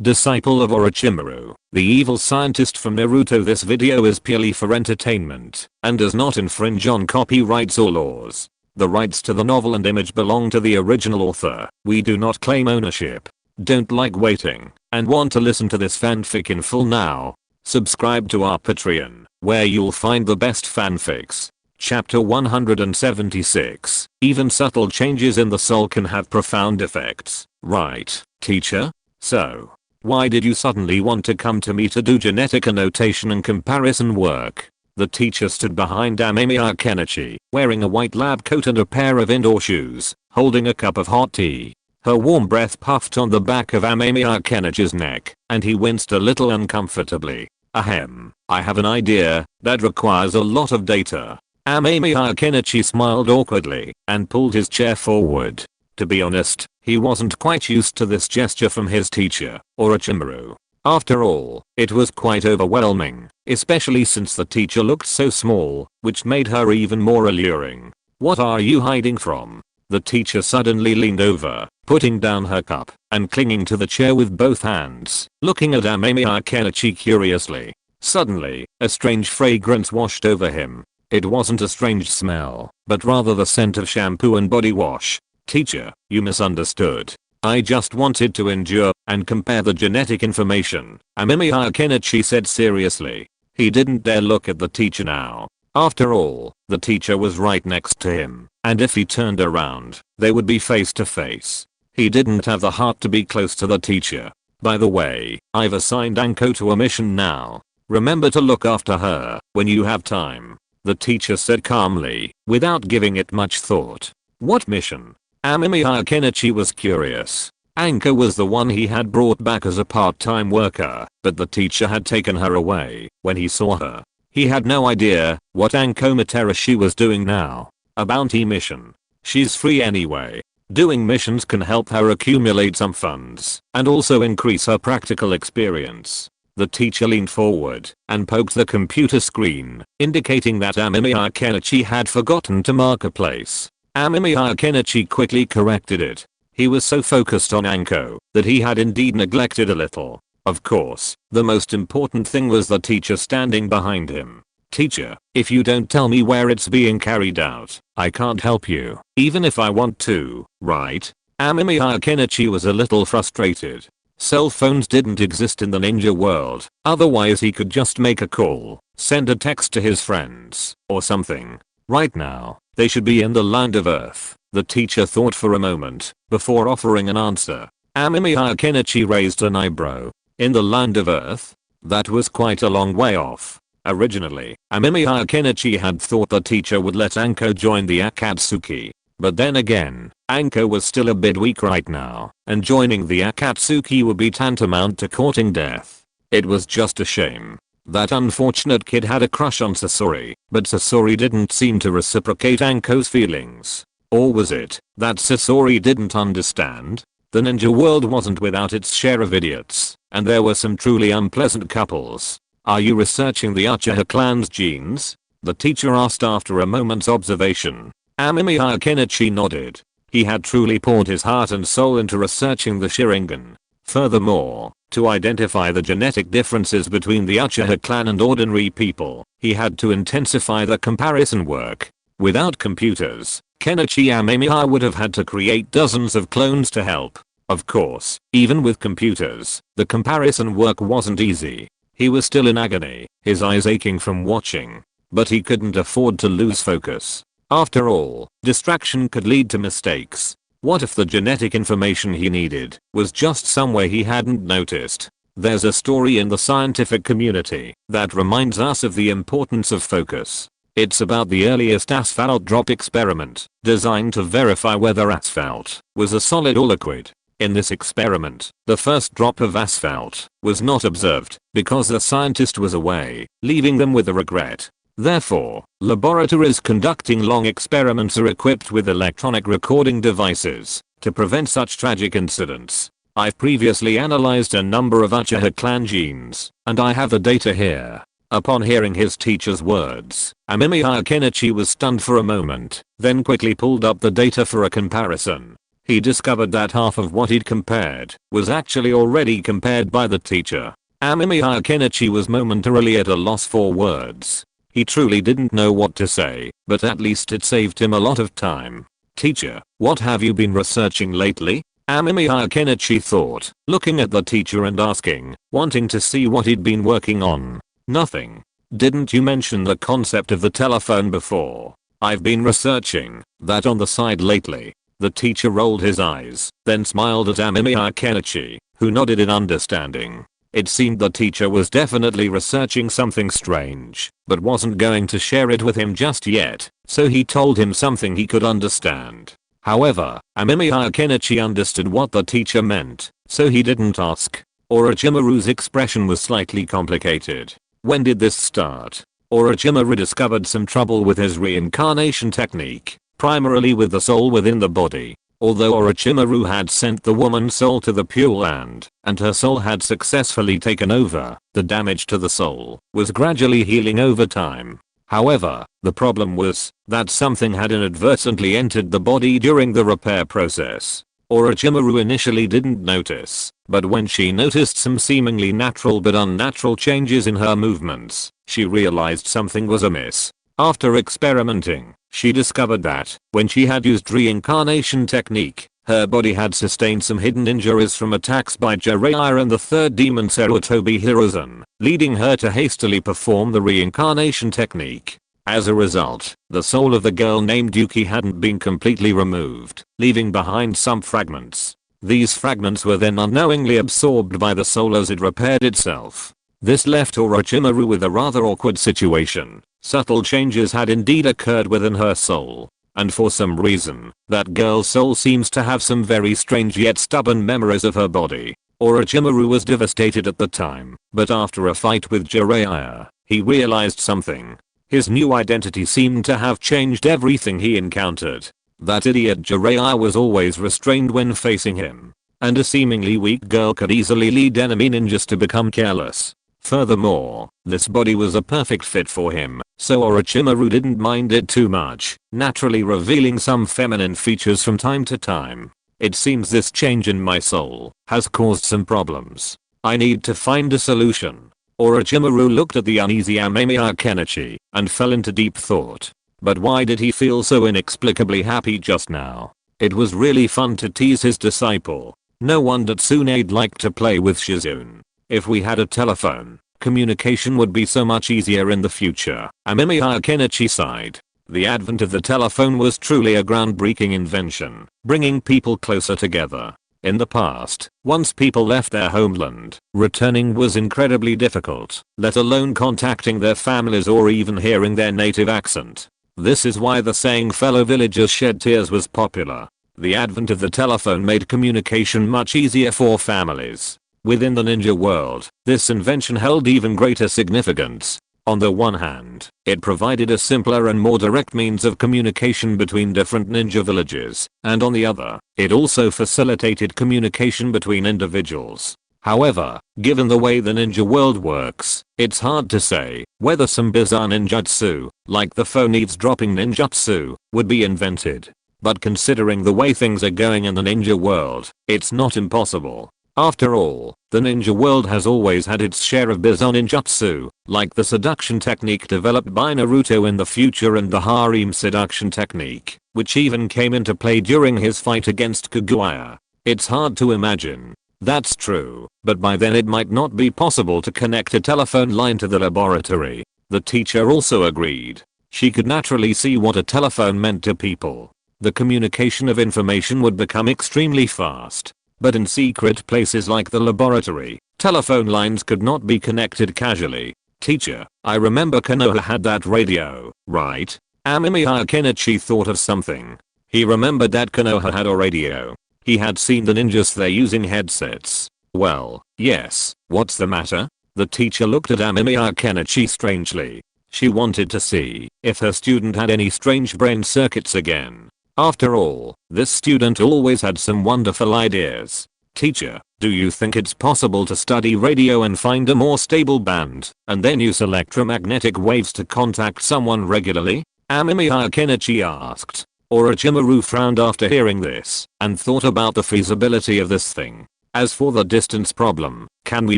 disciple of Orochimaru, the evil scientist from Naruto. This video is purely for entertainment and does not infringe on copyrights or laws. The rights to the novel and image belong to the original author. We do not claim ownership. Don't like waiting and want to listen to this fanfic in full now? Subscribe to our Patreon, where you'll find the best fanfics. Chapter 176. Even subtle changes in the soul can have profound effects, right, teacher? So, why did you suddenly want to come to me to do genetic annotation and comparison work? The teacher stood behind Amemiya Kenichi, wearing a white lab coat and a pair of indoor shoes, holding a cup of hot tea. Her warm breath puffed on the back of Amemiya Kenichi's neck, and he winced a little uncomfortably. Ahem, I have an idea that requires a lot of data. Amemiya Kenichi smiled awkwardly and pulled his chair forward. To be honest, he wasn't quite used to this gesture from his teacher, Orochimaru. After all, it was quite overwhelming, especially since the teacher looked so small, which made her even more alluring. What are you hiding from? The teacher suddenly leaned over, putting down her cup and clinging to the chair with both hands, looking at Amemiya Kenichi curiously. Suddenly, a strange fragrance washed over him. It wasn't a strange smell, but rather the scent of shampoo and body wash. Teacher, you misunderstood. I just wanted to endure and compare the genetic information, Amemiya Kenichi said seriously. He didn't dare look at the teacher now. After all, the teacher was right next to him, and if he turned around, they would be face to face. He didn't have the heart to be close to the teacher. By the way, I've assigned Anko to a mission now. Remember to look after her when you have time, the teacher said calmly, without giving it much thought. What mission? Amemiya Kenichi was curious. Anko was the one he had brought back as a part-time worker, but the teacher had taken her away when he saw her. He had no idea what Anko Materashi was doing now. A bounty mission. She's free anyway. Doing missions can help her accumulate some funds and also increase her practical experience. The teacher leaned forward and poked the computer screen, indicating that Amemiya Kenichi had forgotten to mark a place. Amemiya Kenichi quickly corrected it. He was so focused on Anko that he had indeed neglected a little. Of course, the most important thing was the teacher standing behind him. Teacher, if you don't tell me where it's being carried out, I can't help you, even if I want to, right? Amemiya Kenichi was a little frustrated. Cell phones didn't exist in the ninja world, otherwise he could just make a call, send a text to his friends, or something. Right now, they should be in the land of Earth. The teacher thought for a moment before offering an answer. Amemiya Kenichi raised an eyebrow. In the land of Earth? That was quite a long way off. Originally, Amemiya Kenichi had thought the teacher would let Anko join the Akatsuki. But then again, Anko was still a bit weak right now, and joining the Akatsuki would be tantamount to courting death. It was just a shame. That unfortunate kid had a crush on Sasori, but Sasori didn't seem to reciprocate Anko's feelings. Or was it that Sasori didn't understand? The ninja world wasn't without its share of idiots, and there were some truly unpleasant couples. Are you researching the Uchiha clan's genes? The teacher asked after a moment's observation. Amemiya Kenichi nodded. He had truly poured his heart and soul into researching the Sharingan. Furthermore, to identify the genetic differences between the Uchiha clan and ordinary people, he had to intensify the comparison work. Without computers, Kenichi Amemiya would have had to create dozens of clones to help. Of course, even with computers, the comparison work wasn't easy. He was still in agony, his eyes aching from watching. But he couldn't afford to lose focus. After all, distraction could lead to mistakes. What if the genetic information he needed was just somewhere he hadn't noticed? There's a story in the scientific community that reminds us of the importance of focus. It's about the earliest asphalt drop experiment, designed to verify whether asphalt was a solid or liquid. In this experiment, the first drop of asphalt was not observed because the scientist was away, leaving them with a regret. Therefore, laboratories conducting long experiments are equipped with electronic recording devices to prevent such tragic incidents. I've previously analyzed a number of Uchiha clan genes, and I have the data here. Upon hearing his teacher's words, Amemiya Kenichi was stunned for a moment, then quickly pulled up the data for a comparison. he discovered that half of what he'd compared was actually already compared by the teacher. Amemiya Kenichi was momentarily at a loss for words. He truly didn't know what to say, but at least it saved him a lot of time. Teacher, what have you been researching lately? Amemiya Kenichi thought, looking at the teacher and asking, wanting to see what he'd been working on. Nothing. Didn't you mention the concept of the telephone before? I've been researching that on the side lately. The teacher rolled his eyes, then smiled at Amemiya Kenichi, who nodded in understanding. It seemed the teacher was definitely researching something strange, but wasn't going to share it with him just yet, so he told him something he could understand. However, Amemiya Kenichi understood what the teacher meant, so he didn't ask. Orochimaru's expression was slightly complicated. When did this start? Orochimaru discovered some trouble with his reincarnation technique, primarily with the soul within the body. Although Orochimaru had sent the woman's soul to the Pure Land, and her soul had successfully taken over, the damage to the soul was gradually healing over time. However, the problem was that something had inadvertently entered the body during the repair process. Orochimaru initially didn't notice, but when she noticed some seemingly natural but unnatural changes in her movements, she realized something was amiss. After experimenting, she discovered that, when she had used reincarnation technique, her body had sustained some hidden injuries from attacks by Jiraiya and the third demon Sarutobi Hiruzen, leading her to hastily perform the reincarnation technique. As a result, the soul of the girl named Yuki hadn't been completely removed, leaving behind some fragments. These fragments were then unknowingly absorbed by the soul as it repaired itself. This left Orochimaru with a rather awkward situation. Subtle changes had indeed occurred within her soul. And for some reason, that girl's soul seems to have some very strange yet stubborn memories of her body. Orochimaru was devastated at the time, but after a fight with Jiraiya, he realized something. His new identity seemed to have changed everything he encountered. That idiot Jiraiya was always restrained when facing him. And a seemingly weak girl could easily lead enemy ninjas to become careless. Furthermore, this body was a perfect fit for him, so Orochimaru didn't mind it too much, naturally revealing some feminine features from time to time. It seems this change in my soul has caused some problems. I need to find a solution. Orochimaru looked at the uneasy Amemiya Kenichi and fell into deep thought. But why did he feel so inexplicably happy just now? It was really fun to tease his disciple. No wonder Tsune'd like to play with Shizune. If we had a telephone, communication would be so much easier in the future. Amemiya Kenichi sighed. The advent of the telephone was truly a groundbreaking invention, bringing people closer together. In the past, once people left their homeland, returning was incredibly difficult, let alone contacting their families or even hearing their native accent. This is why the saying fellow villagers shed tears was popular. The advent of the telephone made communication much easier for families. Within the ninja world, this invention held even greater significance. On the one hand, it provided a simpler and more direct means of communication between different ninja villages, and on the other, it also facilitated communication between individuals. However, given the way the ninja world works, it's hard to say whether some bizarre ninjutsu, like the phone eavesdropping ninjutsu, would be invented. But considering the way things are going in the ninja world, it's not impossible. After all, the ninja world has always had its share of bizarre ninjutsu, like the seduction technique developed by Naruto in the future and the harem seduction technique, which even came into play during his fight against Kaguya. It's hard to imagine. That's true, but by then it might not be possible to connect a telephone line to the laboratory. The teacher also agreed. She could naturally see what a telephone meant to people. The communication of information would become extremely fast. But in secret places like the laboratory, telephone lines could not be connected casually. Teacher, I remember Konoha had that radio, right? Amemiya Kenichi thought of something. He remembered that Konoha had a radio. He had seen the ninjas there using headsets. Well, yes, what's the matter? The teacher looked at Amemiya Kenichi strangely. She wanted to see if her student had any strange brain circuits again. After all, this student always had some wonderful ideas. Teacher, do you think it's possible to study radio and find a more stable band, and then use electromagnetic waves to contact someone regularly? Amemiya Kenichi asked. Orochimaru frowned after hearing this and thought about the feasibility of this thing. As for the distance problem, can we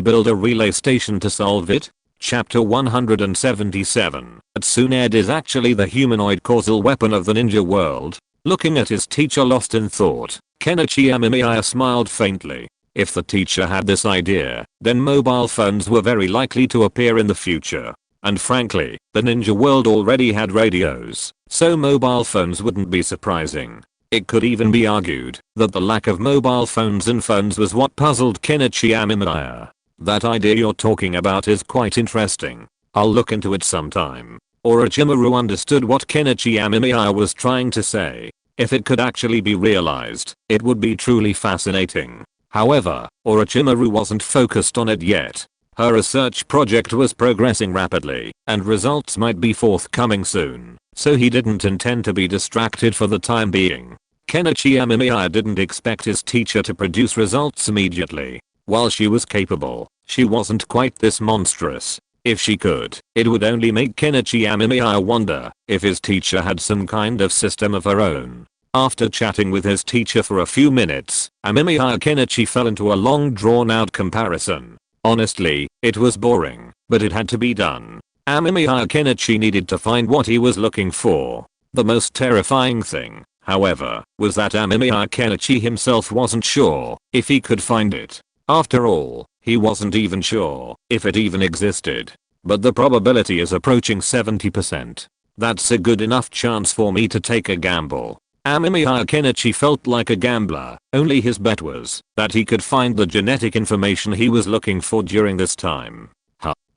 build a relay station to solve it? Chapter 177. Tsunade is actually the humanoid causal weapon of the ninja world. Looking at his teacher lost in thought, Kenichi Amemiya smiled faintly. If the teacher had this idea, then mobile phones were very likely to appear in the future. And frankly, the ninja world already had radios, so mobile phones wouldn't be surprising. It could even be argued that the lack of mobile phones and phones was what puzzled Kenichi Amemiya. That idea you're talking about is quite interesting. I'll look into it sometime. Orochimaru understood what Kenichi Amemiya was trying to say. If it could actually be realized, it would be truly fascinating. However, Orochimaru wasn't focused on it yet. Her research project was progressing rapidly, and results might be forthcoming soon, so he didn't intend to be distracted for the time being. Kenichi Amemiya didn't expect his teacher to produce results immediately. While she was capable, she wasn't quite this monstrous. If she could, it would only make Kenichi Amemiya wonder if his teacher had some kind of system of her own. After chatting with his teacher for a few minutes, Amemiya Kenichi fell into a long drawn-out comparison. Honestly, it was boring, but it had to be done. Amemiya Kenichi needed to find what he was looking for. The most terrifying thing, however, was that Amemiya Kenichi himself wasn't sure if he could find it. After all, he wasn't even sure if it even existed. But the probability is approaching 70%. That's a good enough chance for me to take a gamble. Amemiya Kenichi felt like a gambler, only his bet was that he could find the genetic information he was looking for during this time.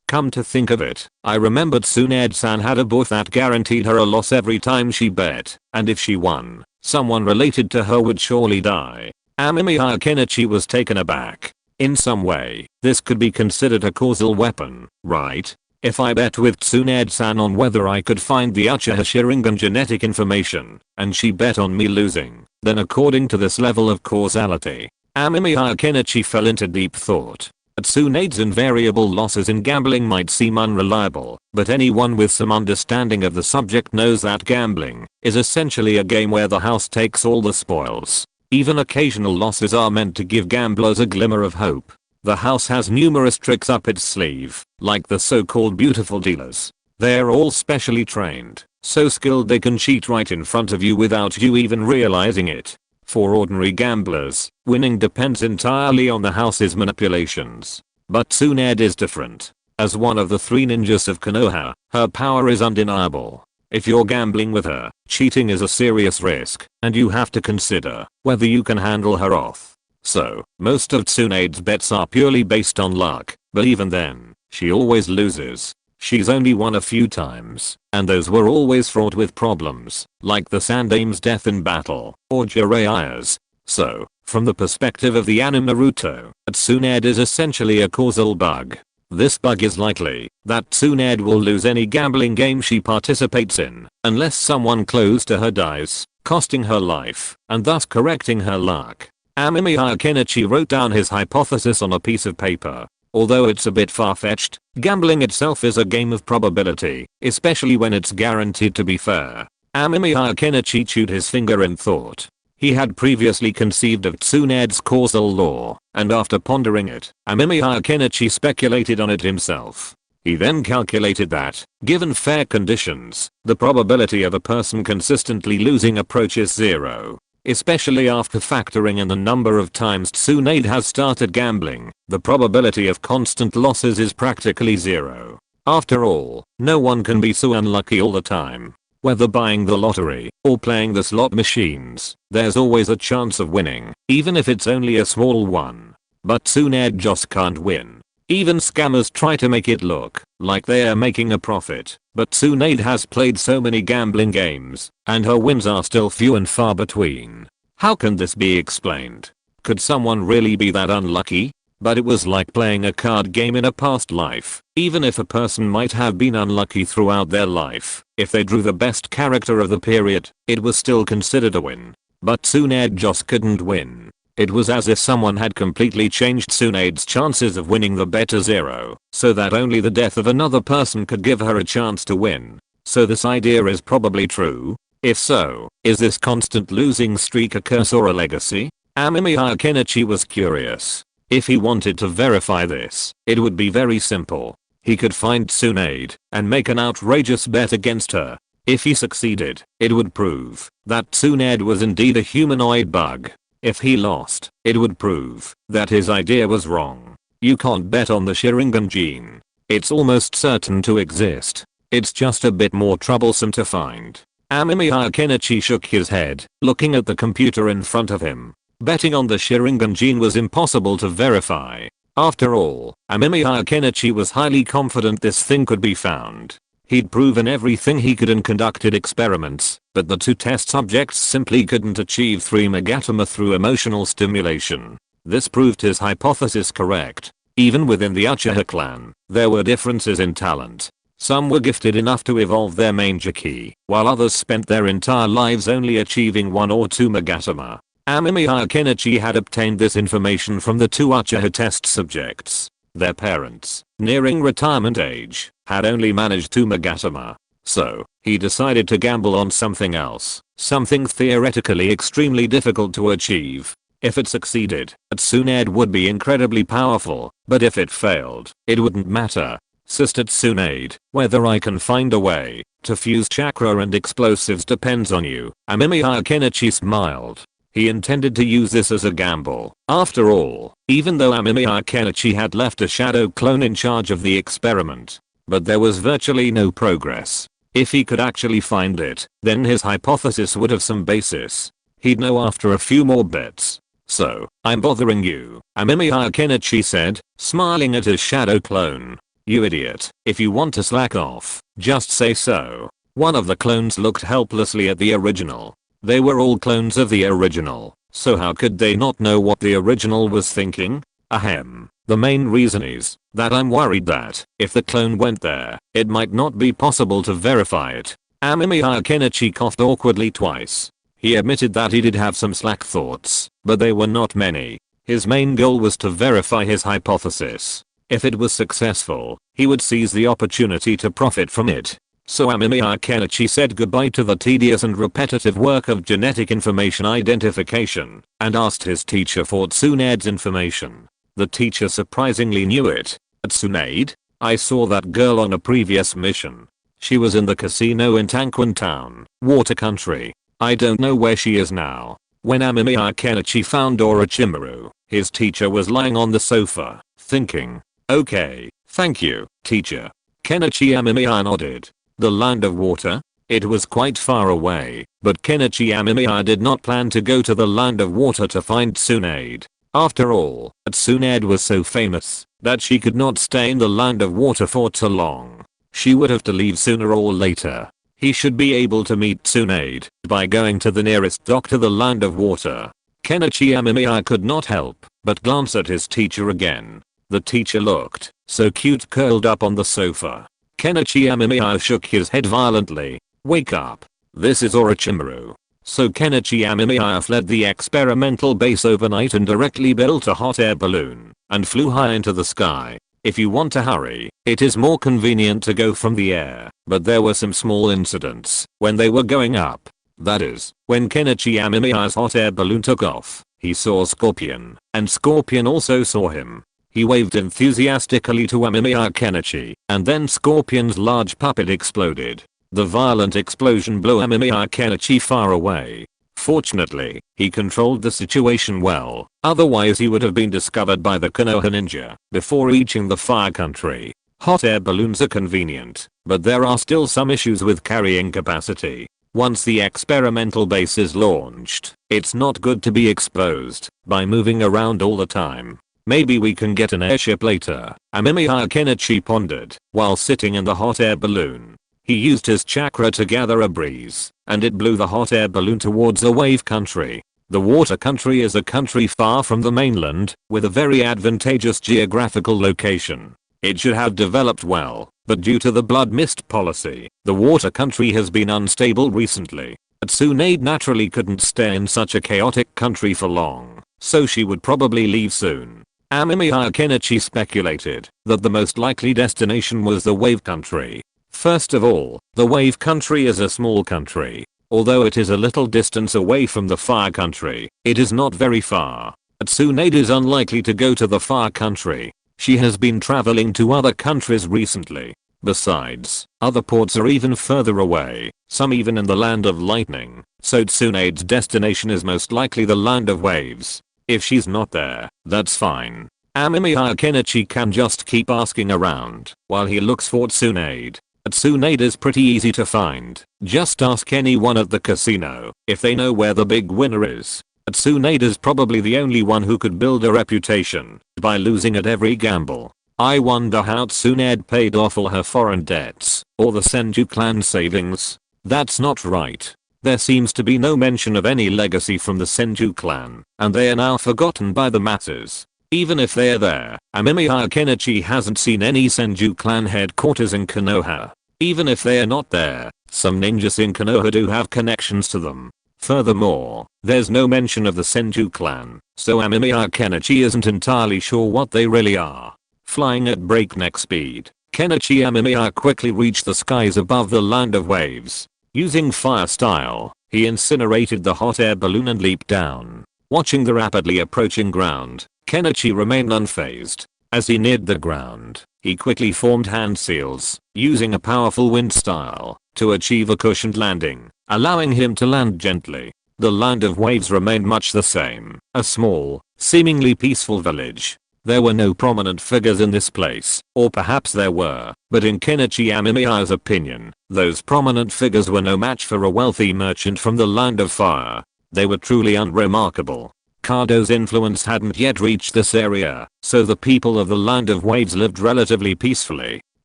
Come to think of it, I remembered Tsunade-san had a buff that guaranteed her a loss every time she bet, and if she won, someone related to her would surely die. Amemiya Kenichi was taken aback. In some way, this could be considered a causal weapon, right? If I bet with Tsunade-san on whether I could find the Uchiha Sharingan genetic information, and she bet on me losing, then according to this level of causality, Amemiya Kenichi fell into deep thought. Tsunade's invariable losses in gambling might seem unreliable, but anyone with some understanding of the subject knows that gambling is essentially a game where the house takes all the spoils. Even occasional losses are meant to give gamblers a glimmer of hope. The house has numerous tricks up its sleeve, like the so-called beautiful dealers. They're all specially trained, so skilled they can cheat right in front of you without you even realizing it. For ordinary gamblers, winning depends entirely on the house's manipulations. But Tsunade is different. As one of the 3 ninjas of Konoha, her power is undeniable. If you're gambling with her, cheating is a serious risk, and you have to consider whether you can handle her off. So, most of Tsunade's bets are purely based on luck, but even then, she always loses. She's only won a few times, and those were always fraught with problems, like the Sandame's death in battle, or Jiraiya's. So, from the perspective of the anime Naruto, Tsunade is essentially a causal bug. This bug is likely that Tsunade will lose any gambling game she participates in, unless someone close to her dies, costing her life, and thus correcting her luck. Amemiya Kenichi wrote down his hypothesis on a piece of paper. Although it's a bit far-fetched, gambling itself is a game of probability, especially when it's guaranteed to be fair. Amemiya Kenichi chewed his finger in thought. He had previously conceived of Tsunade's causal law, and after pondering it, Amemiya Kenichi speculated on it himself. He then calculated that, given fair conditions, the probability of a person consistently losing approaches 0. Especially after factoring in the number of times Tsunade has started gambling, the probability of constant losses is practically 0. After all, no one can be so unlucky all the time. Whether buying the lottery or playing the slot machines, there's always a chance of winning, even if it's only a small one. But Tsunade just can't win. Even scammers try to make it look like they are making a profit, but Tsunade has played so many gambling games, and her wins are still few and far between. How can this be explained? Could someone really be that unlucky? But it was like playing a card game in a past life. Even if a person might have been unlucky throughout their life, if they drew the best character of the period, it was still considered a win. But Tsunade just couldn't win. It was as if someone had completely changed Tsunade's chances of winning the bet to 0, so that only the death of another person could give her a chance to win. So this idea is probably true. If so, is this constant losing streak a curse or a legacy? Amemiya Kenichi was curious. If he wanted to verify this, it would be very simple. He could find Tsunade and make an outrageous bet against her. If he succeeded, it would prove that Tsunade was indeed a humanoid bug. If he lost, it would prove that his idea was wrong. You can't bet on the Sharingan gene. It's almost certain to exist. It's just a bit more troublesome to find. Amemiya Kenichi shook his head, looking at the computer in front of him. Betting on the Sharingan gene was impossible to verify. After all, Amemiya Kenichi was highly confident this thing could be found. He'd proven everything he could and conducted experiments, but the two test subjects simply couldn't achieve 3 Megatama through emotional stimulation. This proved his hypothesis correct. Even within the Uchiha clan, there were differences in talent. Some were gifted enough to evolve their manger ki, while others spent their entire lives only achieving 1 or 2 Megatama. Amemiya Kenichi had obtained this information from the 2 Uchiha test subjects. Their parents, nearing retirement age, had only managed 2 Megatama. So, he decided to gamble on something else, something theoretically extremely difficult to achieve. If it succeeded, Tsunade would be incredibly powerful, but if it failed, it wouldn't matter. Sister Tsunade, whether I can find a way to fuse chakra and explosives depends on you. Amemiya Kenichi smiled. He intended to use this as a gamble. After all, even though Amemiya Kenichi had left a shadow clone in charge of the experiment, but there was virtually no progress. If he could actually find it, then his hypothesis would have some basis. He'd know after a few more bets. So, I'm bothering you, Amemiya Kenichi said, smiling at his shadow clone. You idiot, if you want to slack off, just say so. One of the clones looked helplessly at the original. They were all clones of the original, so how could they not know what the original was thinking? Ahem. The main reason is that I'm worried that if the clone went there, it might not be possible to verify it. Amemiya Kenichi coughed awkwardly twice. He admitted that he did have some slack thoughts, but they were not many. His main goal was to verify his hypothesis. If it was successful, he would seize the opportunity to profit from it. So Amemiya Kenichi said goodbye to the tedious and repetitive work of genetic information identification and asked his teacher for Tsunade's information. The teacher surprisingly knew it. Tsunade? I saw that girl on a previous mission. She was in the casino in Tanquan Town, Water Country. I don't know where she is now. When Amemiya Kenichi found Orochimaru, his teacher was lying on the sofa, thinking. Okay, thank you, teacher. Kenichi Amemiya nodded. The land of water? It was quite far away, but Kenichi Amemiya did not plan to go to the land of water to find Tsunade. After all, Tsunade was so famous that she could not stay in the land of water for too long. She would have to leave sooner or later. He should be able to meet Tsunade by going to the nearest dock to the land of water. Kenichi Amemiya could not help but glance at his teacher again. The teacher looked so cute curled up on the sofa. Kenichi Amemiya shook his head violently. Wake up. This is Orochimaru. So Kenichi Amemiya fled the experimental base overnight and directly built a hot air balloon and flew high into the sky. If you want to hurry, it is more convenient to go from the air, but there were some small incidents when they were going up. That is, when Kenichi Amemiya's hot air balloon took off, he saw Scorpion, and Scorpion also saw him. He waved enthusiastically to Amemiya Kenichi, and then Scorpion's large puppet exploded. The violent explosion blew Amemiya Kenichi far away. Fortunately, he controlled the situation well, otherwise he would have been discovered by the Konoha ninja before reaching the Fire Country. Hot air balloons are convenient, but there are still some issues with carrying capacity. Once the experimental base is launched, it's not good to be exposed by moving around all the time. Maybe we can get an airship later, Amemiya Kenichi pondered while sitting in the hot air balloon. He used his chakra to gather a breeze, and it blew the hot air balloon towards the wave country. The water country is a country far from the mainland, with a very advantageous geographical location. It should have developed well, but due to the blood mist policy, the water country has been unstable recently. Tsunade naturally couldn't stay in such a chaotic country for long, so she would probably leave soon. Amemiya Kenichi speculated that the most likely destination was the wave country. First of all, the wave country is a small country. Although it is a little distance away from the fire country, it is not very far. Tsunade is unlikely to go to the fire country. She has been traveling to other countries recently. Besides, other ports are even further away, some even in the land of lightning, so Tsunade's destination is most likely the land of waves. If she's not there, that's fine. Amemiya Kenichi can just keep asking around while he looks for Tsunade. Tsunade is pretty easy to find. Just ask anyone at the casino if they know where the big winner is. Tsunade is probably the only one who could build a reputation by losing at every gamble. I wonder how Tsunade paid off all her foreign debts or the Senju clan savings. That's not right. There seems to be no mention of any legacy from the Senju clan, and they are now forgotten by the masses. Even if they're there, Amemiya Kenichi hasn't seen any Senju clan headquarters in Konoha. Even if they are not there, some ninjas in Konoha do have connections to them. Furthermore, there's no mention of the Senju clan, so Amemiya Kenichi isn't entirely sure what they really are. Flying at breakneck speed, Kenichi Amemiya quickly reached the skies above the land of waves. Using fire style, he incinerated the hot air balloon and leaped down. Watching the rapidly approaching ground, Kenichi remained unfazed. As he neared the ground, he quickly formed hand seals, using a powerful wind style, to achieve a cushioned landing, allowing him to land gently. The land of waves remained much the same, a small, seemingly peaceful village. There were no prominent figures in this place, or perhaps there were, but in Kenichi Amemiya's opinion, those prominent figures were no match for a wealthy merchant from the land of fire. They were truly unremarkable. Kado's influence hadn't yet reached this area, so the people of the land of waves lived relatively peacefully.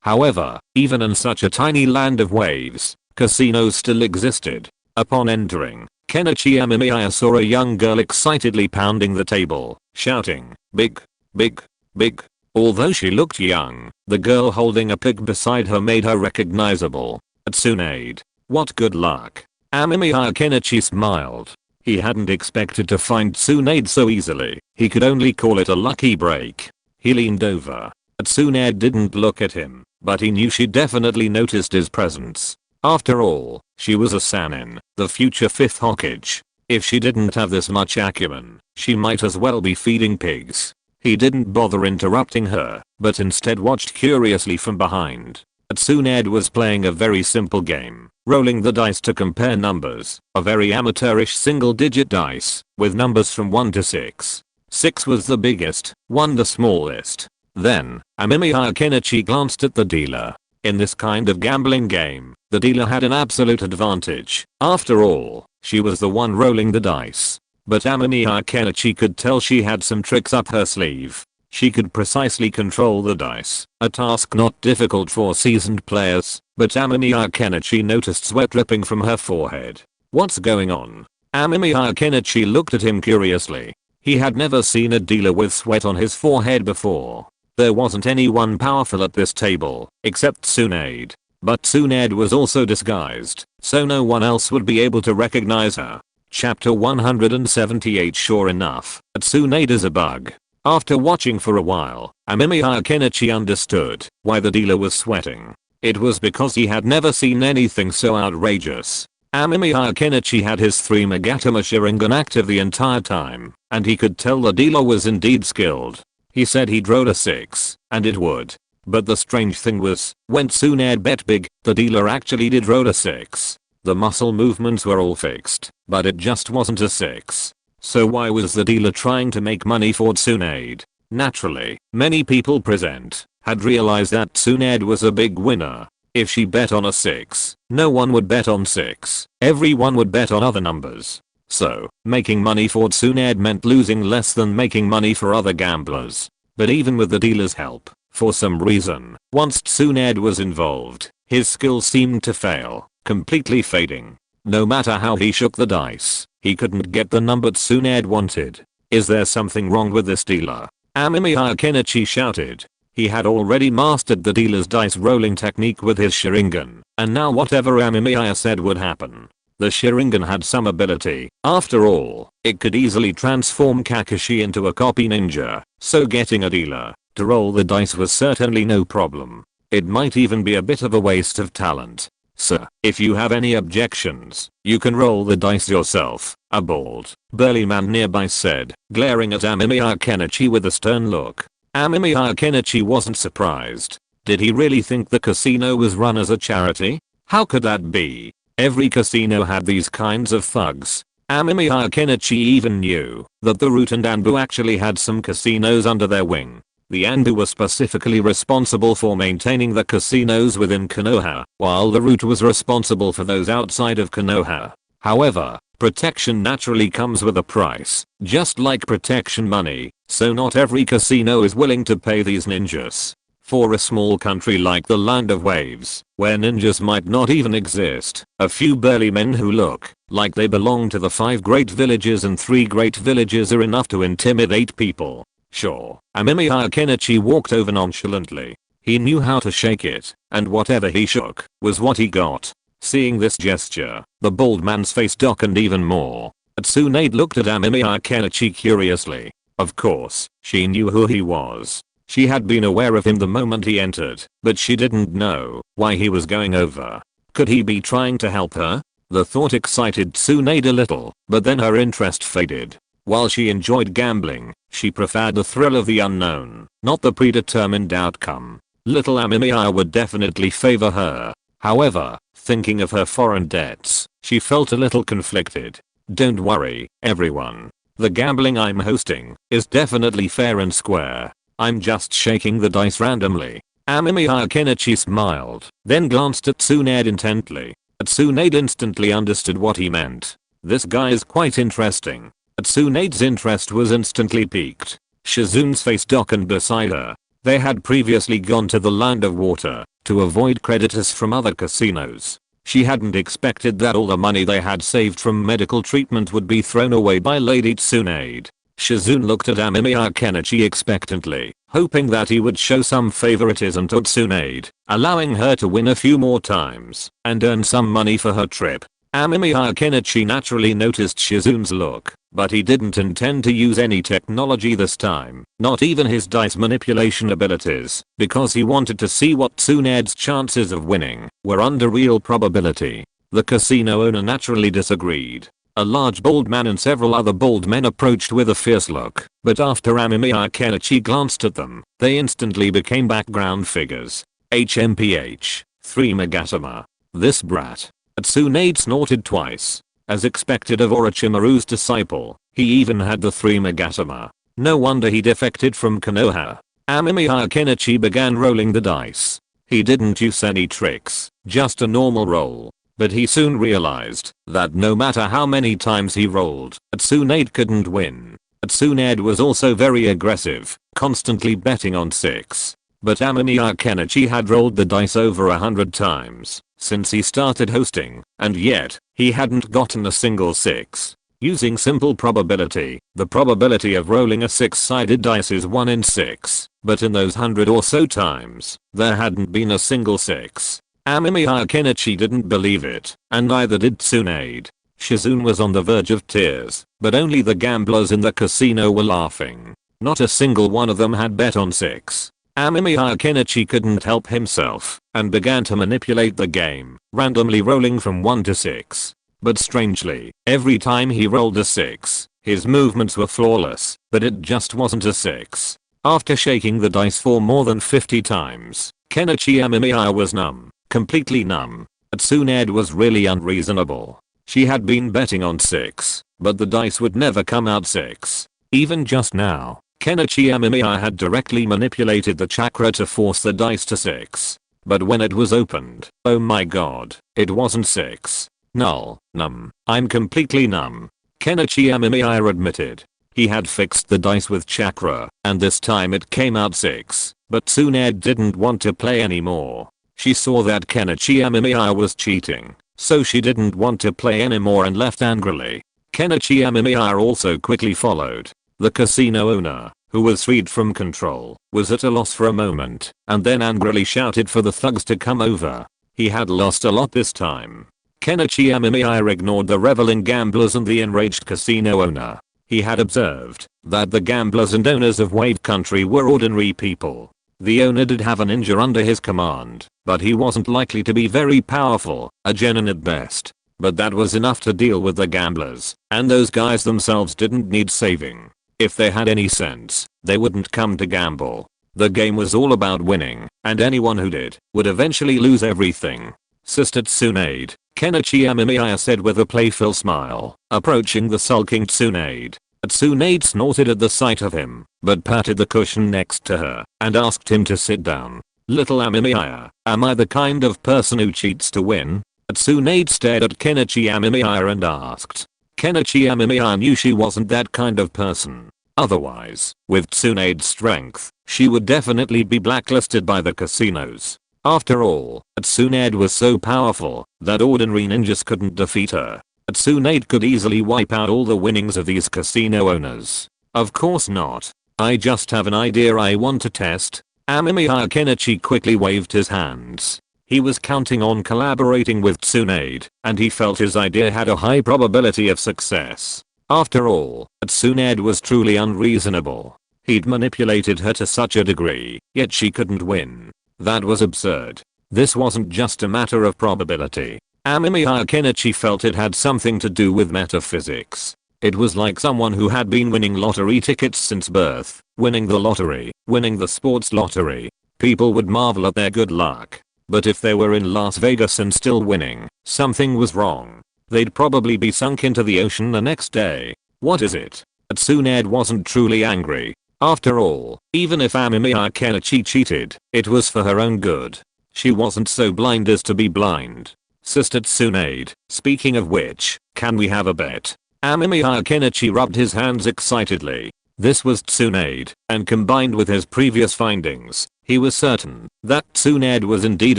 However, even in such a tiny land of waves, casinos still existed. Upon entering, Kenichi Amemiya saw a young girl excitedly pounding the table, shouting, "Big, big, big." Although she looked young, the girl holding a pig beside her made her recognizable. Tsunade. What good luck. Amemiya Kenichi smiled. He hadn't expected to find Tsunade so easily. He could only call it a lucky break. He leaned over. Tsunade didn't look at him, but he knew she definitely noticed his presence. After all, she was a Sannin, the future 5th Hokage. If she didn't have this much acumen, she might as well be feeding pigs. He didn't bother interrupting her, but instead watched curiously from behind. Tsunade was playing a very simple game, rolling the dice to compare numbers, a very amateurish single-digit dice, with numbers from 1 to 6. 6 was the biggest, 1 the smallest. Then, Amemiya Kenichi glanced at the dealer. In this kind of gambling game, the dealer had an absolute advantage. After all, she was the one rolling the dice. But Amemiya Kenichi could tell she had some tricks up her sleeve. She could precisely control the dice, a task not difficult for seasoned players, but Amemiya Kenichi noticed sweat dripping from her forehead. What's going on? Amemiya Kenichi looked at him curiously. He had never seen a dealer with sweat on his forehead before. There wasn't anyone powerful at this table, except Tsunade. But Tsunade was also disguised, so no one else would be able to recognize her. Chapter 178. Sure enough, Tsunade is a bug. After watching for a while, Amemiya Kenichi understood why the dealer was sweating. It was because he had never seen anything so outrageous. Amemiya Kenichi had his 3 Magatama Sharingan active the entire time, and he could tell the dealer was indeed skilled. He said he'd roll a 6, and it would. But the strange thing was, when Tsunade bet big, the dealer actually did roll a 6. The muscle movements were all fixed, but it just wasn't a 6. So why was the dealer trying to make money for Tsunade? Naturally, many people present had realized that Tsunade was a big winner. If she bet on a 6, no one would bet on 6. Everyone would bet on other numbers. So, making money for Tsunade meant losing less than making money for other gamblers. But even with the dealer's help, for some reason, once Tsunade was involved, his skills seemed to fail, completely fading. No matter how he shook the dice, he couldn't get the number Tsunade wanted. Is there something wrong with this dealer? Amemiya Kenichi shouted. He had already mastered the dealer's dice rolling technique with his Sharingan, and now whatever Amemiya said would happen. The Sharingan had some ability. After all, it could easily transform Kakashi into a copy ninja, so getting a dealer to roll the dice was certainly no problem. It might even be a bit of a waste of talent. "Sir, if you have any objections, you can roll the dice yourself," a bald, burly man nearby said, glaring at Amemiya Kenichi with a stern look. Amemiya Kenichi wasn't surprised. Did he really think the casino was run as a charity? How could that be? Every casino had these kinds of thugs. Amemiya Kenichi even knew that the Root and ANBU actually had some casinos under their wing. The ANBU were specifically responsible for maintaining the casinos within Konoha, while the Root was responsible for those outside of Konoha. However, protection naturally comes with a price, just like protection money, so not every casino is willing to pay these ninjas. For a small country like the Land of Waves, where ninjas might not even exist, a few burly men who look like they belong to the 5 great villages and 3 great villages are enough to intimidate people. Sure, Amemiya Kenichi walked over nonchalantly. He knew how to shake it, and whatever he shook was what he got. Seeing this gesture, the bald man's face darkened even more. Tsunade looked at Amemiya Kenichi curiously. Of course, she knew who he was. She had been aware of him the moment he entered, but she didn't know why he was going over. Could he be trying to help her? The thought excited Tsunade a little, but then her interest faded. While she enjoyed gambling, she preferred the thrill of the unknown, not the predetermined outcome. Little Amemiya would definitely favor her. However, thinking of her foreign debts, she felt a little conflicted. Don't worry, everyone. The gambling I'm hosting is definitely fair and square. I'm just shaking the dice randomly. Amemiya Kenichi smiled, then glanced at Tsunade intently. Tsunade instantly understood what he meant. This guy is quite interesting. Tsunade's interest was instantly piqued. Shizune's face darkened beside her. They had previously gone to the Land of Water to avoid creditors from other casinos. She hadn't expected that all the money they had saved from medical treatment would be thrown away by Lady Tsunade. Shizune looked at Amemiya Kenichi expectantly, hoping that he would show some favoritism to Tsunade, allowing her to win a few more times and earn some money for her trip. Amemiya Kenichi naturally noticed Shizune's look, but he didn't intend to use any technology this time, not even his dice manipulation abilities, because he wanted to see what Tsunade's chances of winning were under real probability. The casino owner naturally disagreed. A large bald man and several other bald men approached with a fierce look, but after Amemiya Kenichi glanced at them, they instantly became background figures. HMPH, 3 Megatama. This brat. Tsunade snorted twice. As expected of Orochimaru's disciple, he even had the 3 Megatama. No wonder he defected from Konoha. Amemiya Kenichi began rolling the dice. He didn't use any tricks, just a normal roll. But he soon realized that no matter how many times he rolled, Tsunade couldn't win. Tsunade was also very aggressive, constantly betting on 6. But Amemiya Kenichi had rolled the dice over 100 times since he started hosting, and yet, he hadn't gotten a single 6. Using simple probability, the probability of rolling a 6-sided dice is 1 in 6, but in those 100 or so times, there hadn't been a single 6. Amemiya Kenichi didn't believe it, and neither did Tsunade. Shizune was on the verge of tears, but only the gamblers in the casino were laughing. Not a single one of them had bet on 6. Amemiya Kenichi couldn't help himself, and began to manipulate the game, randomly rolling from 1 to 6. But strangely, every time he rolled a 6, his movements were flawless, but it just wasn't a 6. After shaking the dice for more than 50 times, Kenichi Amemiya was numb. Completely numb. Tsunade was really unreasonable. She had been betting on 6, but the dice would never come out 6. Even just now, Kenichi Amemiya had directly manipulated the chakra to force the dice to 6. But when it was opened, oh my god, it wasn't 6. Null, numb. I'm completely numb. Kenichi Amemiya admitted. He had fixed the dice with chakra, and this time it came out 6, but Tsunade didn't want to play anymore. She saw that Kenichi Amemiya was cheating, so she didn't want to play anymore and left angrily. Kenichi Amemiya also quickly followed. The casino owner, who was freed from control, was at a loss for a moment, and then angrily shouted for the thugs to come over. He had lost a lot this time. Kenichi Amemiya ignored the reveling gamblers and the enraged casino owner. He had observed that the gamblers and owners of Wave Country were ordinary people. The owner did have a ninja under his command, but he wasn't likely to be very powerful, a genin at best. But that was enough to deal with the gamblers, and those guys themselves didn't need saving. If they had any sense, they wouldn't come to gamble. The game was all about winning, and anyone who did would eventually lose everything. Sister Tsunade, Kenichi Amemiya said with a playful smile, approaching the sulking Tsunade. Tsunade snorted at the sight of him, but patted the cushion next to her and asked him to sit down. Little Amemiya, am I the kind of person who cheats to win? Tsunade stared at Kenichi Amemiya and asked. Kenichi Amemiya knew she wasn't that kind of person. Otherwise, with Tsunade's strength, she would definitely be blacklisted by the casinos. After all, Tsunade was so powerful that ordinary ninjas couldn't defeat her. Tsunade could easily wipe out all the winnings of these casino owners. Of course not. I just have an idea I want to test. Amemiya Kenichi quickly waved his hands. He was counting on collaborating with Tsunade, and he felt his idea had a high probability of success. After all, Tsunade was truly unreasonable. He'd manipulated her to such a degree, yet she couldn't win. That was absurd. This wasn't just a matter of probability. Amemiya Kenichi felt it had something to do with metaphysics. It was like someone who had been winning lottery tickets since birth, winning the lottery, winning the sports lottery. People would marvel at their good luck. But if they were in Las Vegas and still winning, something was wrong. They'd probably be sunk into the ocean the next day. What is it? Tsunade wasn't truly angry. After all, even if Amemiya Kenichi cheated, it was for her own good. She wasn't so blind as to be blind. Sister Tsunade, speaking of which, can we have a bet? Amemiya Kenichi rubbed his hands excitedly. This was Tsunade, and combined with his previous findings, he was certain that Tsunade was indeed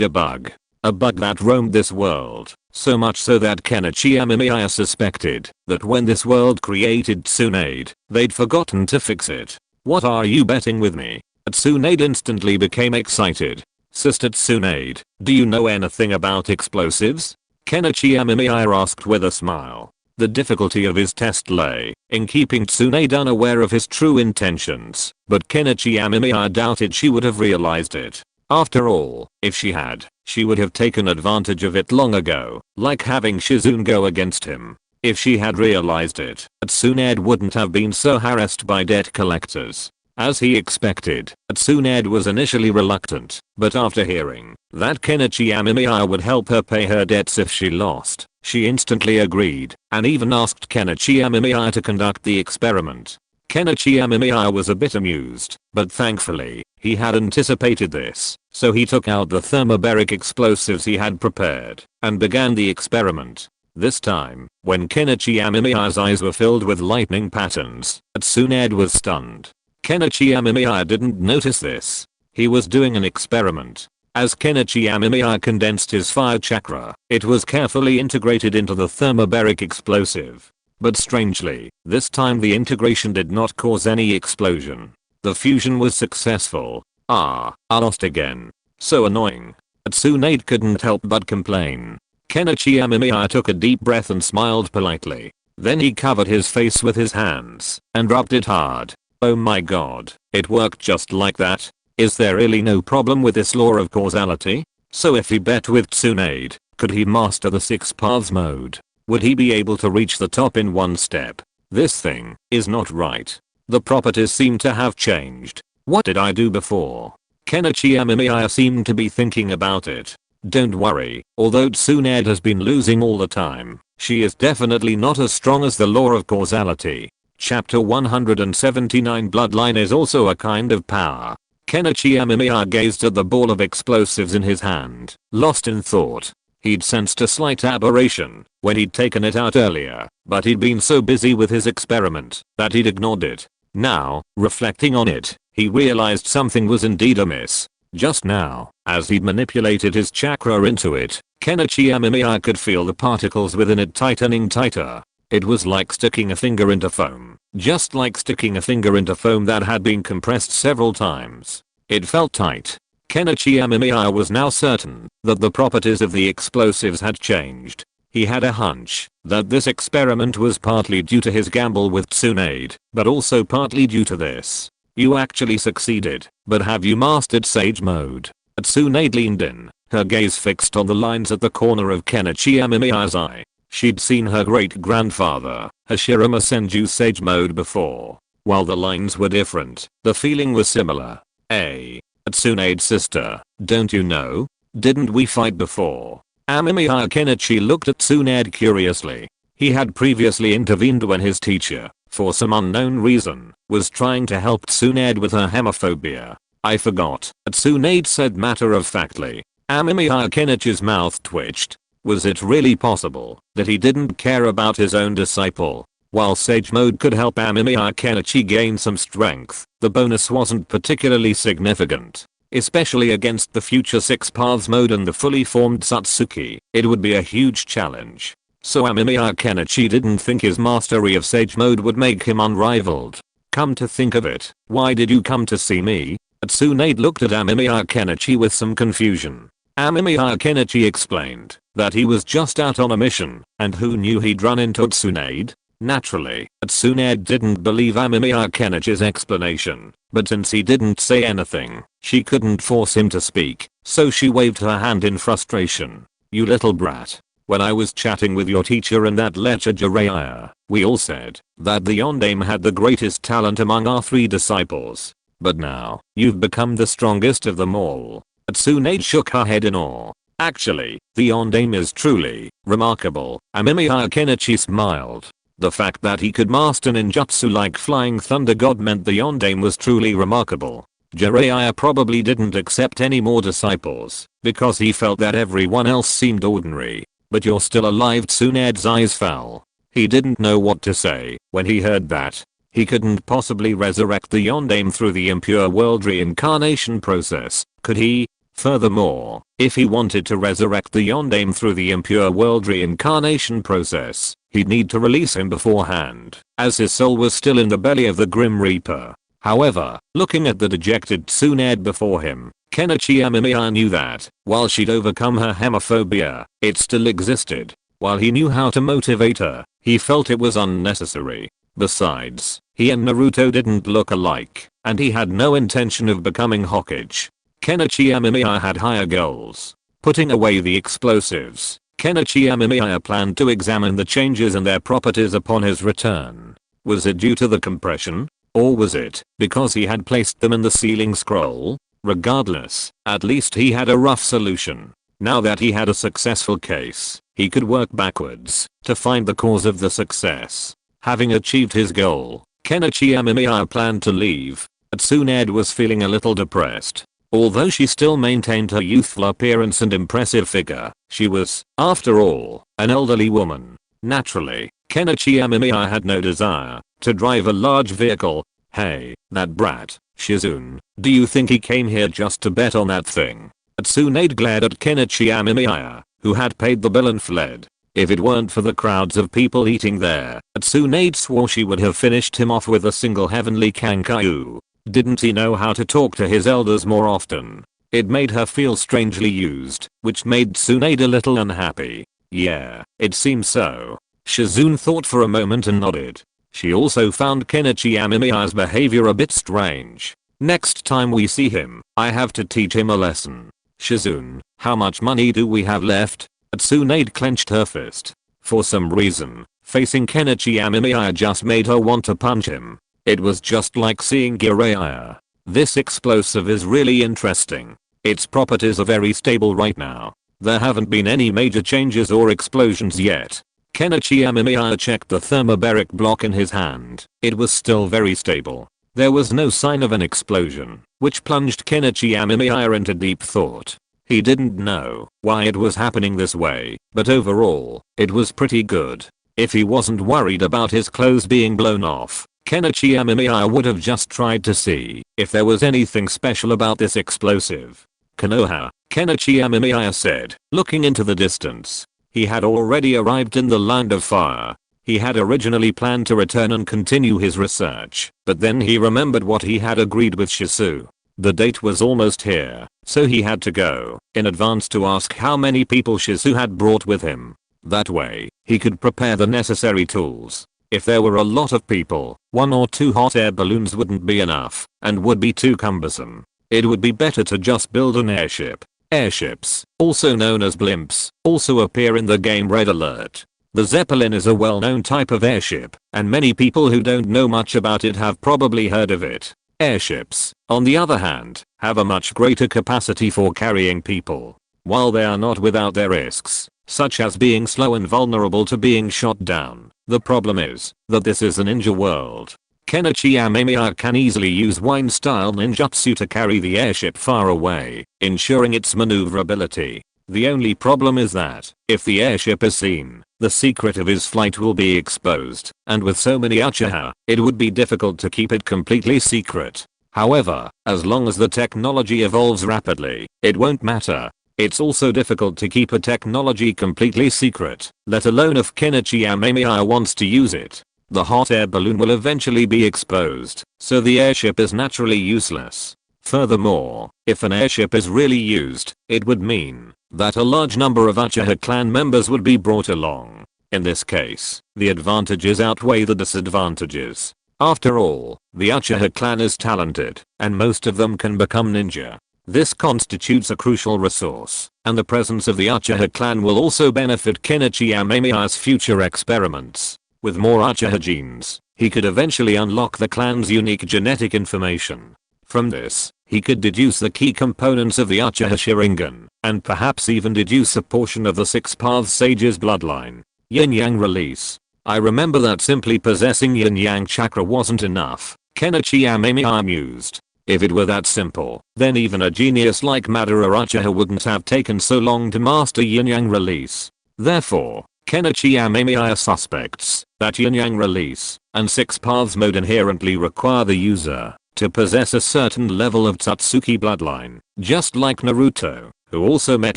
a bug. A bug that roamed this world, so much so that Kenichi Amemiya suspected that when this world created Tsunade, they'd forgotten to fix it. What are you betting with me? Tsunade instantly became excited. Sister Tsunade, do you know anything about explosives? Kenichi Amemiya asked with a smile. The difficulty of his test lay in keeping Tsunade unaware of his true intentions, but Kenichi Amemiya doubted she would have realized it. After all, if she had, she would have taken advantage of it long ago, like having Shizune go against him. If she had realized it, Tsunade wouldn't have been so harassed by debt collectors. As he expected, Tsunade was initially reluctant, but after hearing that Kenichi Amemiya would help her pay her debts if she lost, she instantly agreed, and even asked Kenichi Amemiya to conduct the experiment. Kenichi Amemiya was a bit amused, but thankfully, he had anticipated this, so he took out the thermobaric explosives he had prepared, and began the experiment. This time, when Kenichi Amemiya's eyes were filled with lightning patterns, Tsunade was stunned. Kenichi Amemiya didn't notice this. He was doing an experiment. As Kenichi Amemiya condensed his fire chakra, it was carefully integrated into the thermobaric explosive. But strangely, this time the integration did not cause any explosion. The fusion was successful. I lost again. So annoying. Tsunade couldn't help but complain. Kenichi Amemiya took a deep breath and smiled politely. Then he covered his face with his hands and rubbed it hard. Oh my god, it worked just like that. Is there really no problem with this law of causality? So if he bet with Tsunade, could he master the 6 paths mode? Would he be able to reach the top in one step? This thing is not right. The properties seem to have changed. What did I do before? Kenichi Amemiya seemed to be thinking about it. Don't worry, although Tsunade has been losing all the time, she is definitely not as strong as the law of causality. Chapter 179 Bloodline is also a kind of power. Kenichi Amemiya gazed at the ball of explosives in his hand, lost in thought. He'd sensed a slight aberration when he'd taken it out earlier, but he'd been so busy with his experiment that he'd ignored it. Now, reflecting on it, he realized something was indeed amiss. Just now, as he'd manipulated his chakra into it, Kenichi Amemiya could feel the particles within it tightening tighter. It was like sticking a finger into foam, just like sticking a finger into foam that had been compressed several times. It felt tight. Kenichi Amemiya was now certain that the properties of the explosives had changed. He had a hunch that this experiment was partly due to his gamble with Tsunade, but also partly due to this. You actually succeeded, but have you mastered Sage Mode? Tsunade leaned in, her gaze fixed on the lines at the corner of Kenichi Amemiya's eye. She'd seen her great-grandfather, Hashirama Senju Sage Mode before. While the lines were different, the feeling was similar. Tsunade's sister, don't you know? Didn't we fight before? Amemiya Kenichi looked at Tsunade curiously. He had previously intervened when his teacher, for some unknown reason, was trying to help Tsunade with her hemophobia. I forgot, Tsunade said matter-of-factly. Amemiya Kenichi's mouth twitched. Was it really possible that he didn't care about his own disciple? While Sage Mode could help Amemiya Kenichi gain some strength, the bonus wasn't particularly significant. Especially against the future 6 Paths mode and the fully formed Satsuki, it would be a huge challenge. So Amemiya Kenichi didn't think his mastery of Sage Mode would make him unrivaled. Come to think of it, why did you come to see me? Tsunade looked at Amemiya Kenichi with some confusion. Amemiya Kenichi explained that he was just out on a mission, and who knew he'd run into Tsunade? Naturally, Tsunade didn't believe Amemiya Kenichi's explanation, but since he didn't say anything, she couldn't force him to speak, so she waved her hand in frustration. You little brat. When I was chatting with your teacher in that lecture Jiraiya, we all said that the Yondaime had the greatest talent among our 3 disciples. But now, you've become the strongest of them all. Tsunade shook her head in awe. Actually, the Yondaime is truly remarkable. Amemiya Kenichi smiled. The fact that he could master ninjutsu like Flying Thunder God meant the Yondaime was truly remarkable. Jiraiya probably didn't accept any more disciples, because he felt that everyone else seemed ordinary. But you're still alive. Tsunade's eyes fell. He didn't know what to say when he heard that. He couldn't possibly resurrect the Yondaime through the impure world reincarnation process, could he? Furthermore, if he wanted to resurrect the Yondaime through the impure world reincarnation process, he'd need to release him beforehand, as his soul was still in the belly of the Grim Reaper. However, looking at the dejected Tsunade before him, Kenichi Amemiya knew that, while she'd overcome her hemophobia, it still existed. While he knew how to motivate her, he felt it was unnecessary. Besides, he and Naruto didn't look alike, and he had no intention of becoming Hokage. Kenichi Amemiya had higher goals. Putting away the explosives, Kenichi Amemiya planned to examine the changes in their properties upon his return. Was it due to the compression? Or was it because he had placed them in the sealing scroll? Regardless, at least he had a rough solution. Now that he had a successful case, he could work backwards to find the cause of the success. Having achieved his goal, Kenichi Amemiya planned to leave. Tsunade was feeling a little depressed. Although she still maintained her youthful appearance and impressive figure, she was, after all, an elderly woman. Naturally, Kenichi Amemiya had no desire to drive a large vehicle. Hey, that brat, Shizune, do you think he came here just to bet on that thing? Tsunade glared at Kenichi Amemiya, who had paid the bill and fled. If it weren't for the crowds of people eating there, Tsunade swore she would have finished him off with a single heavenly kankyu. Didn't he know how to talk to his elders more often? It made her feel strangely used, which made Tsunade a little unhappy. Yeah, it seems so. Shizune thought for a moment and nodded. She also found Kenichi Amemiya's behavior a bit strange. Next time we see him, I have to teach him a lesson. Shizune, how much money do we have left? Tsunade clenched her fist. For some reason, facing Kenichi Amemiya just made her want to punch him. It was just like seeing Jiraiya. This explosive is really interesting. Its properties are very stable right now. There haven't been any major changes or explosions yet. Kenichi Amemiya checked the thermobaric block in his hand. It was still very stable. There was no sign of an explosion, which plunged Kenichi Amemiya into deep thought. He didn't know why it was happening this way, but overall, it was pretty good. If he wasn't worried about his clothes being blown off, Kenichi Amemiya would have just tried to see if there was anything special about this explosive. Konoha, Kenichi Amemiya said, looking into the distance. He had already arrived in the Land of Fire. He had originally planned to return and continue his research, but then he remembered what he had agreed with Shizu. The date was almost here, so he had to go in advance to ask how many people Shizu had brought with him. That way, he could prepare the necessary tools. If there were a lot of people, 1 or 2 hot air balloons wouldn't be enough and would be too cumbersome. It would be better to just build an airship. Airships, also known as blimps, also appear in the game Red Alert. The Zeppelin is a well-known type of airship, and many people who don't know much about it have probably heard of it. Airships, on the other hand, have a much greater capacity for carrying people. While they are not without their risks, such as being slow and vulnerable to being shot down, the problem is that this is a ninja world. Kenichi Amemiya can easily use wine-style ninjutsu to carry the airship far away, ensuring its maneuverability. The only problem is that, if the airship is seen, the secret of his flight will be exposed, and with so many Uchiha, it would be difficult to keep it completely secret. However, as long as the technology evolves rapidly, it won't matter. It's also difficult to keep a technology completely secret, let alone if Kenichi Amemiya wants to use it. The hot air balloon will eventually be exposed, so the airship is naturally useless. Furthermore, if an airship is really used, it would mean that a large number of Uchiha clan members would be brought along. In this case, the advantages outweigh the disadvantages. After all, the Uchiha clan is talented, and most of them can become ninja. This constitutes a crucial resource, and the presence of the Uchiha clan will also benefit Kenichi Amemiya's future experiments. With more Uchiha genes, he could eventually unlock the clan's unique genetic information. From this, he could deduce the key components of the Uchiha Sharingan, and perhaps even deduce a portion of the Six Paths Sage's bloodline. Yin-Yang release. I remember that simply possessing Yin-Yang chakra wasn't enough, Kenichi Amemiya mused. If it were that simple, then even a genius like Madara Uchiha wouldn't have taken so long to master Yin-Yang release. Therefore, Kenichi Amemiya suspects that Yin-Yang release and Six Paths mode inherently require the user to possess a certain level of Tatsuki bloodline, just like Naruto, who also met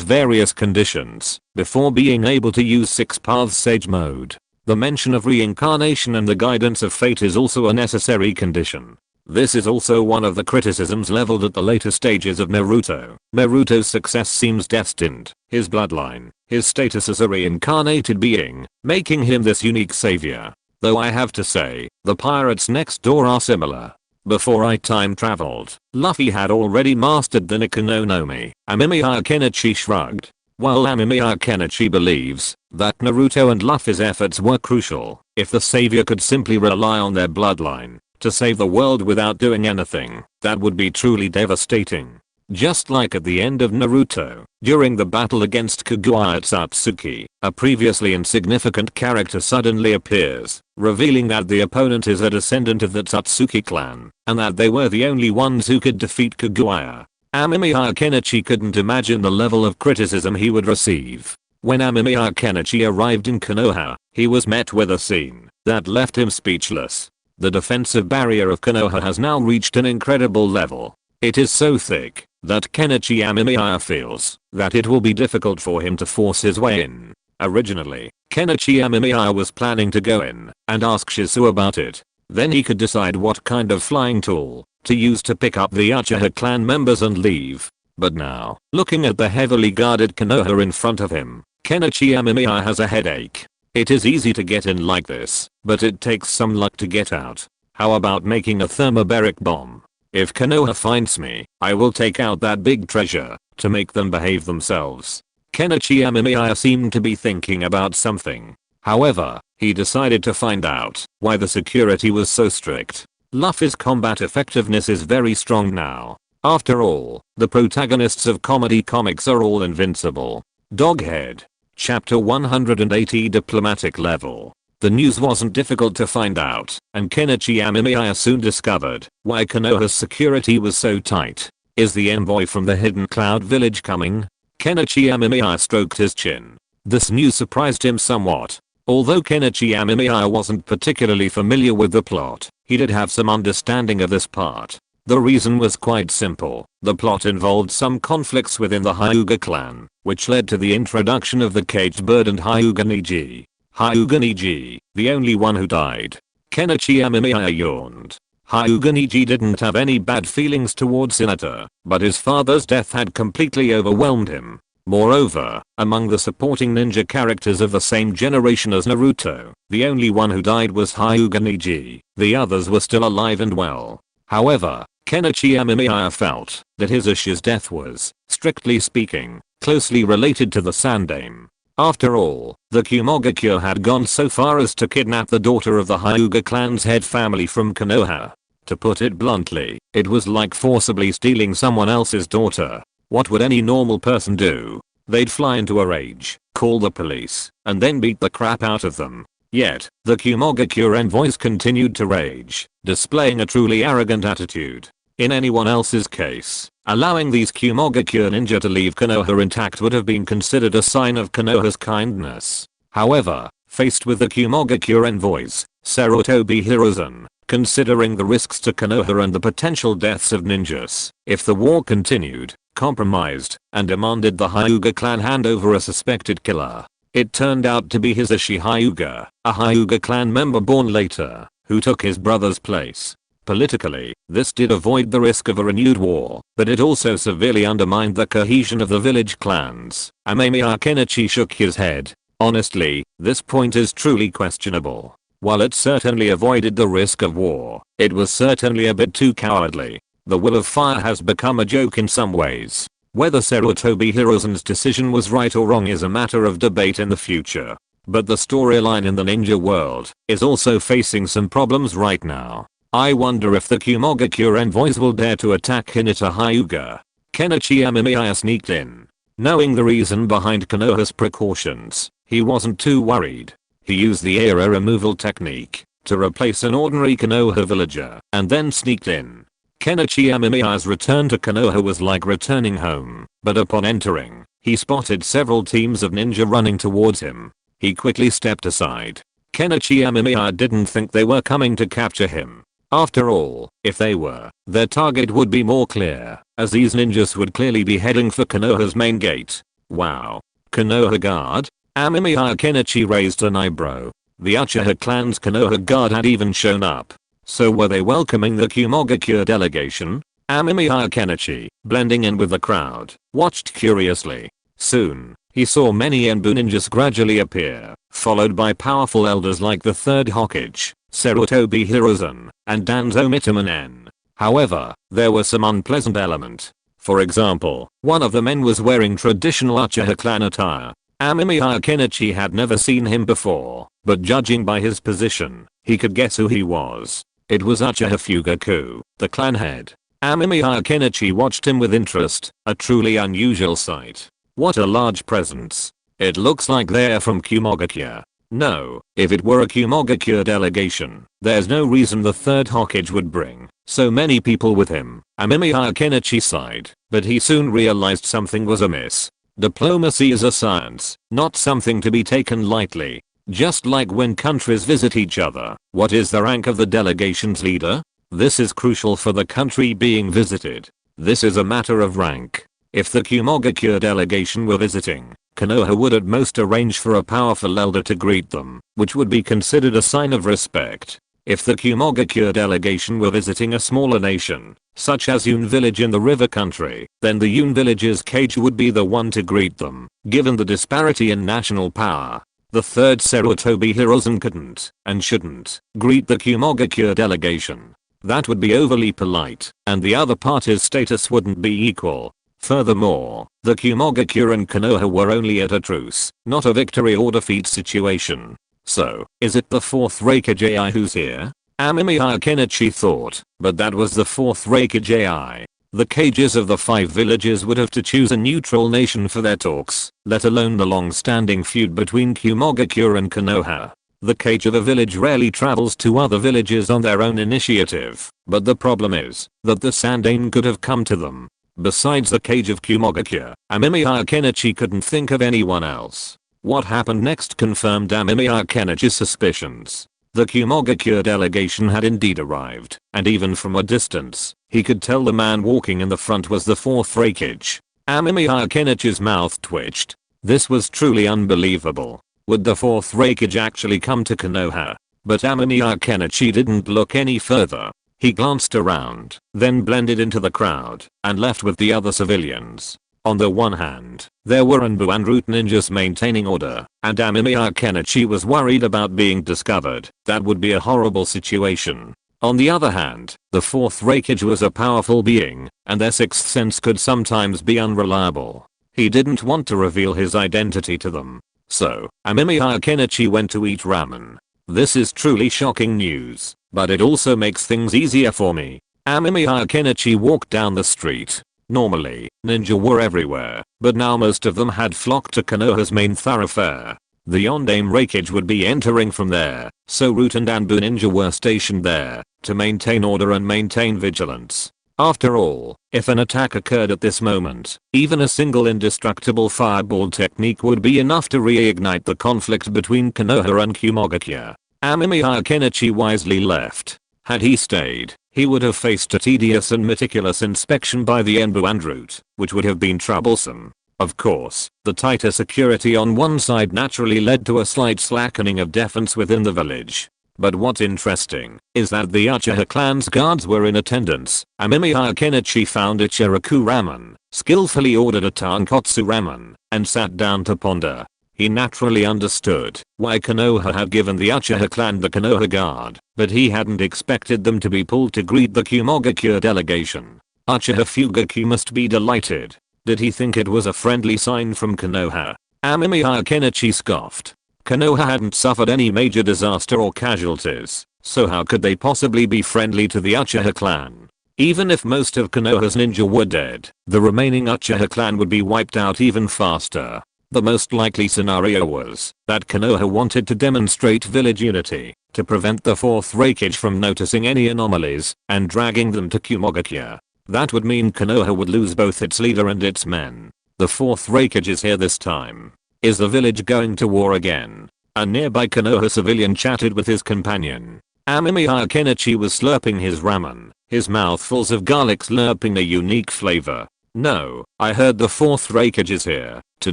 various conditions before being able to use Six Paths Sage mode. The mention of reincarnation and the guidance of fate is also a necessary condition. This is also one of the criticisms leveled at the later stages of Naruto. Naruto's success seems destined, his bloodline, his status as a reincarnated being, making him this unique savior. Though I have to say, the pirates next door are similar. Before I time traveled, Luffy had already mastered the Nikke no Nomi. Amemiya Kenichi shrugged. While Amemiya Kenichi believes that Naruto and Luffy's efforts were crucial, if the savior could simply rely on their bloodline to save the world without doing anything, that would be truly devastating. Just like at the end of Naruto, during the battle against Kaguya Satsuki, a previously insignificant character suddenly appears, revealing that the opponent is a descendant of the Satsuki clan, and that they were the only ones who could defeat Kaguya. Amemiya Kenichi couldn't imagine the level of criticism he would receive. When Amemiya Kenichi arrived in Konoha, he was met with a scene that left him speechless. The defensive barrier of Konoha has now reached an incredible level. It is so thick that Kenichi Amemiya feels that it will be difficult for him to force his way in. Originally, Kenichi Amemiya was planning to go in and ask Shizu about it. Then he could decide what kind of flying tool to use to pick up the Uchiha clan members and leave. But now, looking at the heavily guarded Konoha in front of him, Kenichi Amemiya has a headache. It is easy to get in like this, but it takes some luck to get out. How about making a thermobaric bomb? If Konoha finds me, I will take out that big treasure to make them behave themselves. Kenichi Amemiya seemed to be thinking about something. However, he decided to find out why the security was so strict. Luffy's combat effectiveness is very strong now. After all, the protagonists of comedy comics are all invincible. Doghead. Chapter 180 Diplomatic Level. The news wasn't difficult to find out, and Kenichi Amemiya soon discovered why Konoha's security was so tight. Is the envoy from the Hidden Cloud Village coming? Kenichi Amemiya stroked his chin. This news surprised him somewhat. Although Kenichi Amemiya wasn't particularly familiar with the plot, he did have some understanding of this part. The reason was quite simple. The plot involved some conflicts within the Hyuga clan, which led to the introduction of the caged bird and Hyuga Niji. Hyuga Niji, the only one who died. Kenichi Amemiya yawned. Hyuga Niji didn't have any bad feelings towards Hinata, but his father's death had completely overwhelmed him. Moreover, among the supporting ninja characters of the same generation as Naruto, the only one who died was Hyuga Neji, the others were still alive and well. However, Kenichi Amemiya felt that his Ushi's death was, strictly speaking, closely related to the Sandaime. After all, the Kumogakure had gone so far as to kidnap the daughter of the Hyuga clan's head family from Konoha. To put it bluntly, it was like forcibly stealing someone else's daughter. What would any normal person do? They'd fly into a rage, call the police, and then beat the crap out of them. Yet, the Kumogakure envoys continued to rage, displaying a truly arrogant attitude. In anyone else's case, allowing these Kumogakure ninja to leave Konoha intact would have been considered a sign of Konoha's kindness. However, faced with the Kumogakure envoys, Sarutobi Hiruzen, considering the risks to Konoha and the potential deaths of ninjas, if the war continued, compromised, and demanded the Hyuga clan hand over a suspected killer. It turned out to be Hisashi Hyuga, a Hyuga clan member born later, who took his brother's place. Politically, this did avoid the risk of a renewed war, but it also severely undermined the cohesion of the village clans. Amemiya Kenichi shook his head. Honestly, this point is truly questionable. While it certainly avoided the risk of war, it was certainly a bit too cowardly. The will of fire has become a joke in some ways. Whether Sarutobi Hiruzen's decision was right or wrong is a matter of debate in the future. But the storyline in the ninja world is also facing some problems right now. I wonder if the Kumogakure envoys will dare to attack Hinata Hyuga. Kenichi Amemiya sneaked in. Knowing the reason behind Konoha's precautions, he wasn't too worried. He used the era removal technique to replace an ordinary Konoha villager and then sneaked in. Kenichi Amemiya's return to Konoha was like returning home, but upon entering, he spotted several teams of ninja running towards him. He quickly stepped aside. Kenichi Amemiya didn't think they were coming to capture him. After all, if they were, their target would be more clear, as these ninjas would clearly be heading for Konoha's main gate. Wow. Konoha guard? Amemiya Kenichi raised an eyebrow. The Uchiha clan's Konoha guard had even shown up. So were they welcoming the Kumogakure delegation? Amemiya Kenichi, blending in with the crowd, watched curiously. Soon, he saw many ANBU ninjas gradually appear, followed by powerful elders like the Third Hokage, Sarutobi Hiruzen, and Danzo Mitomanen. However, there was some unpleasant element. For example, one of the men was wearing traditional Uchiha clan attire. Amemiya Kenichi had never seen him before, but judging by his position, he could guess who he was. It was Uchiha Fugaku, the clan head. Amemiya Kenichi watched him with interest, a truly unusual sight. What a large presence. It looks like they're from Kumogakure. No, if it were a Kumogakure delegation, there's no reason the Third Hokage would bring so many people with him. Amemiya Kenichi sighed, but he soon realized something was amiss. Diplomacy is a science, not something to be taken lightly. Just like when countries visit each other, what is the rank of the delegation's leader? This is crucial for the country being visited. This is a matter of rank. If the Kumogakure delegation were visiting, Konoha would at most arrange for a powerful elder to greet them, which would be considered a sign of respect. If the Kumogakure delegation were visiting a smaller nation, such as Yun village in the river country, then the Yun village's Kage would be the one to greet them, given the disparity in national power. The third Sarutobi Hiruzen couldn't, and shouldn't, greet the Kumogakure delegation. That would be overly polite, and the other party's status wouldn't be equal. Furthermore, the Kumogakure and Konoha were only at a truce, not a victory or defeat situation. So, is it the fourth Raikage AI who's here? Amemiya Kenichi thought, but that was the fourth Raikage AI. The Kages of the 5 villages would have to choose a neutral nation for their talks, let alone the long-standing feud between Kumogakure and Konoha. The Kage of a village rarely travels to other villages on their own initiative, but the problem is that the Sandaime could have come to them. Besides the Kage of Kumogakure, Amemiya Kenichi couldn't think of anyone else. What happened next confirmed Amemiya Kenichi's suspicions. The Kumogakure delegation had indeed arrived, and even from a distance, he could tell the man walking in the front was the fourth Raikage. Amemiya Kenichi's mouth twitched. This was truly unbelievable. Would the fourth Raikage actually come to Konoha? But Amemiya Kenichi didn't look any further. He glanced around, then blended into the crowd, and left with the other civilians. On the one hand, there were ANBU and root ninjas maintaining order, and Amemiya Kenichi was worried about being discovered. That would be a horrible situation. On the other hand, the fourth Reikage was a powerful being, and their sixth sense could sometimes be unreliable. He didn't want to reveal his identity to them. So, Amemiya Kenichi went to eat ramen. This is truly shocking news, but it also makes things easier for me. Amemiya Kenichi walked down the street. Normally, ninja were everywhere, but now most of them had flocked to Konoha's main thoroughfare. The Yondaime Reikage would be entering from there, so Root and ANBU ninja were stationed there to maintain order and maintain vigilance. After all, if an attack occurred at this moment, even a single indestructible fireball technique would be enough to reignite the conflict between Konoha and Kumogakuya. Amemiya Kenichi wisely left. Had he stayed, he would have faced a tedious and meticulous inspection by the ANBU and Root, which would have been troublesome. Of course, the tighter security on one side naturally led to a slight slackening of defense within the village. But what's interesting is that the Uchiha clan's guards were in attendance. Amemiya Kenichi found Ichiraku ramen, skillfully ordered a tonkotsu ramen, and sat down to ponder. He naturally understood why Konoha had given the Uchiha clan the Konoha guard, but he hadn't expected them to be pulled to greet the Kumogakuya delegation. Uchiha Fugaku must be delighted. Did he think it was a friendly sign from Konoha? Amemiya Kenichi scoffed. Konoha hadn't suffered any major disaster or casualties, so how could they possibly be friendly to the Uchiha clan? Even if most of Konoha's ninja were dead, the remaining Uchiha clan would be wiped out even faster. The most likely scenario was that Konoha wanted to demonstrate village unity to prevent the fourth Reikage from noticing any anomalies and dragging them to Kumogakuya. That would mean Konoha would lose both its leader and its men. The fourth Reikage is here this time. Is the village going to war again? A nearby Konoha civilian chatted with his companion. Amemiya Kenichi was slurping his ramen, his mouthfuls of garlic slurping a unique flavor. No, I heard the fourth Reikage is here to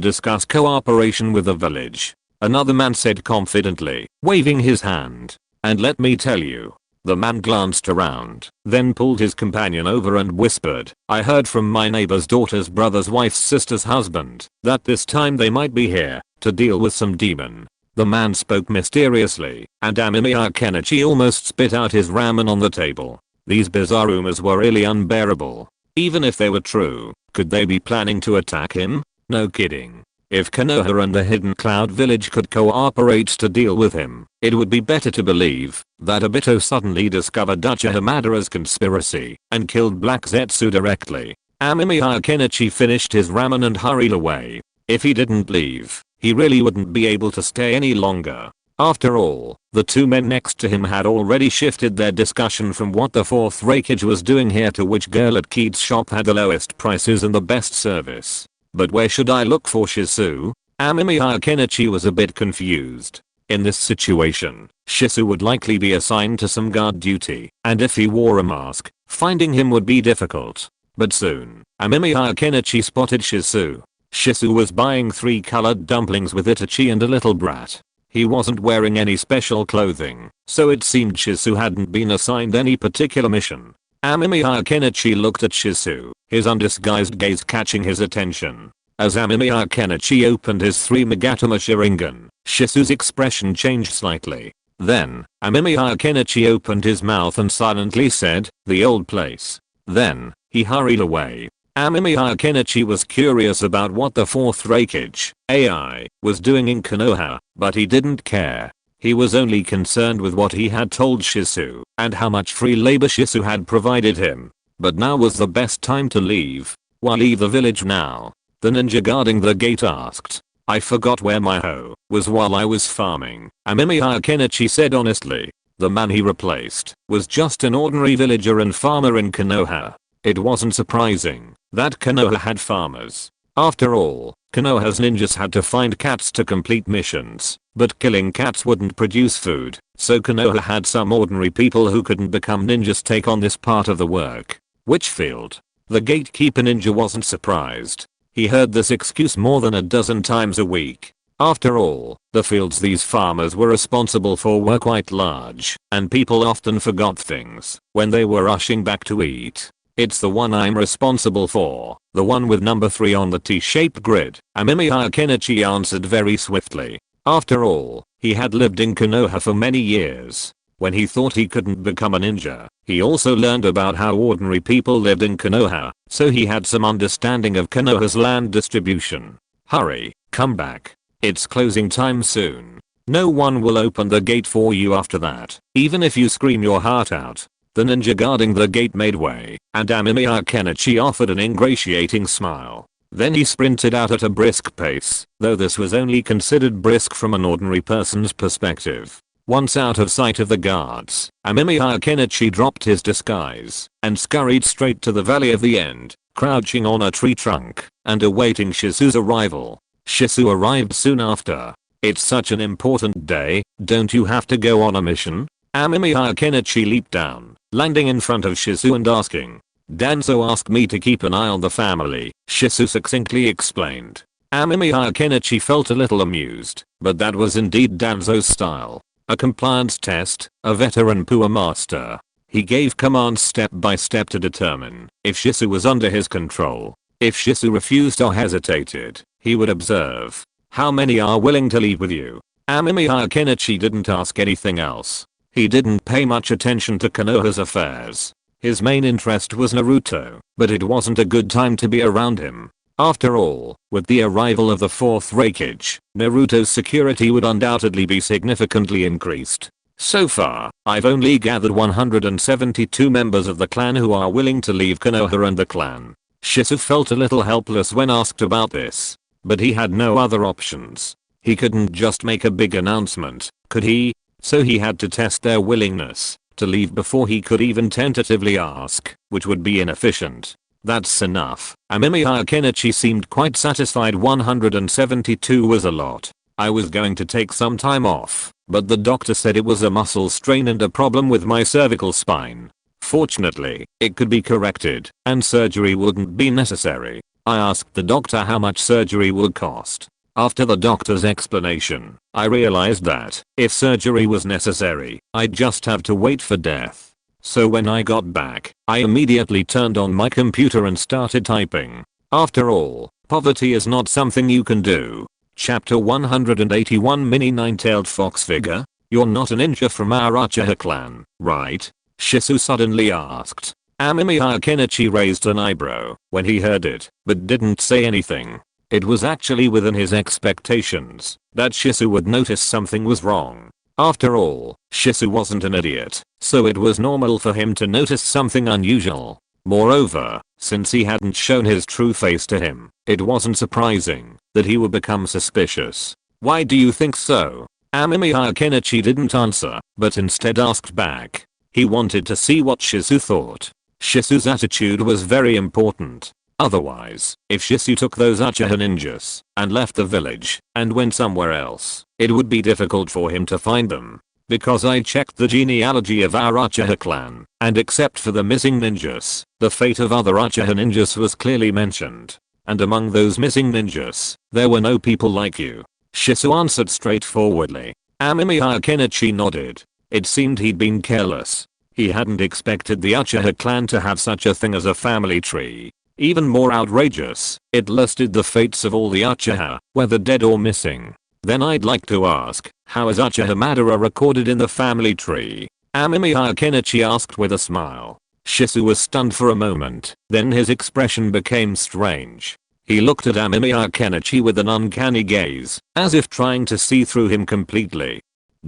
discuss cooperation with the village. Another man said confidently, waving his hand. And let me tell you. The man glanced around, then pulled his companion over and whispered, I heard from my neighbor's daughter's brother's wife's sister's husband that this time they might be here to deal with some demon. The man spoke mysteriously, and Amemiya Kenichi almost spit out his ramen on the table. These bizarre rumors were really unbearable. Even if they were true, could they be planning to attack him? No kidding. If Konoha and the Hidden Cloud village could cooperate to deal with him, it would be better to believe that Obito suddenly discovered Uchiha Madara's conspiracy and killed Black Zetsu directly. Amemiya Kenichi finished his ramen and hurried away. If he didn't leave, he really wouldn't be able to stay any longer. After all, the two men next to him had already shifted their discussion from what the fourth Reikage was doing here to which girl at Keith's shop had the lowest prices and the best service. But where should I look for Shisu? Amemiya Kenichi was a bit confused. In this situation, Shisu would likely be assigned to some guard duty, and if he wore a mask, finding him would be difficult. But soon, Amemiya Kenichi spotted Shisu. Shisu was buying 3 colored dumplings with Itachi and a little brat. He wasn't wearing any special clothing, so it seemed Shisu hadn't been assigned any particular mission. Amemiya Kenichi looked at Shisu, his undisguised gaze catching his attention. As Amemiya Kenichi opened his 3 Megatama Sharingan, Shisu's expression changed slightly. Then, Amemiya Kenichi opened his mouth and silently said, the old place. Then, he hurried away. Amemiya Kenichi was curious about what the fourth Reikage, AI, was doing in Konoha, but he didn't care. He was only concerned with what he had told Shisu and how much free labor Shisu had provided him. But now was the best time to leave. Why leave the village now? The ninja guarding the gate asked. I forgot where my hoe was while I was farming, Amemiya Kenichi said honestly. The man he replaced was just an ordinary villager and farmer in Konoha. It wasn't surprising that Konoha had farmers. After all, Konoha's ninjas had to find cats to complete missions, but killing cats wouldn't produce food, so Konoha had some ordinary people who couldn't become ninjas take on this part of the work. Which field? The gatekeeper ninja wasn't surprised. He heard this excuse more than a dozen times a week. After all, the fields these farmers were responsible for were quite large, and people often forgot things when they were rushing back to eat. It's the one I'm responsible for, the one with number 3 on the T-shaped grid, Amemiya Kenichi answered very swiftly. After all, he had lived in Konoha for many years. When he thought he couldn't become a ninja, he also learned about how ordinary people lived in Konoha, so he had some understanding of Konoha's land distribution. Hurry, come back. It's closing time soon. No one will open the gate for you after that, even if you scream your heart out. The ninja guarding the gate made way, and Amemiya Kenichi offered an ingratiating smile. Then he sprinted out at a brisk pace, though this was only considered brisk from an ordinary person's perspective. Once out of sight of the guards, Amemiya Kenichi dropped his disguise and scurried straight to the Valley of the End, crouching on a tree trunk and awaiting Shisu's arrival. Shisu arrived soon after. It's such an important day, don't you have to go on a mission? Amemiya Kenichi leaped down, landing in front of Shisu and asking. Danzo asked me to keep an eye on the family, Shisu succinctly explained. Amemiya Kenichi felt a little amused, but that was indeed Danzo's style. A compliance test, a veteran Pua master. He gave commands step by step to determine if Shisu was under his control. If Shisu refused or hesitated, he would observe. How many are willing to leave with you? Amemiya Kenichi didn't ask anything else. He didn't pay much attention to Konoha's affairs. His main interest was Naruto, but it wasn't a good time to be around him. After all, with the arrival of the 4th Raikage, Naruto's security would undoubtedly be significantly increased. So far, I've only gathered 172 members of the clan who are willing to leave Konoha and the clan. Shisu felt a little helpless when asked about this, but he had no other options. He couldn't just make a big announcement, could he? So he had to test their willingness to leave before he could even tentatively ask, which would be inefficient. That's enough. Amemiya Kenichi seemed quite satisfied. 172 was a lot. I was going to take some time off, but the doctor said it was a muscle strain and a problem with my cervical spine. Fortunately, it could be corrected, and surgery wouldn't be necessary. I asked the doctor how much surgery would cost. After the doctor's explanation, I realized that, if surgery was necessary, I'd just have to wait for death. So when I got back, I immediately turned on my computer and started typing. After all, poverty is not something you can do. Chapter 181 Mini Nine-Tailed Fox Figure? You're not a ninja from our Uchiha clan, right? Shisu suddenly asked. Amemiya Kenichi raised an eyebrow when he heard it, but didn't say anything. It was actually within his expectations that Shisu would notice something was wrong. After all, Shisu wasn't an idiot, so it was normal for him to notice something unusual. Moreover, since he hadn't shown his true face to him, it wasn't surprising that he would become suspicious. Why do you think so? Amemiya Kenichi didn't answer, but instead asked back. He wanted to see what Shisu thought. Shisu's attitude was very important. Otherwise, if Shisu took those Uchiha ninjas and left the village and went somewhere else, it would be difficult for him to find them. Because I checked the genealogy of our Uchiha clan, and except for the missing ninjas, the fate of other Uchiha ninjas was clearly mentioned. And among those missing ninjas, there were no people like you. Shisu answered straightforwardly. Amemiya Kenichi nodded. It seemed he'd been careless. He hadn't expected the Uchiha clan to have such a thing as a family tree. Even more outrageous, it listed the fates of all the Uchiha, whether dead or missing. Then I'd like to ask, how is Uchiha Madara recorded in the family tree? Amemiya Kenichi asked with a smile. Shisu was stunned for a moment, then his expression became strange. He looked at Amemiya Kenichi with an uncanny gaze, as if trying to see through him completely.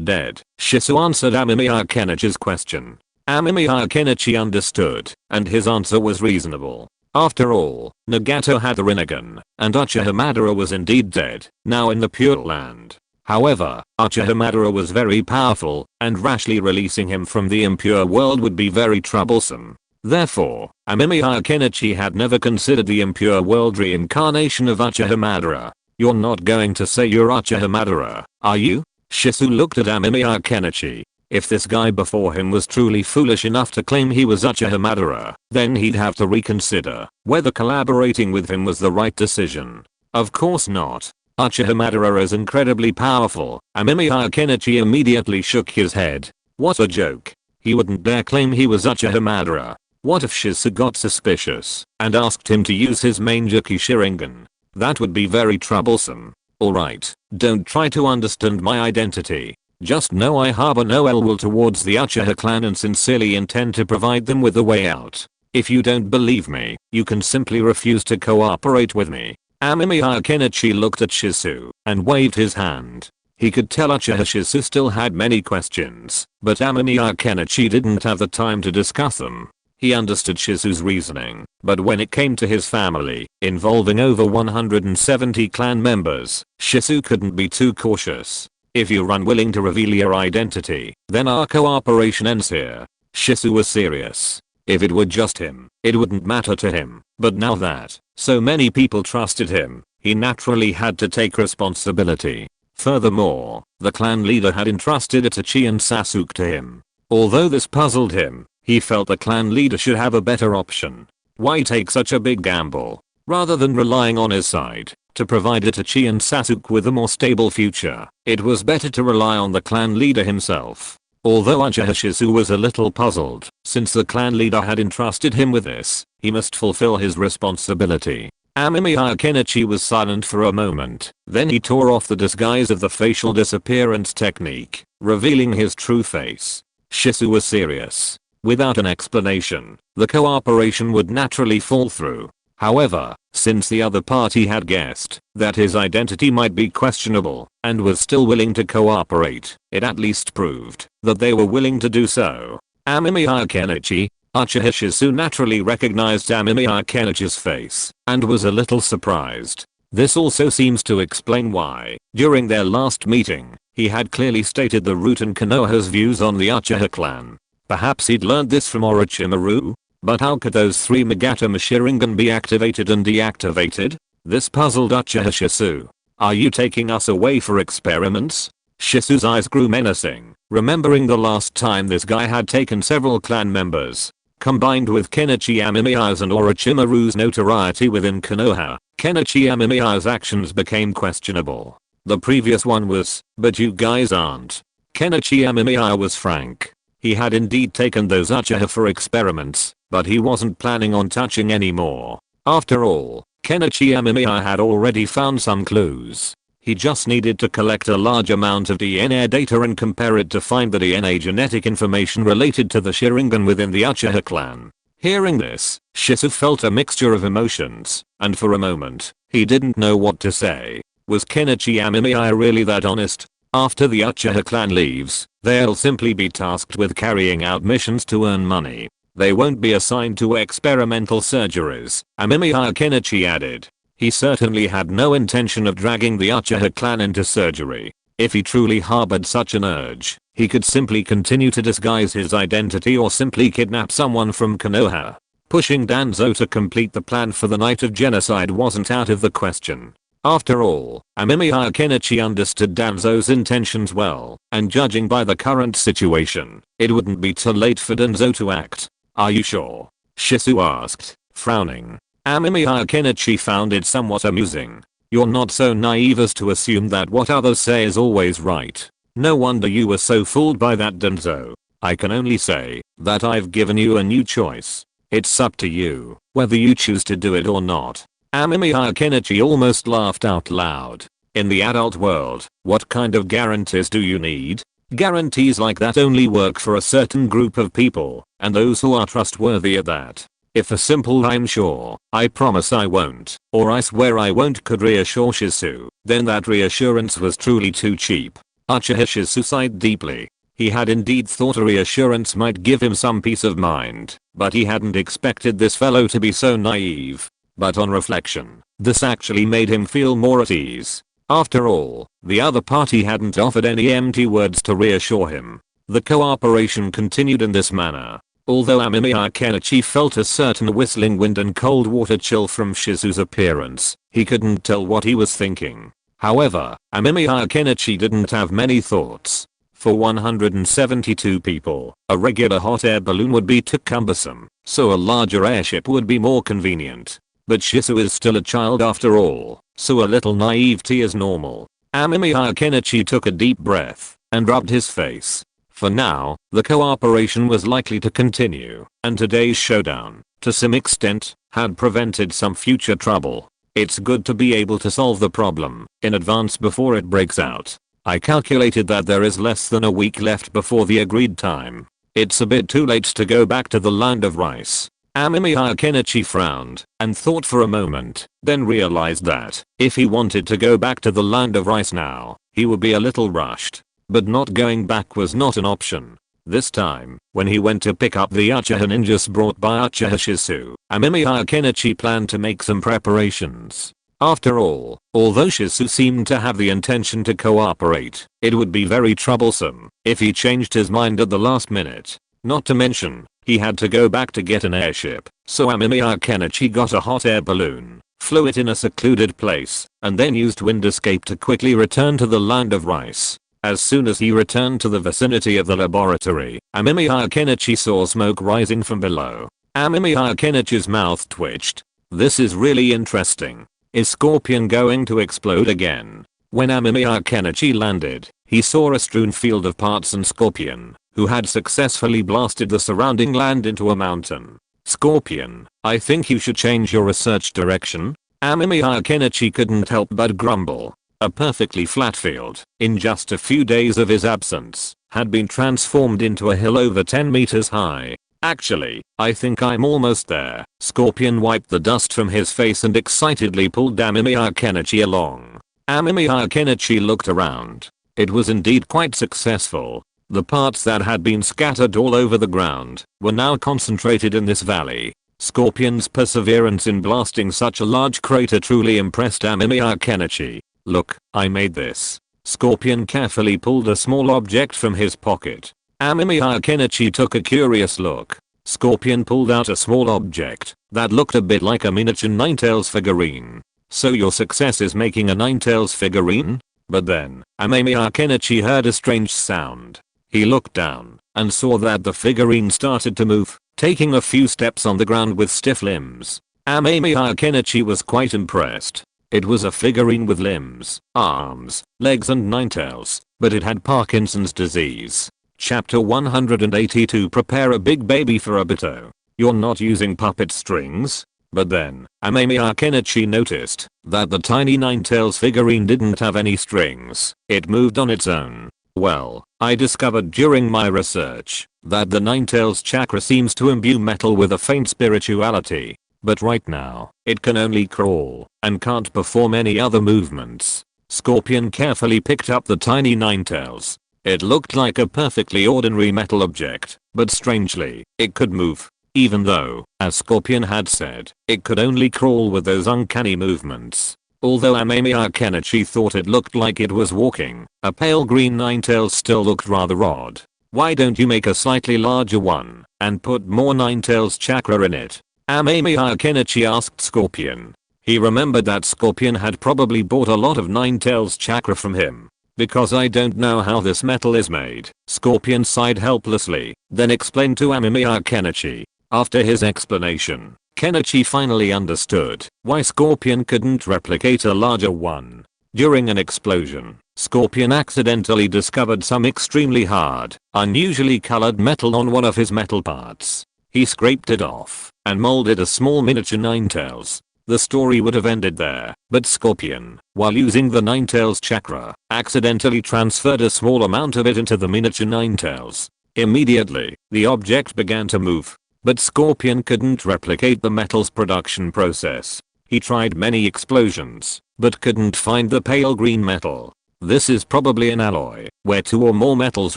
Dead, Shisu answered Amemiya Kenichi's question. Amemiya Kenichi understood, and his answer was reasonable. After all, Nagato had the Rinnegan, and Uchiha Madara was indeed dead, now in the Pure Land. However, Uchiha Madara was very powerful, and rashly releasing him from the impure world would be very troublesome. Therefore, Amemiya Kenichi had never considered the impure world reincarnation of Uchiha Madara. You're not going to say you're Uchiha Madara, are you? Shisu looked at Amemiya Kenichi. If this guy before him was truly foolish enough to claim he was Uchiha Madara, then he'd have to reconsider whether collaborating with him was the right decision. Of course not. Uchiha Madara is incredibly powerful. Amemiya Kenichi immediately shook his head. What a joke. He wouldn't dare claim he was Uchiha Madara. What if Shizu got suspicious and asked him to use his main Juki Sharingan? That would be very troublesome. Alright, don't try to understand my identity. Just know I harbor no ill will towards the Uchiha clan and sincerely intend to provide them with a way out. If you don't believe me, you can simply refuse to cooperate with me. Amemiya Kenichi looked at Shizu and waved his hand. He could tell Uchiha Shizu still had many questions, but Amemiya Kenichi didn't have the time to discuss them. He understood Shizu's reasoning, but when it came to his family, involving over 170 clan members, Shizu couldn't be too cautious. If you're unwilling to reveal your identity, then our cooperation ends here. Shizu was serious. If it were just him, it wouldn't matter to him, but now that so many people trusted him, he naturally had to take responsibility. Furthermore, the clan leader had entrusted Itachi and Sasuke to him. Although this puzzled him, he felt the clan leader should have a better option. Why take such a big gamble? Rather than relying on his side to provide Itachi and Sasuke with a more stable future, it was better to rely on the clan leader himself. Although Uchiha Shizu was a little puzzled, since the clan leader had entrusted him with this, he must fulfill his responsibility. Amemiya Kenichi was silent for a moment, then he tore off the disguise of the facial disappearance technique, revealing his true face. Shizu was serious. Without an explanation, the cooperation would naturally fall through. However, since the other party had guessed that his identity might be questionable and was still willing to cooperate, it at least proved that they were willing to do so. Amemiya Kenichi, Uchiha Shizu naturally recognized Amemiya Kenichi's face and was a little surprised. This also seems to explain why, during their last meeting, he had clearly stated the root and Konoha's views on the Uchiha clan. Perhaps he'd learned this from Orochimaru? But how could those three Magatama Sharingan be activated and deactivated? This puzzled Uchiha Shizu. Are you taking us away for experiments? Shizu's eyes grew menacing, remembering the last time this guy had taken several clan members. Combined with Kenichi Amemiya's and Orochimaru's notoriety within Konoha, Kenichi Amemiya's actions became questionable. The previous one was, but you guys aren't. Kenichi Amemiya was frank. He had indeed taken those Uchiha for experiments, but he wasn't planning on touching any more. After all, Kenichi Amemiya had already found some clues. He just needed to collect a large amount of DNA data and compare it to find the DNA genetic information related to the Sharingan within the Uchiha clan. Hearing this, Shizu felt a mixture of emotions, and for a moment, he didn't know what to say. Was Kenichi Amemiya really that honest? After the Uchiha clan leaves, they'll simply be tasked with carrying out missions to earn money. They won't be assigned to experimental surgeries, Amemiya Kenichi added. He certainly had no intention of dragging the Uchiha clan into surgery. If he truly harbored such an urge, he could simply continue to disguise his identity or simply kidnap someone from Konoha. Pushing Danzo to complete the plan for the night of genocide wasn't out of the question. After all, Amemiya Kenichi understood Danzo's intentions well, and judging by the current situation, it wouldn't be too late for Danzo to act. Are you sure? Shizu asked, frowning. Amemiya Kenichi found it somewhat amusing. You're not so naive as to assume that what others say is always right. No wonder you were so fooled by that Danzo. I can only say that I've given you a new choice. It's up to you whether you choose to do it or not. Amemiya Kenichi almost laughed out loud. In the adult world, what kind of guarantees do you need? Guarantees like that only work for a certain group of people, and those who are trustworthy at that. If a simple "I'm sure, I promise I won't," or "I swear I won't" could reassure Shizu, then that reassurance was truly too cheap. Uchiha Shizu sighed deeply. He had indeed thought a reassurance might give him some peace of mind, but he hadn't expected this fellow to be so naive. But on reflection, this actually made him feel more at ease. After all, the other party hadn't offered any empty words to reassure him. The cooperation continued in this manner. Although Amemiya Kenichi felt a certain whistling wind and cold water chill from Shizu's appearance, he couldn't tell what he was thinking. However, Amemiya Kenichi didn't have many thoughts. For 172 people, a regular hot air balloon would be too cumbersome, so a larger airship would be more convenient. But Shizu is still a child after all, so a little naivety is normal. Amemiya Kenichi took a deep breath and rubbed his face. For now, the cooperation was likely to continue, and today's showdown, to some extent, had prevented some future trouble. It's good to be able to solve the problem in advance before it breaks out. I calculated that there is less than a week left before the agreed time. It's a bit too late to go back to the land of rice. Amemiya Kenichi frowned and thought for a moment, then realized that if he wanted to go back to the land of rice now, he would be a little rushed. But not going back was not an option. This time, when he went to pick up the Uchiha ninjas brought by Uchiha Shizu, Amemiya Kenichi planned to make some preparations. After all, although Shizu seemed to have the intention to cooperate, it would be very troublesome if he changed his mind at the last minute. Not to mention, he had to go back to get an airship, so Amemiya Kenichi got a hot air balloon, flew it in a secluded place, and then used wind escape to quickly return to the land of rice. As soon as he returned to the vicinity of the laboratory, Amemiya Kenichi saw smoke rising from below. Amemiya Kenichi's mouth twitched. This is really interesting. Is Scorpion going to explode again? When Amemiya Kenichi landed, he saw a strewn field of parts and Scorpion, who had successfully blasted the surrounding land into a mountain. Scorpion, I think you should change your research direction. Amemiya Kenichi couldn't help but grumble. A perfectly flat field, in just a few days of his absence, had been transformed into a hill over 10 meters high. Actually, I think I'm almost there. Scorpion wiped the dust from his face and excitedly pulled Amemiya Kenichi along. Amemiya Kenichi looked around. It was indeed quite successful. The parts that had been scattered all over the ground were now concentrated in this valley. Scorpion's perseverance in blasting such a large crater truly impressed Amemiya Kenichi. Look, I made this. Scorpion carefully pulled a small object from his pocket. Amemiya Kenichi took a curious look. Scorpion pulled out a small object that looked a bit like a miniature Ninetales figurine. So your success is making a Ninetales figurine? But then, Amemiya Kenichi heard a strange sound. He looked down and saw that the figurine started to move, taking a few steps on the ground with stiff limbs. Amemiya Kenichi was quite impressed. It was a figurine with limbs, arms, legs and ninetales, but it had Parkinson's disease. Chapter 182 Prepare a big baby for Obito. You're not using puppet strings? But then, Amemiya Kenichi noticed that the tiny Ninetales figurine didn't have any strings. It moved on its own. Well, I discovered during my research that the Ninetales chakra seems to imbue metal with a faint spirituality. But right now, it can only crawl and can't perform any other movements. Scorpion carefully picked up the tiny Ninetales. It looked like a perfectly ordinary metal object, but strangely, it could move. Even though, as Scorpion had said, it could only crawl with those uncanny movements. Although Amemiya Kenichi thought it looked like it was walking, a pale green Ninetales still looked rather odd. Why don't you make a slightly larger one and put more Ninetales chakra in it? Amemiya Kenichi asked Scorpion. He remembered that Scorpion had probably bought a lot of Ninetales chakra from him. Because I don't know how this metal is made. Scorpion sighed helplessly, then explained to Amemiya Kenichi. After his explanation, Kenichi finally understood why Scorpion couldn't replicate a larger one. During an explosion, Scorpion accidentally discovered some extremely hard, unusually colored metal on one of his metal parts. He scraped it off and molded a small miniature Ninetales. The story would have ended there, but Scorpion, while using the Ninetales chakra, accidentally transferred a small amount of it into the miniature Ninetales. Immediately, the object began to move, but Scorpion couldn't replicate the metal's production process. He tried many explosions, but couldn't find the pale green metal. This is probably an alloy, where two or more metals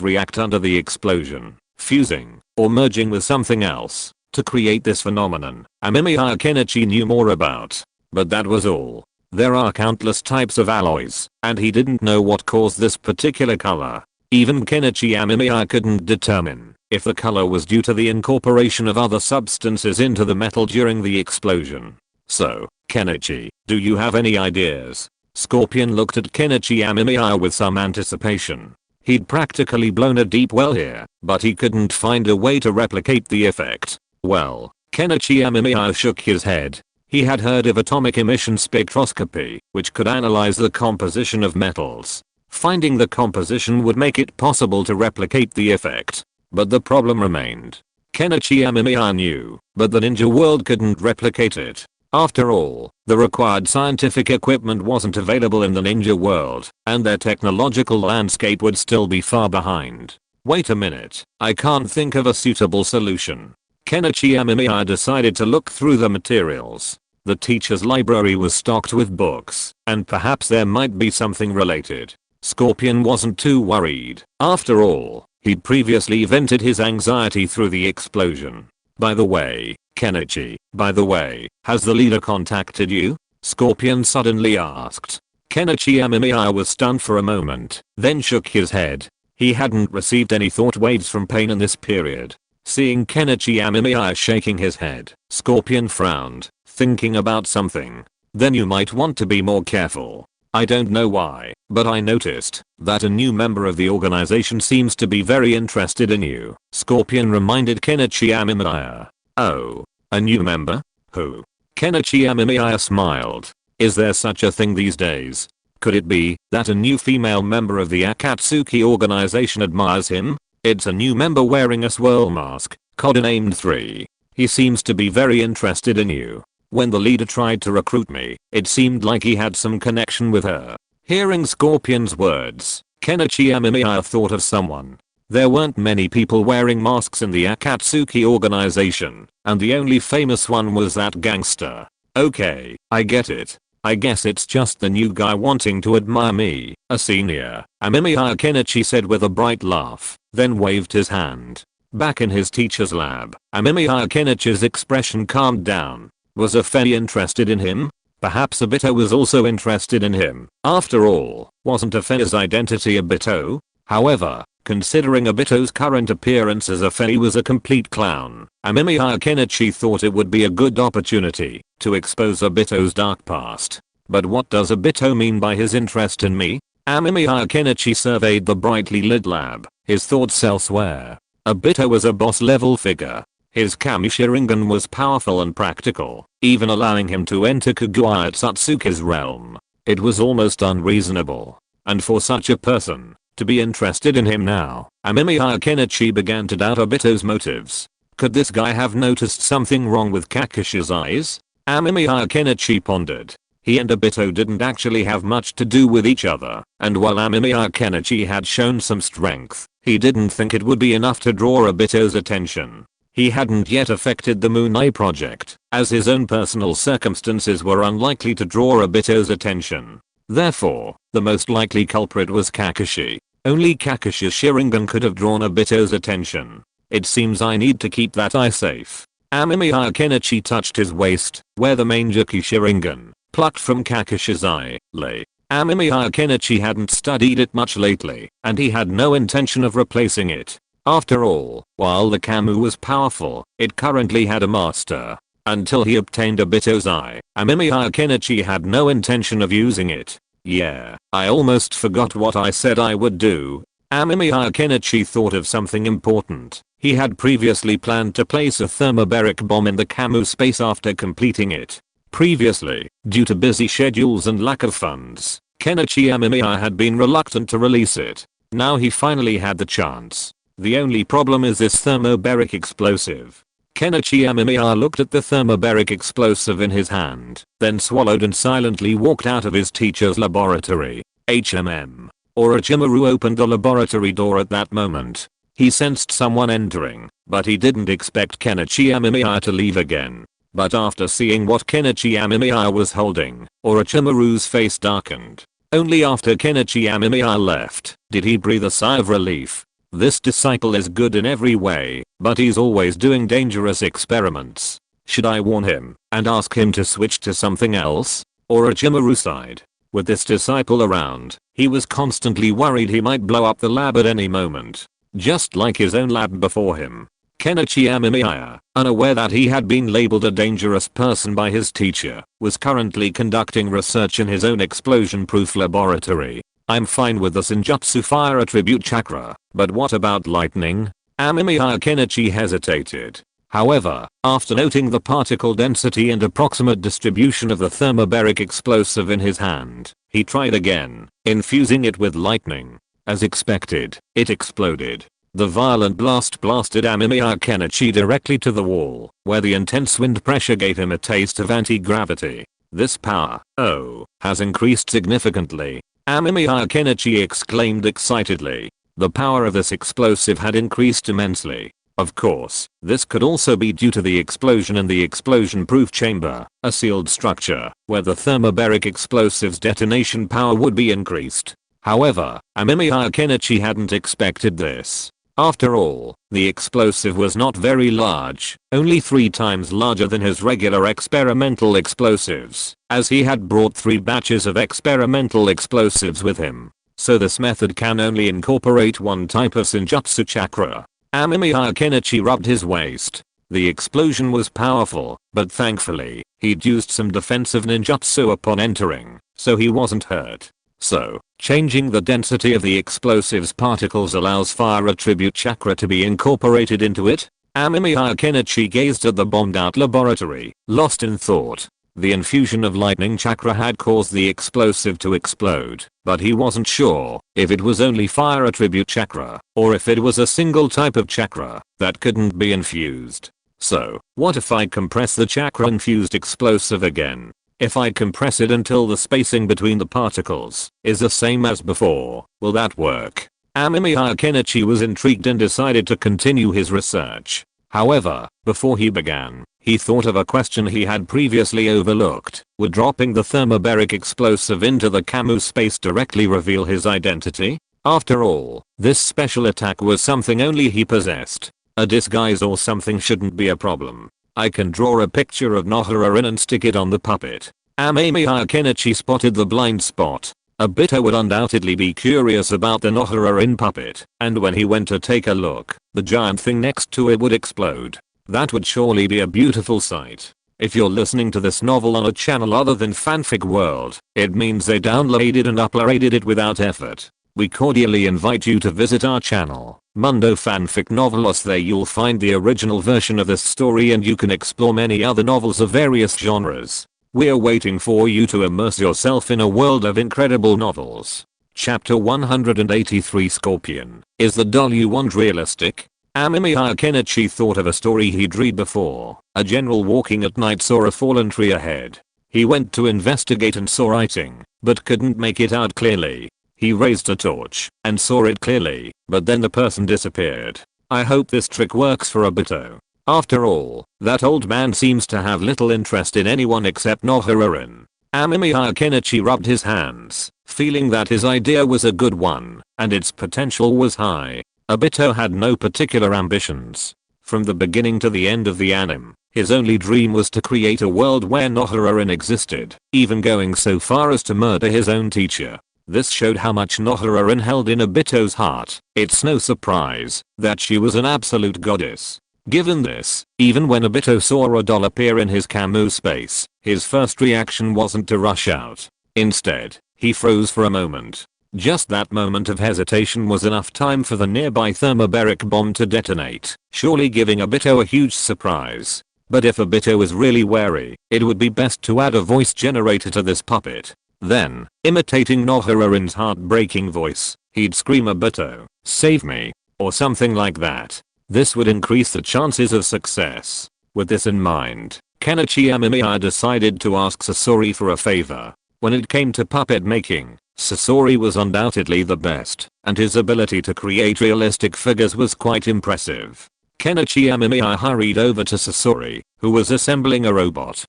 react under the explosion, fusing, or merging with something else, to create this phenomenon. Amemiya Kenichi knew more about, but that was all. There are countless types of alloys, and he didn't know what caused this particular color. Even Kenichi Amemiya couldn't determine if the color was due to the incorporation of other substances into the metal during the explosion. So, Kenichi, do you have any ideas? Scorpion looked at Kenichi Amemiya with some anticipation. He'd practically blown a deep well here, but he couldn't find a way to replicate the effect. Well, Kenichi Amemiya shook his head. He had heard of atomic emission spectroscopy, which could analyze the composition of metals. Finding the composition would make it possible to replicate the effect. But the problem remained. Kenichi Amemiya knew, but the ninja world couldn't replicate it. After all, the required scientific equipment wasn't available in the ninja world, and their technological landscape would still be far behind. Wait a minute, I can't think of a suitable solution. Kenichi Amemiya decided to look through the materials. The teacher's library was stocked with books, and perhaps there might be something related. Scorpion wasn't too worried. After all, he'd previously vented his anxiety through the explosion. By the way, Kenichi, has the leader contacted you? Scorpion suddenly asked. Kenichi Amemiya was stunned for a moment, then shook his head. He hadn't received any thought waves from pain in this period. Seeing Kenichi Amemiya shaking his head, Scorpion frowned, thinking about something. Then you might want to be more careful. I don't know why, but I noticed that a new member of the organization seems to be very interested in you. Scorpion reminded Kenichi Amemiya. Oh, a new member? Who? Kenichi Amemiya smiled. Is there such a thing these days? Could it be that a new female member of the Akatsuki organization admires him? It's a new member wearing a swirl mask, codenamed 3. He seems to be very interested in you. When the leader tried to recruit me, it seemed like he had some connection with her. Hearing Scorpion's words, Kenichi Amemiya thought of someone. There weren't many people wearing masks in the Akatsuki organization, and the only famous one was that gangster. Okay, I get it. I guess it's just the new guy wanting to admire me, a senior. Amemiya, Kenichi said with a bright laugh, then waved his hand. Back in his teacher's lab, Amemiya Kenichi's expression calmed down. Was Afei interested in him? Perhaps Obito was also interested in him. After all, wasn't Afei's identity Obito? However, considering Obito's current appearance as Afei was a complete clown, Amemiya Kenichi thought it would be a good opportunity to expose Obito's dark past. But what does Obito mean by his interest in me? Amemiya Kenichi surveyed the brightly lit lab, his thoughts elsewhere. Obito was a boss level figure. His Kami Sharingan was powerful and practical, even allowing him to enter Kaguya Satsuki's realm. It was almost unreasonable. And for such a person to be interested in him now, Amemiya Kenichi began to doubt Obito's motives. Could this guy have noticed something wrong with Kakishi's eyes? Amemiya Kenichi pondered. He and Obito didn't actually have much to do with each other, and while Amemiya Kenichi had shown some strength, he didn't think it would be enough to draw Obito's attention. He hadn't yet affected the Moon Eye project, as his own personal circumstances were unlikely to draw Obito's attention. Therefore, the most likely culprit was Kakashi. Only Kakishi's Sharingan could have drawn Obito's attention. It seems I need to keep that eye safe. Amemiya Kenichi touched his waist, where the Mangekyou Sharingan, plucked from Kakishi's eye, lay. Amemiya Kenichi hadn't studied it much lately, and he had no intention of replacing it. After all, while the Kamu was powerful, it currently had a master. Until he obtained Obito's eye, Amemiya Kenichi had no intention of using it. Yeah, I almost forgot what I said I would do. Amemiya Kenichi thought of something important. He had previously planned to place a thermobaric bomb in the Kamu space after completing it. Previously, due to busy schedules and lack of funds, Kenichi Amemiya had been reluctant to release it. Now he finally had the chance. The only problem is this thermobaric explosive. Kenichi Amemiya looked at the thermobaric explosive in his hand, then swallowed and silently walked out of his teacher's laboratory. Orochimaru opened the laboratory door at that moment. He sensed someone entering, but he didn't expect Kenichi Amemiya to leave again. But after seeing what Kenichi Amemiya was holding, Orochimaru's face darkened. Only after Kenichi Amemiya left did he breathe a sigh of relief. This disciple is good in every way, but he's always doing dangerous experiments. Should I warn him and ask him to switch to something else? Orochimaru sighed. With this disciple around, he was constantly worried he might blow up the lab at any moment. Just like his own lab before him. Kenichi Amemiya, unaware that he had been labeled a dangerous person by his teacher, was currently conducting research in his own explosion-proof laboratory. I'm fine with the Senjutsu fire attribute chakra, but what about lightning? Amemiya Kenichi hesitated. However, after noting the particle density and approximate distribution of the thermobaric explosive in his hand, he tried again, infusing it with lightning. As expected, it exploded. The violent blast blasted Amemiya Kenichi directly to the wall, where the intense wind pressure gave him a taste of anti-gravity. This power, has increased significantly. Amemiya Kenichi exclaimed excitedly. The power of this explosive had increased immensely. Of course, this could also be due to the explosion in the explosion-proof chamber, a sealed structure, where the thermobaric explosive's detonation power would be increased. However, Amemiya Kenichi hadn't expected this. After all, the explosive was not very large, only 3 times larger than his regular experimental explosives, as he had brought 3 batches of experimental explosives with him. So this method can only incorporate one type of Senjutsu chakra. Amemiya Kenichi rubbed his waist. The explosion was powerful, but thankfully, he'd used some defensive ninjutsu upon entering, so he wasn't hurt. So, changing the density of the explosive's particles allows fire attribute chakra to be incorporated into it? Amemiya Kenichi gazed at the bombed-out laboratory, lost in thought. The infusion of lightning chakra had caused the explosive to explode, but he wasn't sure if it was only fire attribute chakra, or if it was a single type of chakra that couldn't be infused. So, what if I compress the chakra-infused explosive again? If I compress it until the spacing between the particles is the same as before, will that work? Amemiya Kenichi was intrigued and decided to continue his research. However, before he began, he thought of a question he had previously overlooked. Would dropping the thermobaric explosive into the Camus space directly reveal his identity? After all, this special attack was something only he possessed. A disguise or something shouldn't be a problem. I can draw a picture of Nohara and stick it on the puppet. Amemiya Kenichi spotted the blind spot. Obito would undoubtedly be curious about the Nohara puppet, and when he went to take a look, the giant thing next to it would explode. That would surely be a beautiful sight. If you're listening to this novel on a channel other than Fanfic World, it means they downloaded and uploaded it without effort. We cordially invite you to visit our channel, Mundo Fanfic Novelos. There you'll find the original version of this story and you can explore many other novels of various genres. We're waiting for you to immerse yourself in a world of incredible novels. Chapter 183 Scorpion. Is the doll you want realistic? Amemiya Kenichi thought of a story he'd read before. A general walking at night saw a fallen tree ahead. He went to investigate and saw writing, but couldn't make it out clearly. He raised a torch and saw it clearly, but then the person disappeared. I hope this trick works for Obito. After all, that old man seems to have little interest in anyone except Nohara. Amemiya Kenichi rubbed his hands, feeling that his idea was a good one, and its potential was high. Obito had no particular ambitions. From the beginning to the end of the anime, his only dream was to create a world where Nohara existed, even going so far as to murder his own teacher. This showed how much Nohara held in Obito's heart. It's no surprise that she was an absolute goddess. Given this, even when Obito saw a doll appear in his Camus space, his first reaction wasn't to rush out. Instead, he froze for a moment. Just that moment of hesitation was enough time for the nearby thermobaric bomb to detonate, surely giving Obito a huge surprise. But if Obito was really wary, it would be best to add a voice generator to this puppet. Then, imitating Nohara's heartbreaking voice, he'd scream Obito, "Save me," or something like that. This would increase the chances of success. With this in mind, Kenichi Amemiya decided to ask Sasori for a favor. When it came to puppet making, Sasori was undoubtedly the best, and his ability to create realistic figures was quite impressive. Kenichi Amemiya hurried over to Sasori, who was assembling a robot.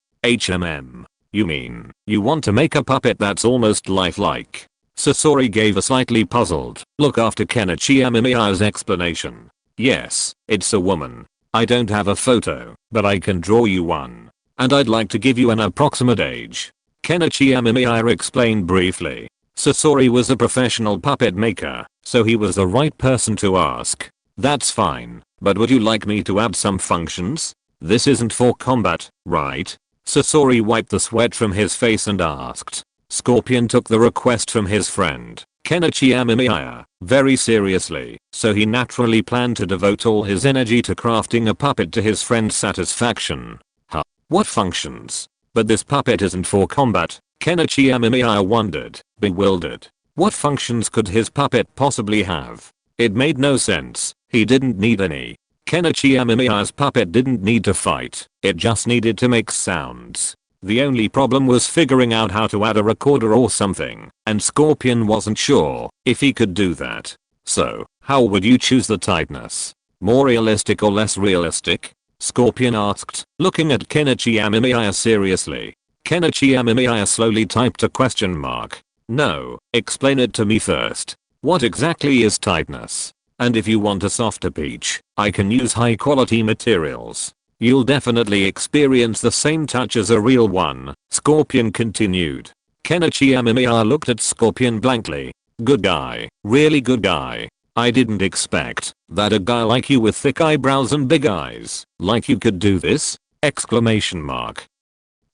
You mean, you want to make a puppet that's almost lifelike? Sasori gave a slightly puzzled look after Kenichi Amemiya's explanation. Yes, it's a woman. I don't have a photo, but I can draw you one. And I'd like to give you an approximate age. Kenichi Amemiya explained briefly. Sasori was a professional puppet maker, so he was the right person to ask. That's fine, but would you like me to add some functions? This isn't for combat, right? Sasori wiped the sweat from his face and asked. Scorpion took the request from his friend. Kenichi Amemiya, very seriously, so he naturally planned to devote all his energy to crafting a puppet to his friend's satisfaction. Huh? What functions? But this puppet isn't for combat, Kenichi Amemiya wondered, bewildered. What functions could his puppet possibly have? It made no sense, he didn't need any. Kenichi Amemiya's puppet didn't need to fight, it just needed to make sounds. The only problem was figuring out how to add a recorder or something, and Scorpion wasn't sure if he could do that. So, how would you choose the tightness? More realistic or less realistic? Scorpion asked, looking at Kenichi Amemiya seriously. Kenichi Amemiya slowly typed a question mark. No, explain it to me first. What exactly is tightness? And if you want a softer peach, I can use high quality materials. You'll definitely experience the same touch as a real one, Scorpion continued. Kenichi Amemiya looked at Scorpion blankly. Good guy, really good guy. I didn't expect that a guy like you with thick eyebrows and big eyes, like you could do this? Exclamation mark.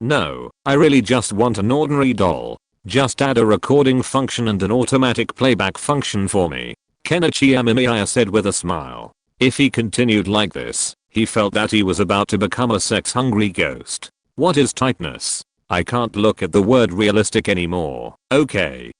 No, I really just want an ordinary doll. Just add a recording function and an automatic playback function for me, Kenichi Amemiya said with a smile. If he continued like this, he felt that he was about to become a sex-hungry ghost. What is tightness? I can't look at the word realistic anymore. Okay.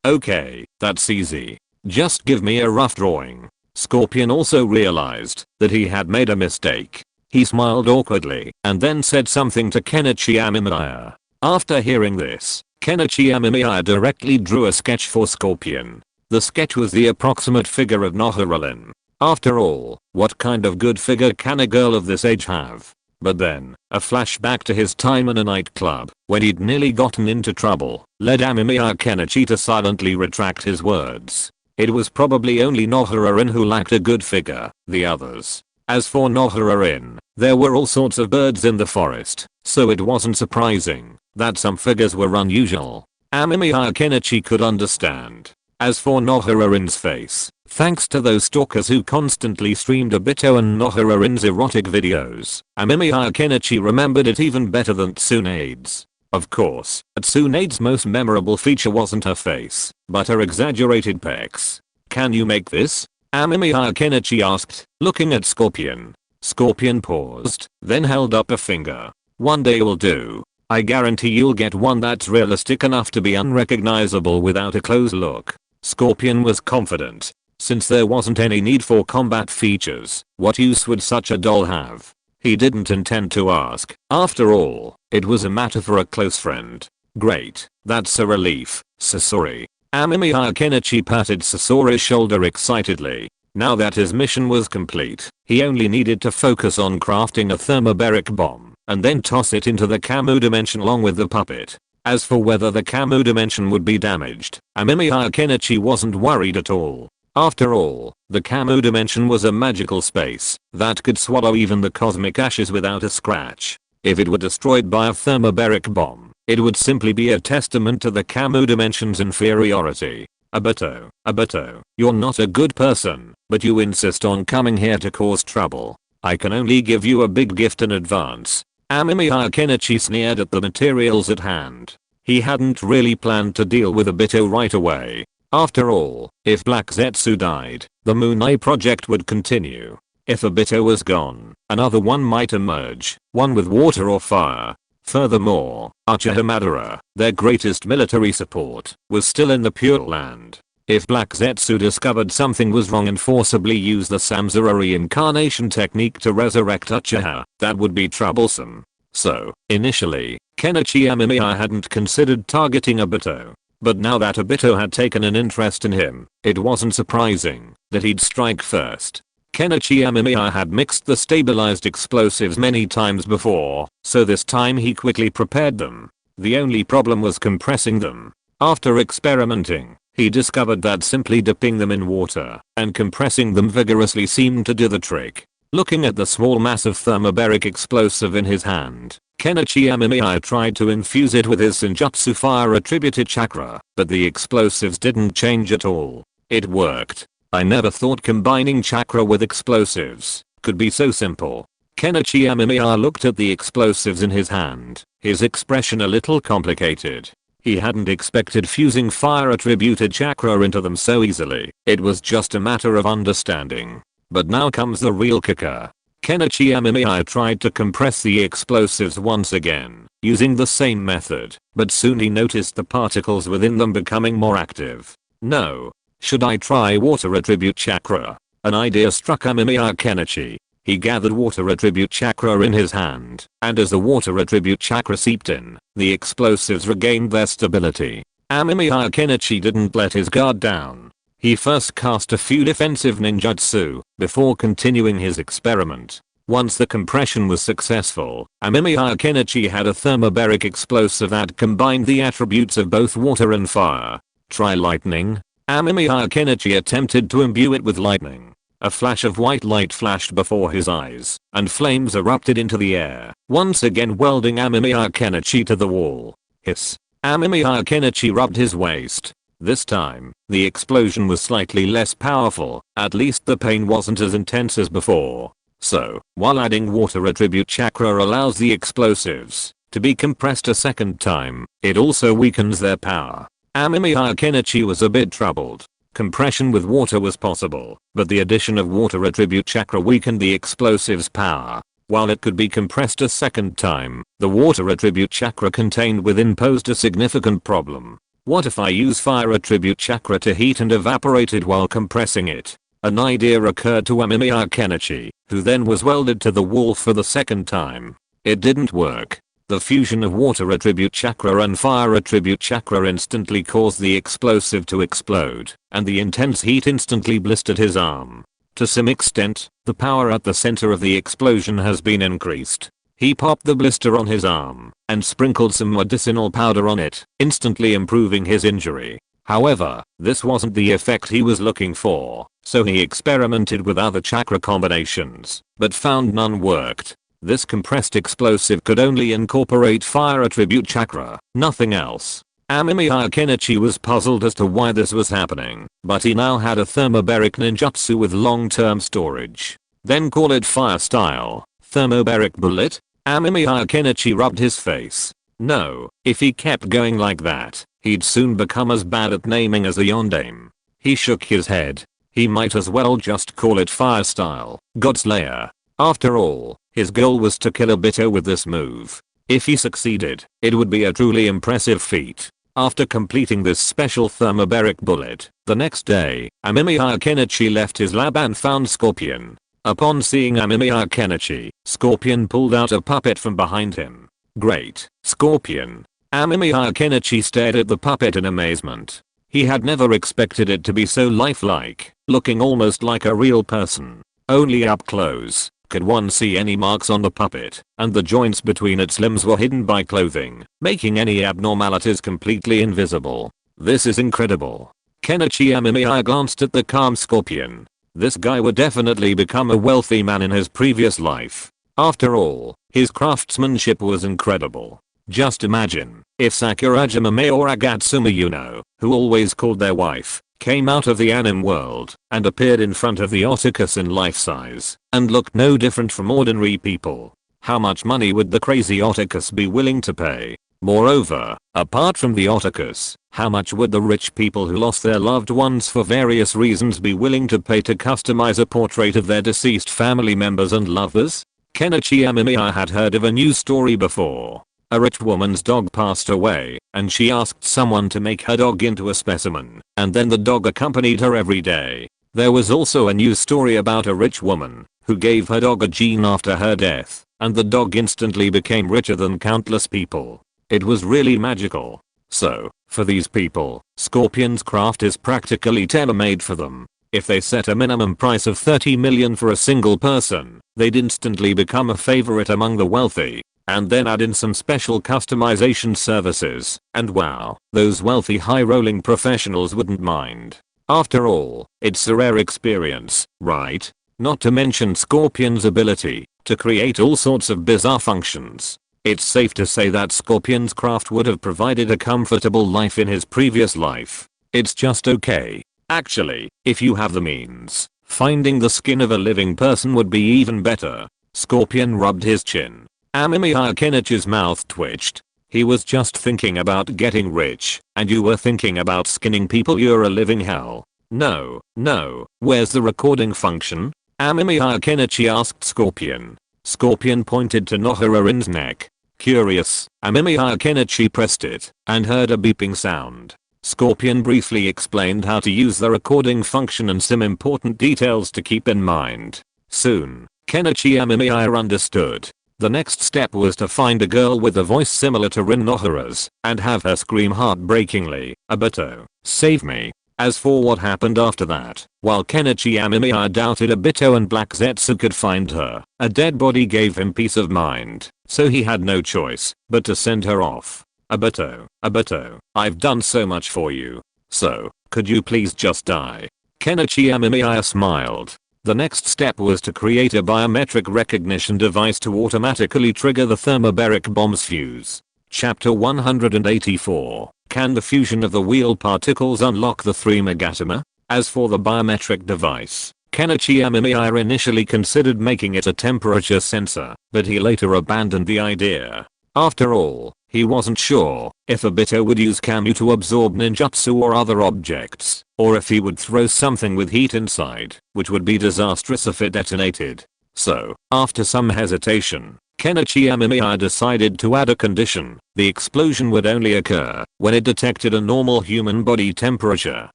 Okay, that's easy. Just give me a rough drawing. Scorpion also realized that he had made a mistake. He smiled awkwardly and then said something to Kenichi Amemiya. After hearing this, Kenichi Amemiya directly drew a sketch for Scorpion. The sketch was the approximate figure of Nohuralin. After all, what kind of good figure can a girl of this age have? But then, a flashback to his time in a nightclub, when he'd nearly gotten into trouble, led Amemiya Kenichi to silently retract his words. It was probably only Nohuralin who lacked a good figure, the others. As for Nohuralin, there were all sorts of birds in the forest, so it wasn't surprising that some figures were unusual. Amemiya Kenichi could understand. As for Nohurarin's face, thanks to those stalkers who constantly streamed Obito and Nohurarin's erotic videos, Amemiya Kenichi remembered it even better than Tsunade's. Of course, Tsunade's most memorable feature wasn't her face, but her exaggerated pecs. Can you make this? Amemiya Kenichi asked, looking at Scorpion. Scorpion paused, then held up a finger. One day will do. I guarantee you'll get one that's realistic enough to be unrecognizable without a close look. Scorpion was confident. Since there wasn't any need for combat features, what use would such a doll have? He didn't intend to ask. After all, it was a matter for a close friend. Great, that's a relief, Sasori. Amemiya Kenichi patted Sasori's shoulder excitedly. Now that his mission was complete, he only needed to focus on crafting a thermobaric bomb, and then toss it into the Camu dimension along with the puppet. As for whether the Camu dimension would be damaged, Amemiya Kenichi wasn't worried at all. After all, the Camu dimension was a magical space that could swallow even the cosmic ashes without a scratch. If it were destroyed by a thermobaric bomb, it would simply be a testament to the Camu dimension's inferiority. Obito, you're not a good person, but you insist on coming here to cause trouble. I can only give you a big gift in advance. Amemiya Kenichi sneered at the materials at hand. He hadn't really planned to deal with Obito right away. After all, if Black Zetsu died, the Moon Eye project would continue. If Obito was gone, another one might emerge, one with water or fire. Furthermore, Uchiha Madara, their greatest military support, was still in the Pure Land. If Black Zetsu discovered something was wrong and forcibly used the Samsara reincarnation technique to resurrect Uchiha, that would be troublesome. So, initially, Kenichi Amemiya hadn't considered targeting Obito. But now that Obito had taken an interest in him, it wasn't surprising that he'd strike first. Kenichi Amemiya had mixed the stabilized explosives many times before, so this time he quickly prepared them. The only problem was compressing them. After experimenting, he discovered that simply dipping them in water and compressing them vigorously seemed to do the trick. Looking at the small mass of thermobaric explosive in his hand, Kenichi Amemiya tried to infuse it with his Senjutsu fire attributed chakra, but the explosives didn't change at all. It worked. I never thought combining chakra with explosives could be so simple. Kenichi Amemiya looked at the explosives in his hand, his expression a little complicated. He hadn't expected fusing fire attributed chakra into them so easily. It was just a matter of understanding. But now comes the real kicker. Kenichi Amemiya tried to compress the explosives once again, using the same method, but soon he noticed the particles within them becoming more active. No. Should I try water attribute chakra? An idea struck Amemiya Kenichi. He gathered water attribute chakra in his hand, and as the water attribute chakra seeped in, the explosives regained their stability. Amemiya Kenichi didn't let his guard down. He first cast a few defensive ninjutsu, before continuing his experiment. Once the compression was successful, Amemiya Kenichi had a thermobaric explosive that combined the attributes of both water and fire. Try lightning? Amemiya Kenichi attempted to imbue it with lightning. A flash of white light flashed before his eyes, and flames erupted into the air, once again welding Amemiya Kenichi to the wall. Hiss. Amemiya Kenichi rubbed his waist. This time, the explosion was slightly less powerful, at least the pain wasn't as intense as before. So, while adding water attribute chakra allows the explosives to be compressed a second time, it also weakens their power. Amemiya Kenichi was a bit troubled. Compression with water was possible, but the addition of water attribute chakra weakened the explosive's power. While it could be compressed a second time, the water attribute chakra contained within posed a significant problem. What if I use fire attribute chakra to heat and evaporate it while compressing it? An idea occurred to Amemiya Kenichi, who then was welded to the wall for the second time. It didn't work. The fusion of water attribute chakra and fire attribute chakra instantly caused the explosive to explode, and the intense heat instantly blistered his arm. To some extent, the power at the center of the explosion has been increased. He popped the blister on his arm, and sprinkled some medicinal powder on it, instantly improving his injury. However, this wasn't the effect he was looking for, so he experimented with other chakra combinations, but found none worked. This compressed explosive could only incorporate fire attribute chakra, nothing else. Amemiya Kenichi was puzzled as to why this was happening, but he now had a thermobaric ninjutsu with long-term storage. Then call it fire style, thermobaric bullet? Amemiya Kenichi rubbed his face. No, if he kept going like that, he'd soon become as bad at naming as a yondaime. He shook his head. He might as well just call it fire style, Godslayer. After all, his goal was to kill Obito with this move. If he succeeded, it would be a truly impressive feat. After completing this special thermobaric bullet, the next day, Amemiya Kenichi left his lab and found Scorpion. Upon seeing Amemiya Kenichi, Scorpion pulled out a puppet from behind him. Great, Scorpion. Amemiya Kenichi stared at the puppet in amazement. He had never expected it to be so lifelike, looking almost like a real person. Only up close could one see any marks on the puppet, and the joints between its limbs were hidden by clothing, making any abnormalities completely invisible. This is incredible. Kenichi Amemiya glanced at the calm Scorpion. This guy would definitely become a wealthy man in his previous life. After all, his craftsmanship was incredible. Just imagine, if Sakurajima Mae or Agatsuma Yuno, who always called their wife, came out of the anime world and appeared in front of the otakus in life size and looked no different from ordinary people. How much money would the crazy otakus be willing to pay? Moreover, apart from the otakus, how much would the rich people who lost their loved ones for various reasons be willing to pay to customize a portrait of their deceased family members and lovers? Kenichi Amemiya had heard of a news story before. A rich woman's dog passed away, and she asked someone to make her dog into a specimen, and then the dog accompanied her every day. There was also a news story about a rich woman who gave her dog a gene after her death, and the dog instantly became richer than countless people. It was really magical. So, for these people, Scorpion's craft is practically tailor-made for them. If they set a minimum price of 30 million for a single person, they'd instantly become a favorite among the wealthy. And then add in some special customization services, and wow, those wealthy high-rolling professionals wouldn't mind. After all, it's a rare experience, right? Not to mention Scorpion's ability to create all sorts of bizarre functions. It's safe to say that Scorpion's craft would have provided a comfortable life in his previous life. It's just okay. Actually, if you have the means, finding the skin of a living person would be even better. Scorpion rubbed his chin. Amemiya Kenichi's mouth twitched. He was just thinking about getting rich, and you were thinking about skinning people. You're a living hell. No, no, where's the recording function? Amemiya Kenichi asked Scorpion. Scorpion pointed to Nohararin's neck. Curious, Amemiya Kenichi pressed it, and heard a beeping sound. Scorpion briefly explained how to use the recording function and some important details to keep in mind. Soon, Kenichi Amemiya understood. The next step was to find a girl with a voice similar to Rin Nohara's, and have her scream heartbreakingly, "Obito, save me." As for what happened after that, while Kenichi Amemiya doubted Obito and Black Zetsu could find her, a dead body gave him peace of mind, so he had no choice but to send her off. "Obito, Obito, I've done so much for you. So, could you please just die?" Kenichi Amemiya smiled. The next step was to create a biometric recognition device to automatically trigger the thermobaric bomb's fuse. Chapter 184. Can the fusion of the wheel particles unlock the 3 Megatama? As for the biometric device, Kenichi Amemiya initially considered making it a temperature sensor, but he later abandoned the idea. After all, he wasn't sure if Obito would use Kamu to absorb ninjutsu or other objects, or if he would throw something with heat inside, which would be disastrous if it detonated. So, after some hesitation, Kenichi Amemiya decided to add a condition. The explosion would only occur when it detected a normal human body temperature,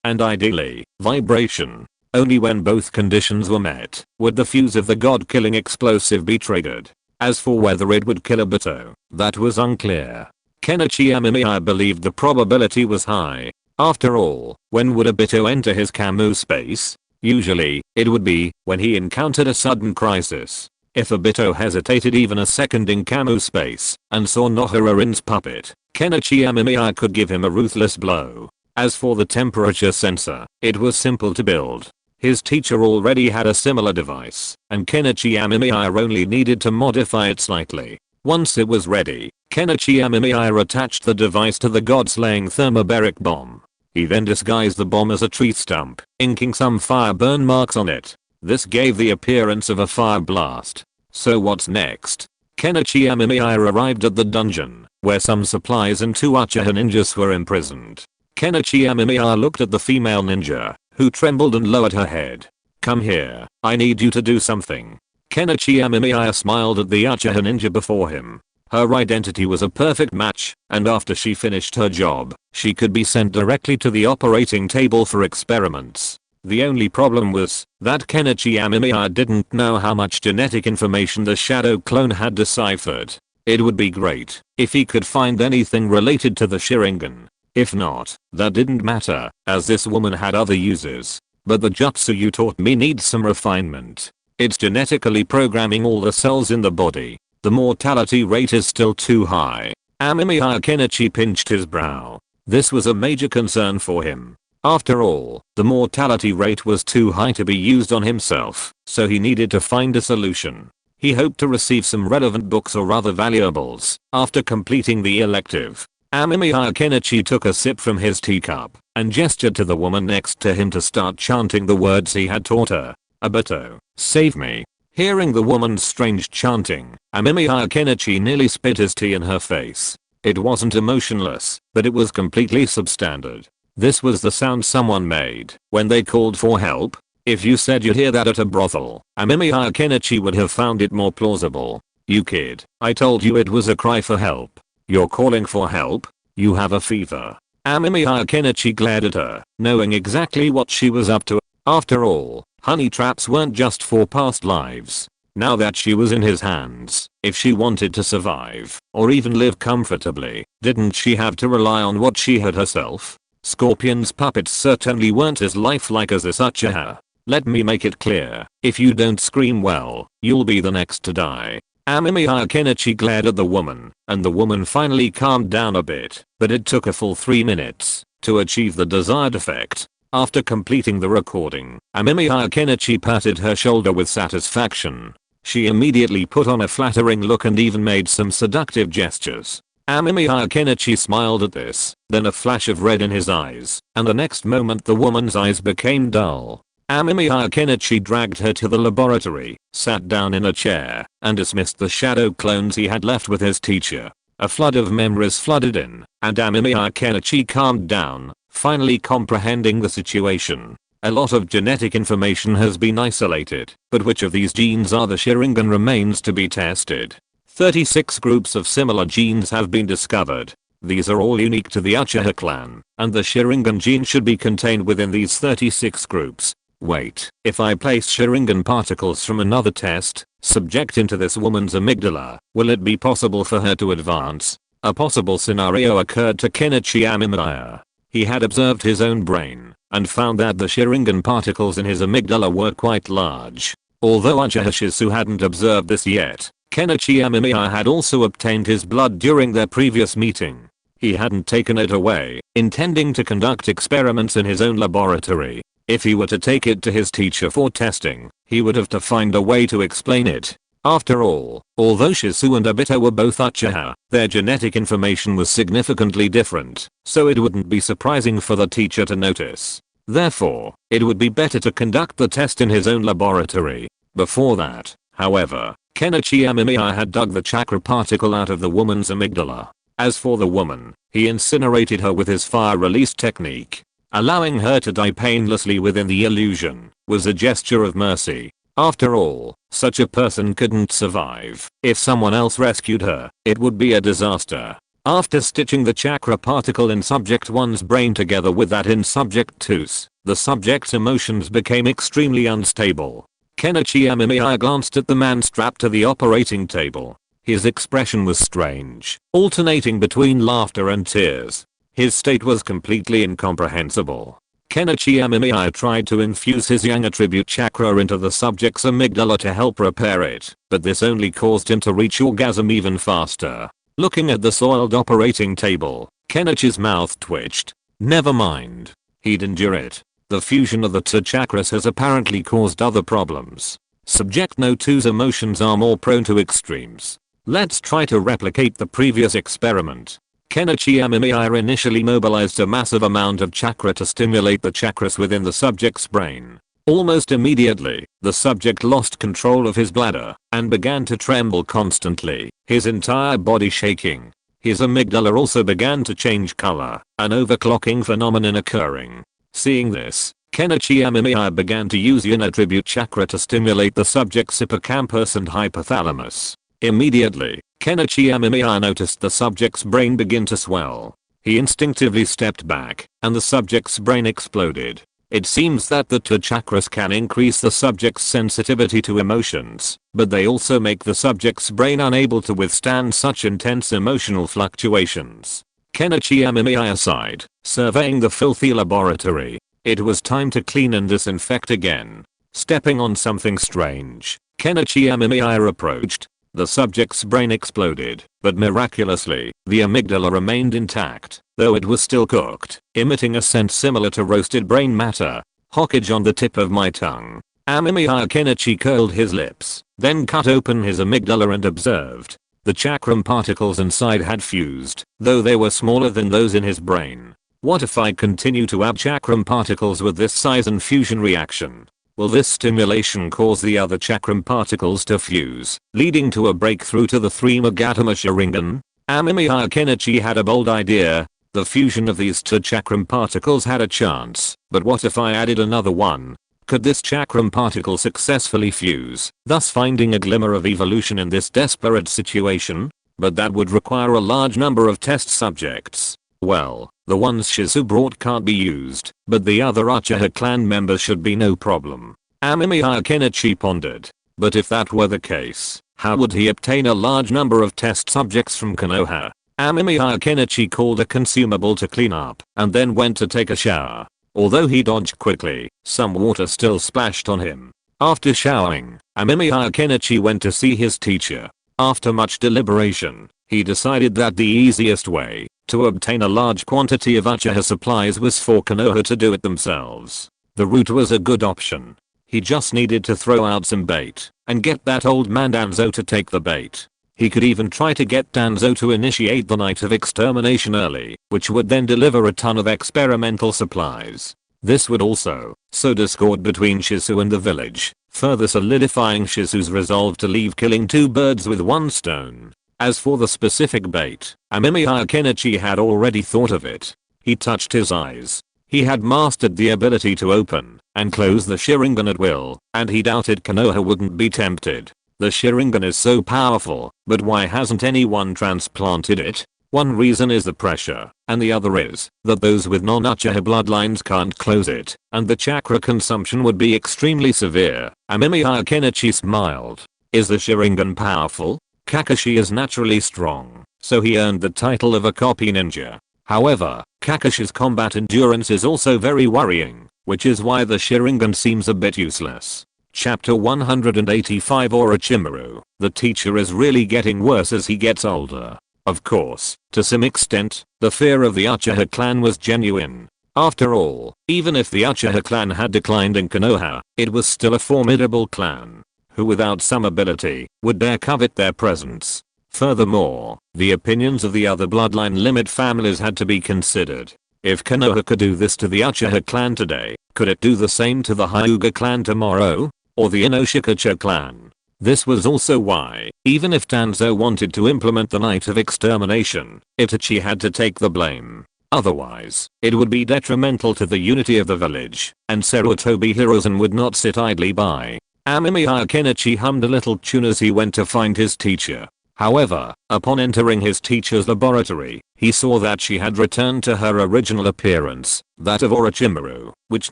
and ideally, vibration. Only when both conditions were met would the fuse of the god-killing explosive be triggered. As for whether it would kill Obito, that was unclear. Kenichi Amemiya believed the probability was high. After all, when would Obito enter his Kamu space? Usually, it would be when he encountered a sudden crisis. If Obito hesitated even a second in Kamu space and saw Nohararin's puppet, Kenichi Amemiya could give him a ruthless blow. As for the temperature sensor, it was simple to build. His teacher already had a similar device, and Kenichi Amemiya only needed to modify it slightly. Once it was ready, Kenichi Amemiya attached the device to the god-slaying thermobaric bomb. He then disguised the bomb as a tree stump, inking some fire burn marks on it. This gave the appearance of a fire blast. So what's next? Kenichi Amemiya arrived at the dungeon, where some supplies and 2 Uchiha ninjas were imprisoned. Kenichi Amemiya looked at the female ninja, who trembled and lowered her head. "Come here, I need you to do something." Kenichi Amemiya smiled at the Uchiha ninja before him. Her identity was a perfect match, and after she finished her job, she could be sent directly to the operating table for experiments. The only problem was that Kenichi Amemiya didn't know how much genetic information the shadow clone had deciphered. It would be great if he could find anything related to the Sharingan. If not, that didn't matter, as this woman had other uses. But the jutsu you taught me needs some refinement. It's genetically programming all the cells in the body. The mortality rate is still too high. Amemiya Kenichi pinched his brow. This was a major concern for him. After all, the mortality rate was too high to be used on himself, so he needed to find a solution. He hoped to receive some relevant books or other valuables after completing the elective. Amemiya Kenichi took a sip from his teacup and gestured to the woman next to him to start chanting the words he had taught her. "Obito, save me." Hearing the woman's strange chanting, Amemiya Kenichi nearly spit his tea in her face. It wasn't emotionless, but it was completely substandard. This was the sound someone made when they called for help. If you said you'd hear that at a brothel, Amemiya Kenichi would have found it more plausible. "You kid, I told you it was a cry for help. You're calling for help? You have a fever." Amemiya Kenichi glared at her, knowing exactly what she was up to. After all, honey traps weren't just for past lives. Now that she was in his hands, if she wanted to survive, or even live comfortably, didn't she have to rely on what she had herself? Scorpion's puppets certainly weren't as lifelike as this Uchiha. "Let me make it clear, if you don't scream well, you'll be the next to die." Amemiya Kenichi glared at the woman, and the woman finally calmed down a bit, but it took a full 3 minutes to achieve the desired effect. After completing the recording, Amemiya Kenichi patted her shoulder with satisfaction. She immediately put on a flattering look and even made some seductive gestures. Amemiya Kenichi smiled at this, then a flash of red in his eyes, and the next moment the woman's eyes became dull. Amemiya Kenichi dragged her to the laboratory, sat down in a chair, and dismissed the shadow clones he had left with his teacher. A flood of memories flooded in, and Amemiya Kenichi calmed down, finally comprehending the situation. A lot of genetic information has been isolated, but which of these genes are the Sharingan remains to be tested. 36 groups of similar genes have been discovered. These are all unique to the Uchiha clan, and the Sharingan gene should be contained within these 36 groups. Wait, if I place Sharingan particles from another test subject into this woman's amygdala, will it be possible for her to advance? A possible scenario occurred to Kenichi Amemiya. He had observed his own brain, and found that the Sharingan particles in his amygdala were quite large. Although Uchiha Shizu hadn't observed this yet, Kenichi Amemiya had also obtained his blood during their previous meeting. He hadn't taken it away, intending to conduct experiments in his own laboratory. If he were to take it to his teacher for testing, he would have to find a way to explain it. After all, although Shizu and Obito were both Uchiha, their genetic information was significantly different, so it wouldn't be surprising for the teacher to notice. Therefore, it would be better to conduct the test in his own laboratory. Before that, however, Kenichi Amemiya had dug the chakra particle out of the woman's amygdala. As for the woman, he incinerated her with his fire release technique. Allowing her to die painlessly within the illusion was a gesture of mercy. After all, such a person couldn't survive. If someone else rescued her, it would be a disaster. After stitching the chakra particle in subject 1's brain together with that in subject 2's, the subject's emotions became extremely unstable. Kenichi Amemiya glanced at the man strapped to the operating table. His expression was strange, alternating between laughter and tears. His state was completely incomprehensible. Kenichi Amemiya tried to infuse his yang attribute chakra into the subject's amygdala to help repair it, but this only caused him to reach orgasm even faster. Looking at the soiled operating table, Kenichi's mouth twitched. Never mind. He'd endure it. The fusion of the two chakras has apparently caused other problems. Subject No 2's emotions are more prone to extremes. Let's try to replicate the previous experiment. Kenichi Amemiya initially mobilized a massive amount of chakra to stimulate the chakras within the subject's brain. Almost immediately, the subject lost control of his bladder and began to tremble constantly, his entire body shaking. His amygdala also began to change color, an overclocking phenomenon occurring. Seeing this, Kenichi Amemiya began to use yin attribute chakra to stimulate the subject's hippocampus and hypothalamus. Immediately, Kenichi Amemiya noticed the subject's brain begin to swell. He instinctively stepped back, and the subject's brain exploded. It seems that the two chakras can increase the subject's sensitivity to emotions, but they also make the subject's brain unable to withstand such intense emotional fluctuations. Kenichi Amemiya sighed, surveying the filthy laboratory. It was time to clean and disinfect again. Stepping on something strange, Kenichi Amemiya approached. The subject's brain exploded, but miraculously, the amygdala remained intact, though it was still cooked, emitting a scent similar to roasted brain matter. Hokage on the tip of my tongue. Amemiya Kenichi curled his lips, then cut open his amygdala and observed. The chakram particles inside had fused, though they were smaller than those in his brain. What if I continue to add chakram particles with this size and fusion reaction? Will this stimulation cause the other chakram particles to fuse, leading to a breakthrough to the 3 Magatama Sharingan? Amemiya Kenichi had a bold idea. The fusion of these two chakram particles had a chance, but what if I added another one? Could this chakram particle successfully fuse, thus finding a glimmer of evolution in this desperate situation? But that would require a large number of test subjects. Well, the ones Shizu brought can't be used, but the other Uchiha clan members should be no problem. Amemiya Kenichi pondered. But if that were the case, how would he obtain a large number of test subjects from Konoha? Amemiya Kenichi called a consumable to clean up, and then went to take a shower. Although he dodged quickly, some water still splashed on him. After showering, Amemiya Kenichi went to see his teacher. After much deliberation, he decided that the easiest way to obtain a large quantity of Uchiha supplies was for Konoha to do it themselves. The route was a good option. He just needed to throw out some bait and get that old man Danzo to take the bait. He could even try to get Danzo to initiate the night of extermination early, which would then deliver a ton of experimental supplies. This would also sow discord between Shizu and the village, further solidifying Shizu's resolve to leave killing two birds with one stone. As for the specific bait, Amemiya Kenichi had already thought of it. He touched his eyes. He had mastered the ability to open and close the Sharingan at will, and he doubted Konoha wouldn't be tempted. The Sharingan is so powerful, but why hasn't anyone transplanted it? One reason is the pressure, and the other is that those with non-Uchiha bloodlines can't close it, and the chakra consumption would be extremely severe. Amemiya Kenichi smiled. Is the Sharingan powerful? Kakashi is naturally strong, so he earned the title of a copy ninja. However, Kakashi's combat endurance is also very worrying, which is why the Sharingan seems a bit useless. Chapter 185 Orochimaru. The teacher is really getting worse as he gets older. Of course, to some extent, the fear of the Uchiha clan was genuine. After all, even if the Uchiha clan had declined in Konoha, it was still a formidable clan. Who without some ability would dare covet their presence? Furthermore, the opinions of the other bloodline limit families had to be considered. If Konoha could do this to the Uchiha clan today, could it do the same to the Hyuga clan tomorrow? Or the Inoshikacha clan? This was also why, even if Danzo wanted to implement the Night of Extermination, Itachi had to take the blame. Otherwise, it would be detrimental to the unity of the village, and Sarutobi Hiruzen would not sit idly by. Amemiya Kenichi hummed a little tune as he went to find his teacher. However, upon entering his teacher's laboratory, he saw that she had returned to her original appearance, that of Orochimaru, which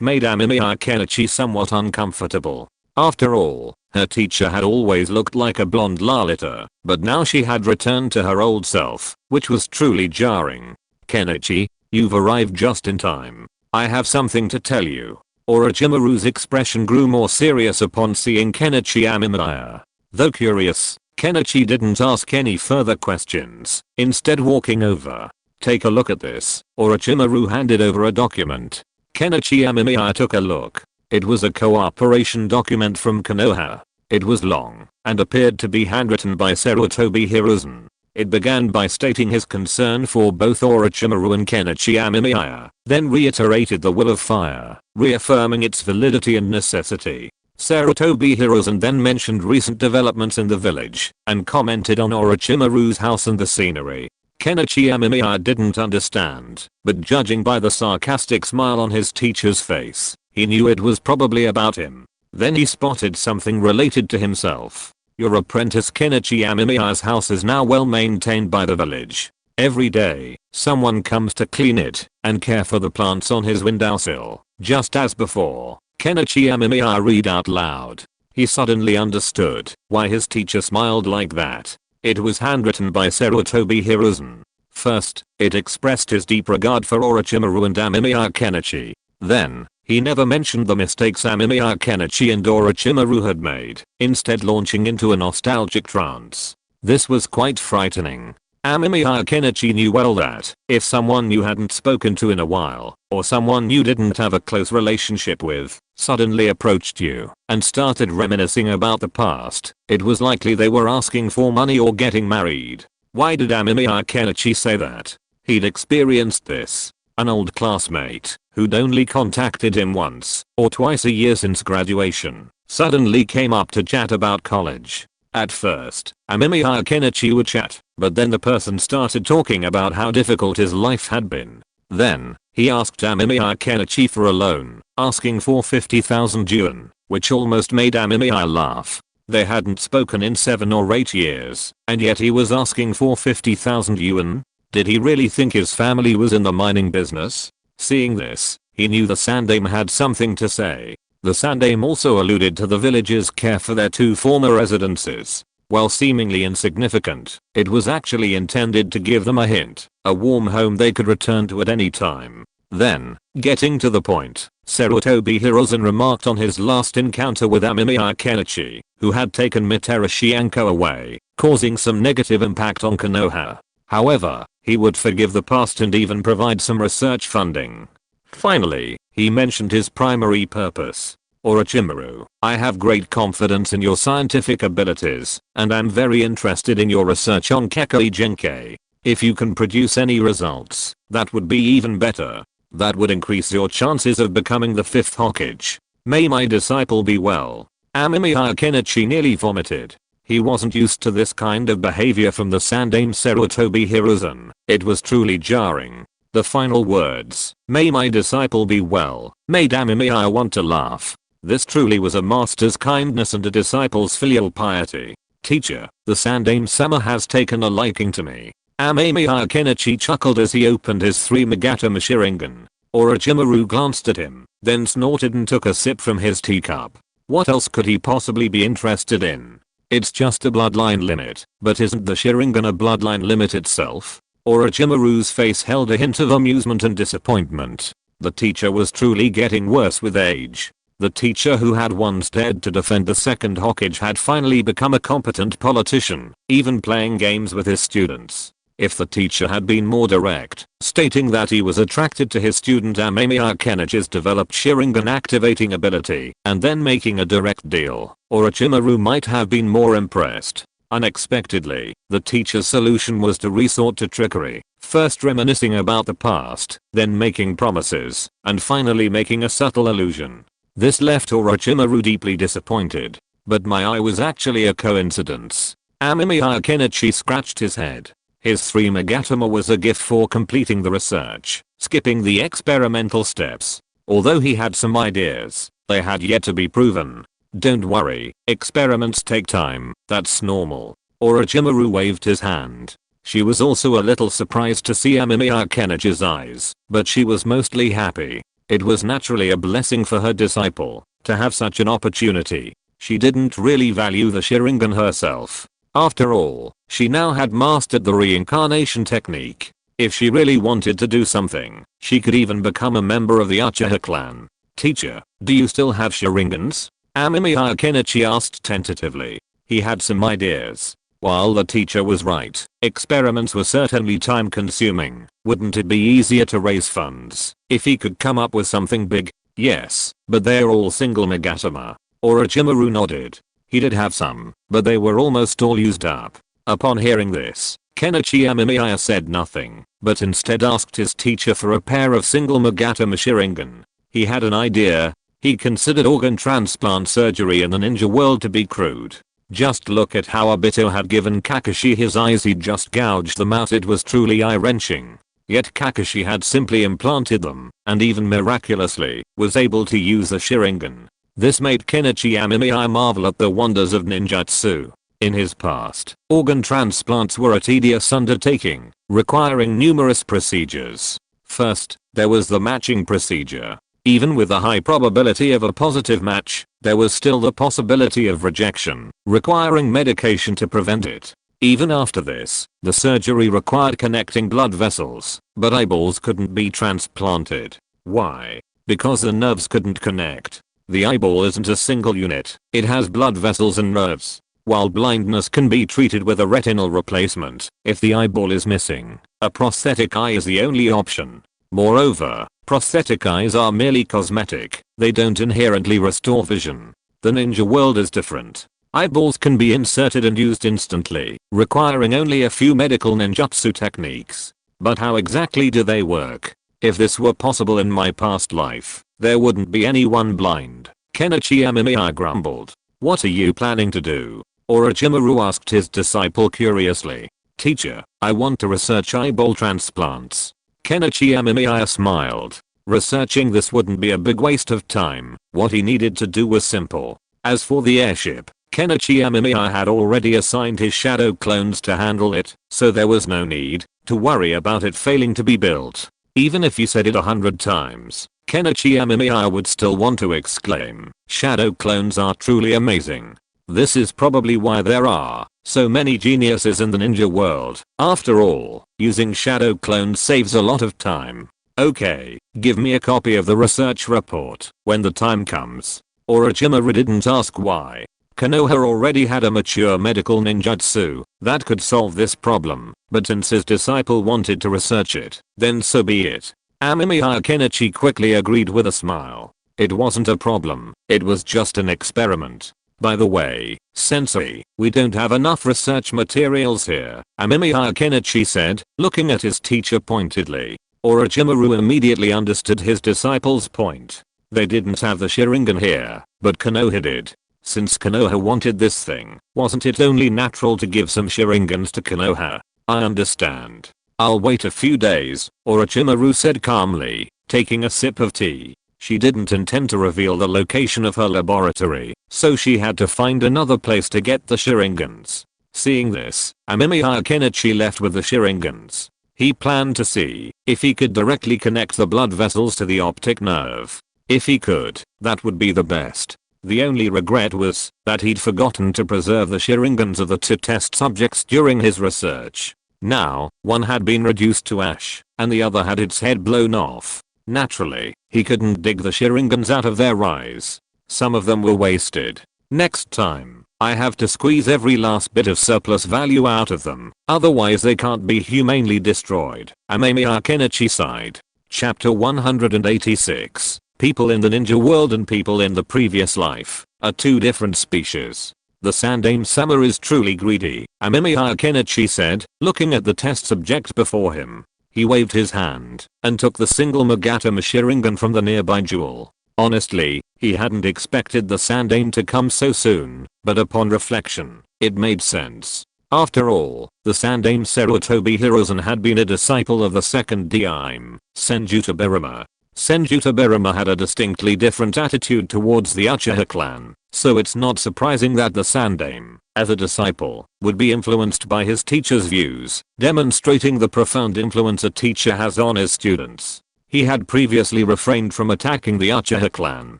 made Amemiya Kenichi somewhat uncomfortable. After all, her teacher had always looked like a blonde Lalita, but now she had returned to her old self, which was truly jarring. Kenichi, you've arrived just in time. I have something to tell you. Orochimaru's expression grew more serious upon seeing Kenichi Amemiya. Though curious, Kenichi didn't ask any further questions, instead walking over. Take a look at this. Orochimaru handed over a document. Kenichi Amemiya took a look. It was a cooperation document from Konoha. It was long, and appeared to be handwritten by Sarutobi Hiruzen. It began by stating his concern for both Orochimaru and Kenichi Amemiya, then reiterated the will of fire, reaffirming its validity and necessity. Sarutobi Hiruzen then mentioned recent developments in the village, and commented on Orochimaru's house and the scenery. Kenichi Amemiya didn't understand, but judging by the sarcastic smile on his teacher's face, he knew it was probably about him. Then he spotted something related to himself. Your apprentice Kenichi Amemiya's house is now well maintained by the village. Every day, someone comes to clean it and care for the plants on his windowsill, just as before. Kenichi Amemiya read out loud. He suddenly understood why his teacher smiled like that. It was handwritten by Sarutobi Hiruzen. First, it expressed his deep regard for Orochimaru and Amemiya Kenichi. Then, he never mentioned the mistakes Amemiya Kenichi and Orochimaru had made, instead launching into a nostalgic trance. This was quite frightening. Amemiya Kenichi knew well that, if someone you hadn't spoken to in a while, or someone you didn't have a close relationship with, suddenly approached you and started reminiscing about the past, it was likely they were asking for money or getting married. Why did Amemiya Kenichi say that? He'd experienced this. An old classmate, who'd only contacted him once or twice a year since graduation, suddenly came up to chat about college. At first, Amemiya Kenichi would chat, but then the person started talking about how difficult his life had been. Then, he asked Amemiya Kenichi for a loan, asking for 50,000 yuan, which almost made Amemiya laugh. They hadn't spoken in 7 or 8 years, and yet he was asking for 50,000 yuan? Did he really think his family was in the mining business? Seeing this, he knew the Sandaime had something to say. The Sandaime also alluded to the village's care for their 2 former residences. While seemingly insignificant, it was actually intended to give them a hint, a warm home they could return to at any time. Then, getting to the point, Sarutobi Hiruzen remarked on his last encounter with Amemiya Kenichi, who had taken Mitarashi Anko away, causing some negative impact on Konoha. However, he would forgive the past and even provide some research funding. Finally, he mentioned his primary purpose. Orochimaru, I have great confidence in your scientific abilities, and I'm very interested in your research on Kekkei Genkei. If you can produce any results, that would be even better. That would increase your chances of becoming the 5th Hokage. May my disciple be well. Amemiya Kenichi nearly vomited. He wasn't used to this kind of behavior from the Sannin Sarutobi Hiruzen. It was truly jarring. The final words, "May my disciple be well," made Amemiya want to laugh. This truly was a master's kindness and a disciple's filial piety. "Teacher, the Sannin-sama has taken a liking to me." Amemiya Kenichi chuckled as he opened his 3 Magatama Sharingan. Orochimaru glanced at him, then snorted and took a sip from his teacup. What else could he possibly be interested in? It's just a bloodline limit, but isn't the Sharingan a bloodline limit itself? Orochimaru's face held a hint of amusement and disappointment. The teacher was truly getting worse with age. The teacher who had once dared to defend the second Hokage had finally become a competent politician, even playing games with his students. If the teacher had been more direct, stating that he was attracted to his student Amemiya Kenichi's developed Sharingan activating ability, and then making a direct deal, Orochimaru might have been more impressed. Unexpectedly, the teacher's solution was to resort to trickery, first reminiscing about the past, then making promises, and finally making a subtle allusion. This left Orochimaru deeply disappointed. But my eye was actually a coincidence. Amemiya Kenichi scratched his head. His 3 Magatama was a gift for completing the research, skipping the experimental steps. Although he had some ideas, they had yet to be proven. Don't worry, experiments take time, that's normal. Orochimaru waved his hand. She was also a little surprised to see Amemiya Kenichi's eyes, but she was mostly happy. It was naturally a blessing for her disciple to have such an opportunity. She didn't really value the Sharingan herself. After all, she now had mastered the reincarnation technique. If she really wanted to do something, she could even become a member of the Uchiha clan. "Teacher, do you still have Sharingans?" Amemiya Kenichi asked tentatively. He had some ideas. While the teacher was right, experiments were certainly time consuming. Wouldn't it be easier to raise funds if he could come up with something big? Yes, but they're all single Magatama. Orochimaru nodded. He did have some, but they were almost all used up. Upon hearing this, Kenichi Amemiya said nothing, but instead asked his teacher for a pair of single Magatama Sharingan. He had an idea. He considered organ transplant surgery in the ninja world to be crude. Just look at how Obito had given Kakashi his eyes. He'd just gouged them out. It was truly eye-wrenching. Yet Kakashi had simply implanted them, and even miraculously, was able to use the Sharingan. This made Kenichi Amemiya marvel at the wonders of ninjutsu. In his past, organ transplants were a tedious undertaking, requiring numerous procedures. First, there was the matching procedure. Even with a high probability of a positive match, there was still the possibility of rejection, requiring medication to prevent it. Even after this, the surgery required connecting blood vessels, but eyeballs couldn't be transplanted. Why? Because the nerves couldn't connect. The eyeball isn't a single unit, it has blood vessels and nerves. While blindness can be treated with a retinal replacement, if the eyeball is missing, a prosthetic eye is the only option. Moreover, prosthetic eyes are merely cosmetic, they don't inherently restore vision. The ninja world is different. Eyeballs can be inserted and used instantly, requiring only a few medical ninjutsu techniques. But how exactly do they work? If this were possible in my past life, there wouldn't be anyone blind. Kenichi Amemiya grumbled. What are you planning to do? Orochimaru asked his disciple curiously. Teacher, I want to research eyeball transplants. Kenichi Amemiya smiled. Researching this wouldn't be a big waste of time. What he needed to do was simple. As for the airship, Kenichi Amemiya had already assigned his shadow clones to handle it, so there was no need to worry about it failing to be built. Even if you said it 100 times, Kenichi Amemiya would still want to exclaim, shadow clones are truly amazing. This is probably why there are so many geniuses in the ninja world. After all, using shadow clones saves a lot of time. Okay, give me a copy of the research report when the time comes. Orochimaru didn't ask why. Konoha already had a mature medical ninjutsu that could solve this problem, but since his disciple wanted to research it, then so be it. Amemiya Kenichi quickly agreed with a smile. It wasn't a problem, it was just an experiment. By the way, sensei, we don't have enough research materials here, Amemiya Kenichi said, looking at his teacher pointedly. Orochimaru immediately understood his disciple's point. They didn't have the Sharingan here, but Konoha did. Since Konoha wanted this thing, wasn't it only natural to give some Sharingans to Konoha? I understand. I'll wait a few days, Orochimaru said calmly, taking a sip of tea. She didn't intend to reveal the location of her laboratory, so she had to find another place to get the Sharingans. Seeing this, Amemiya Kenichi left with the Sharingans. He planned to see if he could directly connect the blood vessels to the optic nerve. If he could, that would be the best. The only regret was that he'd forgotten to preserve the Sharingans of the two test subjects during his research. Now, one had been reduced to ash, and the other had its head blown off. Naturally, he couldn't dig the Sharingans out of their eyes. Some of them were wasted. Next time, I have to squeeze every last bit of surplus value out of them, otherwise they can't be humanely destroyed. Amemiya Kenichi sighed. Chapter 186. People in the ninja world and people in the previous life are two different species. The Sandaime-sama is truly greedy, Amemiya Kenichi said, looking at the test subject before him. He waved his hand and took the single Magatama Sharingan from the nearby jewel. Honestly, he hadn't expected the Sandaime to come so soon, but upon reflection, it made sense. After all, the Sandaime Sarutobi Hiruzen had been a disciple of the second Daime, Senjuta Berama. Senjuta Berama had a distinctly different attitude towards the Uchiha clan, so it's not surprising that the Sandaime, as a disciple, would be influenced by his teacher's views, demonstrating the profound influence a teacher has on his students. He had previously refrained from attacking the Uchiha clan,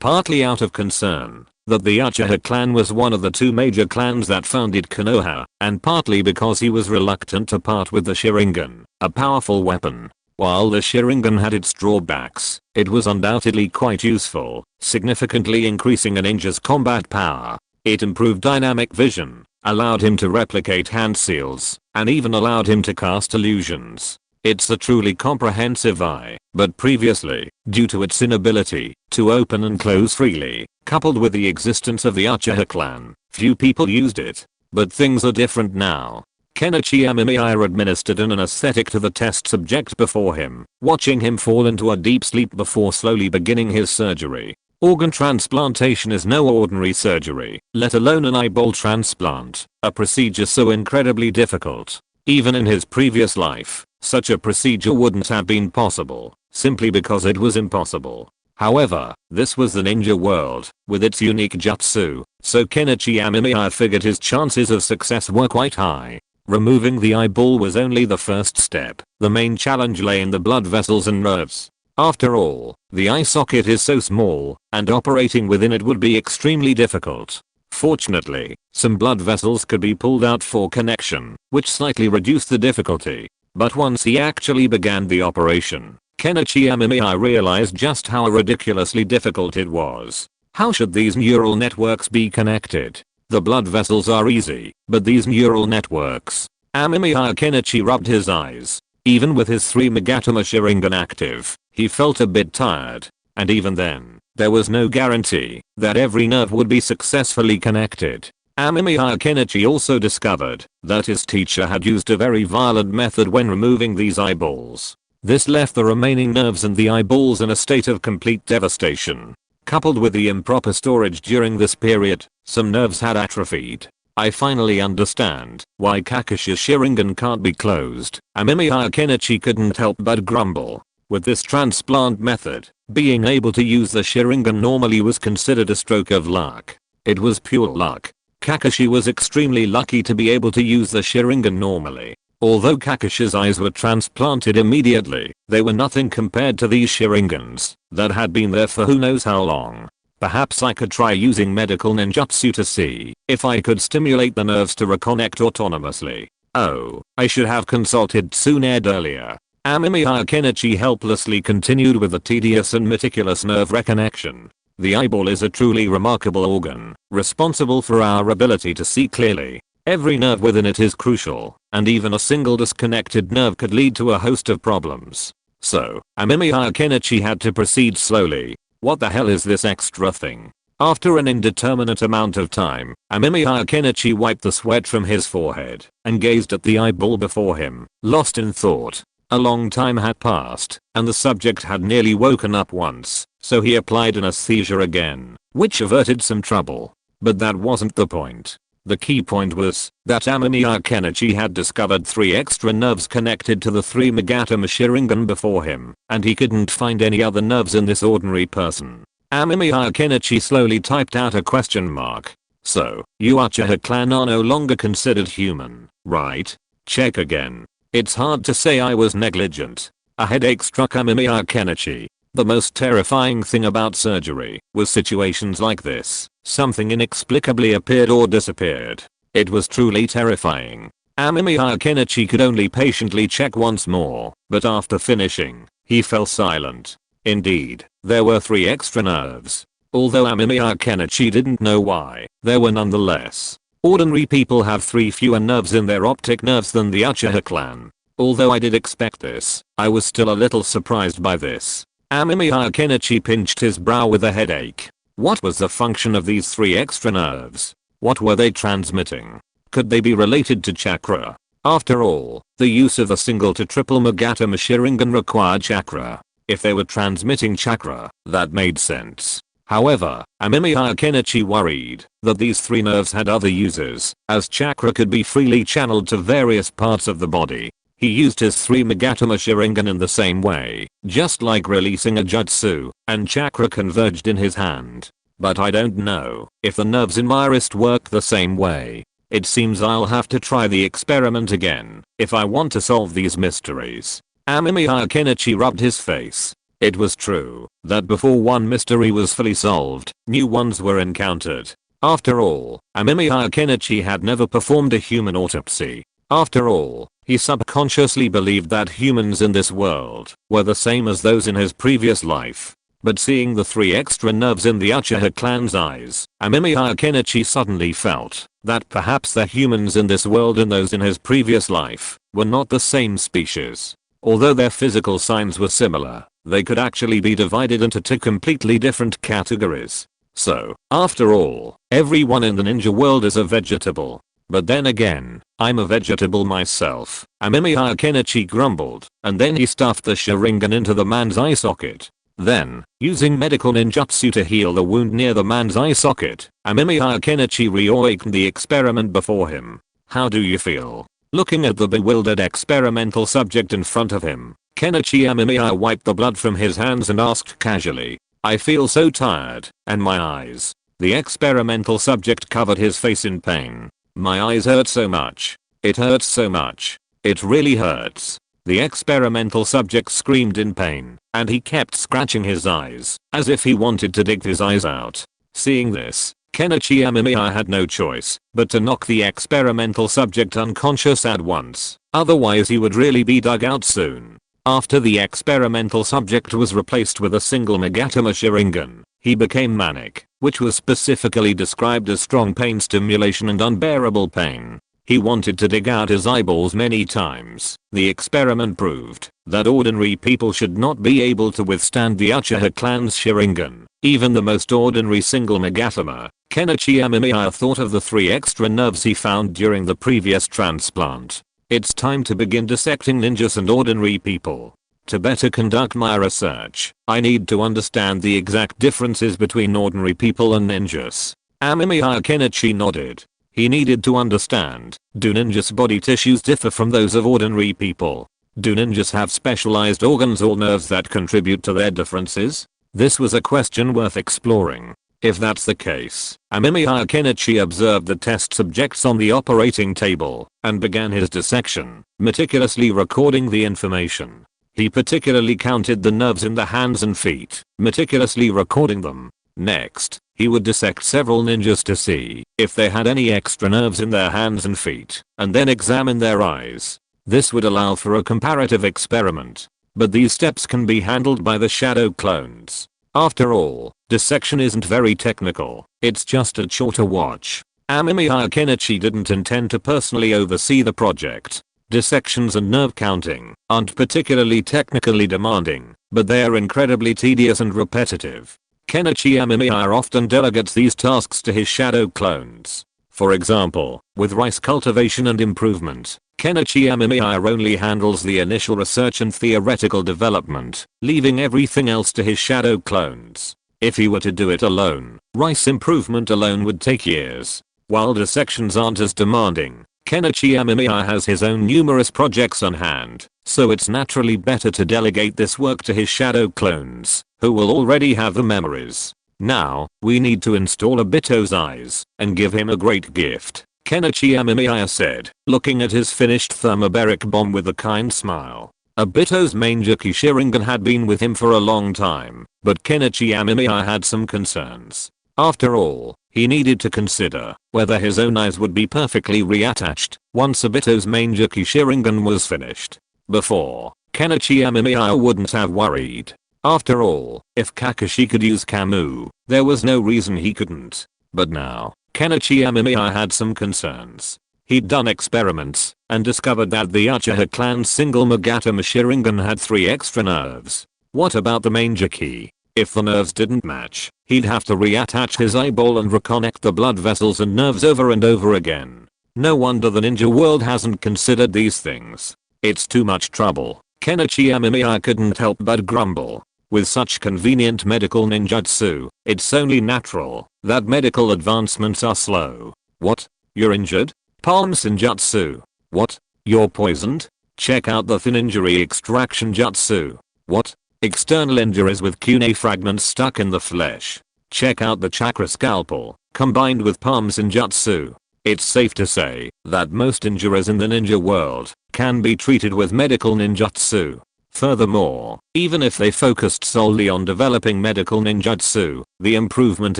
partly out of concern that the Uchiha clan was one of the two major clans that founded Konoha, and partly because he was reluctant to part with the Sharingan, a powerful weapon. While the Sharingan had its drawbacks, it was undoubtedly quite useful, significantly increasing a ninja's combat power. It improved dynamic vision, allowed him to replicate hand seals, and even allowed him to cast illusions. It's a truly comprehensive eye, but previously, due to its inability to open and close freely, coupled with the existence of the Uchiha clan, few people used it. But things are different now. Kenichi Amemiya administered an anesthetic to the test subject before him, watching him fall into a deep sleep before slowly beginning his surgery. Organ transplantation is no ordinary surgery, let alone an eyeball transplant, a procedure so incredibly difficult. Even in his previous life, such a procedure wouldn't have been possible, simply because it was impossible. However, this was the ninja world, with its unique jutsu, so Kenichi Amemiya figured his chances of success were quite high. Removing the eyeball was only the first step. The main challenge lay in the blood vessels and nerves. After all, the eye socket is so small, and operating within it would be extremely difficult. Fortunately, some blood vessels could be pulled out for connection, which slightly reduced the difficulty. But once he actually began the operation, Kenichi Amemiya realized just how ridiculously difficult it was. How should these neural networks be connected? The blood vessels are easy, but these neural networks. Amemiya Kenichi rubbed his eyes. Even with his 3 Magatama Sharingan active, he felt a bit tired. And even then, there was no guarantee that every nerve would be successfully connected. Amemiya Kenichi also discovered that his teacher had used a very violent method when removing these eyeballs. This left the remaining nerves and the eyeballs in a state of complete devastation. Coupled with the improper storage during this period, some nerves had atrophied. I finally understand why Kakashi's Sharingan can't be closed. Amemiya Kenichi couldn't help but grumble. With this transplant method, being able to use the Sharingan normally was considered a stroke of luck. It was pure luck. Kakashi was extremely lucky to be able to use the Sharingan normally. Although Kakashi's eyes were transplanted immediately, they were nothing compared to these Sharingans that had been there for who knows how long. Perhaps I could try using medical ninjutsu to see if I could stimulate the nerves to reconnect autonomously. Oh, I should have consulted Tsunade earlier. Amemiya Kenichi helplessly continued with the tedious and meticulous nerve reconnection. The eyeball is a truly remarkable organ, responsible for our ability to see clearly. Every nerve within it is crucial, and even a single disconnected nerve could lead to a host of problems. So, Amemiya Kenichi had to proceed slowly. What the hell is this extra thing? After an indeterminate amount of time, Amemiya Kenichi wiped the sweat from his forehead and gazed at the eyeball before him, lost in thought. A long time had passed, and the subject had nearly woken up once, so he applied anesthesia again, which averted some trouble. But that wasn't the point. The key point was that Amemiya Kenichi had discovered 3 extra nerves connected to the 3 Magatama Sharingan before him, and he couldn't find any other nerves in this ordinary person. Amemiya Kenichi slowly typed out a question mark. So, you Uchiha clan are no longer considered human, right? Check again. It's hard to say I was negligent. A headache struck Amemiya Kenichi. The most terrifying thing about surgery was situations like this. Something inexplicably appeared or disappeared. It was truly terrifying. Amemiya Kenichi could only patiently check once more, but after finishing, he fell silent. Indeed, there were 3 extra nerves. Although Amemiya Kenichi didn't know why, there were nonetheless. Ordinary people have 3 fewer nerves in their optic nerves than the Uchiha clan. Although I did expect this, I was still a little surprised by this. Amemiya Kenichi pinched his brow with a headache. What was the function of these 3 extra nerves? What were they transmitting? Could they be related to chakra? After all, the use of a single to triple Magatama Sharingan required chakra. If they were transmitting chakra, that made sense. However, Amemiya Kenichi worried that these 3 nerves had other uses, as chakra could be freely channeled to various parts of the body. He used his 3 Magatama Sharingan in the same way, just like releasing a jutsu, and chakra converged in his hand. But I don't know if the nerves in my wrist work the same way. It seems I'll have to try the experiment again if I want to solve these mysteries. Amemiya Kenichi rubbed his face. It was true that before one mystery was fully solved, new ones were encountered. After all, Amemiya Kenichi had never performed a human autopsy. After all, he subconsciously believed that humans in this world were the same as those in his previous life. But seeing the 3 extra nerves in the Uchiha clan's eyes, Amemiya Kenichi suddenly felt that perhaps the humans in this world and those in his previous life were not the same species. Although their physical signs were similar, they could actually be divided into 2 completely different categories. So, after all, everyone in the ninja world is a vegetable. But then again, I'm a vegetable myself, Amemiya Kenichi grumbled, and then he stuffed the Sharingan into the man's eye socket. Then, using medical ninjutsu to heal the wound near the man's eye socket, Amemiya Kenichi reawakened the experiment before him. How do you feel? Looking at the bewildered experimental subject in front of him, Kenichi Amemiya wiped the blood from his hands and asked casually, I feel so tired, and my eyes. The experimental subject covered his face in pain. My eyes hurt so much. It hurts so much. It really hurts. The experimental subject screamed in pain, and he kept scratching his eyes, as if he wanted to dig his eyes out. Seeing this, Kenichi Amemiya had no choice but to knock the experimental subject unconscious at once, otherwise he would really be dug out soon. After the experimental subject was replaced with a single Magatama Sharingan, he became manic, which was specifically described as strong pain stimulation and unbearable pain. He wanted to dig out his eyeballs many times. The experiment proved that ordinary people should not be able to withstand the Uchiha clan's Sharingan, even the most ordinary single Magatama. Kenichi Amemiya thought of the 3 extra nerves he found during the previous transplant. It's time to begin dissecting ninjas and ordinary people. To better conduct my research, I need to understand the exact differences between ordinary people and ninjas. Amemiya Kenichi nodded. He needed to understand, do ninjas' body tissues differ from those of ordinary people? Do ninjas have specialized organs or nerves that contribute to their differences? This was a question worth exploring. If that's the case, Amemiya Kenichi observed the test subjects on the operating table and began his dissection, meticulously recording the information. He particularly counted the nerves in the hands and feet, meticulously recording them. Next, he would dissect several ninjas to see if they had any extra nerves in their hands and feet, and then examine their eyes. This would allow for a comparative experiment. But these steps can be handled by the shadow clones. After all, dissection isn't very technical, it's just a chore to watch. Amemiya Kenichi didn't intend to personally oversee the project. Dissections and nerve counting aren't particularly technically demanding, but they are incredibly tedious and repetitive. Kenichi Amemiya often delegates these tasks to his shadow clones. For example, with rice cultivation and improvement, Kenichi Amemiya only handles the initial research and theoretical development, leaving everything else to his shadow clones. If he were to do it alone, rice improvement alone would take years. While dissections aren't as demanding, Kenichi Amemiya has his own numerous projects on hand, so it's naturally better to delegate this work to his shadow clones, who will already have the memories. Now, we need to install Obito's eyes and give him a great gift, Kenichi Amemiya said, looking at his finished thermobaric bomb with a kind smile. Obito's Mangeki Sharingan had been with him for a long time, but Kenichi Amemiya had some concerns. After all, he needed to consider whether his own eyes would be perfectly reattached once Obito's Mangeki Sharingan was finished. Before, Kenichi Amemiya wouldn't have worried. After all, if Kakashi could use Kamu, there was no reason he couldn't. But now, Kenichi Amemiya had some concerns. He'd done experiments and discovered that the Uchiha clan's single Magatama Sharingan had 3 extra nerves. What about the Mangeki? If the nerves didn't match, he'd have to reattach his eyeball and reconnect the blood vessels and nerves over and over again. No wonder the ninja world hasn't considered these things. It's too much trouble. Kenichi Amemiya couldn't help but grumble. With such convenient medical ninjutsu, it's only natural that medical advancements are slow. What? You're injured? Palm Senjutsu. What? You're poisoned? Check out the thin injury extraction jutsu. What? External injuries with kunai fragments stuck in the flesh. Check out the chakra scalpel, combined with palm senjutsu. It's safe to say that most injuries in the ninja world can be treated with medical ninjutsu. Furthermore, even if they focused solely on developing medical ninjutsu, the improvement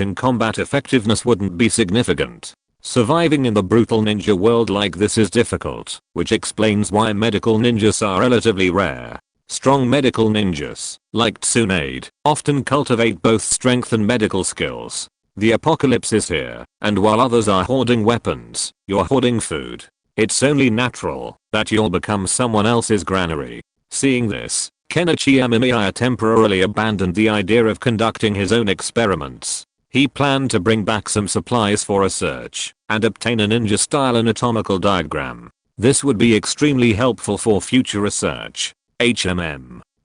in combat effectiveness wouldn't be significant. Surviving in the brutal ninja world like this is difficult, which explains why medical ninjas are relatively rare. Strong medical ninjas, like Tsunade, often cultivate both strength and medical skills. The apocalypse is here, and while others are hoarding weapons, you're hoarding food. It's only natural that you'll become someone else's granary. Seeing this, Kenichi Amemiya temporarily abandoned the idea of conducting his own experiments. He planned to bring back some supplies for research and obtain a ninja-style anatomical diagram. This would be extremely helpful for future research.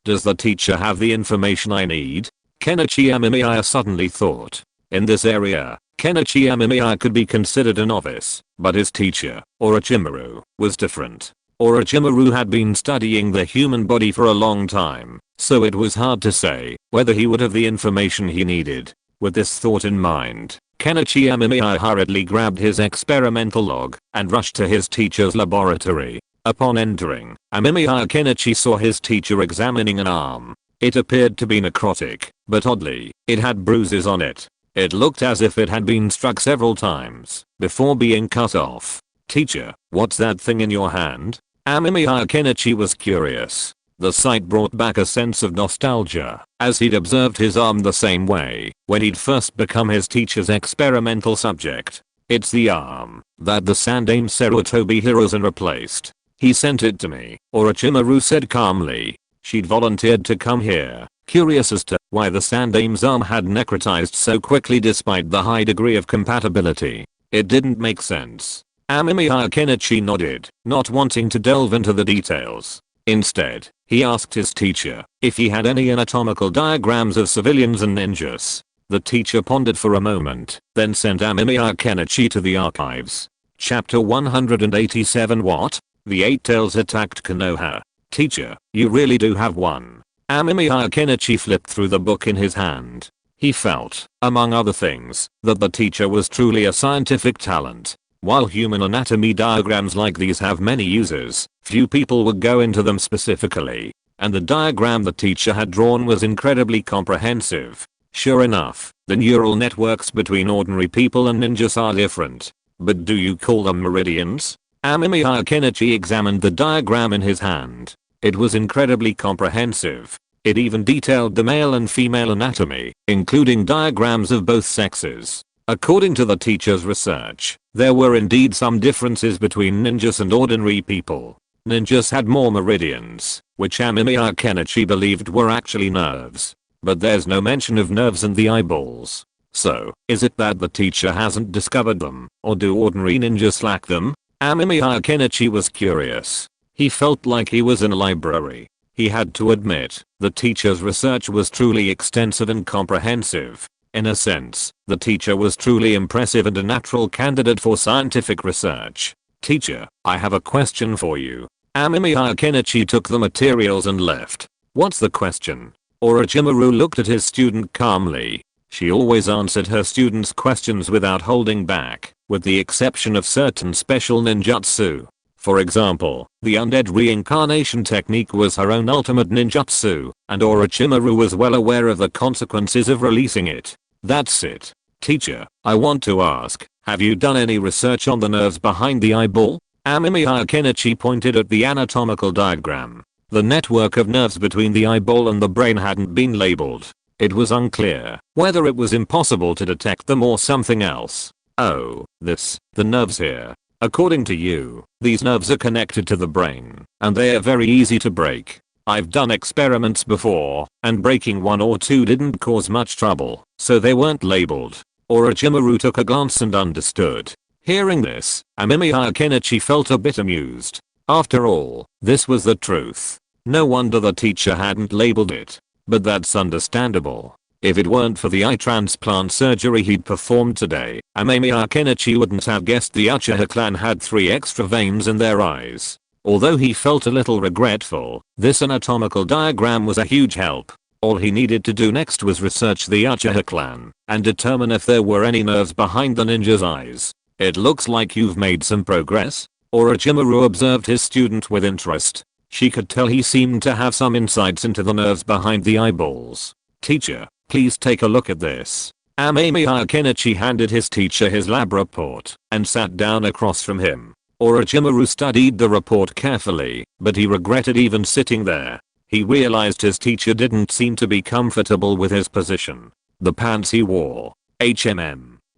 Does the teacher have the information I need? Kenichi Amemiya suddenly thought. In this area, Kenichi Amemiya could be considered a novice, but his teacher, Orochimaru, was different. Orochimaru had been studying the human body for a long time, so it was hard to say whether he would have the information he needed. With this thought in mind, Kenichi Amemiya hurriedly grabbed his experimental log and rushed to his teacher's laboratory. Upon entering, Amemiya Kenichi saw his teacher examining an arm. It appeared to be necrotic, but oddly, it had bruises on it. It looked as if it had been struck several times before being cut off. Teacher, what's that thing in your hand? Amemiya Kenichi was curious. The sight brought back a sense of nostalgia, as he'd observed his arm the same way when he'd first become his teacher's experimental subject. It's the arm that the Sannin Sarutobi Hiruzen replaced. He sent it to me, Orochimaru said calmly. She'd volunteered to come here, curious as to why the Sandame's arm had necrotized so quickly despite the high degree of compatibility. It didn't make sense. Amemiya Kenichi nodded, not wanting to delve into the details. Instead, he asked his teacher if he had any anatomical diagrams of civilians and ninjas. The teacher pondered for a moment, then sent Amemiya Kenichi to the archives. Chapter 187 What? The Eight Tails attacked Konoha. Teacher, you really do have one. Amemiya Kenichi flipped through the book in his hand. He felt, among other things, that the teacher was truly a scientific talent. While human anatomy diagrams like these have many uses, few people would go into them specifically, and the diagram the teacher had drawn was incredibly comprehensive. Sure enough, the neural networks between ordinary people and ninjas are different. But do you call them meridians? Amemiya Kenichi examined the diagram in his hand. It was incredibly comprehensive. It even detailed the male and female anatomy, including diagrams of both sexes. According to the teacher's research, there were indeed some differences between ninjas and ordinary people. Ninjas had more meridians, which Amemiya Kenichi believed were actually nerves. But there's no mention of nerves in the eyeballs. So, is it that the teacher hasn't discovered them, or do ordinary ninjas lack them? Amemiya Kenichi was curious. He felt like he was in a library. He had to admit, the teacher's research was truly extensive and comprehensive. In a sense, the teacher was truly impressive and a natural candidate for scientific research. Teacher, I have a question for you. Amemiya Kenichi took the materials and left. What's the question? Orochimaru looked at his student calmly. She always answered her students' questions without holding back, with the exception of certain special ninjutsu. For example, the undead reincarnation technique was her own ultimate ninjutsu, and Orochimaru was well aware of the consequences of releasing it. That's it. Teacher, I want to ask, have you done any research on the nerves behind the eyeball? Amemiya Kenichi pointed at the anatomical diagram. The network of nerves between the eyeball and the brain hadn't been labeled. It was unclear whether it was impossible to detect them or something else. Oh, the nerves here. According to you, these nerves are connected to the brain, and they are very easy to break. I've done experiments before, and breaking one or two didn't cause much trouble, so they weren't labeled. Orochimaru took a glance and understood. Hearing this, Amemiya Kenichi felt a bit amused. After all, this was the truth. No wonder the teacher hadn't labeled it. But that's understandable. If it weren't for the eye transplant surgery he'd performed today, Amemiya Kenichi wouldn't have guessed the Uchiha clan had 3 extra veins in their eyes. Although he felt a little regretful, this anatomical diagram was a huge help. All he needed to do next was research the Uchiha clan and determine if there were any nerves behind the ninja's eyes. It looks like you've made some progress. Orochimaru observed his student with interest. She could tell he seemed to have some insights into the nerves behind the eyeballs. Teacher, please take a look at this. Amemiya Kenichi handed his teacher his lab report and sat down across from him. Orochimaru studied the report carefully, but he regretted even sitting there. He realized his teacher didn't seem to be comfortable with his position. The pants he wore.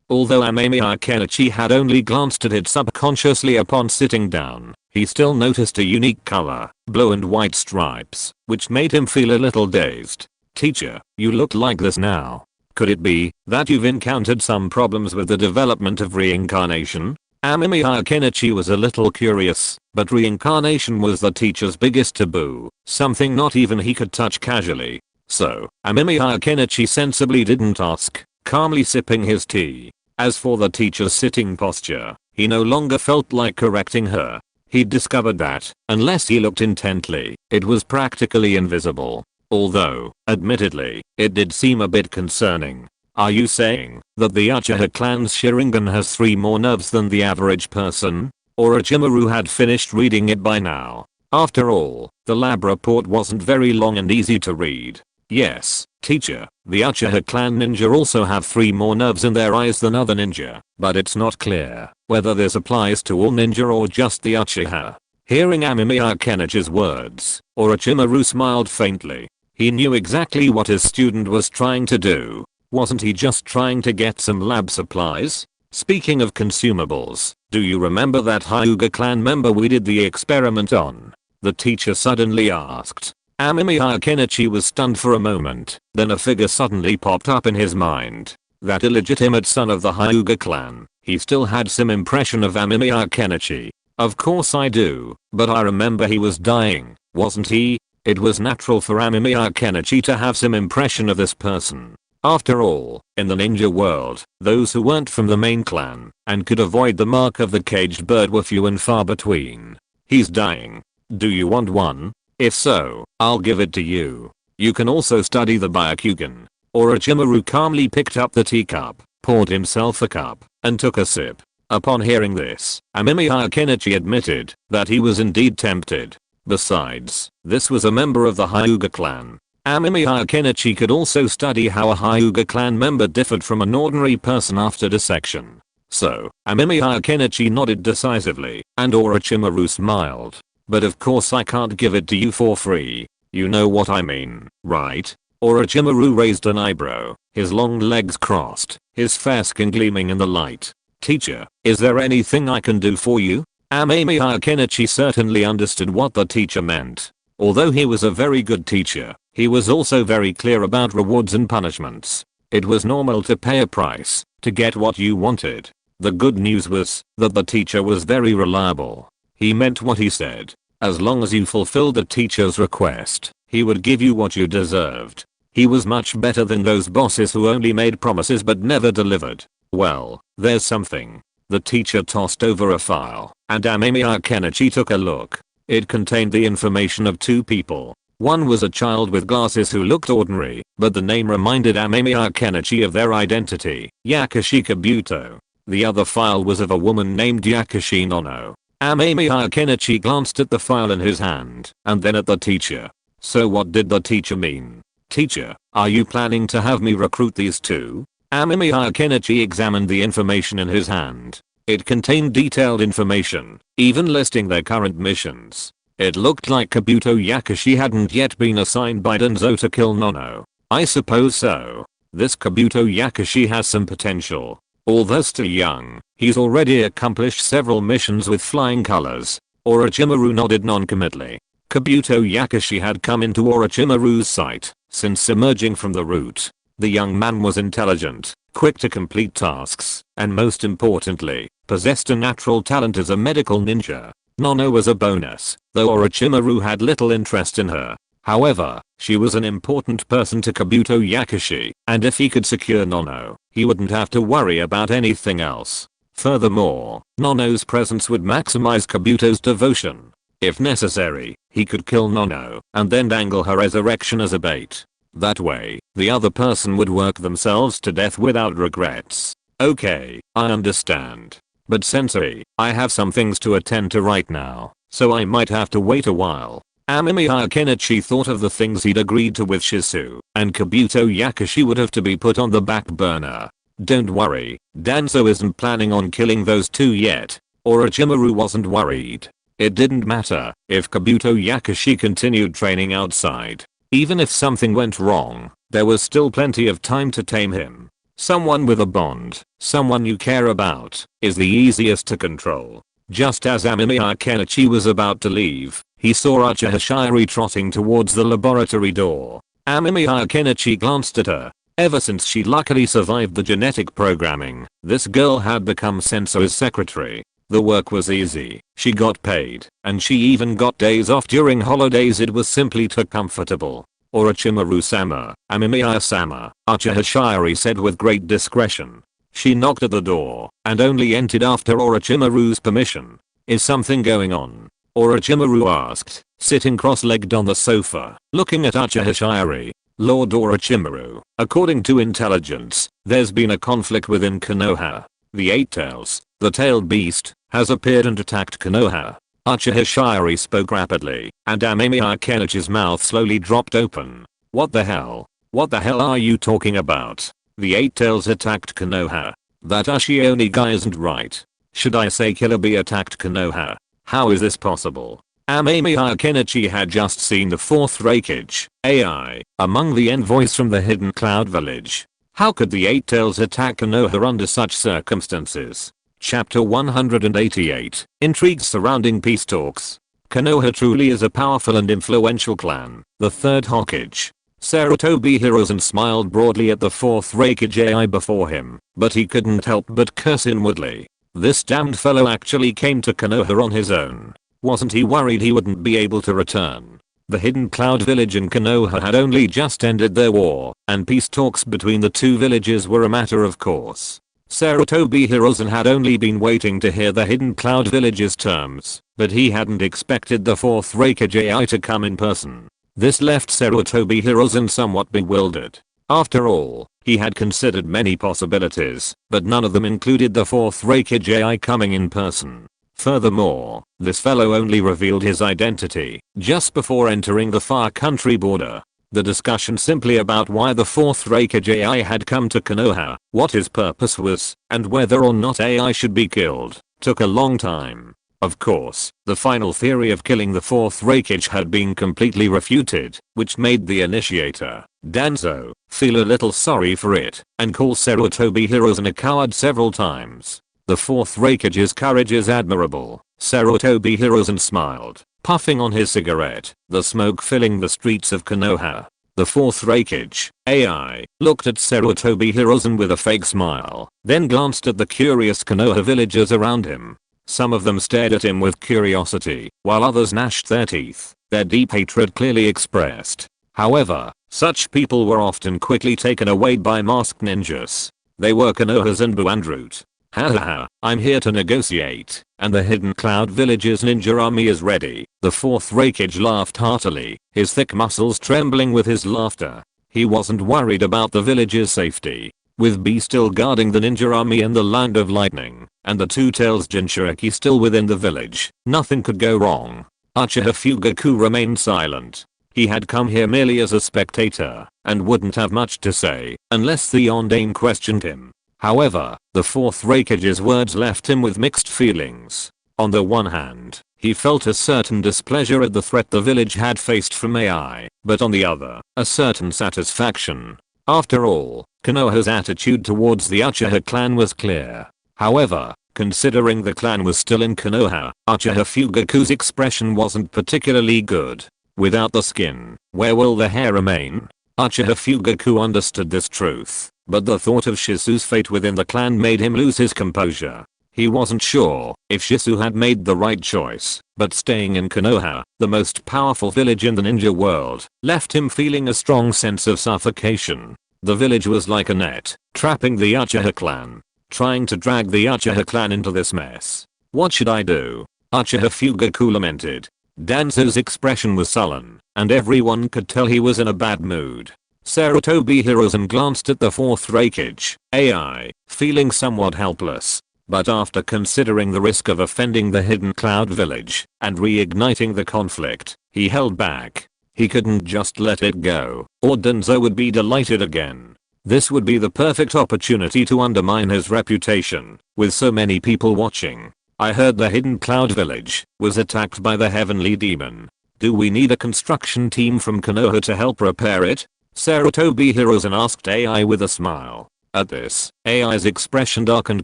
Although Amemiya Kenichi had only glanced at it subconsciously upon sitting down, he still noticed a unique color, blue and white stripes, which made him feel a little dazed. Teacher, you look like this now. Could it be that you've encountered some problems with the development of reincarnation? Amemiya Kenichi was a little curious, but reincarnation was the teacher's biggest taboo, something not even he could touch casually. So, Amemiya Kenichi sensibly didn't ask, calmly sipping his tea. As for the teacher's sitting posture, he no longer felt like correcting her. He'd discovered that, unless he looked intently, it was practically invisible. Although, admittedly, it did seem a bit concerning. Are you saying that the Uchiha clan's Sharingan has 3 more nerves than the average person? Orochimaru had finished reading it by now. After all, the lab report wasn't very long and easy to read. Yes, teacher, the Uchiha clan ninja also have 3 more nerves in their eyes than other ninja, but it's not clear whether this applies to all ninja or just the Uchiha. Hearing Amemiya Kenichi's words, Orochimaru smiled faintly. He knew exactly what his student was trying to do. Wasn't he just trying to get some lab supplies? Speaking of consumables, do you remember that Hyuga clan member we did the experiment on? The teacher suddenly asked. Amemiya Kenichi was stunned for a moment, then a figure suddenly popped up in his mind. That illegitimate son of the Hyuga clan. He still had some impression of Amemiya Kenichi. Of course I do, but I remember he was dying, wasn't he? It was natural for Amemiya Kenichi to have some impression of this person. After all, in the ninja world, those who weren't from the main clan and could avoid the mark of the caged bird were few and far between. He's dying. Do you want one? If so, I'll give it to you. You can also study the Byakugan. Orochimaru calmly picked up the teacup, poured himself a cup, and took a sip. Upon hearing this, Amemiya Kenichi admitted that he was indeed tempted. Besides, this was a member of the Hyuga clan. Amemiya Kenichi could also study how a Hyuga clan member differed from an ordinary person after dissection. So, Amemiya Kenichi nodded decisively, and Orochimaru smiled. But of course I can't give it to you for free. You know what I mean, right? Orochimaru raised an eyebrow, his long legs crossed, his fair skin gleaming in the light. Teacher, is there anything I can do for you? Amemiya Kenichi certainly understood what the teacher meant. Although he was a very good teacher, he was also very clear about rewards and punishments. It was normal to pay a price to get what you wanted. The good news was that the teacher was very reliable. He meant what he said. As long as you fulfilled the teacher's request, he would give you what you deserved. He was much better than those bosses who only made promises but never delivered. Well, there's something. The teacher tossed over a file, and Amemiya Kenichi took a look. It contained the information of 2 people. One was a child with glasses who looked ordinary, but the name reminded Amemiya Kenichi of their identity, Yakushi Kabuto. The other file was of a woman named Yakushi Nono. Amemiya Kenichi glanced at the file in his hand, and then at the teacher. So what did the teacher mean? Teacher, are you planning to have me recruit these 2? Amemiya Kenichi examined the information in his hand. It contained detailed information, even listing their current missions. It looked like Kabuto Yakushi hadn't yet been assigned by Danzo to kill Nono. I suppose so. This Kabuto Yakushi has some potential. Although still young, he's already accomplished several missions with flying colors. Orochimaru nodded non-committally. Kabuto Yakushi had come into Orochimaru's sight since emerging from the root. The young man was intelligent, quick to complete tasks, and most importantly, possessed a natural talent as a medical ninja. Nono was a bonus, though Orochimaru had little interest in her. However, she was an important person to Kabuto Yakushi, and if he could secure Nono, he wouldn't have to worry about anything else. Furthermore, Nono's presence would maximize Kabuto's devotion. If necessary, he could kill Nono, and then dangle her resurrection as a bait. That way, the other person would work themselves to death without regrets. Okay, I understand. But sensei, I have some things to attend to right now, so I might have to wait a while. Amemiya Kenichi thought of the things he'd agreed to with Shizu, and Kabuto Yakushi would have to be put on the back burner. Don't worry, Danzo isn't planning on killing those 2 yet. Orochimaru wasn't worried. It didn't matter if Kabuto Yakushi continued training outside. Even if something went wrong, there was still plenty of time to tame him. Someone with a bond, someone you care about, is the easiest to control. Just as Amemiya Kenichi was about to leave, he saw Uchiha trotting towards the laboratory door. Amemiya Kenichi glanced at her. Ever since she luckily survived the genetic programming, this girl had become Sensei's secretary. The work was easy, she got paid, and she even got days off during holidays. It was simply too comfortable. Orochimaru-sama, Amemiya-sama, Uchiha said with great discretion. She knocked at the door, and only entered after Orochimaru's permission. Is something going on? Orochimaru asked, sitting cross-legged on the sofa, looking at Uchiha. Lord Orochimaru, according to intelligence, there's been a conflict within Konoha. The Eight Tails, the tailed beast, has appeared and attacked Konoha. Uchiha spoke rapidly, and Amemiya Kenichi's mouth slowly dropped open. What the hell? What the hell are you talking about? The Eight Tails attacked Konoha. That Ashioni guy isn't right. Should I say Killer Bee attacked Konoha? How is this possible? Amemiya Kenichi had just seen the 4th Reikage, AI, among the envoys from the Hidden Cloud Village. How could the Eight Tails attack Konoha under such circumstances? Chapter 188, Intrigues surrounding peace talks. Konoha truly is a powerful and influential clan, the 3rd Hokage. Sarutobi Hiruzen smiled broadly at the 4th Reikage AI before him, but he couldn't help but curse inwardly. This damned fellow actually came to Konoha on his own. Wasn't he worried he wouldn't be able to return? The Hidden Cloud Village and Konoha had only just ended their war, and peace talks between the 2 villages were a matter of course. Sarutobi Hiruzen had only been waiting to hear the Hidden Cloud Village's terms, but he hadn't expected the 4th Reikage AI to come in person. This left Sarutobi Hiruzen somewhat bewildered. After all, he had considered many possibilities, but none of them included the 4th Reikage AI coming in person. Furthermore, this fellow only revealed his identity just before entering the far country border. The discussion simply about why the 4th Reikage AI had come to Konoha, what his purpose was, and whether or not AI should be killed, took a long time. Of course, the final theory of killing the 4th Reikage had been completely refuted, which made the initiator, Danzo, feel a little sorry for it, and call Sarutobi Hiruzen a coward several times. The 4th Reikage's courage is admirable. Sarutobi Hiruzen smiled, puffing on his cigarette, the smoke filling the streets of Konoha. The 4th Reikage, AI, looked at Sarutobi Hiruzen with a fake smile, then glanced at the curious Konoha villagers around him. Some of them stared at him with curiosity, while others gnashed their teeth, their deep hatred clearly expressed. However, such people were often quickly taken away by masked ninjas. They were Konoha's ANBU and root. Hahaha, I'm here to negotiate, and the Hidden Cloud Village's ninja army is ready. The fourth Raikage laughed heartily, his thick muscles trembling with his laughter. He wasn't worried about the village's safety. With B still guarding the ninja army in the land of lightning, and the Two-Tails Jinchuriki still within the village, nothing could go wrong. Uchiha Fugaku remained silent. He had come here merely as a spectator, and wouldn't have much to say, unless the Yondaime questioned him. However, the fourth Raikage's words left him with mixed feelings. On the one hand, he felt a certain displeasure at the threat the village had faced from AI, but on the other, a certain satisfaction. After all, Konoha's attitude towards the Uchiha clan was clear. However, considering the clan was still in Konoha, Uchiha Fugaku's expression wasn't particularly good. Without the skin, where will the hair remain? Uchiha Fugaku understood this truth, but the thought of Shisu's fate within the clan made him lose his composure. He wasn't sure if Shisu had made the right choice, but staying in Konoha, the most powerful village in the ninja world, left him feeling a strong sense of suffocation. The village was like a net, trapping the Uchiha clan. Trying to drag the Uchiha clan into this mess. What should I do? Uchiha Fugaku lamented. Danzo's expression was sullen, and everyone could tell he was in a bad mood. Sarutobi Hiruzen glanced at the fourth Raikage, AI, feeling somewhat helpless. But after considering the risk of offending the Hidden Cloud Village, and reigniting the conflict, he held back. He couldn't just let it go, or Danzo would be delighted again. This would be the perfect opportunity to undermine his reputation, with so many people watching. I heard the Hidden Cloud Village was attacked by the Heavenly Demon. Do we need a construction team from Konoha to help repair it? Sarutobi Hiruzen asked AI with a smile. At this, AI's expression darkened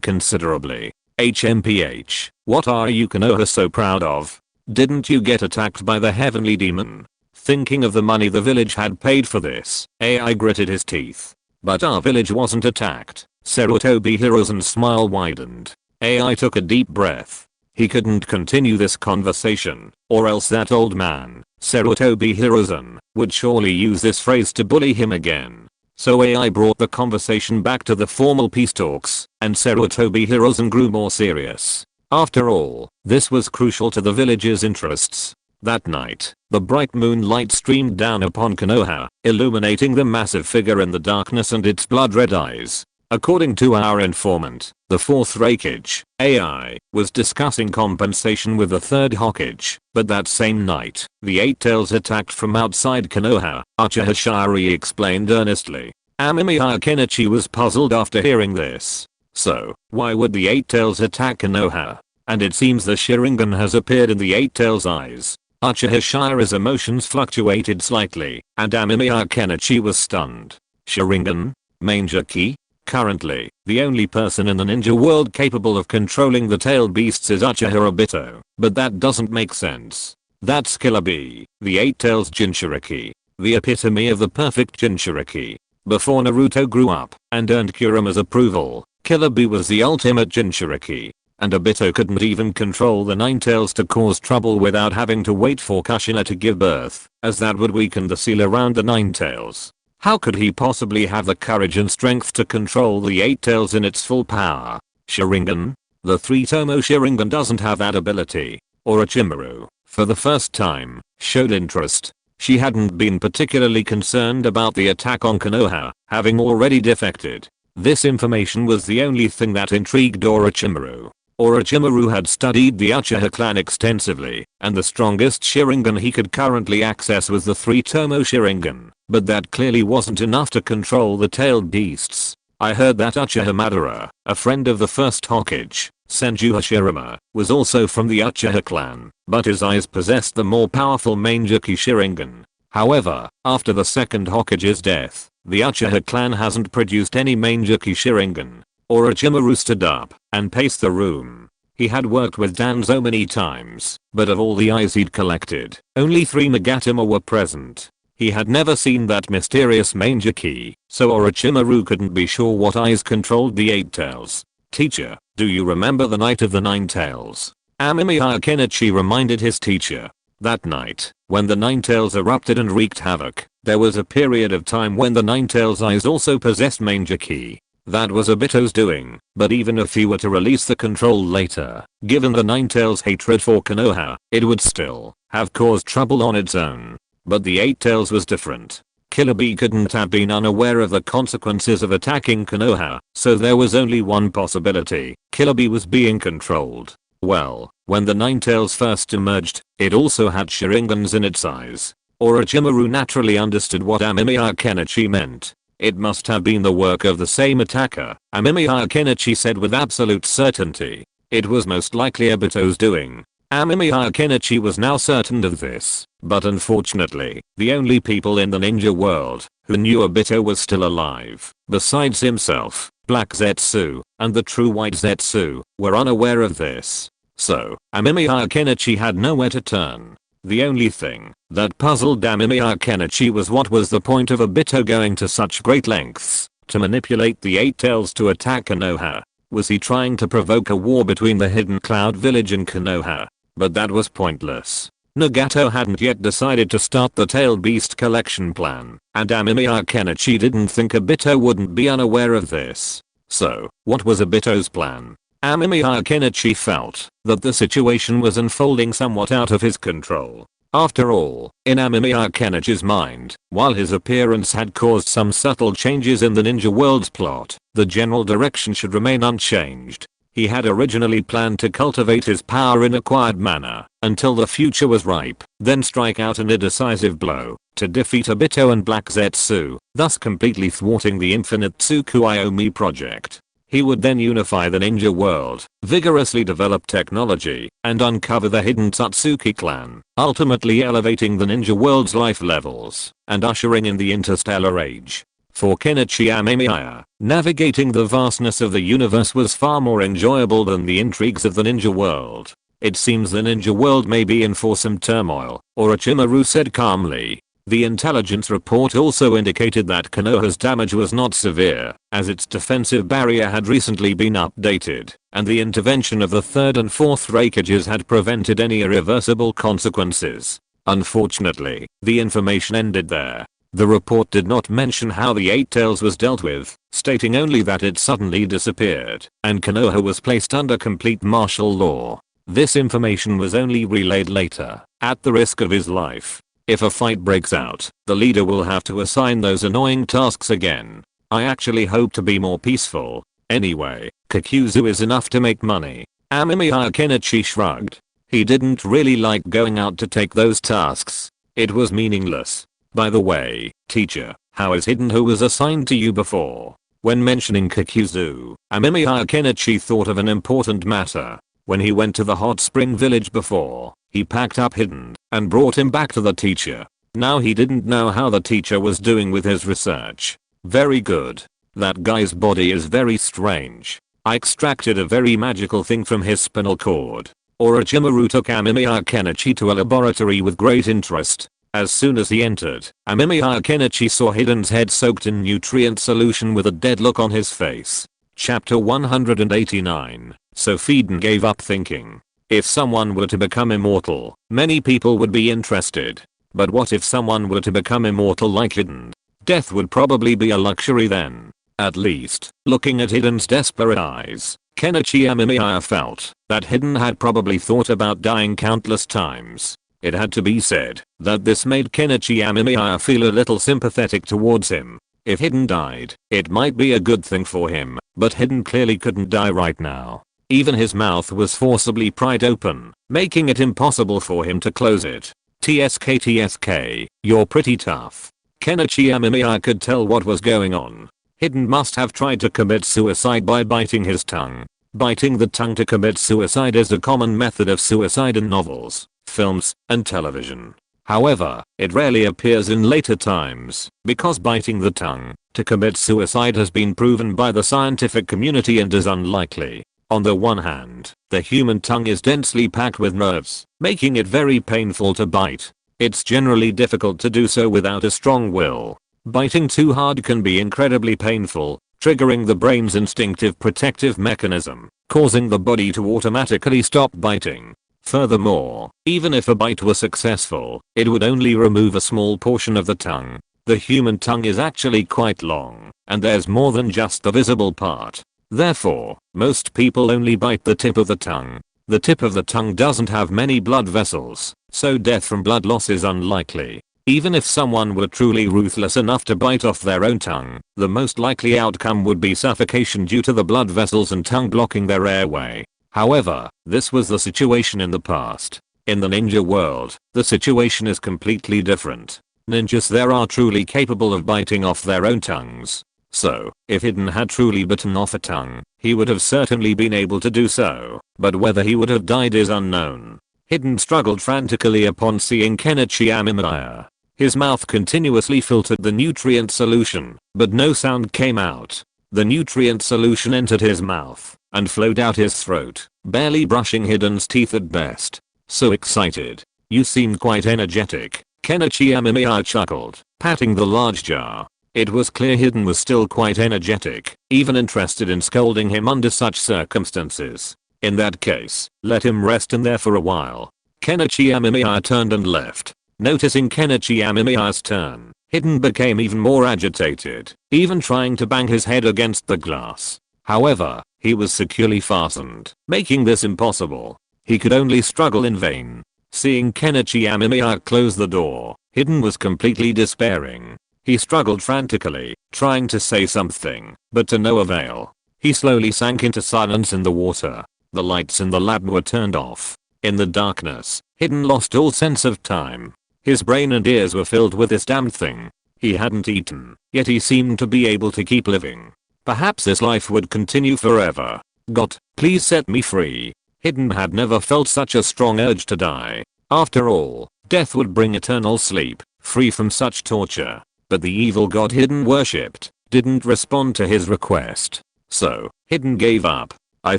considerably. HMPH, what are you Konoha so proud of? Didn't you get attacked by the Heavenly Demon? Thinking of the money the village had paid for this, AI gritted his teeth. But our village wasn't attacked. Sarutobi Hiruzen's smile widened. AI took a deep breath. He couldn't continue this conversation, or else that old man, Sarutobi Hiruzen, would surely use this phrase to bully him again. So AI brought the conversation back to the formal peace talks, and Sarutobi Hiruzen grew more serious. After all, this was crucial to the village's interests. That night, the bright moonlight streamed down upon Konoha, illuminating the massive figure in the darkness and its blood-red eyes. According to our informant, the fourth Raikage, AI, was discussing compensation with the third Hokage, but that same night, the Eight Tails attacked from outside Konoha, Uchiha Shari explained earnestly. Amemiya Kenichi was puzzled after hearing this. So, why would the Eight Tails attack Konoha? And it seems the Sharingan has appeared in the Eight Tails' eyes. Uchiha Shira's emotions fluctuated slightly, and Amemiya Kenichi was stunned. Sharingan? Manjaki? Currently, the only person in the ninja world capable of controlling the tailed beasts is Uchiha Obito, but that doesn't make sense. That's Killer Bee, the Eight Tails Jinchuriki, the epitome of the perfect Jinchuriki. Before Naruto grew up and earned Kurama's approval, Killer Bee was the ultimate Jinchuriki, and Obito couldn't even control the Nine Tails to cause trouble without having to wait for Kushina to give birth, as that would weaken the seal around the Nine Tails. How could he possibly have the courage and strength to control the Eight Tails in its full power? Sharingan? The three-tomo Sharingan doesn't have that ability. Orochimaru, for the first time, showed interest. She hadn't been particularly concerned about the attack on Konoha, having already defected. This information was the only thing that intrigued Orochimaru. Orochimaru had studied the Uchiha clan extensively, and the strongest Sharingan he could currently access was the three-tomo Sharingan, but that clearly wasn't enough to control the tailed beasts. I heard that Uchiha Madara, a friend of the first Hokage, Senju Hashirama, was also from the Uchiha clan, but his eyes possessed the more powerful Manjaki Sharingan. However, after the second Hokage's death, the Uchiha clan hasn't produced any Manjaki Sharingan. Orochimaru stood up and paced the room. He had worked with Danzo many times, but of all the eyes he'd collected, only 3 Nagatama were present. He had never seen that mysterious Manjaki, so Orochimaru couldn't be sure what eyes controlled the Eight Tails. Teacher, do you remember the night of the Nine Tails? Amemiya Kenichi reminded his teacher. That night, when the Nine Tails erupted and wreaked havoc, there was a period of time when the Nine Tails eyes also possessed Manger Key. That was Obito's doing, but even if he were to release the control later, given the Nine Tails' hatred for Konoha, it would still have caused trouble on its own. But the Eight Tails was different. Killer Bee couldn't have been unaware of the consequences of attacking Konoha, so there was only one possibility: Killer Bee was being controlled. Well, when the Nine Tails first emerged, it also had Sharingans in its eyes. Orochimaru naturally understood what Amemiya Kenichi meant. It must have been the work of the same attacker, Amemiya Kenichi said with absolute certainty. It was most likely Obito's doing. Amemiya Kenichi was now certain of this, but unfortunately, the only people in the ninja world who knew Obito was still alive, besides himself, Black Zetsu, and the true White Zetsu, were unaware of this. So, Amemiya Kenichi had nowhere to turn. The only thing that puzzled Amemiya Kenichi was what was the point of Obito going to such great lengths to manipulate the Eight Tails to attack Konoha? Was he trying to provoke a war between the Hidden Cloud Village and Konoha? But that was pointless. Nagato hadn't yet decided to start the Tail Beast collection plan, and Amemiya Kenichi didn't think Obito wouldn't be unaware of this. So, what was Obito's plan? Amemiya Kenichi felt that the situation was unfolding somewhat out of his control. After all, in Amemiya Kenichi's mind, while his appearance had caused some subtle changes in the ninja world's plot, the general direction should remain unchanged. He had originally planned to cultivate his power in a quiet manner until the future was ripe, then strike out in a decisive blow to defeat Obito and Black Zetsu, thus completely thwarting the Infinite Tsukuyomi project. He would then unify the ninja world, vigorously develop technology, and uncover the hidden Satsuki clan, ultimately elevating the ninja world's life levels and ushering in the interstellar age. For Kenichi Amemiya, navigating the vastness of the universe was far more enjoyable than the intrigues of the ninja world. It seems the ninja world may be in for some turmoil, Orochimaru said calmly. The intelligence report also indicated that Konoha's damage was not severe, as its defensive barrier had recently been updated, and the intervention of the third and fourth Raikages had prevented any irreversible consequences. Unfortunately, the information ended there. The report did not mention how the Eight Tails was dealt with, stating only that it suddenly disappeared, and Konoha was placed under complete martial law. This information was only relayed later, at the risk of his life. If a fight breaks out, the leader will have to assign those annoying tasks again. I actually hope to be more peaceful. Anyway, Kakuzu is enough to make money. Amemiya Kenichi shrugged. He didn't really like going out to take those tasks. It was meaningless. By the way, teacher, how is hidden who was assigned to you before? When mentioning Kakuzu, Amemiya Kenichi thought of an important matter. When he went to the hot spring village before, he packed up Hidden and brought him back to the teacher. Now he didn't know how the teacher was doing with his research. Very good. That guy's body is very strange. I extracted a very magical thing from his spinal cord. Orochimaru took Amemiya Kenichi to a laboratory with great interest. As soon as he entered, Amemiya Kenichi saw Hidden's head soaked in nutrient solution with a dead look on his face. Chapter 189. So Hidden gave up thinking. If someone were to become immortal, many people would be interested. But what if someone were to become immortal like Hidden? Death would probably be a luxury then. At least, looking at Hidden's desperate eyes, Kenichi Amemiya felt that Hidden had probably thought about dying countless times. It had to be said that this made Kenichi Amemiya feel a little sympathetic towards him. If Hidden died, it might be a good thing for him, but Hidden clearly couldn't die right now. Even his mouth was forcibly pried open, making it impossible for him to close it. TSK, you're pretty tough. Kenichi Amemiya could tell what was going on. Hidden must have tried to commit suicide by biting his tongue. Biting the tongue to commit suicide is a common method of suicide in novels, films, and television. However, it rarely appears in later times, because biting the tongue to commit suicide has been proven by the scientific community and is unlikely. On the one hand, the human tongue is densely packed with nerves, making it very painful to bite. It's generally difficult to do so without a strong will. Biting too hard can be incredibly painful, triggering the brain's instinctive protective mechanism, causing the body to automatically stop biting. Furthermore, even if a bite were successful, it would only remove a small portion of the tongue. The human tongue is actually quite long, and there's more than just the visible part. Therefore, most people only bite the tip of the tongue. The tip of the tongue doesn't have many blood vessels, so death from blood loss is unlikely. Even if someone were truly ruthless enough to bite off their own tongue, the most likely outcome would be suffocation due to the blood vessels and tongue blocking their airway. However, this was the situation in the past. In the ninja world, the situation is completely different. Ninjas there are truly capable of biting off their own tongues. So, if Hidden had truly bitten off a tongue, he would have certainly been able to do so, but whether he would have died is unknown. Hidden struggled frantically upon seeing Kenichi Amemiya. His mouth continuously filtered the nutrient solution, but no sound came out. The nutrient solution entered his mouth and flowed out his throat, barely brushing Hidden's teeth at best. So excited. You seem quite energetic. Kenichi Amemiya chuckled, patting the large jar. It was clear Hidden was still quite energetic, even interested in scolding him under such circumstances. In that case, let him rest in there for a while. Kenichi Amemiya turned and left. Noticing Kenichi Amemiya's turn, Hidden became even more agitated, even trying to bang his head against the glass. However, he was securely fastened, making this impossible. He could only struggle in vain. Seeing Kenichi Amemiya close the door, Hidden was completely despairing. He struggled frantically, trying to say something, but to no avail. He slowly sank into silence in the water. The lights in the lab were turned off. In the darkness, Hidden lost all sense of time. His brain and ears were filled with this damned thing. He hadn't eaten, yet he seemed to be able to keep living. Perhaps this life would continue forever. God, please set me free. Hidden had never felt such a strong urge to die. After all, death would bring eternal sleep, free from such torture. But the evil god Hidden worshipped didn't respond to his request. So, Hidden gave up. I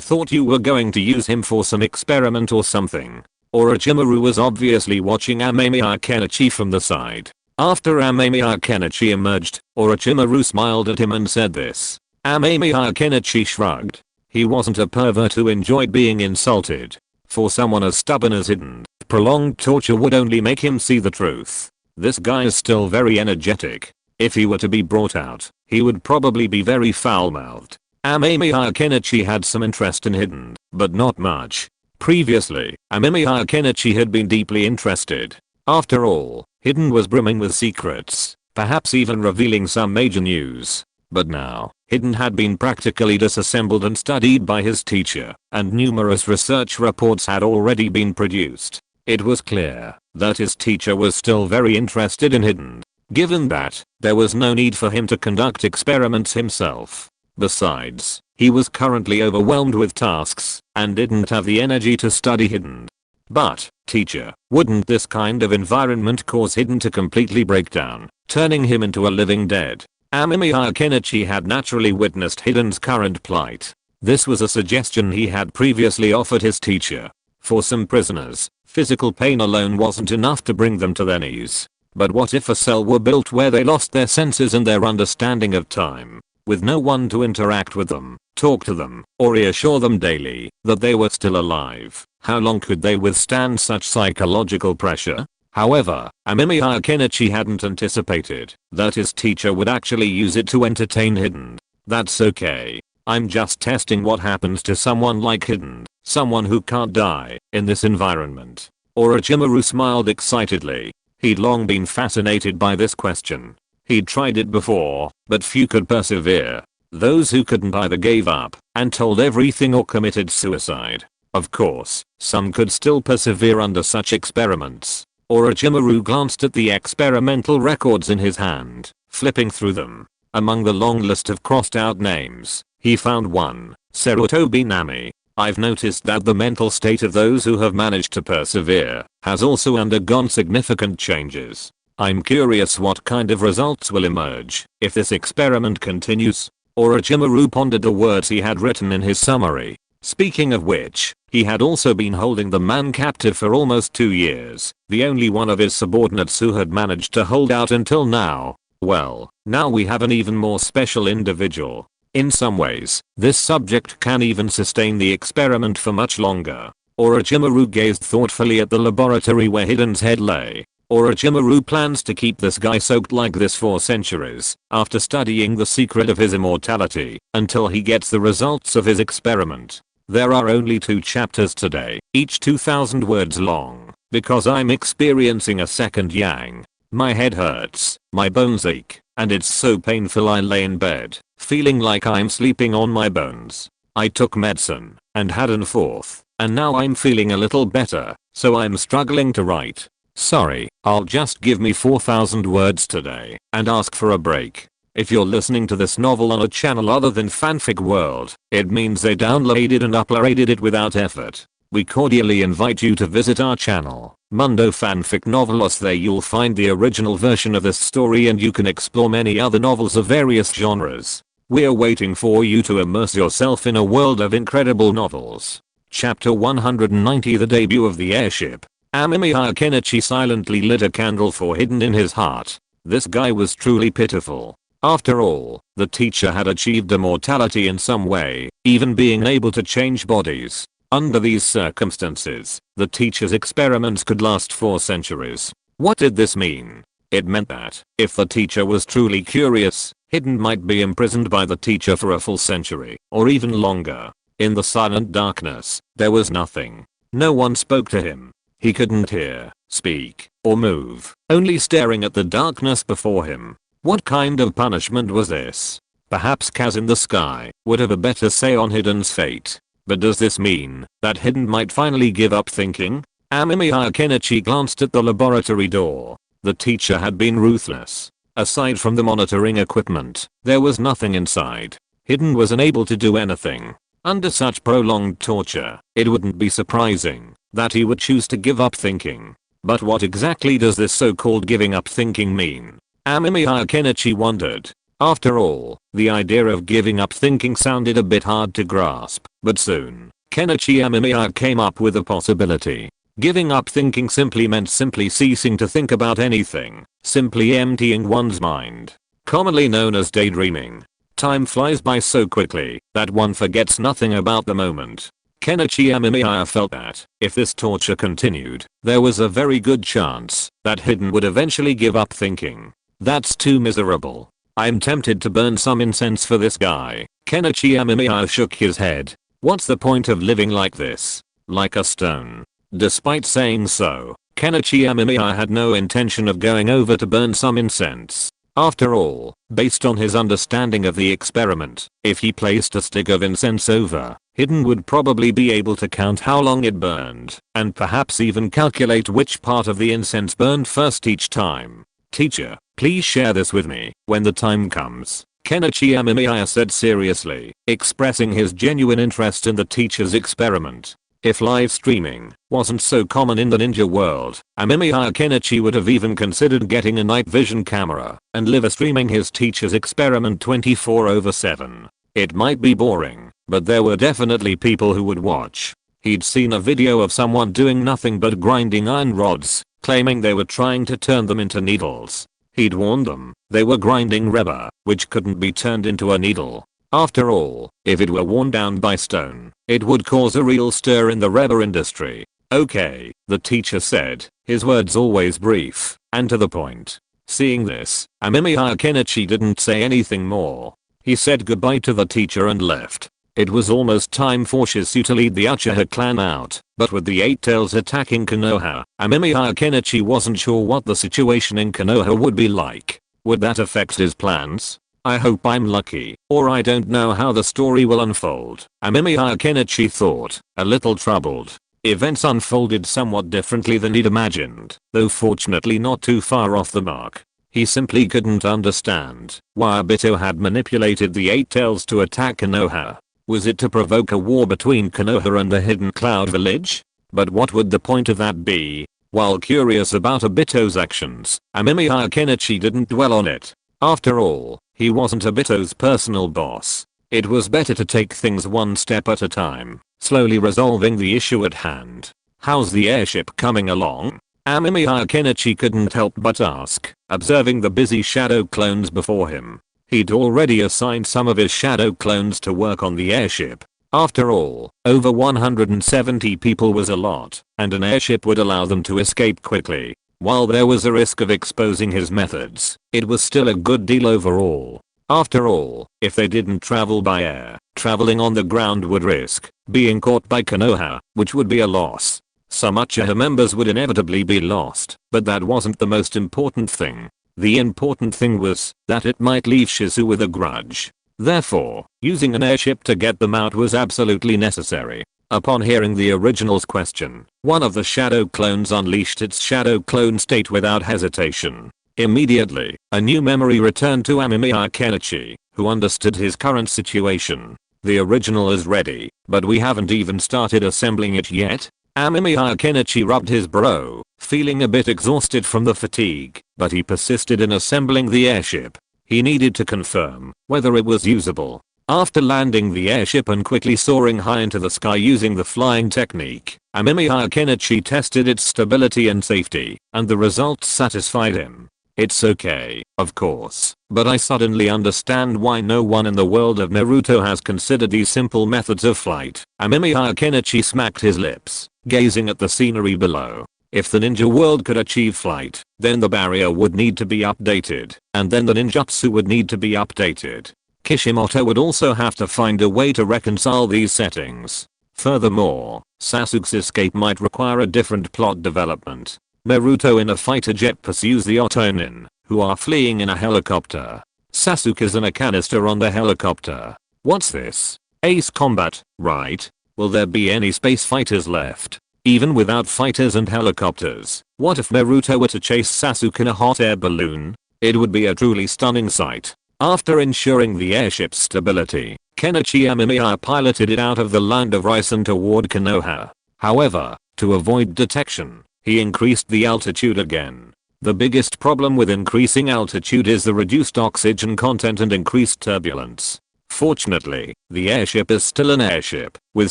thought you were going to use him for some experiment or something. Orochimaru was obviously watching Amemiya Kenichi from the side. After Amemiya Kenichi emerged, Orochimaru smiled at him and said this. Amemiya Kenichi shrugged. He wasn't a pervert who enjoyed being insulted. For someone as stubborn as Hidden, prolonged torture would only make him see the truth. This guy is still very energetic. If he were to be brought out, he would probably be very foul-mouthed. Amemiya Kenichi had some interest in Hidden, but not much. Previously, Amemiya Kenichi had been deeply interested. After all, Hidden was brimming with secrets, perhaps even revealing some major news. But now, Hidden had been practically disassembled and studied by his teacher, and numerous research reports had already been produced. It was clear that his teacher was still very interested in Hidden. Given that, there was no need for him to conduct experiments himself. Besides, he was currently overwhelmed with tasks and didn't have the energy to study Hidden. But, teacher, wouldn't this kind of environment cause Hidden to completely break down, turning him into a living dead? Amemiya Kenichi had naturally witnessed Hidden's current plight. This was a suggestion he had previously offered his teacher. For some prisoners, physical pain alone wasn't enough to bring them to their knees. But what if a cell were built where they lost their senses and their understanding of time, with no one to interact with them, talk to them, or reassure them daily that they were still alive? How long could they withstand such psychological pressure? However, Amemiya Kenichi hadn't anticipated that his teacher would actually use it to entertain Hidden. That's okay. I'm just testing what happens to someone like Hidden, someone who can't die, in this environment. Orochimaru smiled excitedly. He'd long been fascinated by this question. He'd tried it before, but few could persevere. Those who couldn't either gave up and told everything or committed suicide. Of course, some could still persevere under such experiments. Orochimaru glanced at the experimental records in his hand, flipping through them. Among the long list of crossed out names, he found one, Sarutobi Nami. I've noticed that the mental state of those who have managed to persevere has also undergone significant changes. I'm curious what kind of results will emerge if this experiment continues. Orochimaru pondered the words he had written in his summary. Speaking of which, he had also been holding the man captive for almost 2 years, the only one of his subordinates who had managed to hold out until now. Well, now we have an even more special individual. In some ways, this subject can even sustain the experiment for much longer. Orochimaru gazed thoughtfully at the laboratory where Hiden's head lay. Orochimaru plans to keep this guy soaked like this for centuries, after studying the secret of his immortality, until he gets the results of his experiment. There are only 2 chapters today, each 2,000 words long, because I'm experiencing a second yang. My head hurts, my bones ache, and it's so painful I lay in bed, feeling like I'm sleeping on my bones. I took medicine, and had an fourth, and now I'm feeling a little better, so I'm struggling to write. Sorry, I'll just give me 4,000 words today, and ask for a break. If you're listening to this novel on a channel other than Fanfic World, it means they downloaded and uploaded it without effort. We cordially invite you to visit our channel, Mundo Fanfic Novelos. There you'll find the original version of this story and you can explore many other novels of various genres. We're waiting for you to immerse yourself in a world of incredible novels. Chapter 190, the debut of the airship. Amemiya Kenichi silently lit a candle for Hiden in his heart. This guy was truly pitiful. After all, the teacher had achieved immortality in some way, even being able to change bodies. Under these circumstances, the teacher's experiments could last for centuries. What did this mean? It meant that, if the teacher was truly curious, Hiden might be imprisoned by the teacher for a full century, or even longer. In the silent darkness, there was nothing. No one spoke to him. He couldn't hear, speak, or move, only staring at the darkness before him. What kind of punishment was this? Perhaps Kaz in the sky would have a better say on Hiden's fate. But does this mean that Hiden might finally give up thinking? Amemiya Kenichi glanced at the laboratory door. The teacher had been ruthless. Aside from the monitoring equipment, there was nothing inside. Hiden was unable to do anything. Under such prolonged torture, it wouldn't be surprising that he would choose to give up thinking. But what exactly does this so-called giving up thinking mean? Amemiya Kenichi wondered. After all, the idea of giving up thinking sounded a bit hard to grasp, but soon, Kenichi Amemiya came up with a possibility. Giving up thinking simply meant simply ceasing to think about anything, simply emptying one's mind. Commonly known as daydreaming. Time flies by so quickly that one forgets nothing about the moment. Kenichi Amemiya felt that, if this torture continued, there was a very good chance that Hiden would eventually give up thinking. That's too miserable. I'm tempted to burn some incense for this guy. Kenichi Amemiya shook his head. What's the point of living like this? Like a stone. Despite saying so, Kenichi Amemiya had no intention of going over to burn some incense. After all, based on his understanding of the experiment, if he placed a stick of incense over, Hiden would probably be able to count how long it burned, and perhaps even calculate which part of the incense burned first each time. Teacher, please share this with me when the time comes, Kenichi Amemiya said seriously, expressing his genuine interest in the teacher's experiment. If live streaming wasn't so common in the ninja world, Amemiya Kenichi would have even considered getting a night vision camera and live streaming his teacher's experiment 24/7. It might be boring, but there were definitely people who would watch. He'd seen a video of someone doing nothing but grinding iron rods, claiming they were trying to turn them into needles. He'd warned them they were grinding rubber, which couldn't be turned into a needle. After all, if it were worn down by stone, it would cause a real stir in the rubber industry. Okay, the teacher said, his words always brief and to the point. Seeing this, Amemiya Kenichi didn't say anything more. He said goodbye to the teacher and left. It was almost time for Shizu to lead the Uchiha clan out, but with the Eight Tails attacking Konoha, Amemiya Kenichi wasn't sure what the situation in Konoha would be like. Would that affect his plans? I hope I'm lucky, or I don't know how the story will unfold, Amemiya Kenichi thought, a little troubled. Events unfolded somewhat differently than he'd imagined, though fortunately not too far off the mark. He simply couldn't understand why Obito had manipulated the Eight Tails to attack Konoha. Was it to provoke a war between Konoha and the Hidden Cloud Village? But what would the point of that be? While curious about Obito's actions, Amemiya Kenichi didn't dwell on it. After all, he wasn't Obito's personal boss. It was better to take things one step at a time, slowly resolving the issue at hand. How's the airship coming along? Amemiya Kenichi couldn't help but ask, observing the busy shadow clones before him. He'd already assigned some of his shadow clones to work on the airship. After all, over 170 people was a lot, and an airship would allow them to escape quickly. While there was a risk of exposing his methods, it was still a good deal overall. After all, if they didn't travel by air, traveling on the ground would risk being caught by Konoha, which would be a loss. Some Uchiha members would inevitably be lost, but that wasn't the most important thing. The important thing was that it might leave Shizu with a grudge. Therefore, using an airship to get them out was absolutely necessary. Upon hearing the original's question, one of the shadow clones unleashed its shadow clone state without hesitation. Immediately, a new memory returned to Amemiya Kenichi, who understood his current situation. The original is ready, but we haven't even started assembling it yet. Amemiya Kenichi rubbed his brow, feeling a bit exhausted from the fatigue, but he persisted in assembling the airship. He needed to confirm whether it was usable. After landing the airship and quickly soaring high into the sky using the flying technique, Amemiya Kenichi tested its stability and safety, and the results satisfied him. It's okay, of course, but I suddenly understand why no one in the world of Naruto has considered these simple methods of flight. Amemiya Kenichi smacked his lips, gazing at the scenery below. If the ninja world could achieve flight, then the barrier would need to be updated, and then the ninjutsu would need to be updated. Kishimoto would also have to find a way to reconcile these settings. Furthermore, Sasuke's escape might require a different plot development. Naruto in a fighter jet pursues the Otonin, who are fleeing in a helicopter. Sasuke is in a canister on the helicopter. What's this? Ace combat, right? Will there be any space fighters left? Even without fighters and helicopters, what if Naruto were to chase Sasuke in a hot air balloon? It would be a truly stunning sight. After ensuring the airship's stability, Kenichi Amemiya piloted it out of the land of Risen toward Konoha. However, to avoid detection, he increased the altitude again. The biggest problem with increasing altitude is the reduced oxygen content and increased turbulence. Fortunately, the airship is still an airship, with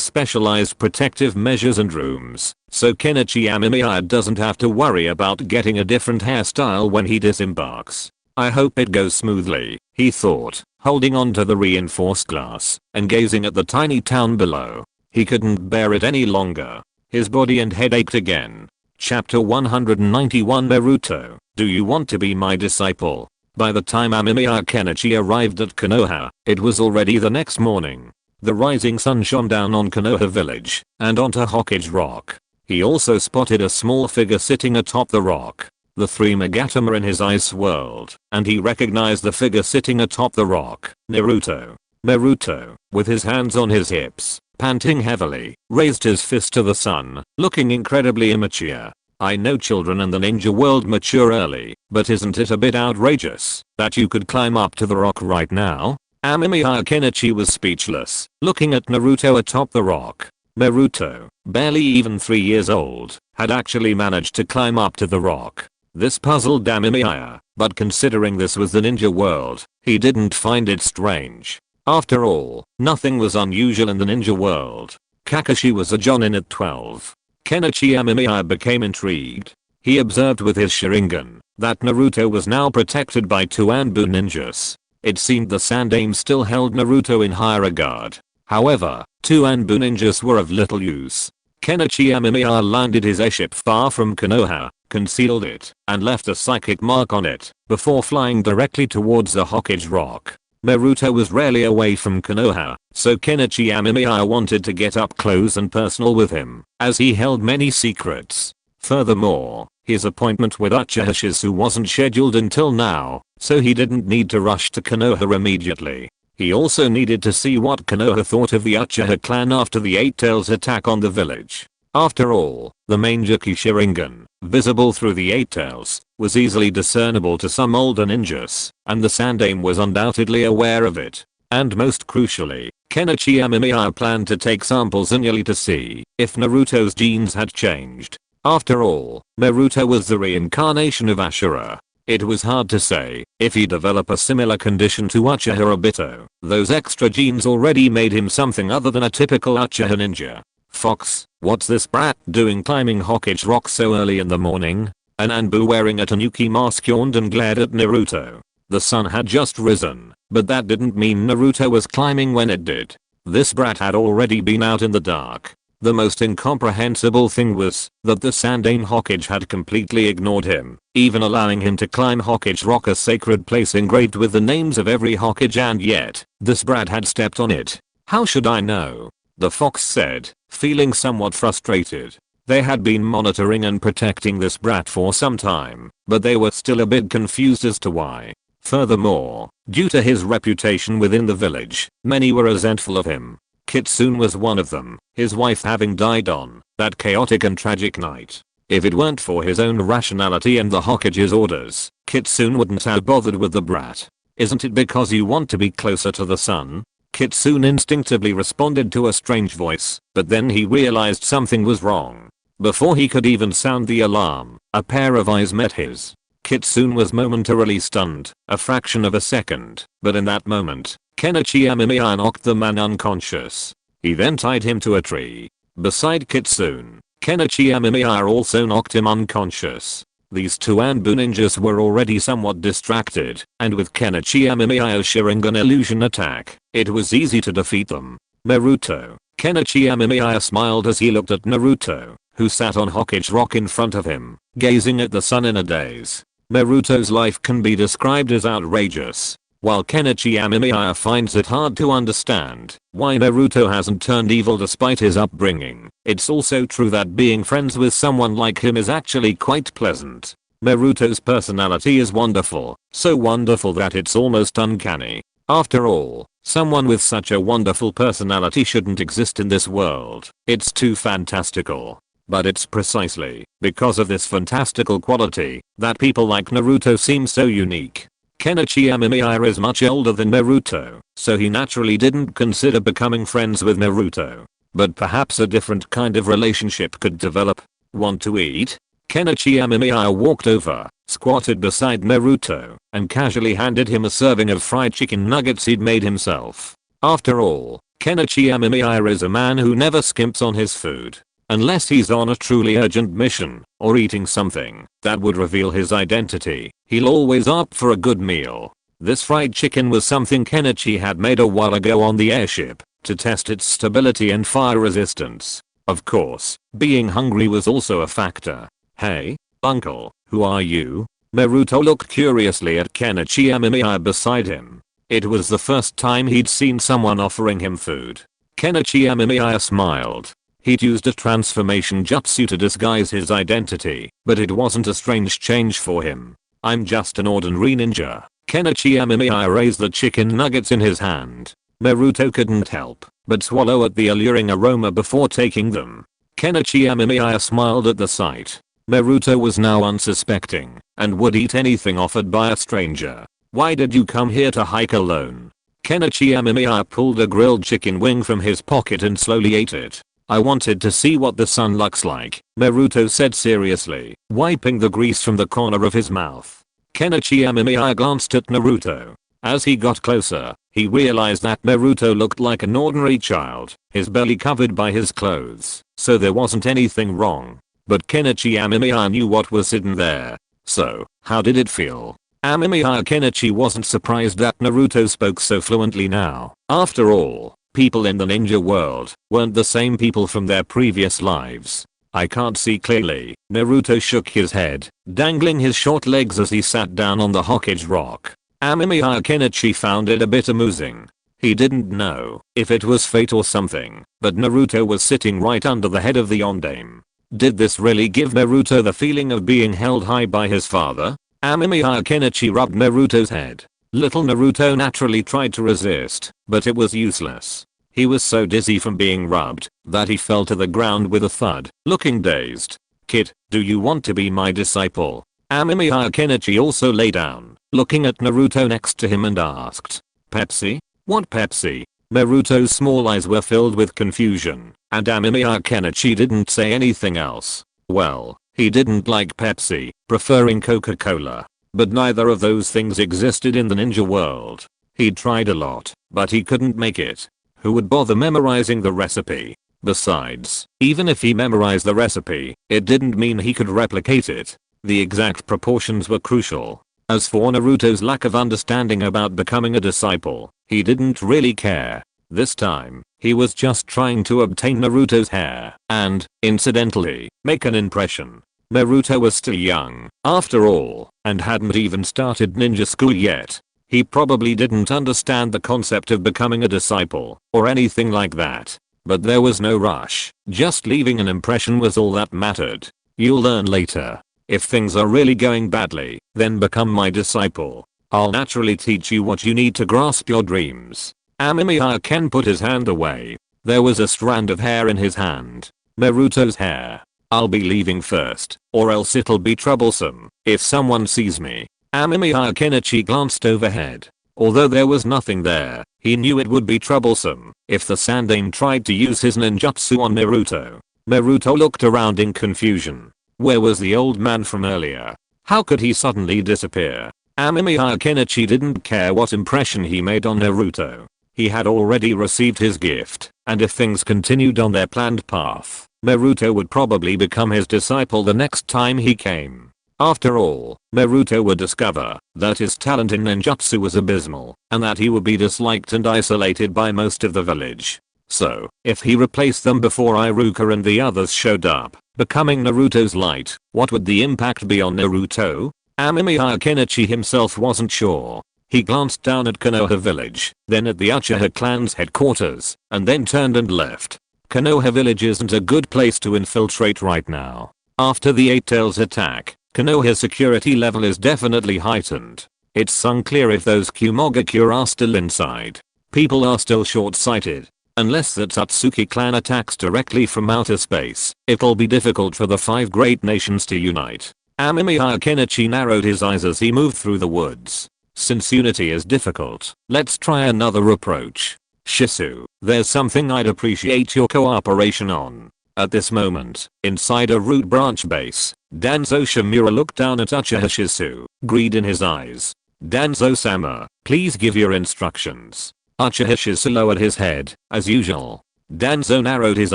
specialized protective measures and rooms, so Kenichi Amemiya doesn't have to worry about getting a different hairstyle when he disembarks. I hope it goes smoothly, he thought, holding on to the reinforced glass and gazing at the tiny town below. He couldn't bear it any longer. His body and head ached again. Chapter 191 Naruto, do you want to be my disciple? By the time Amemiya Kenichi arrived at Konoha, it was already the next morning. The rising sun shone down on Konoha village and onto Hokage Rock. He also spotted a small figure sitting atop the rock. The three Magatama in his eyes swirled, and he recognized the figure sitting atop the rock, Naruto. Naruto, with his hands on his hips, panting heavily, raised his fist to the sun, looking incredibly immature. I know children in the ninja world mature early, but isn't it a bit outrageous that you could climb up to the rock right now? Amemiya Kenichi was speechless, looking at Naruto atop the rock. Naruto, barely even 3 years old, had actually managed to climb up to the rock. This puzzled Amemiya, but considering this was the ninja world, he didn't find it strange. After all, nothing was unusual in the ninja world. Kakashi was a jonin at 12. Kenichi Amemiya became intrigued. He observed with his Sharingan that Naruto was now protected by two ANBU ninjas. It seemed the Sannin still held Naruto in high regard. However, two ANBU ninjas were of little use. Kenichi Amemiya landed his airship far from Konoha, concealed it, and left a psychic mark on it before flying directly towards the Hokage Rock. Naruto was rarely away from Konoha, so Kenichi Amemiya wanted to get up close and personal with him, as he held many secrets. Furthermore, his appointment with Uchiha Shizu wasn't scheduled until now, so he didn't need to rush to Konoha immediately. He also needed to see what Konoha thought of the Uchiha clan after the Eight Tails attack on the village. After all, the main Mangekyou Sharingan, visible through the Eight Tails, was easily discernible to some older ninjas, and the Sannin was undoubtedly aware of it. And most crucially, Kenichi Amemiya planned to take samples annually to see if Naruto's genes had changed. After all, Naruto was the reincarnation of Hashirama. It was hard to say if he'd develop a similar condition to Uchiha Obito. Those extra genes already made him something other than a typical Uchiha ninja. Fox, what's this brat doing climbing Hokage Rock so early in the morning? An ANBU wearing a tanuki mask yawned and glared at Naruto. The sun had just risen, but that didn't mean Naruto was climbing when it did. This brat had already been out in the dark. The most incomprehensible thing was that the Sannin Hokage had completely ignored him, even allowing him to climb Hokage Rock, a sacred place engraved with the names of every Hokage, and yet, this brat had stepped on it. How should I know? The fox said, feeling somewhat frustrated. They had been monitoring and protecting this brat for some time, but they were still a bit confused as to why. Furthermore, due to his reputation within the village, many were resentful of him. Kitsune was one of them, his wife having died on that chaotic and tragic night. If it weren't for his own rationality and the Hokage's orders, Kitsune wouldn't have bothered with the brat. Isn't it because you want to be closer to the sun? Kitsune instinctively responded to a strange voice, but then he realized something was wrong. Before he could even sound the alarm, a pair of eyes met his. Kitsune was momentarily stunned, a fraction of a second, but in that moment, Kenichi Amemiya knocked the man unconscious. He then tied him to a tree. Beside Kitsune, Kenichi Amemiya also knocked him unconscious. These two ANBU ninjas were already somewhat distracted, and with Kenichi Amemiya's Sharingan illusion attack, it was easy to defeat them. Naruto. Kenichi Amemiya smiled as he looked at Naruto, who sat on Hokage Rock in front of him, gazing at the sun in a daze. Naruto's life can be described as outrageous, while Kenichi Amemiya finds it hard to understand why Naruto hasn't turned evil despite his upbringing. It's also true that being friends with someone like him is actually quite pleasant. Naruto's personality is wonderful, so wonderful that it's almost uncanny. After all, someone with such a wonderful personality shouldn't exist in this world. It's too fantastical. But it's precisely because of this fantastical quality that people like Naruto seem so unique. Kenichi Amemiya is much older than Naruto, so he naturally didn't consider becoming friends with Naruto. But perhaps a different kind of relationship could develop. Want to eat? Kenichi Amemiya walked over, squatted beside Naruto, and casually handed him a serving of fried chicken nuggets he'd made himself. After all, Kenichi Amemiya is a man who never skimps on his food. Unless he's on a truly urgent mission, or eating something that would reveal his identity, he'll always opt for a good meal. This fried chicken was something Kenichi had made a while ago on the airship, to test its stability and fire resistance. Of course, being hungry was also a factor. Hey, uncle, who are you? Naruto looked curiously at Kenichi Amemiya beside him. It was the first time he'd seen someone offering him food. Kenichi Amemiya smiled. He'd used a transformation jutsu to disguise his identity, but it wasn't a strange change for him. I'm just an ordinary ninja. Kenichi Amemiya raised the chicken nuggets in his hand. Naruto couldn't help but swallow at the alluring aroma before taking them. Kenichi Amemiya smiled at the sight. Naruto was now unsuspecting and would eat anything offered by a stranger. Why did you come here to hike alone? Kenichi Amemiya pulled a grilled chicken wing from his pocket and slowly ate it. I wanted to see what the sun looks like, Naruto said seriously, wiping the grease from the corner of his mouth. Kenichi Amemiya glanced at Naruto. As he got closer, he realized that Naruto looked like an ordinary child, his belly covered by his clothes, so there wasn't anything wrong. But Kenichi Amemiya knew what was hidden there. So, how did it feel? Amemiya Kenichi wasn't surprised that Naruto spoke so fluently now. After all, people in the ninja world weren't the same people from their previous lives. I can't see clearly. Naruto shook his head, dangling his short legs as he sat down on the Hokage rock. Amemiya Kenichi found it a bit amusing. He didn't know if it was fate or something, but Naruto was sitting right under the head of the Ondame. Did this really give Naruto the feeling of being held high by his father? Amemiya Kenichi rubbed Naruto's head. Little Naruto naturally tried to resist, but it was useless. He was so dizzy from being rubbed that he fell to the ground with a thud, looking dazed. Kid, do you want to be my disciple? Amemiya Kenichi also lay down, looking at Naruto next to him and asked. Pepsi? What Pepsi? Naruto's small eyes were filled with confusion, and Amemiya Kenichi didn't say anything else. Well, he didn't like Pepsi, preferring Coca-Cola. But neither of those things existed in the ninja world. He'd tried a lot, but he couldn't make it. Who would bother memorizing the recipe? Besides, even if he memorized the recipe, it didn't mean he could replicate it. The exact proportions were crucial. As for Naruto's lack of understanding about becoming a disciple, he didn't really care. This time, he was just trying to obtain Naruto's hair and, incidentally, make an impression. Naruto was still young, after all, and hadn't even started ninja school yet. He probably didn't understand the concept of becoming a disciple, or anything like that. But there was no rush, just leaving an impression was all that mattered. You'll learn later. If things are really going badly, then become my disciple. I'll naturally teach you what you need to grasp your dreams. Amemiya Ken put his hand away. There was a strand of hair in his hand. Naruto's hair. I'll be leaving first, or else it'll be troublesome if someone sees me. Amemiya Kenichi glanced overhead. Although there was nothing there, he knew it would be troublesome if the Sannin tried to use his ninjutsu on Naruto. Naruto looked around in confusion. Where was the old man from earlier? How could he suddenly disappear? Amemiya Kenichi didn't care what impression he made on Naruto. He had already received his gift, and if things continued on their planned path, Naruto would probably become his disciple the next time he came. After all, Naruto would discover that his talent in ninjutsu was abysmal, and that he would be disliked and isolated by most of the village. So, if he replaced them before Iruka and the others showed up, becoming Naruto's light, what would the impact be on Naruto? Amemiya Kenichi himself wasn't sure. He glanced down at Konoha village, then at the Uchiha clan's headquarters, and then turned and left. Konoha village isn't a good place to infiltrate right now. After the Eight Tails attack, Konoha's security level is definitely heightened. It's unclear if those Kumogaku are still inside. People are still short-sighted. Unless the Tatsuki clan attacks directly from outer space, it'll be difficult for the 5 great nations to unite. Amemiya Kenichi narrowed his eyes as he moved through the woods. Since unity is difficult, let's try another approach. Shisu, there's something I'd appreciate your cooperation on. At this moment, inside a root branch base, Danzo Shimura looked down at Uchiha Shisu, greed in his eyes. Danzo-sama, please give your instructions. Uchiha Shisu lowered his head, as usual. Danzo narrowed his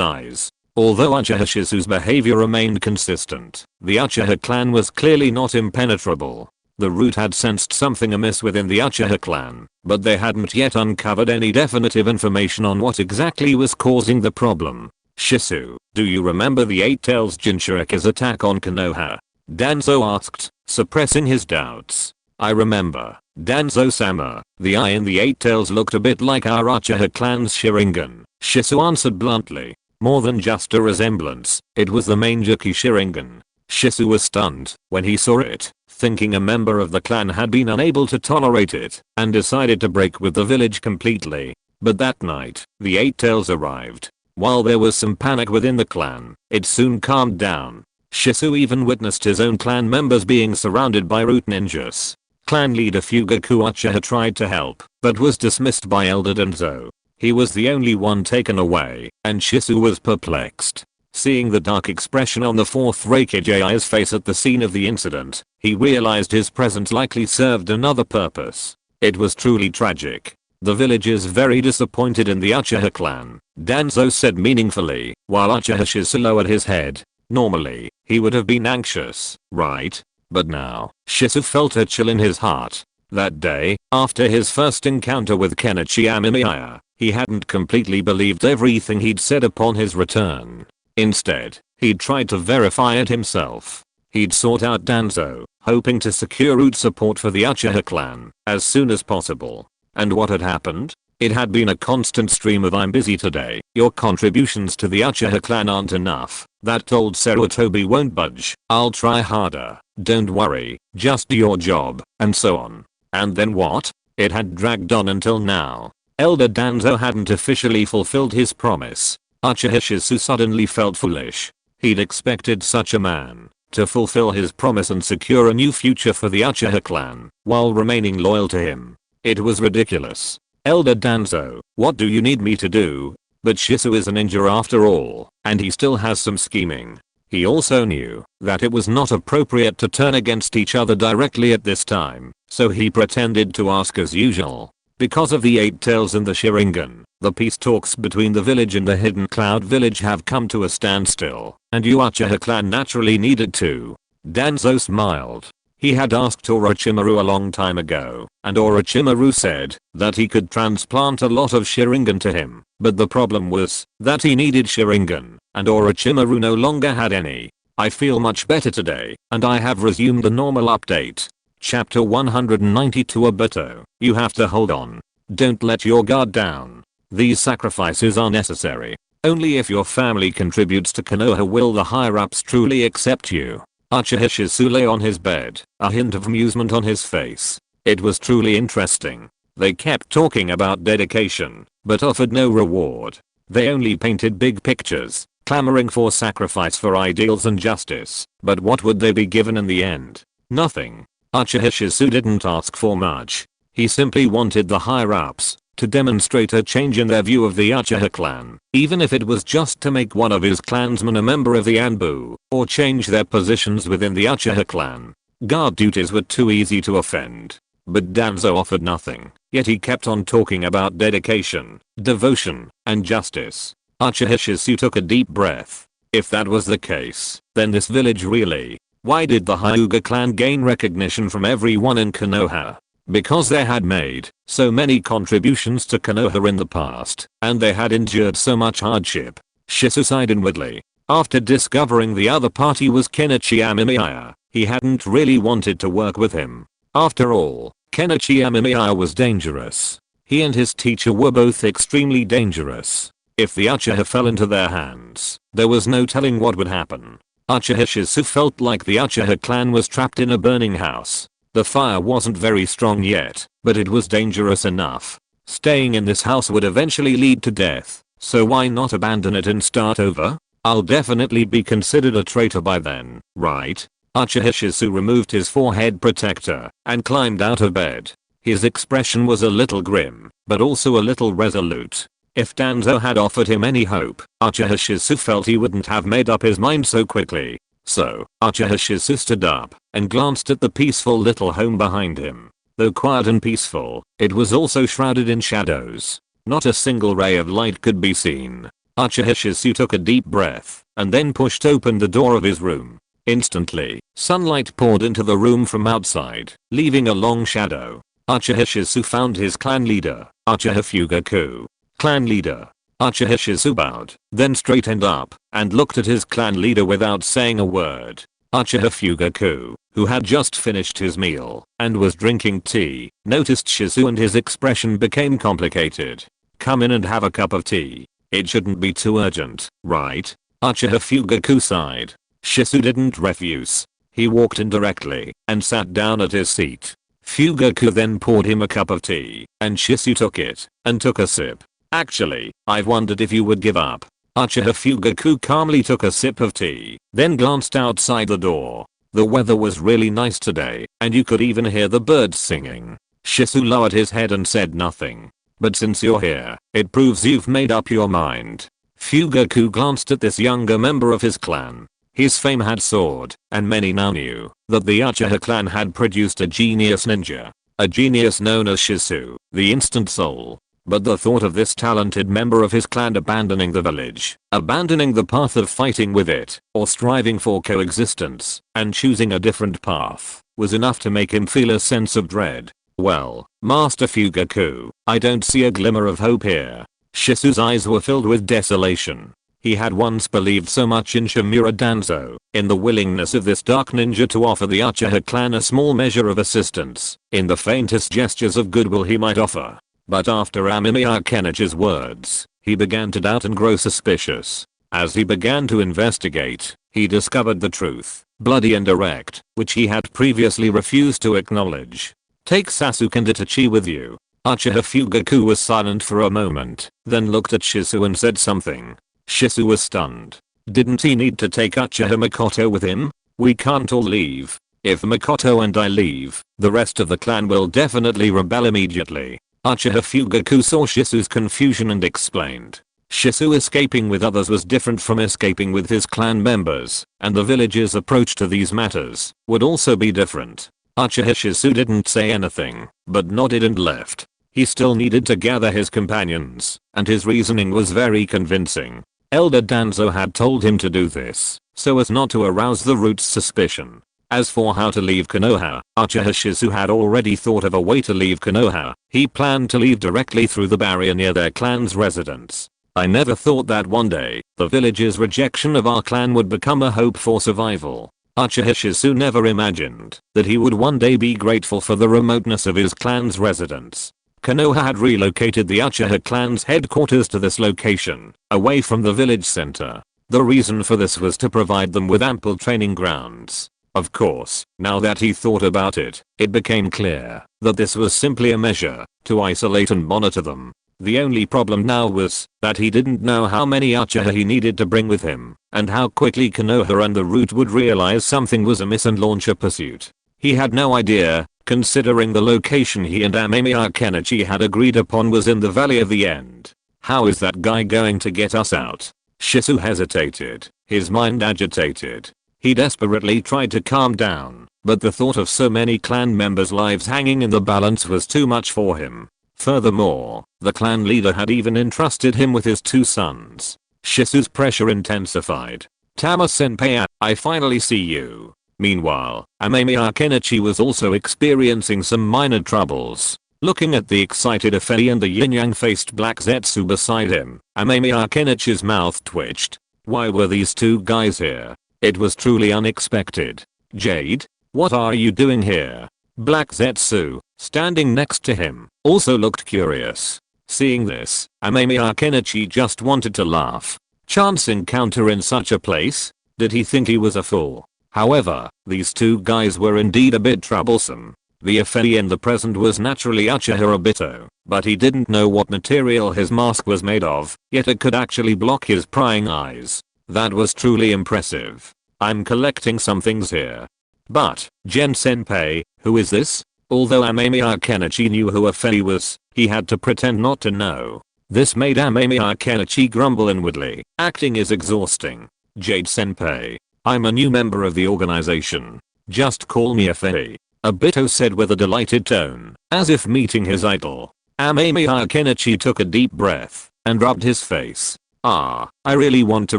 eyes. Although Uchiha Shisu's behavior remained consistent, the Uchiha clan was clearly not impenetrable. The root had sensed something amiss within the Uchiha clan, but they hadn't yet uncovered any definitive information on what exactly was causing the problem. Shisu, do you remember the Eight Tails Jinchurika's attack on Konoha? Danzo asked, suppressing his doubts. I remember. Danzo-sama, the eye in the Eight Tails looked a bit like our Uchiha clan's Sharingan. Shisu answered bluntly. More than just a resemblance, it was the Mangekyou Sharingan. Shisu was stunned when he saw it, thinking a member of the clan had been unable to tolerate it, and decided to break with the village completely. But that night, the Eight Tails arrived. While there was some panic within the clan, it soon calmed down. Shisu even witnessed his own clan members being surrounded by root ninjas. Clan leader Fugaku Uchiha tried to help, but was dismissed by Elder Danzo. He was the only one taken away, and Shisu was perplexed. Seeing the dark expression on the 4th Raikage's face at the scene of the incident, he realized his presence likely served another purpose. It was truly tragic. The village is very disappointed in the Uchiha clan, Danzo said meaningfully, while Uchiha Shisu lowered his head. Normally, he would have been anxious, right? But now, Shisu felt a chill in his heart. That day, after his first encounter with Kenichi Amemiya, he hadn't completely believed everything he'd said upon his return. Instead, he'd tried to verify it himself. He'd sought out Danzo, hoping to secure root support for the Uchiha clan as soon as possible. And what had happened? It had been a constant stream of "I'm busy today, your contributions to the Uchiha clan aren't enough, that old Sarutobi won't budge, I'll try harder, don't worry, just do your job," and so on. And then what? It had dragged on until now. Elder Danzo hadn't officially fulfilled his promise. Uchiha Shisu suddenly felt foolish. He'd expected such a man to fulfill his promise and secure a new future for the Uchiha clan while remaining loyal to him. It was ridiculous. Elder Danzo, what do you need me to do? But Shisu is a ninja after all, and he still has some scheming. He also knew that it was not appropriate to turn against each other directly at this time, so he pretended to ask as usual. Because of the Eight Tails and the Sharingan, the peace talks between the village and the Hidden Cloud village have come to a standstill, and you Uchiha clan naturally needed to. Danzo smiled. He had asked Orochimaru a long time ago, and Orochimaru said that he could transplant a lot of Sharingan to him, but the problem was that he needed Sharingan, and Orochimaru no longer had any. I feel much better today, and I have resumed the normal update. Chapter 192 Obito, you have to hold on. Don't let your guard down. These sacrifices are necessary. Only if your family contributes to Konoha will the higher-ups truly accept you. Uchiha Shisu lay on his bed, a hint of amusement on his face. It was truly interesting. They kept talking about dedication, but offered no reward. They only painted big pictures, clamoring for sacrifice for ideals and justice, but what would they be given in the end? Nothing. Uchiha Shisu didn't ask for much. He simply wanted the higher-ups to demonstrate a change in their view of the Uchiha clan, even if it was just to make one of his clansmen a member of the ANBU, or change their positions within the Uchiha clan. Guard duties were too easy to offend. But Danzo offered nothing, yet he kept on talking about dedication, devotion, and justice. Uchiha Shisu took a deep breath. If that was the case, then this village really. Why did the Hyuga clan gain recognition from everyone in Konoha? Because they had made so many contributions to Konoha in the past, and they had endured so much hardship. Shisu sighed inwardly. After discovering the other party was Kenichi Amemiya, he hadn't really wanted to work with him. After all, Kenichi Amemiya was dangerous. He and his teacher were both extremely dangerous. If the Uchiha fell into their hands, there was no telling what would happen. Uchiha Shisu felt like the Uchiha clan was trapped in a burning house. The fire wasn't very strong yet, but it was dangerous enough. Staying in this house would eventually lead to death, so why not abandon it and start over? I'll definitely be considered a traitor by then, right? Uchiha Shisu removed his forehead protector and climbed out of bed. His expression was a little grim, but also a little resolute. If Danzo had offered him any hope, Uchiha Shisu felt he wouldn't have made up his mind so quickly. So, Uchiha Shisu stood up and glanced at the peaceful little home behind him. Though quiet and peaceful, it was also shrouded in shadows. Not a single ray of light could be seen. Uchiha Shisu took a deep breath and then pushed open the door of his room. Instantly, sunlight poured into the room from outside, leaving a long shadow. Uchiha Shisu found his clan leader, Uchiha Fugaku. Clan leader. Uchiha Shisu bowed, then straightened up and looked at his clan leader without saying a word. Uchiha Fugaku, who had just finished his meal and was drinking tea, noticed Shisu and his expression became complicated. Come in and have a cup of tea. It shouldn't be too urgent, right? Uchiha Fugaku sighed. Shisu didn't refuse. He walked in directly and sat down at his seat. Fugaku then poured him a cup of tea, and Shisu took it and took a sip. Actually, I've wondered if you would give up. Uchiha Fugaku calmly took a sip of tea, then glanced outside the door. The weather was really nice today, and you could even hear the birds singing. Shisu lowered his head and said nothing. But since you're here, it proves you've made up your mind. Fugaku glanced at this younger member of his clan. His fame had soared, and many now knew that the Uchiha clan had produced a genius ninja. A genius known as Shisu, the Instant Soul. But the thought of this talented member of his clan abandoning the village, abandoning the path of fighting with it, or striving for coexistence, and choosing a different path, was enough to make him feel a sense of dread. Well, Master Fugaku, I don't see a glimmer of hope here. Shisu's eyes were filled with desolation. He had once believed so much in Shimura Danzo, in the willingness of this dark ninja to offer the Uchiha clan a small measure of assistance, in the faintest gestures of goodwill he might offer. But after Amemiya Kenichi's words, he began to doubt and grow suspicious. As he began to investigate, he discovered the truth, bloody and direct, which he had previously refused to acknowledge. Take Sasuke and Itachi with you. Uchiha Fugaku was silent for a moment, then looked at Shisu and said something. Shisu was stunned. Didn't he need to take Uchiha Makoto with him? We can't all leave. If Makoto and I leave, the rest of the clan will definitely rebel immediately. Uchiha Fugaku saw Shisu's confusion and explained. Shisu escaping with others was different from escaping with his clan members, and the village's approach to these matters would also be different. Uchiha Shisu didn't say anything, but nodded and left. He still needed to gather his companions, and his reasoning was very convincing. Elder Danzo had told him to do this, so as not to arouse the root's suspicion. As for how to leave Konoha, Uchiha Shizu had already thought of a way to leave Konoha. He planned to leave directly through the barrier near their clan's residence. I never thought that one day, the village's rejection of our clan would become a hope for survival. Uchiha Shizu never imagined that he would one day be grateful for the remoteness of his clan's residence. Konoha had relocated the Uchiha clan's headquarters to this location, away from the village center. The reason for this was to provide them with ample training grounds. Of course, now that he thought about it, it became clear that this was simply a measure to isolate and monitor them. The only problem now was that he didn't know how many Uchiha he needed to bring with him, and how quickly Konoha and the root would realize something was amiss and launch a pursuit. He had no idea, considering the location he and Amemiya Kenichi had agreed upon was in the Valley of the End. How is that guy going to get us out? Shizu hesitated, his mind agitated. He desperately tried to calm down, but the thought of so many clan members' lives hanging in the balance was too much for him. Furthermore, the clan leader had even entrusted him with his 2 sons. Shizu's pressure intensified. Tama-senpai, I finally see you. Meanwhile, Amemiya Kenichi was also experiencing some minor troubles. Looking at the excited Afei and the yin-yang faced Black Zetsu beside him, Amemiya Kenichi's mouth twitched. Why were these 2 guys here? It was truly unexpected. Jade? What are you doing here? Black Zetsu, standing next to him, also looked curious. Seeing this, Amemiya Kenichi just wanted to laugh. Chance encounter in such a place? Did he think he was a fool? However, these 2 guys were indeed a bit troublesome. The Afei in the present was naturally Uchiha Obito, but he didn't know what material his mask was made of, yet it could actually block his prying eyes. That was truly impressive. I'm collecting some things here. But, Gen-senpai, who is this? Although Amemiya Kenichi knew who Afei was, he had to pretend not to know. This made Amemiya Kenichi grumble inwardly. Acting is exhausting. Jade-senpai, I'm a new member of the organization. Just call me Afei. Obito said with a delighted tone, as if meeting his idol. Amemiya Kenichi took a deep breath and rubbed his face. I really want to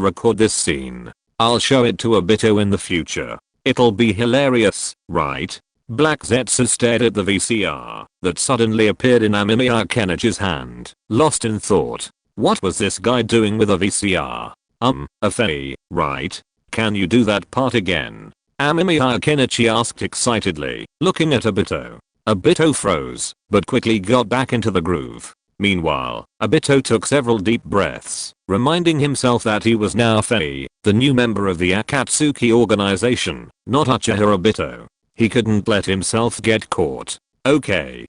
record this scene. I'll show it to Obito in the future. It'll be hilarious, right? Black Zetsu stared at the VCR that suddenly appeared in Amemiya Kenichi's hand, lost in thought. What was this guy doing with a VCR? Afei, right? Can you do that part again? Amemiya Kenichi asked excitedly, looking at Obito. Obito froze, but quickly got back into the groove. Meanwhile, Obito took several deep breaths, reminding himself that he was now Afei, the new member of the Akatsuki organization, not Uchiha Obito. He couldn't let himself get caught. Okay,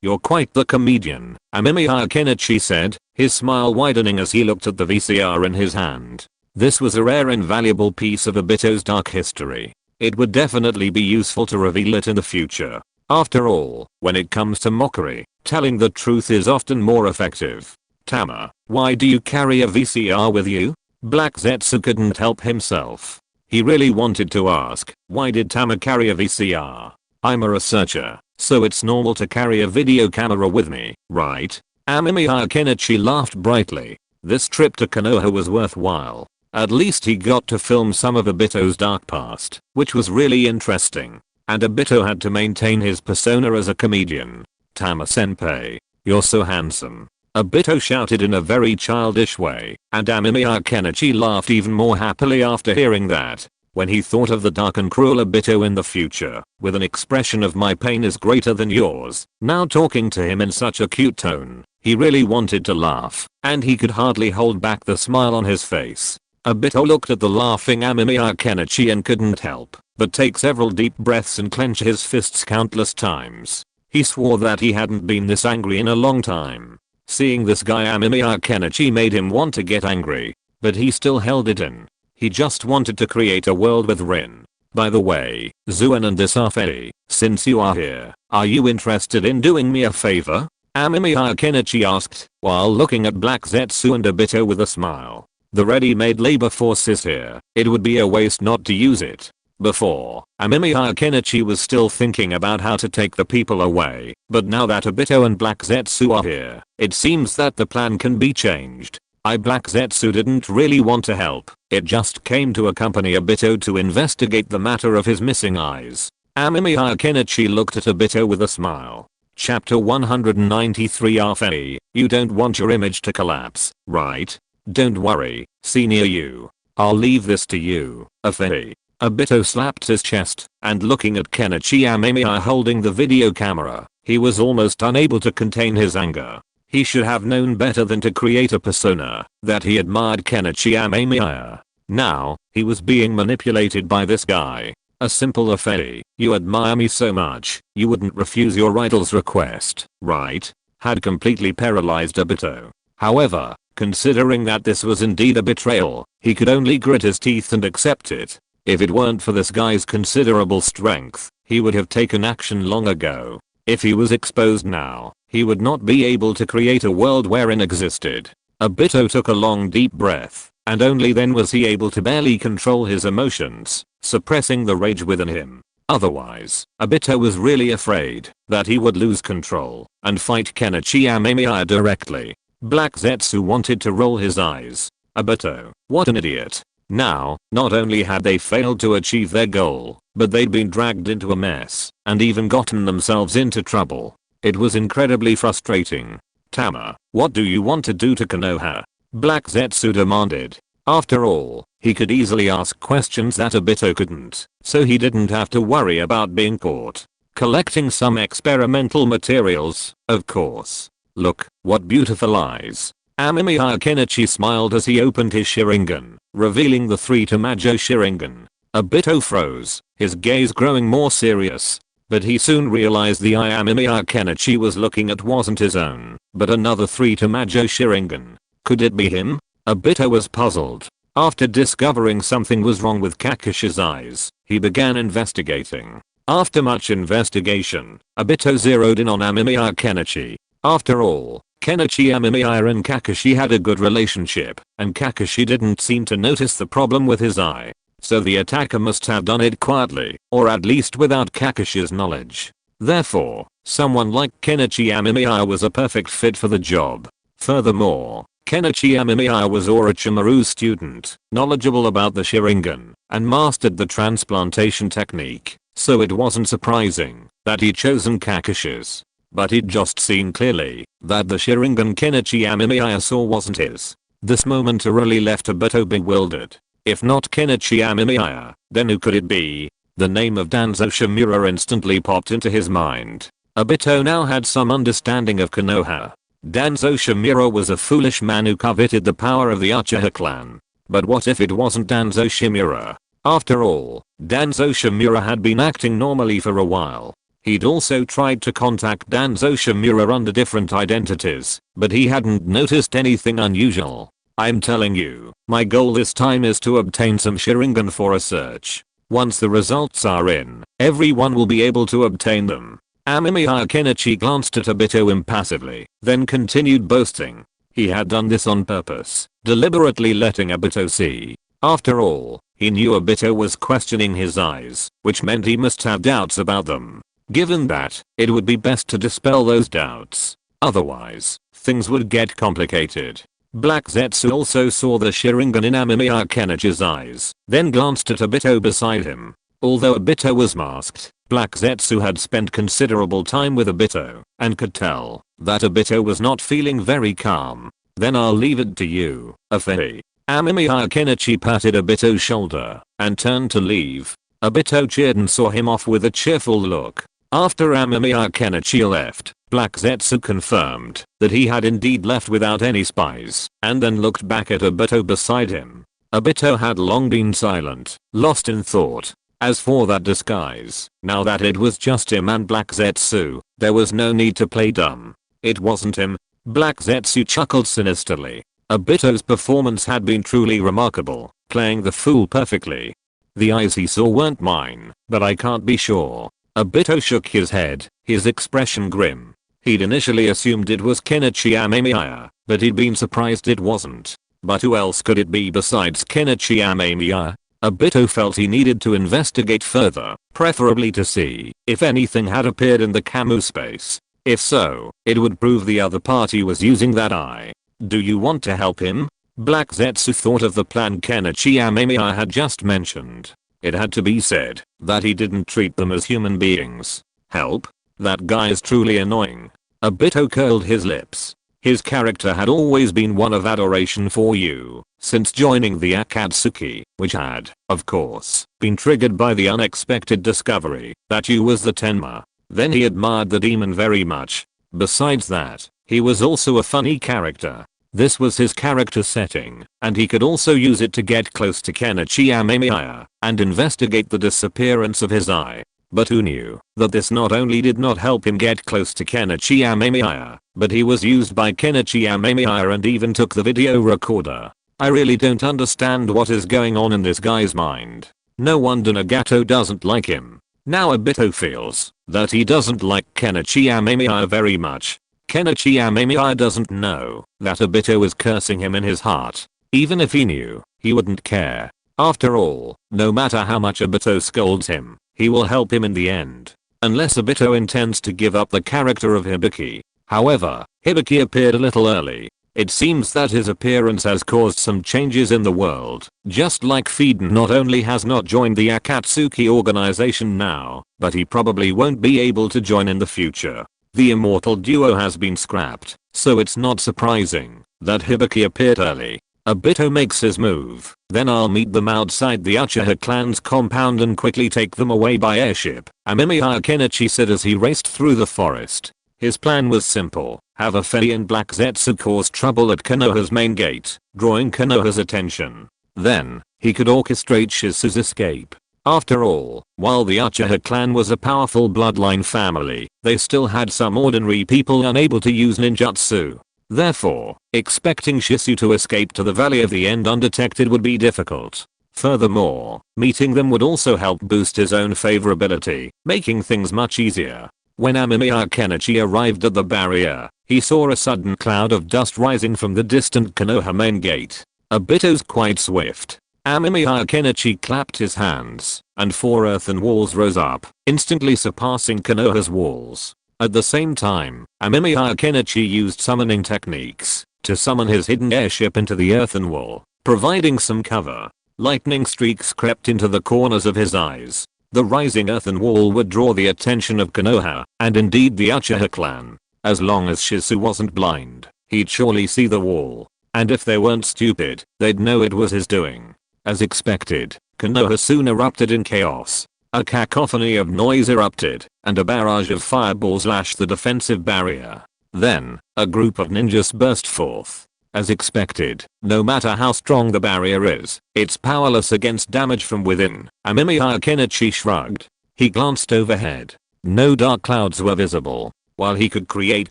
you're quite the comedian, Amemiya Kenichi said, his smile widening as he looked at the VCR in his hand. This was a rare and valuable piece of Obito's dark history. It would definitely be useful to reveal it in the future. After all, when it comes to mockery, telling the truth is often more effective. Tama, why do you carry a VCR with you? Black Zetsu couldn't help himself. He really wanted to ask, why did Tama carry a VCR? I'm a researcher, so it's normal to carry a video camera with me, right? Amemiya Kenichi laughed brightly. This trip to Konoha was worthwhile. At least he got to film some of Obito's dark past, which was really interesting. And Obito had to maintain his persona as a comedian. Tama-senpai, you're so handsome. Obito shouted in a very childish way, and Amemiya Kenichi laughed even more happily after hearing that. When he thought of the dark and cruel Obito in the future, with an expression of my pain is greater than yours, now talking to him in such a cute tone, he really wanted to laugh, and he could hardly hold back the smile on his face. Obito looked at the laughing Amemiya Kenichi and couldn't help but take several deep breaths and clench his fists countless times. He swore that he hadn't been this angry in a long time. Seeing this guy Amemiya Kenichi made him want to get angry, but he still held it in. He just wanted to create a world with Rin. By the way, Zuen and this Afei, since you are here, are you interested in doing me a favor? Amemiya Kenichi asked, while looking at Black Zetsu and Obito with a smile. The ready-made labor force is here, it would be a waste not to use it. Before, Amemiya Kenichi was still thinking about how to take the people away, but now that Obito and Black Zetsu are here, it seems that the plan can be changed. Black Zetsu didn't really want to help. It just came to accompany Obito to investigate the matter of his missing eyes. Amemiya Kenichi looked at Obito with a smile. Chapter 193 Arfei, you don't want your image to collapse, right? Don't worry, senior you. I'll leave this to you, Arfei. Obito slapped his chest, and looking at Kenichi Amemiya holding the video camera, he was almost unable to contain his anger. He should have known better than to create a persona that he admired Kenichi Amemiya. Now, he was being manipulated by this guy. A simple Arfei, you admire me so much, you wouldn't refuse your idol's request, right? Had completely paralyzed Obito. However, considering that this was indeed a betrayal, he could only grit his teeth and accept it. If it weren't for this guy's considerable strength, he would have taken action long ago. If he was exposed now, he would not be able to create a world wherein existed. Obito took a long deep breath, and only then was he able to barely control his emotions, suppressing the rage within him. Otherwise, Obito was really afraid that he would lose control and fight Kenichi Amemiya directly. Black Zetsu wanted to roll his eyes. Obito, what an idiot. Now, not only had they failed to achieve their goal, but they'd been dragged into a mess and even gotten themselves into trouble. It was incredibly frustrating. Tama, what do you want to do to Konoha? Black Zetsu demanded. After all, he could easily ask questions that Obito couldn't, so he didn't have to worry about being caught. Collecting some experimental materials, of course. Look, what beautiful eyes. Amemiya Kenichi smiled as he opened his Sharingan, revealing the 3 Tamajo Sharingan. Obito froze, his gaze growing more serious. But he soon realized the eye Amemiya Kenichi was looking at wasn't his own, but another 3 Tamajo Sharingan. Could it be him? Obito was puzzled. After discovering something was wrong with Kakashi's eyes, he began investigating. After much investigation, Obito zeroed in on Amemiya Kenichi. After all, Kenichi Amemiya and Kakashi had a good relationship, and Kakashi didn't seem to notice the problem with his eye. So the attacker must have done it quietly, or at least without Kakashi's knowledge. Therefore, someone like Kenichi Amemiya was a perfect fit for the job. Furthermore, Kenichi Amemiya was Orochimaru's student, knowledgeable about the Sharingan, and mastered the transplantation technique, so it wasn't surprising that he'd chosen Kakashi's. But he'd just seen clearly that the Sharingan Kenichi Amemiya saw wasn't his. This momentarily left Obito bewildered. If not Kenichi Amemiya, then who could it be? The name of Danzo Shimura instantly popped into his mind. Obito now had some understanding of Konoha. Danzo Shimura was a foolish man who coveted the power of the Uchiha clan. But what if it wasn't Danzo Shimura? After all, Danzo Shimura had been acting normally for a while. He'd also tried to contact Danzo Shimura under different identities, but he hadn't noticed anything unusual. I'm telling you, my goal this time is to obtain some Sharingan for a search. Once the results are in, everyone will be able to obtain them. Amemiya Kenichi glanced at Obito impassively, then continued boasting. He had done this on purpose, deliberately letting Obito see. After all, he knew Obito was questioning his eyes, which meant he must have doubts about them. Given that, it would be best to dispel those doubts. Otherwise, things would get complicated. Black Zetsu also saw the Sharingan in Amemiya Kenichi's eyes, then glanced at Obito beside him. Although Obito was masked, Black Zetsu had spent considerable time with Obito, and could tell that Obito was not feeling very calm. Then I'll leave it to you, Arfei. Amemiya Kenichi patted Obito's shoulder, and turned to leave. Obito cheered and saw him off with a cheerful look. After Amemiya Kenichi left, Black Zetsu confirmed that he had indeed left without any spies, and then looked back at Obito beside him. Obito had long been silent, lost in thought. As for that disguise, now that it was just him and Black Zetsu, there was no need to play dumb. It wasn't him. Black Zetsu chuckled sinisterly. Obito's performance had been truly remarkable, playing the fool perfectly. The eyes he saw weren't mine, but I can't be sure. Obito shook his head, his expression grim. He'd initially assumed it was Kenichi Amemiya, but he'd been surprised it wasn't. But who else could it be besides Kenichi Amemiya? Obito felt he needed to investigate further, preferably to see if anything had appeared in the Camu space. If so, it would prove the other party was using that eye. Do you want to help him? Black Zetsu thought of the plan Kenichi Amemiya had just mentioned. It had to be said that he didn't treat them as human beings. Help? That guy is truly annoying. Obito curled his lips. His character had always been one of adoration for you, since joining the Akatsuki, which had, of course, been triggered by the unexpected discovery that you was the Tenma. Then he admired the demon very much. Besides that, he was also a funny character. This was his character setting, and he could also use it to get close to Kenichi Amemiya and investigate the disappearance of his eye. But who knew that this not only did not help him get close to Kenichi Amemiya, but he was used by Kenichi Amemiya and even took the video recorder. I really don't understand what is going on in this guy's mind. No wonder Nagato doesn't like him. Now Obito feels that he doesn't like Kenichi Amemiya very much. Kenichi Amemiya doesn't know that Obito is cursing him in his heart. Even if he knew, he wouldn't care. After all, no matter how much Obito scolds him, he will help him in the end. Unless Obito intends to give up the character of Hibiki. However, Hibiki appeared a little early. It seems that his appearance has caused some changes in the world. Just like Fiden not only has not joined the Akatsuki organization now, but he probably won't be able to join in the future. The immortal duo has been scrapped, so it's not surprising that Hibiki appeared early. Obito makes his move. Then I'll meet them outside the Uchiha clan's compound and quickly take them away by airship, Amemiya Kenichi said as he raced through the forest. His plan was simple. Have a Fei and Black Zetsu cause trouble at Konoha's main gate, drawing Konoha's attention. Then, he could orchestrate Shisu's escape. After all, while the Uchiha clan was a powerful bloodline family, they still had some ordinary people unable to use ninjutsu. Therefore, expecting Shisu to escape to the Valley of the End undetected would be difficult. Furthermore, meeting them would also help boost his own favorability, making things much easier. When Amemiya Kenichi arrived at the barrier, he saw a sudden cloud of dust rising from the distant Konoha main gate. Obito's quite swift. Amemiya Kenichi clapped his hands, and 4 earthen walls rose up, instantly surpassing Konoha's walls. At the same time, Amemiya Kenichi used summoning techniques to summon his hidden airship into the earthen wall, providing some cover. Lightning streaks crept into the corners of his eyes. The rising earthen wall would draw the attention of Konoha, and indeed the Uchiha clan. As long as Shisu wasn't blind, he'd surely see the wall. And if they weren't stupid, they'd know it was his doing. As expected, Konoha soon erupted in chaos. A cacophony of noise erupted, and a barrage of fireballs lashed the defensive barrier. Then, a group of ninjas burst forth. As expected, no matter how strong the barrier is, it's powerless against damage from within. Amemiya Kenichi shrugged. He glanced overhead. No dark clouds were visible, while he could create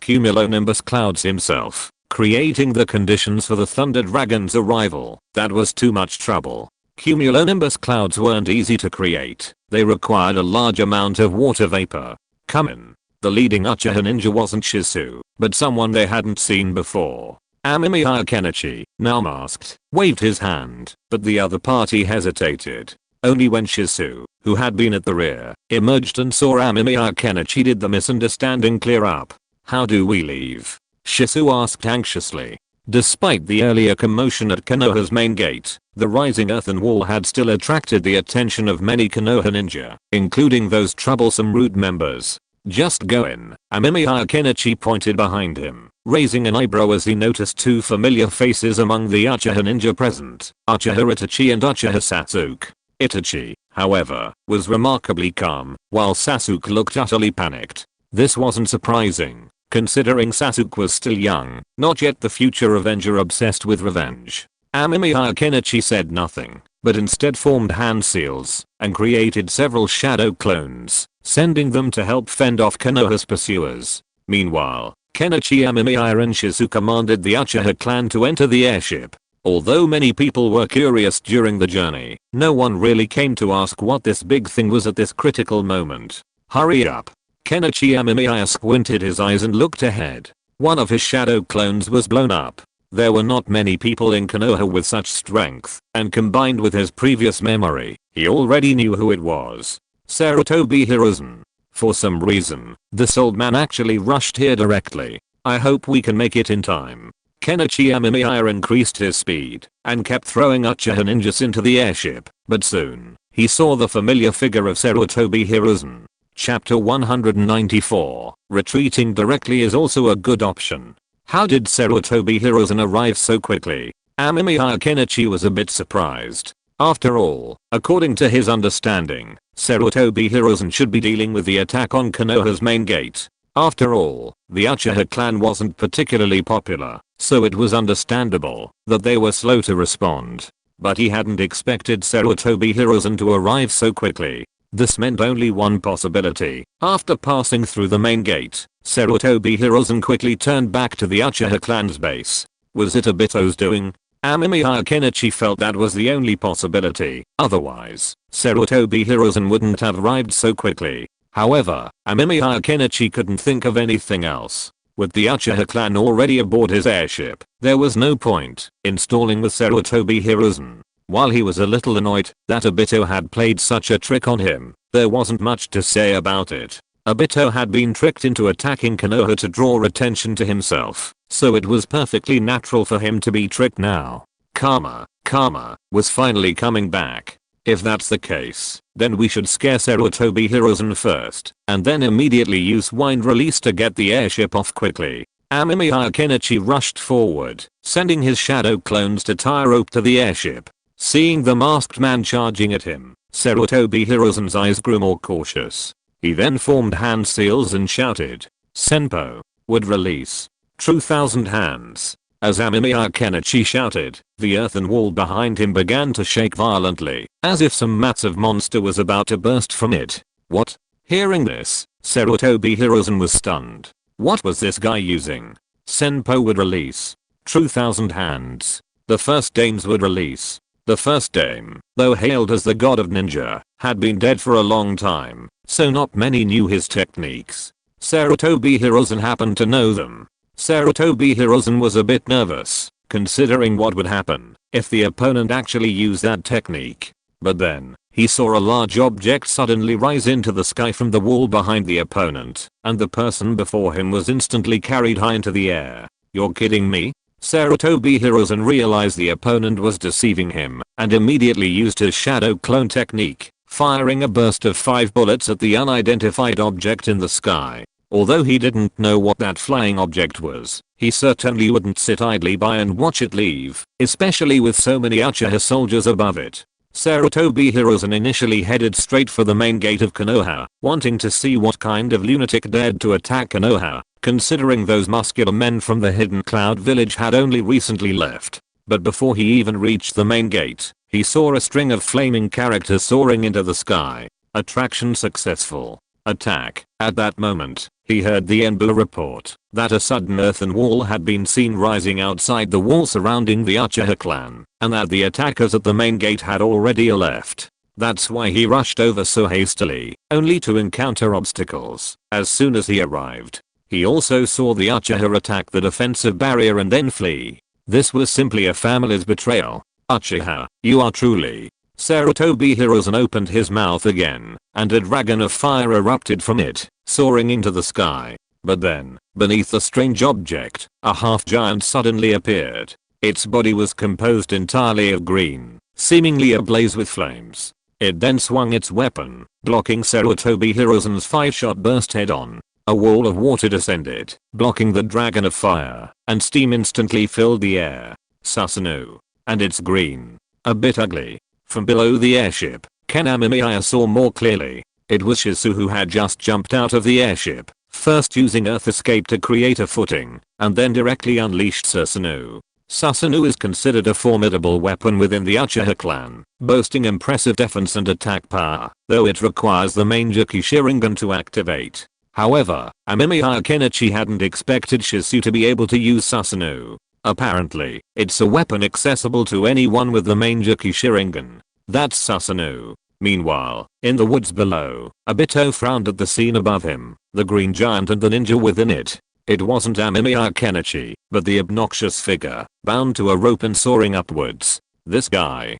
cumulonimbus clouds himself, creating the conditions for the Thunder Dragon's arrival. That was too much trouble. Cumulonimbus clouds weren't easy to create. They required a large amount of water vapor. Come in. The leading Uchiha ninja wasn't Shisu, but someone they hadn't seen before. Amemiya Kenichi, now masked, waved his hand, but the other party hesitated. Only when Shisu, who had been at the rear, emerged and saw Amemiya Kenichi did the misunderstanding clear up. How do we leave? Shisu asked anxiously. Despite the earlier commotion at Konoha's main gate, the rising earthen wall had still attracted the attention of many Konoha ninja, including those troublesome root members. Just go in, Amemiya Kenichi pointed behind him, raising an eyebrow as he noticed 2 familiar faces among the Uchiha ninja present, Uchiha Itachi and Uchiha Sasuke. Itachi, however, was remarkably calm, while Sasuke looked utterly panicked. This wasn't surprising, considering Sasuke was still young, not yet the future Avenger obsessed with revenge. Amemiya Kenichi said nothing, but instead formed hand seals and created several shadow clones, sending them to help fend off Konoha's pursuers. Meanwhile, Kenichi Amemiya and Shisu commanded the Uchiha clan to enter the airship. Although many people were curious during the journey, no one really came to ask what this big thing was at this critical moment. Hurry up. Kenichi Amemiya squinted his eyes and looked ahead. One of his shadow clones was blown up. There were not many people in Konoha with such strength, and combined with his previous memory, he already knew who it was. Sarutobi Hiruzen. For some reason, this old man actually rushed here directly. I hope we can make it in time. Kenichi Amemiya increased his speed and kept throwing Uchiha ninjas into the airship, but soon, he saw the familiar figure of Sarutobi Hiruzen. Chapter 194, retreating directly is also a good option. How did Sarutobi Hiruzen arrive so quickly? Amemiya Kenichi was a bit surprised. After all, according to his understanding, Sarutobi Hiruzen should be dealing with the attack on Konoha's main gate. After all, the Uchiha clan wasn't particularly popular, so it was understandable that they were slow to respond. But he hadn't expected Sarutobi Hiruzen to arrive so quickly. This meant only one possibility. After passing through the main gate, Sarutobi Hiruzen quickly turned back to the Uchiha clan's base. Was it Obito's doing? Amemiya Kenichi felt that was the only possibility. Otherwise, Sarutobi Hiruzen wouldn't have arrived so quickly. However, Amemiya Kenichi couldn't think of anything else. With the Uchiha clan already aboard his airship, there was no point in stalling with Sarutobi Hiruzen. While he was a little annoyed that Obito had played such a trick on him, there wasn't much to say about it. Obito had been tricked into attacking Konoha to draw attention to himself, so it was perfectly natural for him to be tricked now. Karma was finally coming back. If that's the case, then we should scare Sarutobi Hiruzen first, and then immediately use wind release to get the airship off quickly. Amemiya Kenichi rushed forward, sending his shadow clones to tie rope to the airship. Seeing the masked man charging at him, Sarutobi Hiruzen's eyes grew more cautious. He then formed hand seals and shouted, "Senpo, would release. True thousand hands." As Amemiya Kenichi shouted, the earthen wall behind him began to shake violently, as if some massive monster was about to burst from it. What? Hearing this, Sarutobi Hiruzen was stunned. What was this guy using? Senpo would release. True thousand hands. The first dames would release. The first dame, though hailed as the god of ninja, had been dead for a long time, so not many knew his techniques. Sarutobi Hiruzen happened to know them. Sarutobi Hiruzen was a bit nervous, considering what would happen if the opponent actually used that technique. But then, he saw a large object suddenly rise into the sky from the wall behind the opponent, and the person before him was instantly carried high into the air. You're kidding me? Sarutobi Hiruzen realized the opponent was deceiving him, and immediately used his shadow clone technique, firing a burst of 5 bullets at the unidentified object in the sky. Although he didn't know what that flying object was, he certainly wouldn't sit idly by and watch it leave, especially with so many Uchiha soldiers above it. Sarutobi Hiruzen initially headed straight for the main gate of Konoha, wanting to see what kind of lunatic dared to attack Konoha, considering those muscular men from the hidden cloud village had only recently left. But before he even reached the main gate, he saw a string of flaming characters soaring into the sky. Attraction successful. Attack. At that moment, he heard the ANBU report that a sudden earthen wall had been seen rising outside the wall surrounding the Uchiha clan, and that the attackers at the main gate had already left. That's why he rushed over so hastily, only to encounter obstacles as soon as he arrived. He also saw the Uchiha attack the defensive barrier and then flee. This was simply a family's betrayal. Uchiha, you are truly. Sarutobi Hiruzen opened his mouth again, and a dragon of fire erupted from it, soaring into the sky. But then, beneath the strange object, a half-giant suddenly appeared. Its body was composed entirely of green, seemingly ablaze with flames. It then swung its weapon, blocking Sarutobi Hiruzen's 5-shot burst head-on. A wall of water descended, blocking the dragon of fire, and steam instantly filled the air. Susanoo. And it's green. A bit ugly. From below the airship, Ken Amemiya saw more clearly. It was Shizu who had just jumped out of the airship, first using Earth Escape to create a footing, and then directly unleashed Susanoo. Susanoo is considered a formidable weapon within the Uchiha clan, boasting impressive defense and attack power, though it requires the Mangekyou Sharingan to activate. However, Amemiya Kenichi hadn't expected Shizu to be able to use Susanoo. Apparently, it's a weapon accessible to anyone with the Mangekyou Sharingan. That's Susanoo. Meanwhile, in the woods below, Obito frowned at the scene above him, the green giant and the ninja within it. It wasn't Amemiya Kenichi, but the obnoxious figure, bound to a rope and soaring upwards. This guy,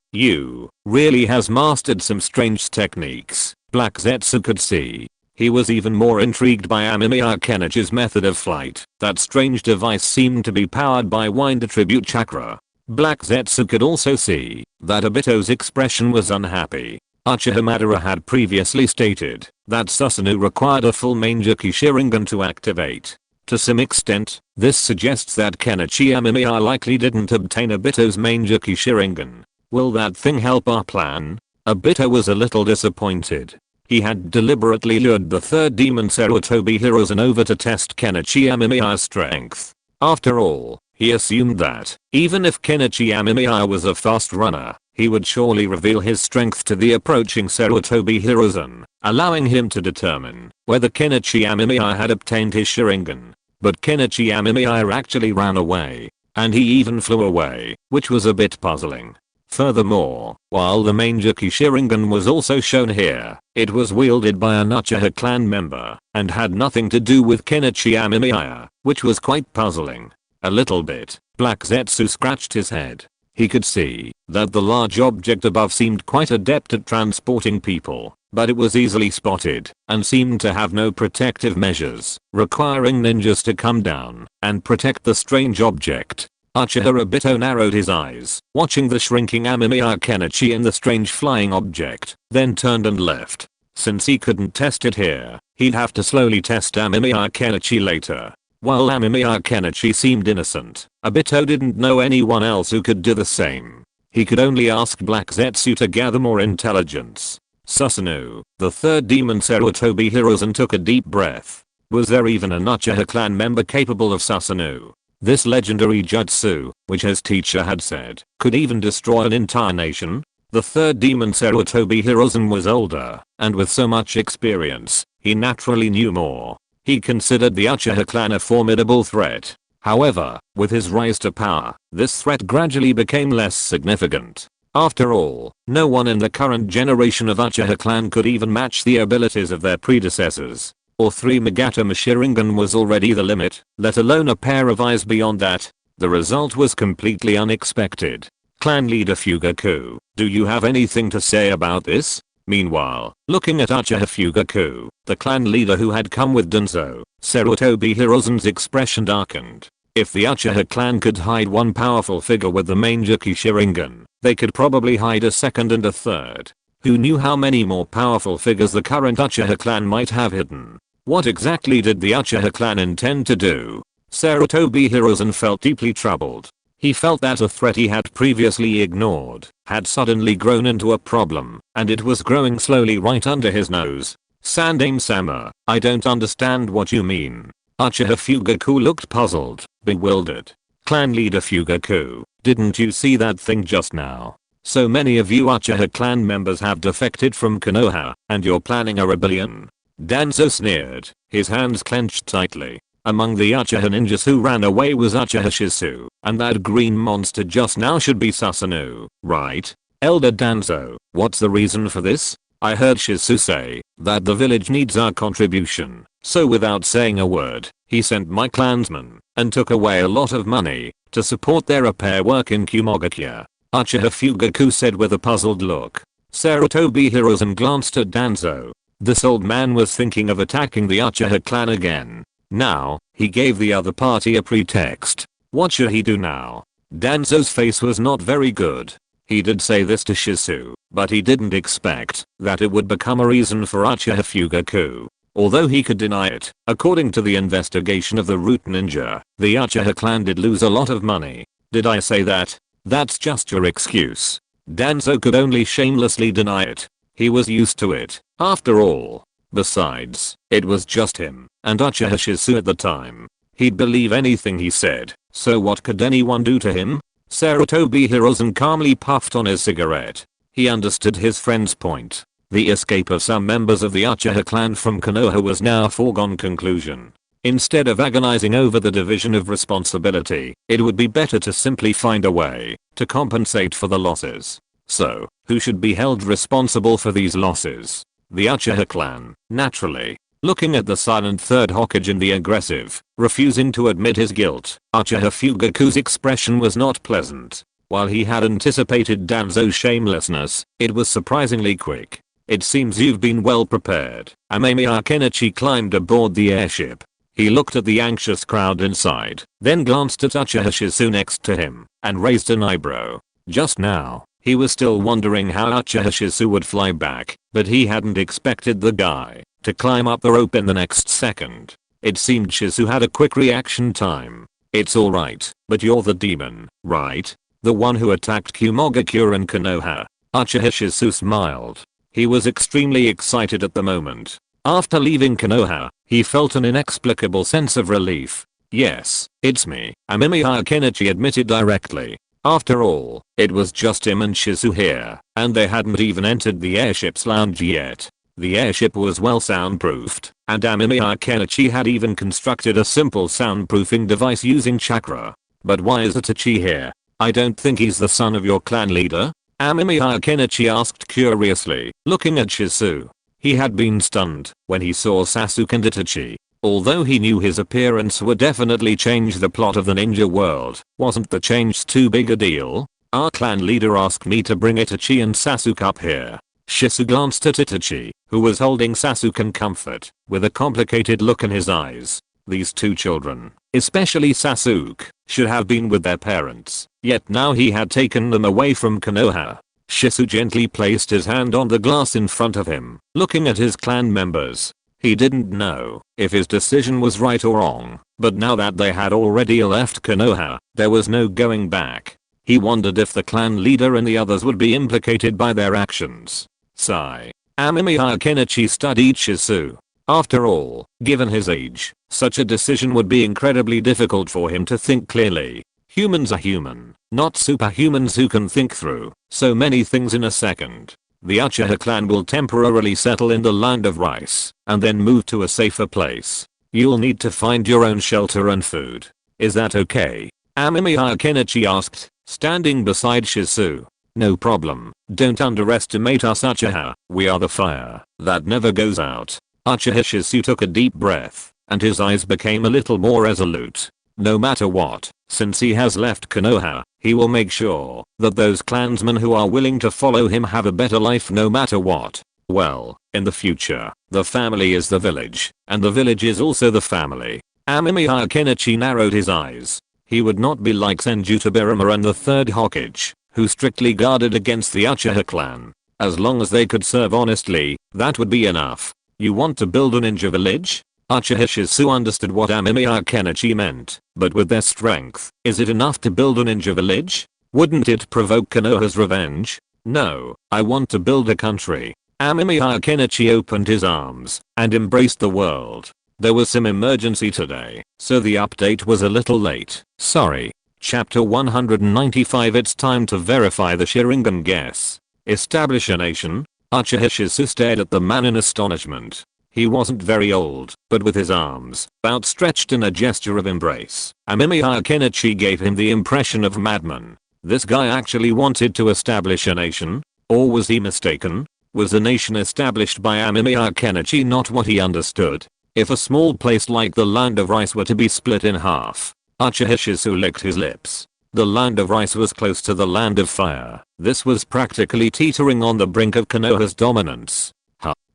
really has mastered some strange techniques, Black Zetsu could see. He was even more intrigued by Amemiya Kenichi's method of flight. That strange device seemed to be powered by wind attribute chakra. Black Zetsu could also see that Obito's expression was unhappy. Uchiha Madara had previously stated that Susanoo required a full Mangekyou Sharingan to activate. To some extent, this suggests that Kenichi Amemiya likely didn't obtain Obito's Mangekyou Sharingan. Will that thing help our plan? Obito was a little disappointed. He had deliberately lured the third demon Sarutobi Hiruzen over to test Kenichi Amemiya's strength. After all, he assumed that, even if Kenichi Amemiya was a fast runner, he would surely reveal his strength to the approaching Sarutobi Hiruzen, allowing him to determine whether Kenichi Amemiya had obtained his Sharingan. But Kenichi Amemiya actually ran away, and he even flew away, which was a bit puzzling. Furthermore, while the Mangekyou Sharingan was also shown here, it was wielded by an Uchiha clan member, and had nothing to do with Kenichi Amemiya, which was quite puzzling. A little bit. Black Zetsu scratched his head. He could see that the large object above seemed quite adept at transporting people, but it was easily spotted and seemed to have no protective measures, requiring ninjas to come down and protect the strange object. Uchiha Obito narrowed his eyes, watching the shrinking Amemiya Kenichi and the strange flying object, then turned and left. Since he couldn't test it here, he'd have to slowly test Amemiya Kenichi later. While Amemiya Kenichi seemed innocent, Obito didn't know anyone else who could do the same. He could only ask Black Zetsu to gather more intelligence. Susanoo, the third demon Sarutobi Hiruzen, took a deep breath. Was there even an Uchiha clan member capable of Susanoo? This legendary jutsu, which his teacher had said, could even destroy an entire nation? The third demon Sarutobi Hiruzen was older, and with so much experience, he naturally knew more. He considered the Uchiha clan a formidable threat. However, with his rise to power, this threat gradually became less significant. After all, no one in the current generation of Uchiha clan could even match the abilities of their predecessors. Or 3 Magatama Sharingan was already the limit, let alone a pair of eyes beyond that. The result was completely unexpected. Clan leader Fugaku, do you have anything to say about this? Meanwhile, looking at Uchiha Fugaku, the clan leader who had come with Danzo, Sarutobi Hiruzen's expression darkened. If the Uchiha clan could hide one powerful figure with the Mangekyou Sharingan, they could probably hide a second and a third. Who knew how many more powerful figures the current Uchiha clan might have hidden? What exactly did the Uchiha clan intend to do? Sarutobi Hiruzen felt deeply troubled. He felt that a threat he had previously ignored had suddenly grown into a problem, and it was growing slowly right under his nose. Sannin-sama, I don't understand what you mean. Uchiha Fugaku looked puzzled, bewildered. Clan leader Fugaku, didn't you see that thing just now? So many of you Uchiha clan members have defected from Konoha, and you're planning a rebellion? Danzo sneered, his hands clenched tightly. Among the Uchiha ninjas who ran away was Uchiha Shizu, and that green monster just now should be Susanoo, right? Elder Danzo, what's the reason for this? I heard Shizu say that the village needs our contribution, so without saying a word, he sent my clansmen and took away a lot of money to support their repair work in Kumogakuya. Uchiha Fugaku said with a puzzled look. Sarutobi Hiruzen glanced at Danzo. This old man was thinking of attacking the Uchiha clan again. Now, he gave the other party a pretext. What should he do now? Danzo's face was not very good. He did say this to Shizu, but he didn't expect that it would become a reason for Uchiha Fugaku. Although he could deny it, according to the investigation of the Root Ninja, the Uchiha clan did lose a lot of money. Did I say that? That's just your excuse. Danzo could only shamelessly deny it. He was used to it, after all. Besides, it was just him and Uchiha Shizu at the time. He'd believe anything he said, so what could anyone do to him? Sarutobi Hiruzen calmly puffed on his cigarette. He understood his friend's point. The escape of some members of the Uchiha clan from Konoha was now a foregone conclusion. Instead of agonizing over the division of responsibility, it would be better to simply find a way to compensate for the losses. So, who should be held responsible for these losses? The Uchiha clan, naturally. Looking at the silent third Hokage and the aggressive, refusing to admit his guilt, Uchiha Fugaku's expression was not pleasant. While he had anticipated Danzo's shamelessness, it was surprisingly quick. It seems you've been well prepared. Amemiya Kenichi climbed aboard the airship. He looked at the anxious crowd inside, then glanced at Uchiha Shizu next to him, and raised an eyebrow. Just now, he was still wondering how Uchiha Shizu would fly back, but he hadn't expected the guy to climb up the rope in the next second. It seemed Shizu had a quick reaction time. It's alright, but you're the demon, right? The one who attacked Kumogakure and Konoha. Uchiha Shizu smiled. He was extremely excited at the moment. After leaving Konoha, he felt an inexplicable sense of relief. Yes, it's me, Amemiya Kenichi admitted directly. After all, it was just him and Shizu here, and they hadn't even entered the airship's lounge yet. The airship was well soundproofed, and Amemiya Kenichi had even constructed a simple soundproofing device using chakra. But why is Itachi here? I don't think he's the son of your clan leader? Amemiya Kenichi asked curiously, looking at Shizu. He had been stunned when he saw Sasuke and Itachi. Although he knew his appearance would definitely change the plot of the ninja world, wasn't the change too big a deal? Our clan leader asked me to bring Itachi and Sasuke up here. Shizu glanced at Itachi, who was holding Sasuke in comfort, with a complicated look in his eyes. These two children, especially Sasuke, should have been with their parents, yet now he had taken them away from Konoha. Shizu gently placed his hand on the glass in front of him, looking at his clan members. He didn't know if his decision was right or wrong, but now that they had already left Konoha, there was no going back. He wondered if the clan leader and the others would be implicated by their actions. Sigh. Amemiya Kenichi studied Shizu. After all, given his age, such a decision would be incredibly difficult for him to think clearly. Humans are human, not superhumans who can think through so many things in a second. The Uchiha clan will temporarily settle in the land of rice, and then move to a safer place. You'll need to find your own shelter and food. Is that okay? Amemiya Kenichi asked, standing beside Shizu. No problem. Don't underestimate us Uchiha. We are the fire that never goes out. Uchiha Shizu took a deep breath, and his eyes became a little more resolute. No matter what, since he has left Konoha, he will make sure that those clansmen who are willing to follow him have a better life no matter what. Well, in the future, the family is the village, and the village is also the family. Amemiya Kenichi narrowed his eyes. He would not be like Senjutsu Birama and the third Hokage, who strictly guarded against the Uchiha clan. As long as they could serve honestly, that would be enough. You want to build a ninja village? Uchiha Shizu understood what Amemiya Kenichi meant, but with their strength, is it enough to build a ninja village? Wouldn't it provoke Konoha's revenge? No, I want to build a country. Amemiya Kenichi opened his arms and embraced the world. There was some emergency today, so the update was a little late. Sorry. Chapter 195. It's time to verify the Sharingan guess. Establish a nation? Uchiha Shizu stared at the man in astonishment. He wasn't very old, but with his arms outstretched in a gesture of embrace, Amemiya Kenichi gave him the impression of a madman. This guy actually wanted to establish a nation? Or was he mistaken? Was a nation established by Amemiya Kenichi not what he understood? If a small place like the land of rice were to be split in half, Uchiha Shizu licked his lips. The land of rice was close to the land of fire. This was practically teetering on the brink of Konoha's dominance.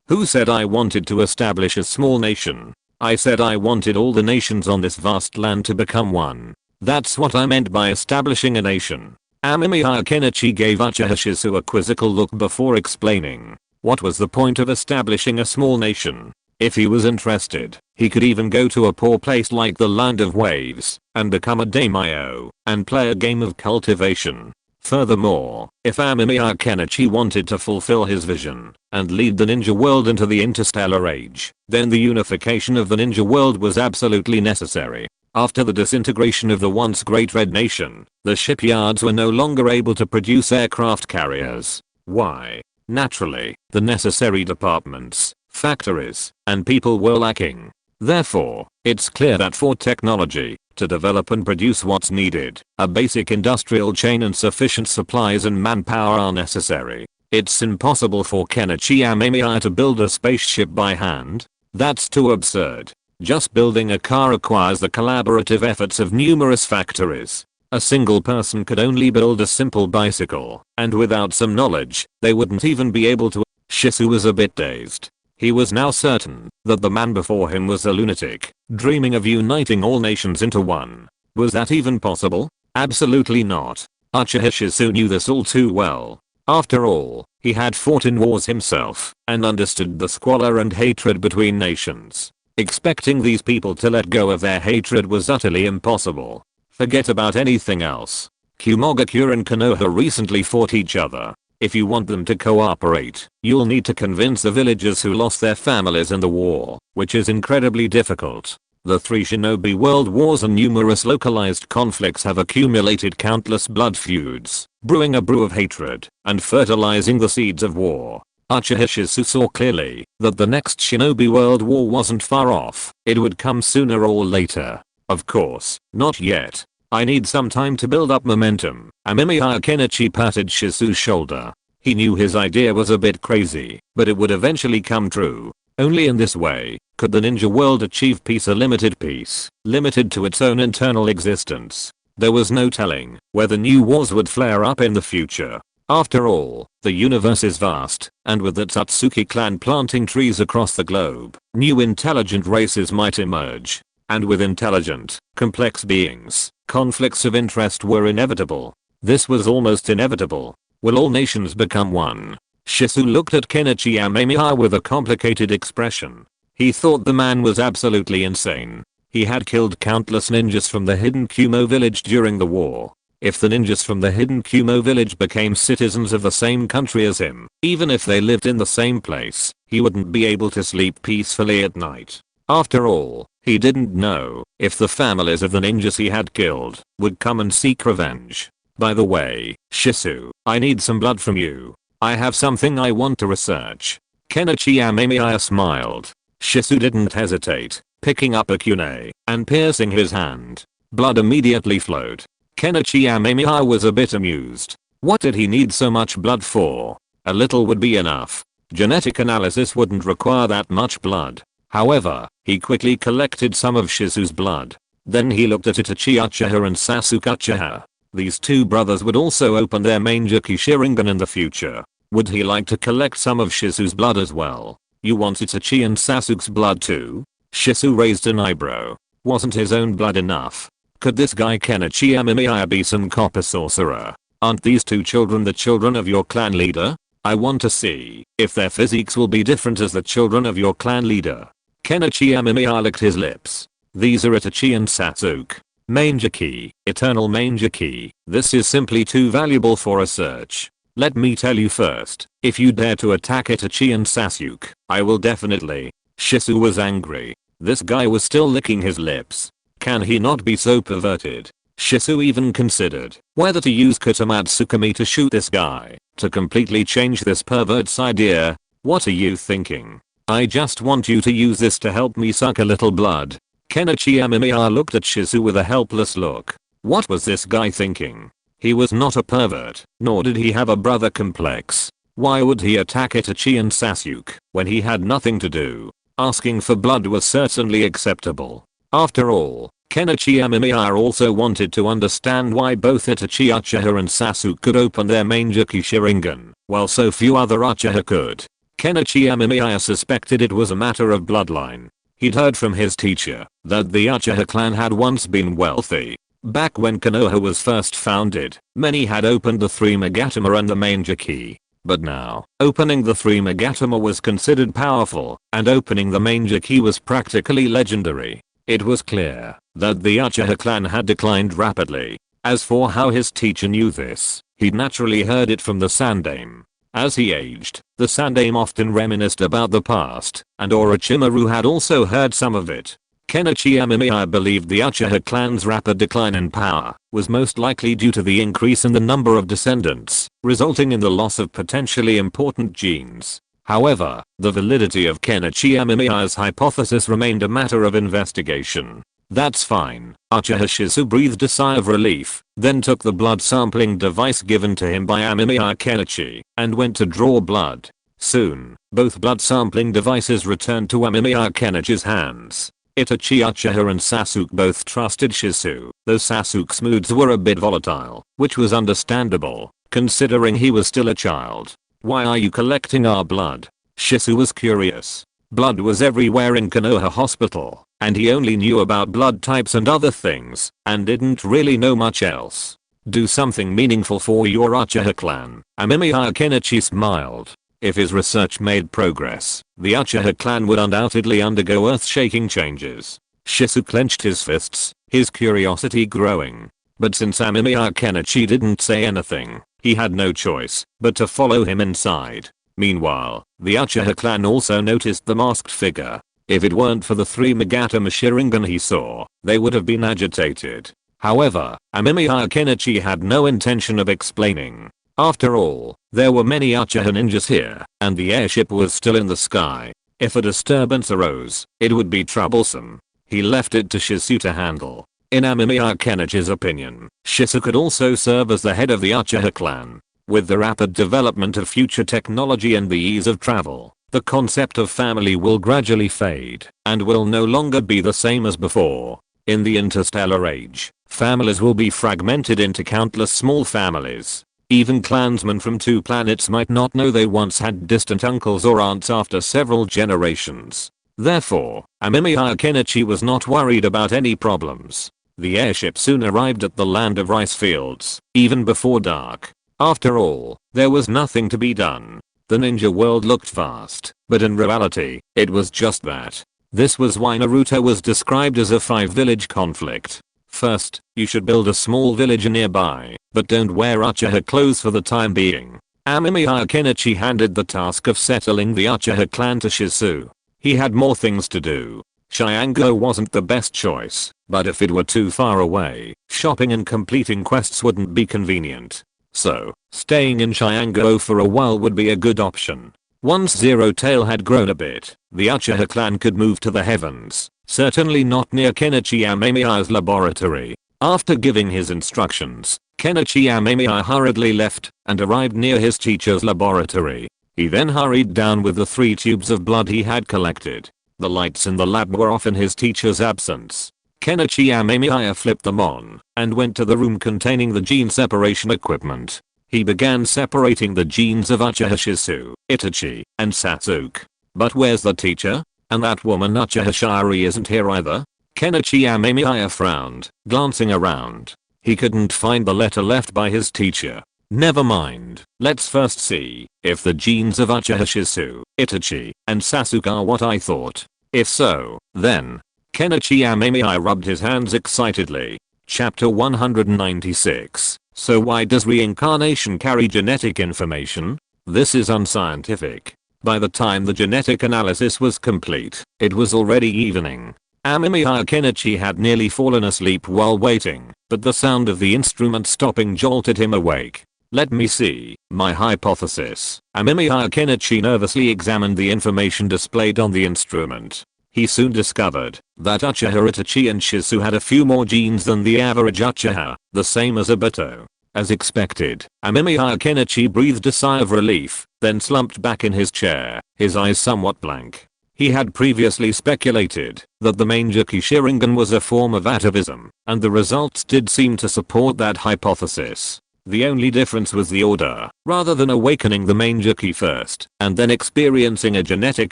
Who said I wanted to establish a small nation? I said I wanted all the nations on this vast land to become one. That's what I meant by establishing a nation. Amemiya Kenichi gave Uchiha Shizu a quizzical look before explaining. What was the point of establishing a small nation? If he was interested, he could even go to a poor place like the Land of Waves and become a daimyo and play a game of cultivation. Furthermore, if Amemiya Kenichi wanted to fulfill his vision and lead the ninja world into the interstellar age, then the unification of the ninja world was absolutely necessary. After the disintegration of the once great Red Nation, the shipyards were no longer able to produce aircraft carriers. Why? Naturally, the necessary departments, factories, and people were lacking. Therefore, it's clear that for technology to develop and produce what's needed, a basic industrial chain and sufficient supplies and manpower are necessary. It's impossible for Kenichi Amemiya to build a spaceship by hand. That's too absurd. Just building a car requires the collaborative efforts of numerous factories. A single person could only build a simple bicycle, and without some knowledge, they wouldn't even be able to. Shizu was a bit dazed. He was now certain that the man before him was a lunatic, dreaming of uniting all nations into one. Was that even possible? Absolutely not. Uchiha Shizu knew this all too well. After all, he had fought in wars himself and understood the squalor and hatred between nations. Expecting these people to let go of their hatred was utterly impossible. Forget about anything else. Kumogaku and Konoha recently fought each other. If you want them to cooperate, you'll need to convince the villagers who lost their families in the war, which is incredibly difficult. The 3 Shinobi World Wars and numerous localized conflicts have accumulated countless blood feuds, brewing a brew of hatred and fertilizing the seeds of war. Uchiha Shizu saw clearly that the next Shinobi World War wasn't far off. It would come sooner or later. Of course, not yet. I need some time to build up momentum. Amemiya Kenichi patted Shizu's shoulder. He knew his idea was a bit crazy, but it would eventually come true. Only in this way could the ninja world achieve peace, a limited peace, limited to its own internal existence. There was no telling whether new wars would flare up in the future. After all, the universe is vast, and with the Tatsuki clan planting trees across the globe, new intelligent races might emerge. And with intelligent, complex beings, conflicts of interest were inevitable. This was almost inevitable. Will all nations become one? Shizu looked at Kenichi Amemiya with a complicated expression. He thought the man was absolutely insane. He had killed countless ninjas from the hidden Kumo village during the war. If the ninjas from the hidden Kumo village became citizens of the same country as him, even if they lived in the same place, he wouldn't be able to sleep peacefully at night. After all, he didn't know if the families of the ninjas he had killed would come and seek revenge. By the way, Shizu, I need some blood from you. I have something I want to research. Kenichi Amemiya smiled. Shizu didn't hesitate, picking up a kunai and piercing his hand. Blood immediately flowed. Kenichi Amemiya was a bit amused. What did he need so much blood for? A little would be enough. Genetic analysis wouldn't require that much blood. However, he quickly collected some of Shizu's blood. Then he looked at Itachi Uchiha and Sasuke Uchiha. These two brothers would also open their Mangeki Sharingan in the future. Would he like to collect some of Shizu's blood as well? You want Itachi and Sasuke's blood too? Shizu raised an eyebrow. Wasn't his own blood enough? Could this guy Kenichi Amemiya be some copper sorcerer? Aren't these two children the children of your clan leader? I want to see if their physiques will be different as the children of your clan leader. Kenichi Amemiya licked his lips. These are Itachi and Sasuke. Mangeki, eternal Mangeki. This is simply too valuable for a search. Let me tell you first, if you dare to attack Itachi and Sasuke, I will definitely. Shizu was angry. This guy was still licking his lips. Can he not be so perverted? Shizu even considered whether to use Katamatsu-kami to shoot this guy, to completely change this pervert's idea. What are you thinking? I just want you to use this to help me suck a little blood. Kenichi Amemiya looked at Shizu with a helpless look. What was this guy thinking? He was not a pervert, nor did he have a brother complex. Why would he attack Itachi and Sasuke when he had nothing to do? Asking for blood was certainly acceptable. After all, Kenichi Amemiya also wanted to understand why both Itachi Uchiha and Sasuke could open their Mangeki Sharingan, while so few other Uchiha could. Kenichi Amemiya suspected it was a matter of bloodline. He'd heard from his teacher that the Uchiha clan had once been wealthy. Back when Konoha was first founded, many had opened the 3 Megatama and the Mangeki. But now, opening the 3 Megatama was considered powerful, and opening the Mangeki was practically legendary. It was clear that the Uchiha clan had declined rapidly. As for how his teacher knew this, he'd naturally heard it from the Sandaime. As he aged, the Sandaime often reminisced about the past, and Orochimaru had also heard some of it. Kenichi Amemiya believed the Uchiha clan's rapid decline in power was most likely due to the increase in the number of descendants, resulting in the loss of potentially important genes. However, the validity of Kenichi Amemiya's hypothesis remained a matter of investigation. That's fine. Uchiha Shizu breathed a sigh of relief, then took the blood sampling device given to him by Amemiya Kenichi, and went to draw blood. Soon, both blood sampling devices returned to Amemiya Kenichi's hands. Itachi Uchiha and Sasuke both trusted Shizu, though Sasuke's moods were a bit volatile, which was understandable, considering he was still a child. Why are you collecting our blood? Shisu was curious. Blood was everywhere in Konoha Hospital, and he only knew about blood types and other things, and didn't really know much else. Do something meaningful for your Uchiha clan. Amemiya Kenichi smiled. If his research made progress, the Uchiha clan would undoubtedly undergo earth-shaking changes. Shisu clenched his fists, his curiosity growing. But since Amemiya Kenichi didn't say anything, he had no choice but to follow him inside. Meanwhile, the Uchiha clan also noticed the masked figure. If it weren't for the 3 Magatama Sharingan he saw, they would have been agitated. However, Amemiya Kenichi had no intention of explaining. After all, there were many Uchiha ninjas here, and the airship was still in the sky. If a disturbance arose, it would be troublesome. He left it to Shisu to handle. In Amemiya Kenichi's opinion, Shisu could also serve as the head of the Uchiha clan. With the rapid development of future technology and the ease of travel, the concept of family will gradually fade and will no longer be the same as before. In the interstellar age, families will be fragmented into countless small families. Even clansmen from 2 planets might not know they once had distant uncles or aunts after several generations. Therefore, Amemiya Kenichi was not worried about any problems. The airship soon arrived at the land of rice fields, even before dark. After all, there was nothing to be done. The ninja world looked fast, but in reality, it was just that. This was why Naruto was described as a 5-village conflict. First, you should build a small village nearby, but don't wear Uchiha clothes for the time being. Amemiya Kenichi handed the task of settling the Uchiha clan to Shisu. He had more things to do. Chiango wasn't the best choice, but if it were too far away, shopping and completing quests wouldn't be convenient. So, staying in Chiango for a while would be a good option. Once Zero Tail had grown a bit, the Uchiha clan could move to the heavens, certainly not near Kenichi Amemiya's laboratory. After giving his instructions, Kenichi Amemiya hurriedly left and arrived near his teacher's laboratory. He then hurried down with the 3 tubes of blood he had collected. The lights in the lab were off in his teacher's absence. Kenichi Amemiya flipped them on and went to the room containing the gene separation equipment. He began separating the genes of Uchiha Shisu, Itachi, and Sasuke. But where's the teacher? And that woman Uchiha Shari isn't here either? Kenichi Amemiya frowned, glancing around. He couldn't find the letter left by his teacher. Never mind, let's first see if the genes of Uchiha Shisu, Itachi, and Sasuke are what I thought. If so, then Kenichi Amemiya rubbed his hands excitedly. Chapter 196. So why does reincarnation carry genetic information? This is unscientific. By the time the genetic analysis was complete, it was already evening. Amemiya Kenichi had nearly fallen asleep while waiting, but the sound of the instrument stopping jolted him awake. Let me see, my hypothesis. Amemiya Kenichi nervously examined the information displayed on the instrument. He soon discovered that Uchiha Itachi and Shisu had a few more genes than the average Uchiha, the same as Obito. As expected, Amemiya Kenichi breathed a sigh of relief, then slumped back in his chair, his eyes somewhat blank. He had previously speculated that the Mangekyou Sharingan was a form of atavism, and the results did seem to support that hypothesis. The only difference was the order. Rather than awakening the Mangekyou first and then experiencing a genetic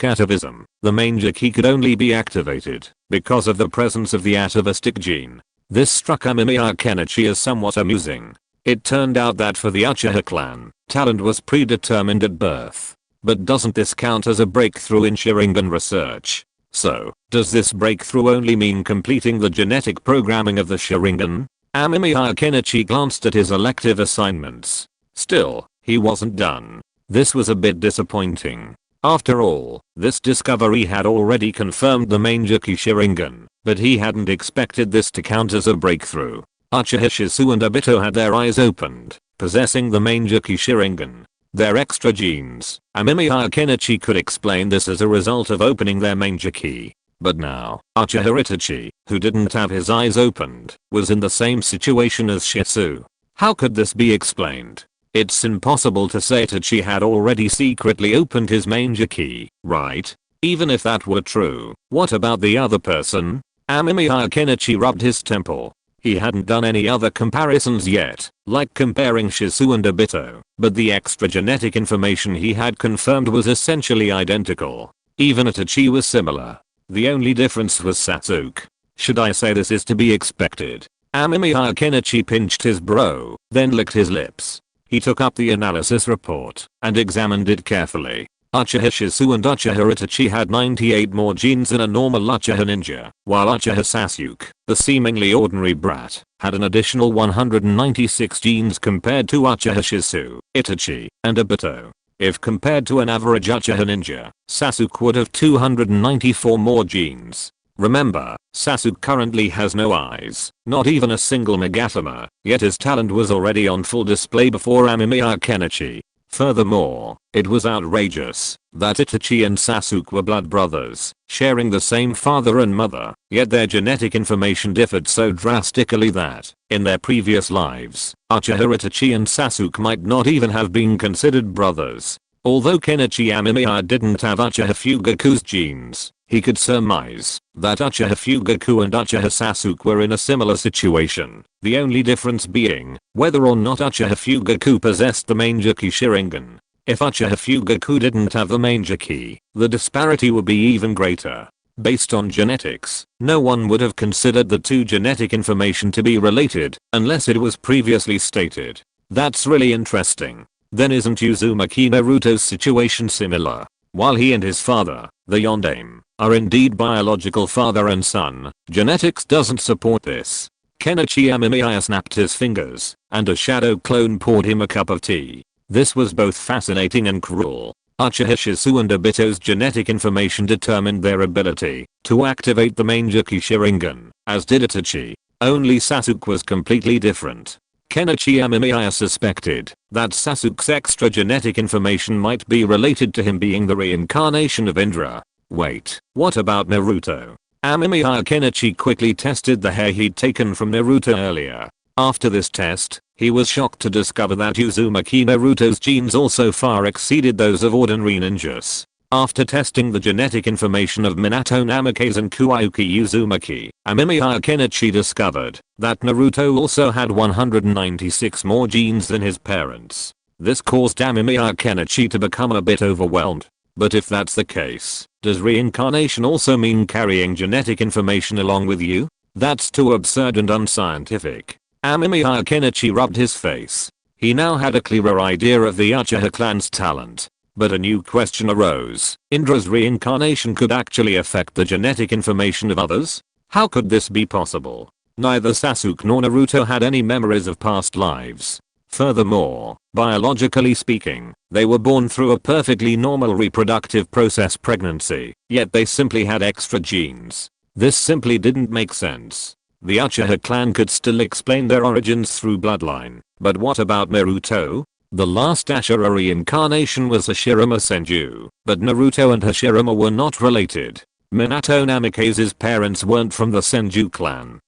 atavism, the Mangekyou could only be activated because of the presence of the atavistic gene. This struck Amemiya Kenichi as somewhat amusing. It turned out that for the Uchiha clan, talent was predetermined at birth. But doesn't this count as a breakthrough in Sharingan research? So, does this breakthrough only mean completing the genetic programming of the Sharingan? Amemiya Kenichi glanced at his elective assignments. Still, he wasn't done. This was a bit disappointing. After all, this discovery had already confirmed the Mangekyou Sharingan, but he hadn't expected this to count as a breakthrough. Uchiha Shisu and Obito had their eyes opened, possessing the Mangekyou Sharingan. Their extra genes. Amemiya Kenichi could explain this as a result of opening their Mangekyou. But now, Uchiha Itachi, who didn't have his eyes opened, was in the same situation as Shisu. How could this be explained? It's impossible to say Itachi had already secretly opened his Mangekyou, right? Even if that were true, what about the other person? Amemiya Kenichi rubbed his temple. He hadn't done any other comparisons yet, like comparing Shizu and Obito, but the extra genetic information he had confirmed was essentially identical. Even Itachi was similar. The only difference was Sasuke. Should I say this is to be expected? Amemiya Kenichi pinched his brow, then licked his lips. He took up the analysis report and examined it carefully. Uchiha Shizu and Uchiha Itachi had 98 more genes than a normal Uchiha ninja, while Uchiha Sasuke, the seemingly ordinary brat, had an additional 196 genes compared to Uchiha Shizu, Itachi, and Obito. If compared to an average Uchiha ninja, Sasuke would have 294 more genes. Remember, Sasuke currently has no eyes, not even a single Megathema, yet his talent was already on full display before Amemiya Kenichi. Furthermore, it was outrageous that Itachi and Sasuke were blood brothers, sharing the same father and mother, yet their genetic information differed so drastically that, in their previous lives, Uchiha Itachi and Sasuke might not even have been considered brothers. Although Kenichi Amemiya didn't have Uchiha Fugaku's genes, he could surmise that Uchiha Fugaku and Uchiha Sasuke were in a similar situation, the only difference being whether or not Uchiha Fugaku possessed the Mangekyou Sharingan. If Uchiha Fugaku didn't have the Mangekyou, the disparity would be even greater. Based on genetics, no one would have considered the two genetic information to be related unless it was previously stated. That's really interesting. Then isn't Uzumaki Naruto's situation similar? While he and his father, the Yondaime, are indeed biological father and son, genetics doesn't support this. Kenichi Amemiya snapped his fingers, and a shadow clone poured him a cup of tea. This was both fascinating and cruel. Uchiha Shizu and Obito's genetic information determined their ability to activate the Mangekyou Sharingan, as did Itachi. Only Sasuke was completely different. Kenichi Amemiya suspected that Sasuke's extra genetic information might be related to him being the reincarnation of Indra. Wait, what about Naruto? Amemiya Kenichi quickly tested the hair he'd taken from Naruto earlier. After this test, he was shocked to discover that Uzumaki Naruto's genes also far exceeded those of ordinary ninjas. After testing the genetic information of Minato Namikaze and Kuwayuki Uzumaki, Amemiya Kenichi discovered that Naruto also had 196 more genes than his parents. This caused Amemiya Kenichi to become a bit overwhelmed. But if that's the case, does reincarnation also mean carrying genetic information along with you? That's too absurd and unscientific. Amemiya Kenichi rubbed his face. He now had a clearer idea of the Uchiha clan's talent. But a new question arose. Indra's reincarnation could actually affect the genetic information of others? How could this be possible? Neither Sasuke nor Naruto had any memories of past lives. Furthermore, biologically speaking, they were born through a perfectly normal reproductive process pregnancy, yet they simply had extra genes. This simply didn't make sense. The Uchiha clan could still explain their origins through bloodline, but what about Naruto? The last Ashura reincarnation was Hashirama Senju, but Naruto and Hashirama were not related. Minato Namikaze's parents weren't from the Senju clan.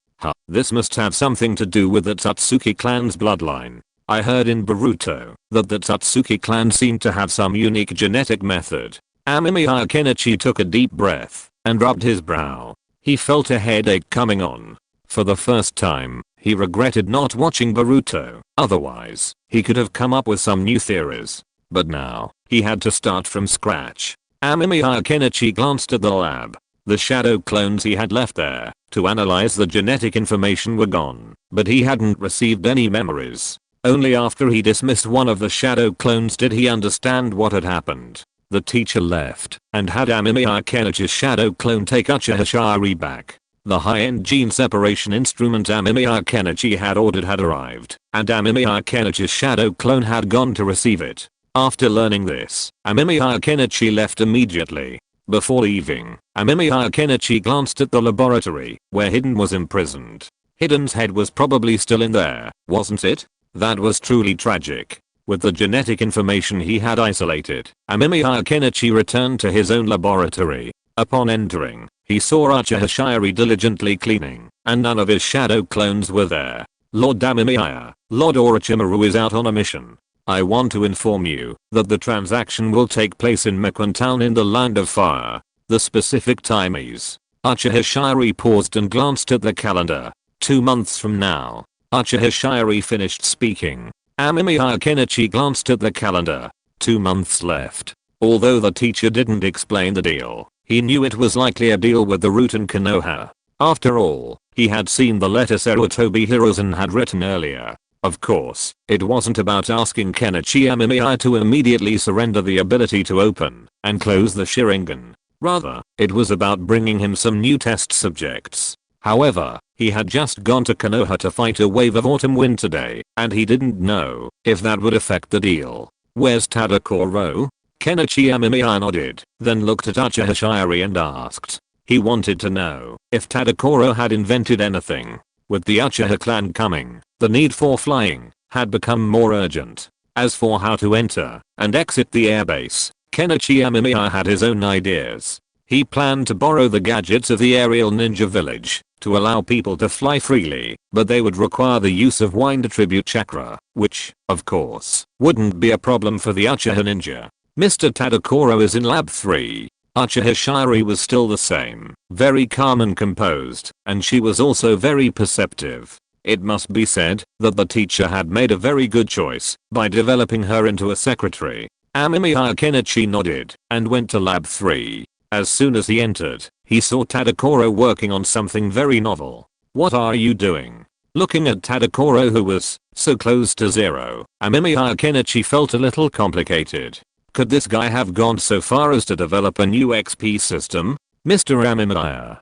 This must have something to do with the Tatsuki clan's bloodline. I heard in Boruto that the Tatsuki clan seemed to have some unique genetic method. Amemiya Kenichi took a deep breath and rubbed his brow. He felt a headache coming on. For the first time, he regretted not watching Boruto, otherwise, he could have come up with some new theories. But now, he had to start from scratch. Amemiya Kenichi glanced at the lab. The shadow clones he had left there to analyze the genetic information were gone, but he hadn't received any memories. Only after he dismissed one of the shadow clones did he understand what had happened. The teacher left and had Amemiya Kenichi's shadow clone take Uchiha Shari back. The high-end gene separation instrument Amemiya Kenichi had ordered had arrived, and Amemiya Kenichi's shadow clone had gone to receive it. After learning this, Amemiya Kenichi left immediately. Before leaving, Amemiya Kenichi glanced at the laboratory, where Hiden was imprisoned. Hiden's head was probably still in there, wasn't it? That was truly tragic. With the genetic information he had isolated, Amemiya Kenichi returned to his own laboratory. Upon entering, he saw Uchiha Shiri diligently cleaning, and none of his shadow clones were there. Lord Amemiya, Lord Orochimaru is out on a mission. I want to inform you that the transaction will take place in Mekwan Town in the Land of Fire. The specific time is. Uchiha Shiri paused and glanced at the calendar. 2 months from now. Uchiha Shirei finished speaking. Amemiya Kenichi glanced at the calendar. 2 months left. Although the teacher didn't explain the deal, he knew it was likely a deal with the root in Konoha. After all, he had seen the letter Sarutobi Hiruzen had written earlier. Of course, it wasn't about asking Kenichi Amemiya to immediately surrender the ability to open and close the Sharingan. Rather, it was about bringing him some new test subjects. However, he had just gone to Konoha to fight a wave of autumn wind today, and he didn't know if that would affect the deal. "Where's Tadakoro?" Kenichi Amemiya nodded, then looked at Uchiha Shirei and asked. He wanted to know if Tadakoro had invented anything. With the Uchiha clan coming, the need for flying had become more urgent. As for how to enter and exit the airbase, Kenichi Amemiya had his own ideas. He planned to borrow the gadgets of the aerial ninja village to allow people to fly freely, but they would require the use of wind attribute chakra, which, of course, wouldn't be a problem for the Uchiha ninja. Mr. Tadakoro is in lab 3. Uchiha Shirei was still the same, very calm and composed, and she was also very perceptive. It must be said that the teacher had made a very good choice by developing her into a secretary. Amemiya Kenichi nodded and went to lab 3. As soon as he entered, he saw Tadakoro working on something very novel. "What are you doing?" Looking at Tadakoro, who was so close to zero, Amemiya Kenichi felt a little complicated. Could this guy have gone so far as to develop a new XP system? "Mr. Amemiya."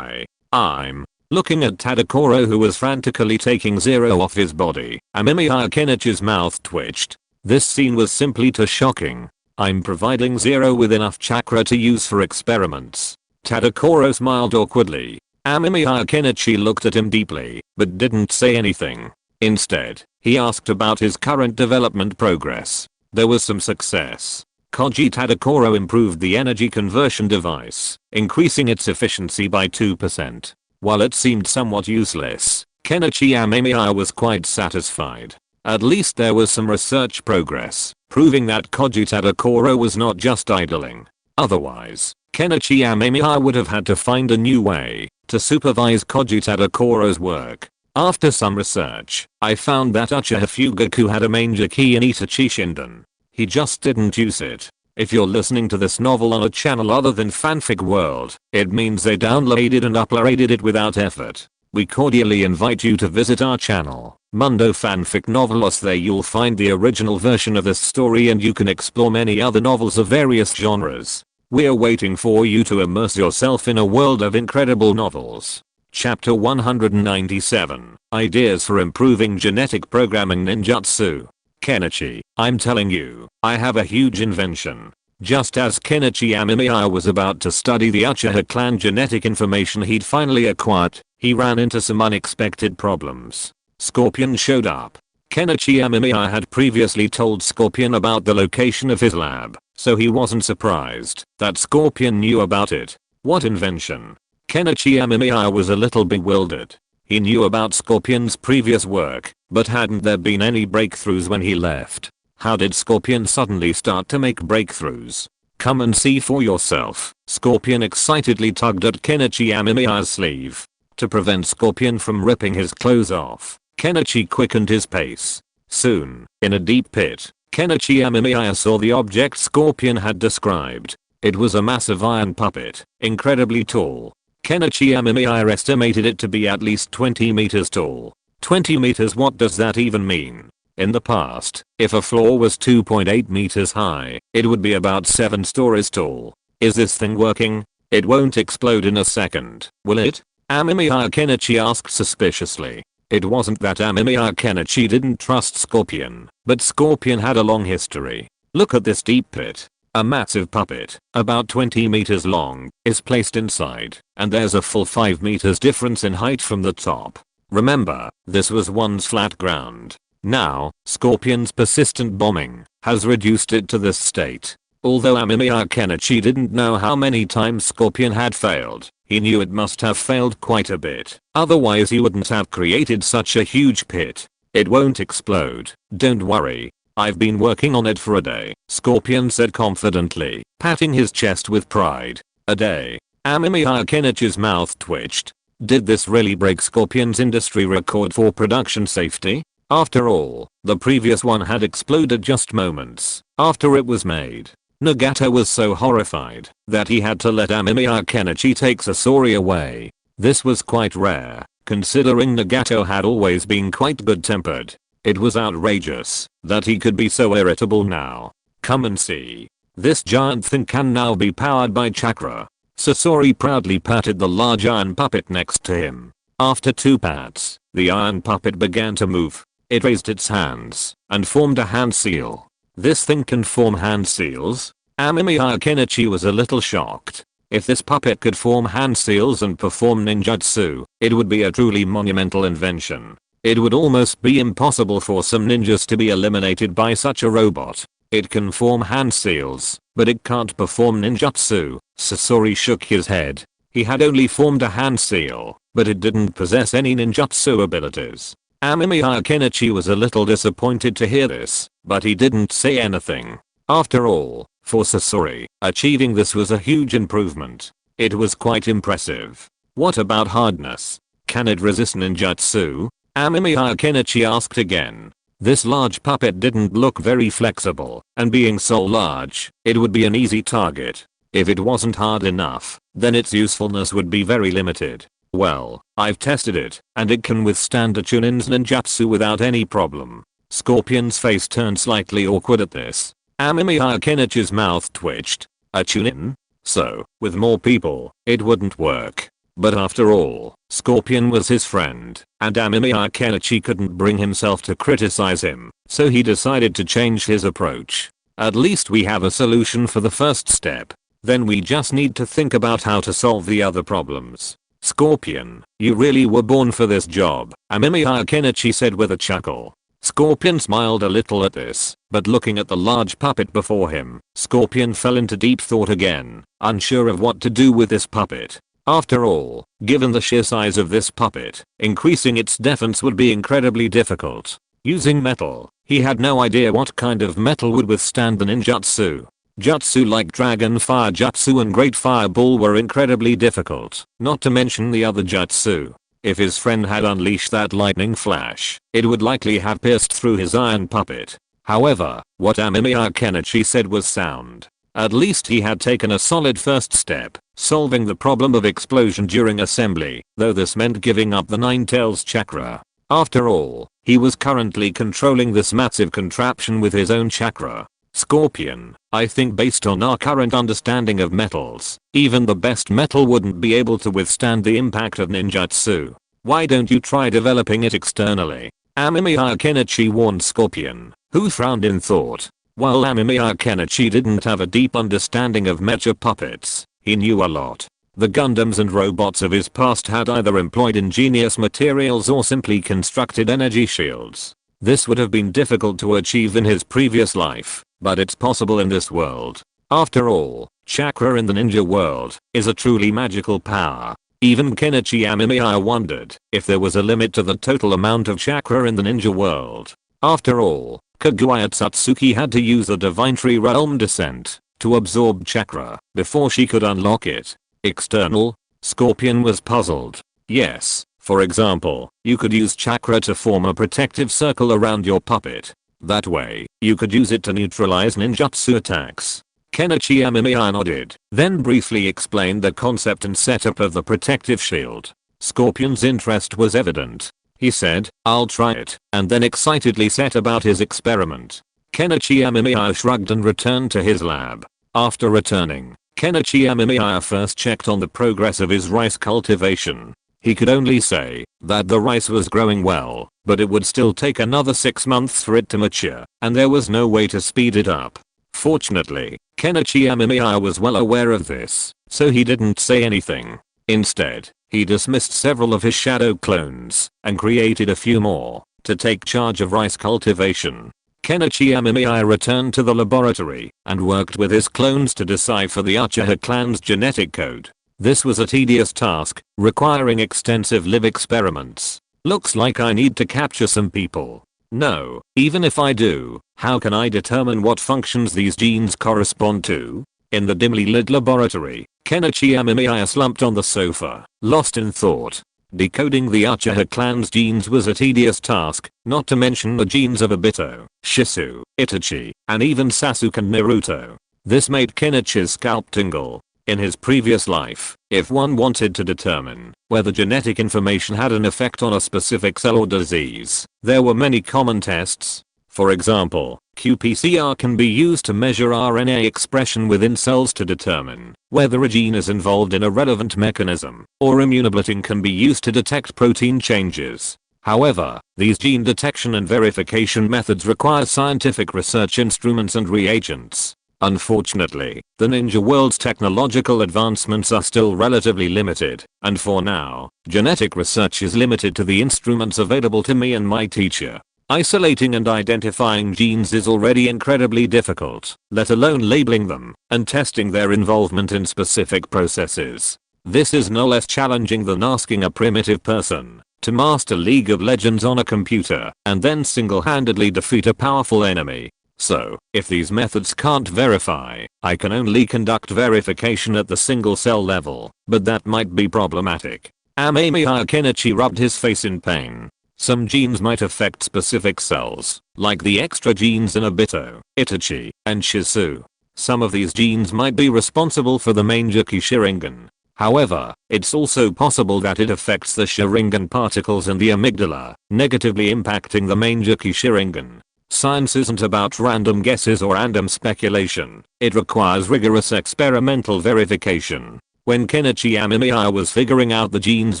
I'm looking at Tadakoro, who was frantically taking zero off his body. Amemiya Kenichi's mouth twitched. This scene was simply too shocking. "I'm providing zero with enough chakra to use for experiments." Tadakoro smiled awkwardly. Amemiya Kenichi looked at him deeply, but didn't say anything. Instead, he asked about his current development progress. There was some success. Koji Tadakoro improved the energy conversion device, increasing its efficiency by 2%. While it seemed somewhat useless, Kenichi Amemiya was quite satisfied. At least there was some research progress, proving that Koji Tadakoro was not just idling. Otherwise, Kenichi Amemiya would have had to find a new way to supervise Koji Tadakoro's work. After some research, I found that Uchiha Fugaku had a manger key in Itachi Shinden. He just didn't use it. If you're listening to this novel on a channel other than Fanfic World, it means they downloaded and uploaded it without effort. We cordially invite you to visit our channel, Mundo Fanfic Novelos. There you'll find the original version of this story, and you can explore many other novels of various genres. We're waiting for you to immerse yourself in a world of incredible novels. Chapter 197, Ideas for Improving Genetic Programming Ninjutsu. Kenichi, I'm telling you, I have a huge invention. Just as Kenichi Amemiya was about to study the Uchiha clan genetic information he'd finally acquired, he ran into some unexpected problems. Scorpion showed up. Kenichi Amemiya had previously told Scorpion about the location of his lab, so he wasn't surprised that Scorpion knew about it. What invention? Kenichi Amemiya was a little bewildered. He knew about Scorpion's previous work, but hadn't there been any breakthroughs when he left? How did Scorpion suddenly start to make breakthroughs? Come and see for yourself. Scorpion excitedly tugged at Kenichi Amemiya's sleeve. To prevent Scorpion from ripping his clothes off, Kenichi quickened his pace. Soon, in a deep pit, Kenichi Amemiya saw the object Scorpion had described. It was a massive iron puppet, incredibly tall. Kenichi Amemiya estimated it to be at least 20 meters tall. 20 meters, what does that even mean? In the past, if a floor was 2.8 meters high, it would be about 7 stories tall. Is this thing working? It won't explode in a second, will it? Amemiya Kenichi asked suspiciously. It wasn't that Amemiya Kenichi didn't trust Scorpion, but Scorpion had a long history. Look at this deep pit. A massive puppet, about 20 meters long, is placed inside, and there's a full 5 meters difference in height from the top. Remember, this was once flat ground. Now, Scorpion's persistent bombing has reduced it to this state. Although Amemiya Kenichi didn't know how many times Scorpion had failed, he knew it must have failed quite a bit. Otherwise he wouldn't have created such a huge pit. It won't explode, don't worry. I've been working on it for a day, Scorpion said confidently, patting his chest with pride. A day? Amemiya Kenichi's mouth twitched. Did this really break Scorpion's industry record for production safety? After all, the previous one had exploded just moments after it was made. Nagato was so horrified that he had to let Amemiya Kenichi take Sasori away. This was quite rare, considering Nagato had always been quite good-tempered. It was outrageous that he could be so irritable now. Come and see. This giant thing can now be powered by chakra. Sasori proudly patted the large iron puppet next to him. After 2 pats, the iron puppet began to move. It raised its hands and formed a hand seal. This thing can form hand seals? Amemiya Kenichi was a little shocked. If this puppet could form hand seals and perform ninjutsu, it would be a truly monumental invention. It would almost be impossible for some ninjas to be eliminated by such a robot. It can form hand seals, but it can't perform ninjutsu. Sasori shook his head. He had only formed a hand seal, but it didn't possess any ninjutsu abilities. Amemiya Kenichi was a little disappointed to hear this, but he didn't say anything. After all, for Sasori, achieving this was a huge improvement. It was quite impressive. What about hardness? Can it resist ninjutsu? Amemiya Kenichi asked again. This large puppet didn't look very flexible, and being so large, it would be an easy target. If it wasn't hard enough, then its usefulness would be very limited. Well, I've tested it, and it can withstand a Chunin's ninjutsu without any problem. Scorpion's face turned slightly awkward at this. Amemiya Kenichi's mouth twitched. A Chunin? So, with more people, it wouldn't work. But after all, Scorpion was his friend, and Amemiya Kenichi couldn't bring himself to criticize him, so he decided to change his approach. At least we have a solution for the first step. Then we just need to think about how to solve the other problems. Scorpion, you really were born for this job, Amemiya Kenichi said with a chuckle. Scorpion smiled a little at this, but looking at the large puppet before him, Scorpion fell into deep thought again, unsure of what to do with this puppet. After all, given the sheer size of this puppet, increasing its defense would be incredibly difficult. Using metal, he had no idea what kind of metal would withstand the ninjutsu. Jutsu like Dragon Fire Jutsu and Great Fireball were incredibly difficult, not to mention the other jutsu. If his friend had unleashed that lightning flash, it would likely have pierced through his iron puppet. However, what Amemiya Kenichi said was sound. At least he had taken a solid first step, solving the problem of explosion during assembly, though this meant giving up the Nine Tails chakra. After all, he was currently controlling this massive contraption with his own chakra. Scorpion, I think based on our current understanding of metals, even the best metal wouldn't be able to withstand the impact of ninjutsu. Why don't you try developing it externally? Amemiya Kenichi warned Scorpion, who frowned in thought. While Amemiya Kenichi didn't have a deep understanding of mecha puppets, he knew a lot. The Gundams and robots of his past had either employed ingenious materials or simply constructed energy shields. This would have been difficult to achieve in his previous life, but it's possible in this world. After all, chakra in the ninja world is a truly magical power. Even Kenichi Amemiya wondered if there was a limit to the total amount of chakra in the ninja world. After all, Kaguya Satsuki had to use the Divine Tree Realm Descent to absorb chakra before she could unlock it. External? Scorpion was puzzled. Yes, for example, you could use chakra to form a protective circle around your puppet. That way, you could use it to neutralize ninjutsu attacks. Kenichi Amemiya nodded, then briefly explained the concept and setup of the protective shield. Scorpion's interest was evident. He said, I'll try it, and then excitedly set about his experiment. Kenichi Amemiya shrugged and returned to his lab. After returning, Kenichi Amemiya first checked on the progress of his rice cultivation. He could only say that the rice was growing well, but it would still take another 6 months for it to mature, and there was no way to speed it up. Fortunately, Kenichi Amemiya was well aware of this, so he didn't say anything. Instead, he dismissed several of his shadow clones and created a few more to take charge of rice cultivation. Kenichi Amemiya returned to the laboratory and worked with his clones to decipher the Uchiha clan's genetic code. This was a tedious task, requiring extensive live experiments. Looks like I need to capture some people. No, even if I do, how can I determine what functions these genes correspond to? In the dimly lit laboratory, Kenichi Amemiya slumped on the sofa, lost in thought. Decoding the Uchiha clan's genes was a tedious task, not to mention the genes of Obito, Shisu, Itachi, and even Sasuke and Naruto. This made Kenichi's scalp tingle. In his previous life, if one wanted to determine whether genetic information had an effect on a specific cell or disease, there were many common tests. For example, qPCR can be used to measure RNA expression within cells to determine whether a gene is involved in a relevant mechanism, or immunoblotting can be used to detect protein changes. However, these gene detection and verification methods require scientific research instruments and reagents. Unfortunately, the ninja world's technological advancements are still relatively limited, and for now, genetic research is limited to the instruments available to me and my teacher. Isolating and identifying genes is already incredibly difficult, let alone labeling them and testing their involvement in specific processes. This is no less challenging than asking a primitive person to master League of Legends on a computer and then single-handedly defeat a powerful enemy. So, if these methods can't verify, I can only conduct verification at the single cell level, but that might be problematic. Amemiya Kenichi rubbed his face in pain. Some genes might affect specific cells, like the extra genes in Obito, Itachi, and Shisu. Some of these genes might be responsible for the Mangekyou Sharingan. However, it's also possible that it affects the Sharingan particles in the amygdala, negatively impacting the Mangekyou Sharingan. Science isn't about random guesses or random speculation, it requires rigorous experimental verification. When Kenichi Amemiya was figuring out the genes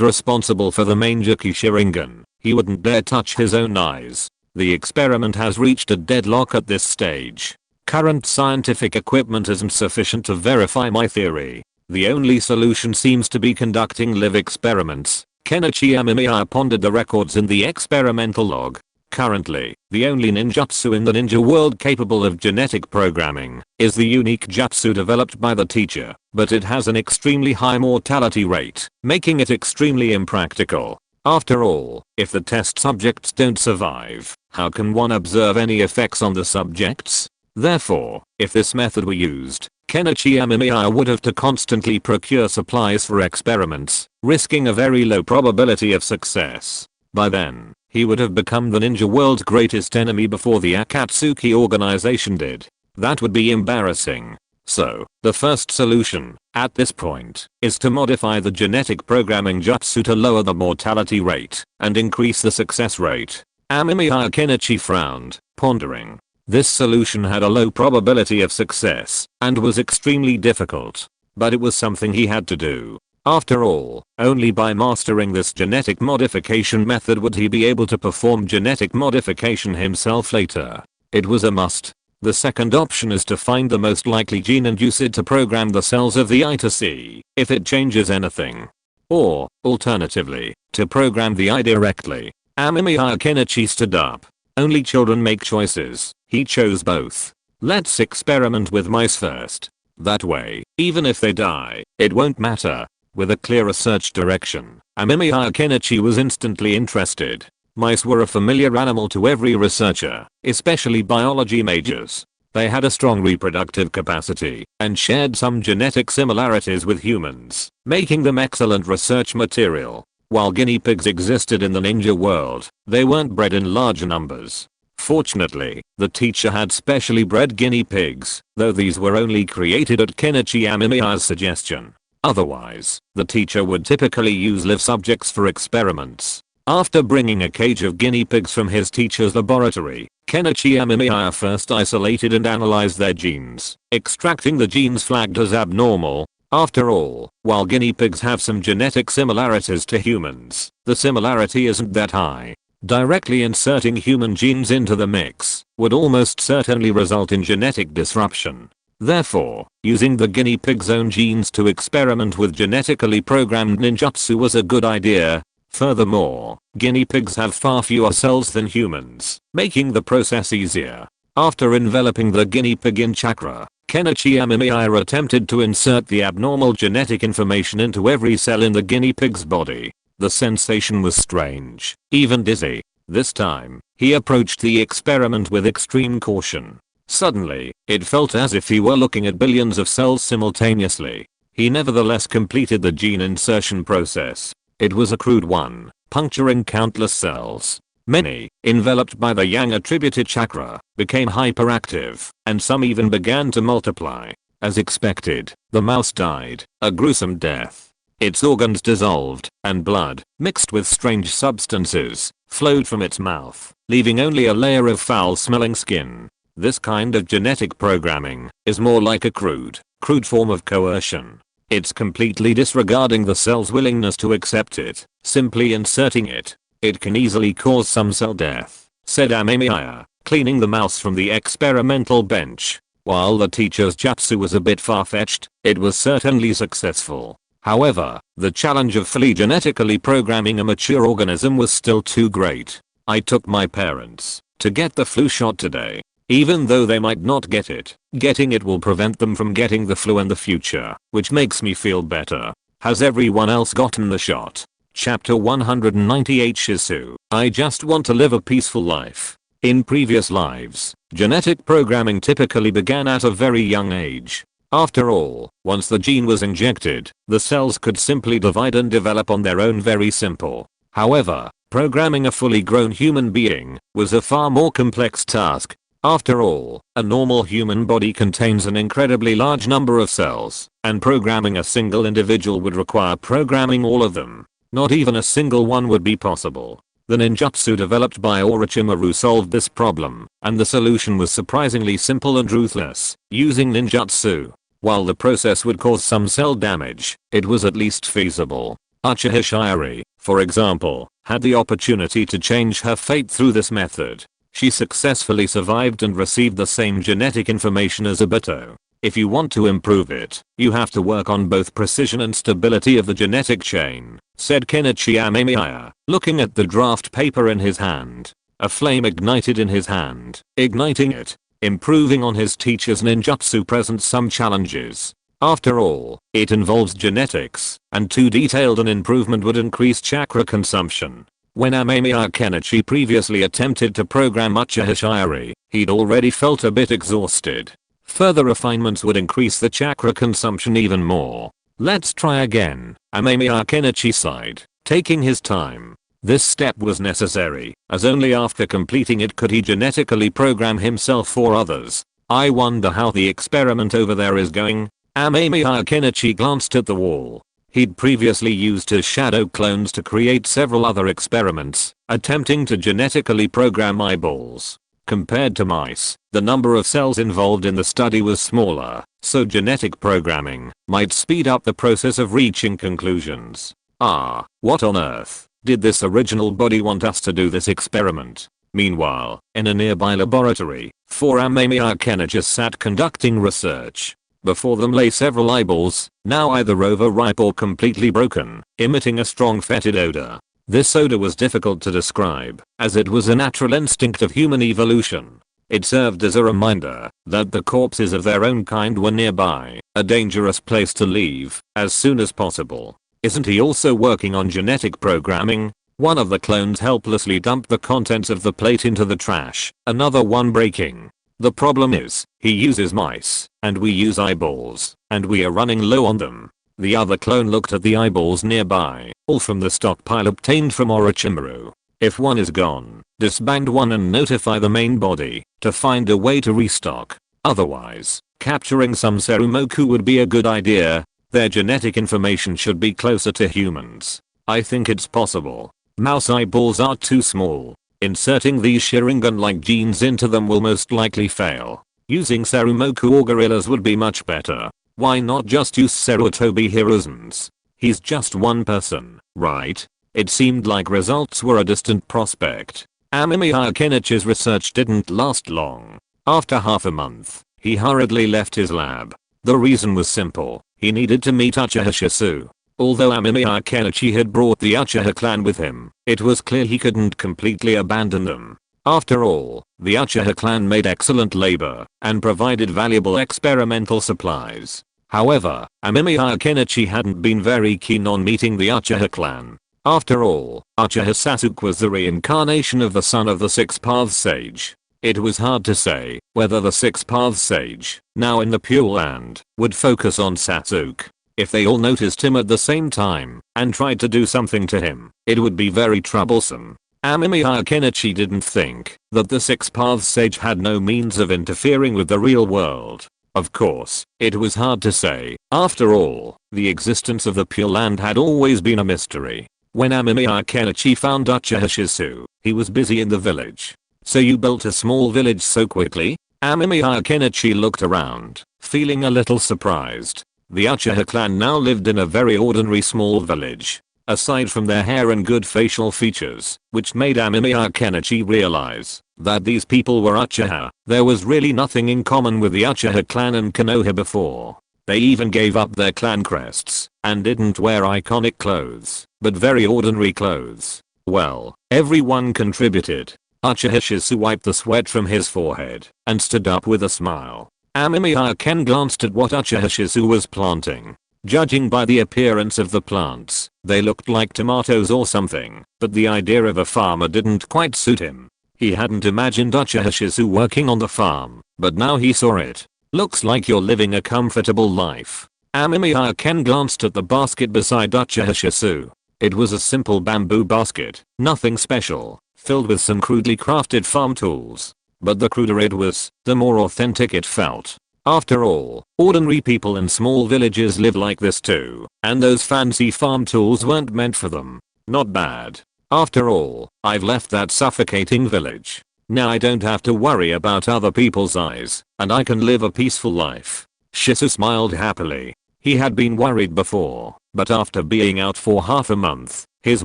responsible for the Mangekyou Sharingan, he wouldn't dare touch his own eyes. The experiment has reached a deadlock at this stage. Current scientific equipment isn't sufficient to verify my theory. The only solution seems to be conducting live experiments. Kenichi Amemiya pondered the records in the experimental log. Currently, the only ninjutsu in the ninja world capable of genetic programming is the unique jutsu developed by the teacher, but it has an extremely high mortality rate, making it extremely impractical. After all, if the test subjects don't survive, how can one observe any effects on the subjects? Therefore, if this method were used, Kenichi Amemiya would have to constantly procure supplies for experiments, risking a very low probability of success. By then, he would have become the ninja world's greatest enemy before the Akatsuki organization did. That would be embarrassing. So, the first solution, at this point, is to modify the genetic programming jutsu to lower the mortality rate and increase the success rate. Amemiya Kenichi frowned, pondering. This solution had a low probability of success and was extremely difficult. But it was something he had to do. After all, only by mastering this genetic modification method would he be able to perform genetic modification himself later. It was a must. The second option is to find the most likely gene and use it to program the cells of the eye to see if it changes anything. Or, alternatively, to program the eye directly. Amemiya Kenichi stood up. Only children make choices. He chose both. Let's experiment with mice first. That way, even if they die, it won't matter. With a clear research direction, Amemiya Kenichi was instantly interested. Mice were a familiar animal to every researcher, especially biology majors. They had a strong reproductive capacity and shared some genetic similarities with humans, making them excellent research material. While guinea pigs existed in the ninja world, they weren't bred in large numbers. Fortunately, the teacher had specially bred guinea pigs, though these were only created at Kenichi Amemiya's suggestion. Otherwise, the teacher would typically use live subjects for experiments. After bringing a cage of guinea pigs from his teacher's laboratory, Kenichi Amemiya first isolated and analyzed their genes, extracting the genes flagged as abnormal. After all, while guinea pigs have some genetic similarities to humans, the similarity isn't that high. Directly inserting human genes into the mix would almost certainly result in genetic disruption. Therefore, using the guinea pig's own genes to experiment with genetically programmed ninjutsu was a good idea. Furthermore, guinea pigs have far fewer cells than humans, making the process easier. After enveloping the guinea pig in chakra, Kenichi Amemiya attempted to insert the abnormal genetic information into every cell in the guinea pig's body. The sensation was strange, even dizzy. This time, he approached the experiment with extreme caution. Suddenly, it felt as if he were looking at billions of cells simultaneously. He nevertheless completed the gene insertion process. It was a crude one, puncturing countless cells. Many, enveloped by the yang attributed chakra, became hyperactive, and some even began to multiply. As expected, the mouse died, a gruesome death. Its organs dissolved, and blood, mixed with strange substances, flowed from its mouth, leaving only a layer of foul-smelling skin. This kind of genetic programming is more like a crude form of coercion. It's completely disregarding the cell's willingness to accept it, simply inserting it. It can easily cause some cell death, said Amemiya, cleaning the mouse from the experimental bench. While the teacher's jutsu was a bit far-fetched, it was certainly successful. However, the challenge of fully genetically programming a mature organism was still too great. I took my parents to get the flu shot today. Even though they might not get it, getting it will prevent them from getting the flu in the future, which makes me feel better. Has everyone else gotten the shot? Chapter 198 Shisu. I just want to live a peaceful life. In previous lives, genetic programming typically began at a very young age. After all, once the gene was injected, the cells could simply divide and develop on their own. Very simple. However, programming a fully grown human being was a far more complex task. After all, a normal human body contains an incredibly large number of cells, and programming a single individual would require programming all of them. Not even a single one would be possible. The ninjutsu developed by Orochimaru solved this problem, and the solution was surprisingly simple and ruthless. Using ninjutsu, while the process would cause some cell damage, it was at least feasible. Uchiha Hashirama, for example, had the opportunity to change her fate through this method. She successfully survived and received the same genetic information as Obito. If you want to improve it, you have to work on both precision and stability of the genetic chain, said Kenichi Amemiya, looking at the draft paper in his hand. A flame ignited in his hand, igniting it. Improving on his teacher's ninjutsu presents some challenges. After all, it involves genetics, and too detailed an improvement would increase chakra consumption. When Amemiya Kenichi previously attempted to program Uchiha Hashirama, he'd already felt a bit exhausted. Further refinements would increase the chakra consumption even more. Let's try again, Amemiya Kenichi sighed, taking his time. This step was necessary, as only after completing it could he genetically program himself or others. I wonder how the experiment over there is going. Amemiya Kenichi glanced at the wall. He'd previously used his shadow clones to create several other experiments, attempting to genetically program eyeballs. Compared to mice, the number of cells involved in the study was smaller, so genetic programming might speed up the process of reaching conclusions. What on earth? Did this original body want us to do this experiment? Meanwhile, in a nearby laboratory, 4 Amemiya Kenichi sat conducting research. Before them lay several eyeballs, now either overripe or completely broken, emitting a strong fetid odor. This odor was difficult to describe, as it was a natural instinct of human evolution. It served as a reminder that the corpses of their own kind were nearby, a dangerous place to leave as soon as possible. Isn't he also working on genetic programming? One of the clones helplessly dumped the contents of the plate into the trash, another one breaking. The problem is, he uses mice, and we use eyeballs, and we are running low on them. The other clone looked at the eyeballs nearby, all from the stockpile obtained from Orochimaru. If one is gone, disband one and notify the main body to find a way to restock. Otherwise, capturing some Serumoku would be a good idea. Their genetic information should be closer to humans. I think it's possible. Mouse eyeballs are too small. Inserting these Sharingan-like genes into them will most likely fail. Using Serumoku or gorillas would be much better. Why not just use Sarutobi Hiruzen's? He's just one person, right? It seemed like results were a distant prospect. Amemiya Kenichi's research didn't last long. After half a month, he hurriedly left his lab. The reason was simple. He needed to meet Uchiha Shisu. Although Amemiya Kenichi had brought the Uchiha clan with him, it was clear he couldn't completely abandon them. After all, the Uchiha clan made excellent labor and provided valuable experimental supplies. However, Amemiya Kenichi hadn't been very keen on meeting the Uchiha clan. After all, Uchiha Sasuke was the reincarnation of the son of the Six Paths Sage. It was hard to say whether the Six Paths Sage, now in the Pure Land, would focus on Sasuke. If they all noticed him at the same time and tried to do something to him, it would be very troublesome. Amemiya Kenichi didn't think that the Six Paths Sage had no means of interfering with the real world. Of course, it was hard to say. After all, the existence of the Pure Land had always been a mystery. When Amemiya Kenichi found Uchiha Shisu, he was busy in the village. So you built a small village so quickly? Amemiya Kenichi looked around, feeling a little surprised. The Uchiha clan now lived in a very ordinary small village. Aside from their hair and good facial features, which made Amemiya Kenichi realize that these people were Uchiha, there was really nothing in common with the Uchiha clan and Konoha before. They even gave up their clan crests and didn't wear iconic clothes, but very ordinary clothes. Well, everyone contributed. Uchiha Shisu wiped the sweat from his forehead and stood up with a smile. Amemiya Ken glanced at what Uchiha Shisu was planting. Judging by the appearance of the plants, they looked like tomatoes or something, but the idea of a farmer didn't quite suit him. He hadn't imagined Uchiha Shisu working on the farm, but now he saw it. Looks like you're living a comfortable life. Amemiya Ken glanced at the basket beside Uchiha Shisu. It was a simple bamboo basket, nothing special, filled with some crudely crafted farm tools. But the cruder it was, the more authentic it felt. After all, ordinary people in small villages live like this too, and those fancy farm tools weren't meant for them. Not bad. After all, I've left that suffocating village. Now I don't have to worry about other people's eyes, and I can live a peaceful life. Shisu smiled happily. He had been worried before, but after being out for half a month, his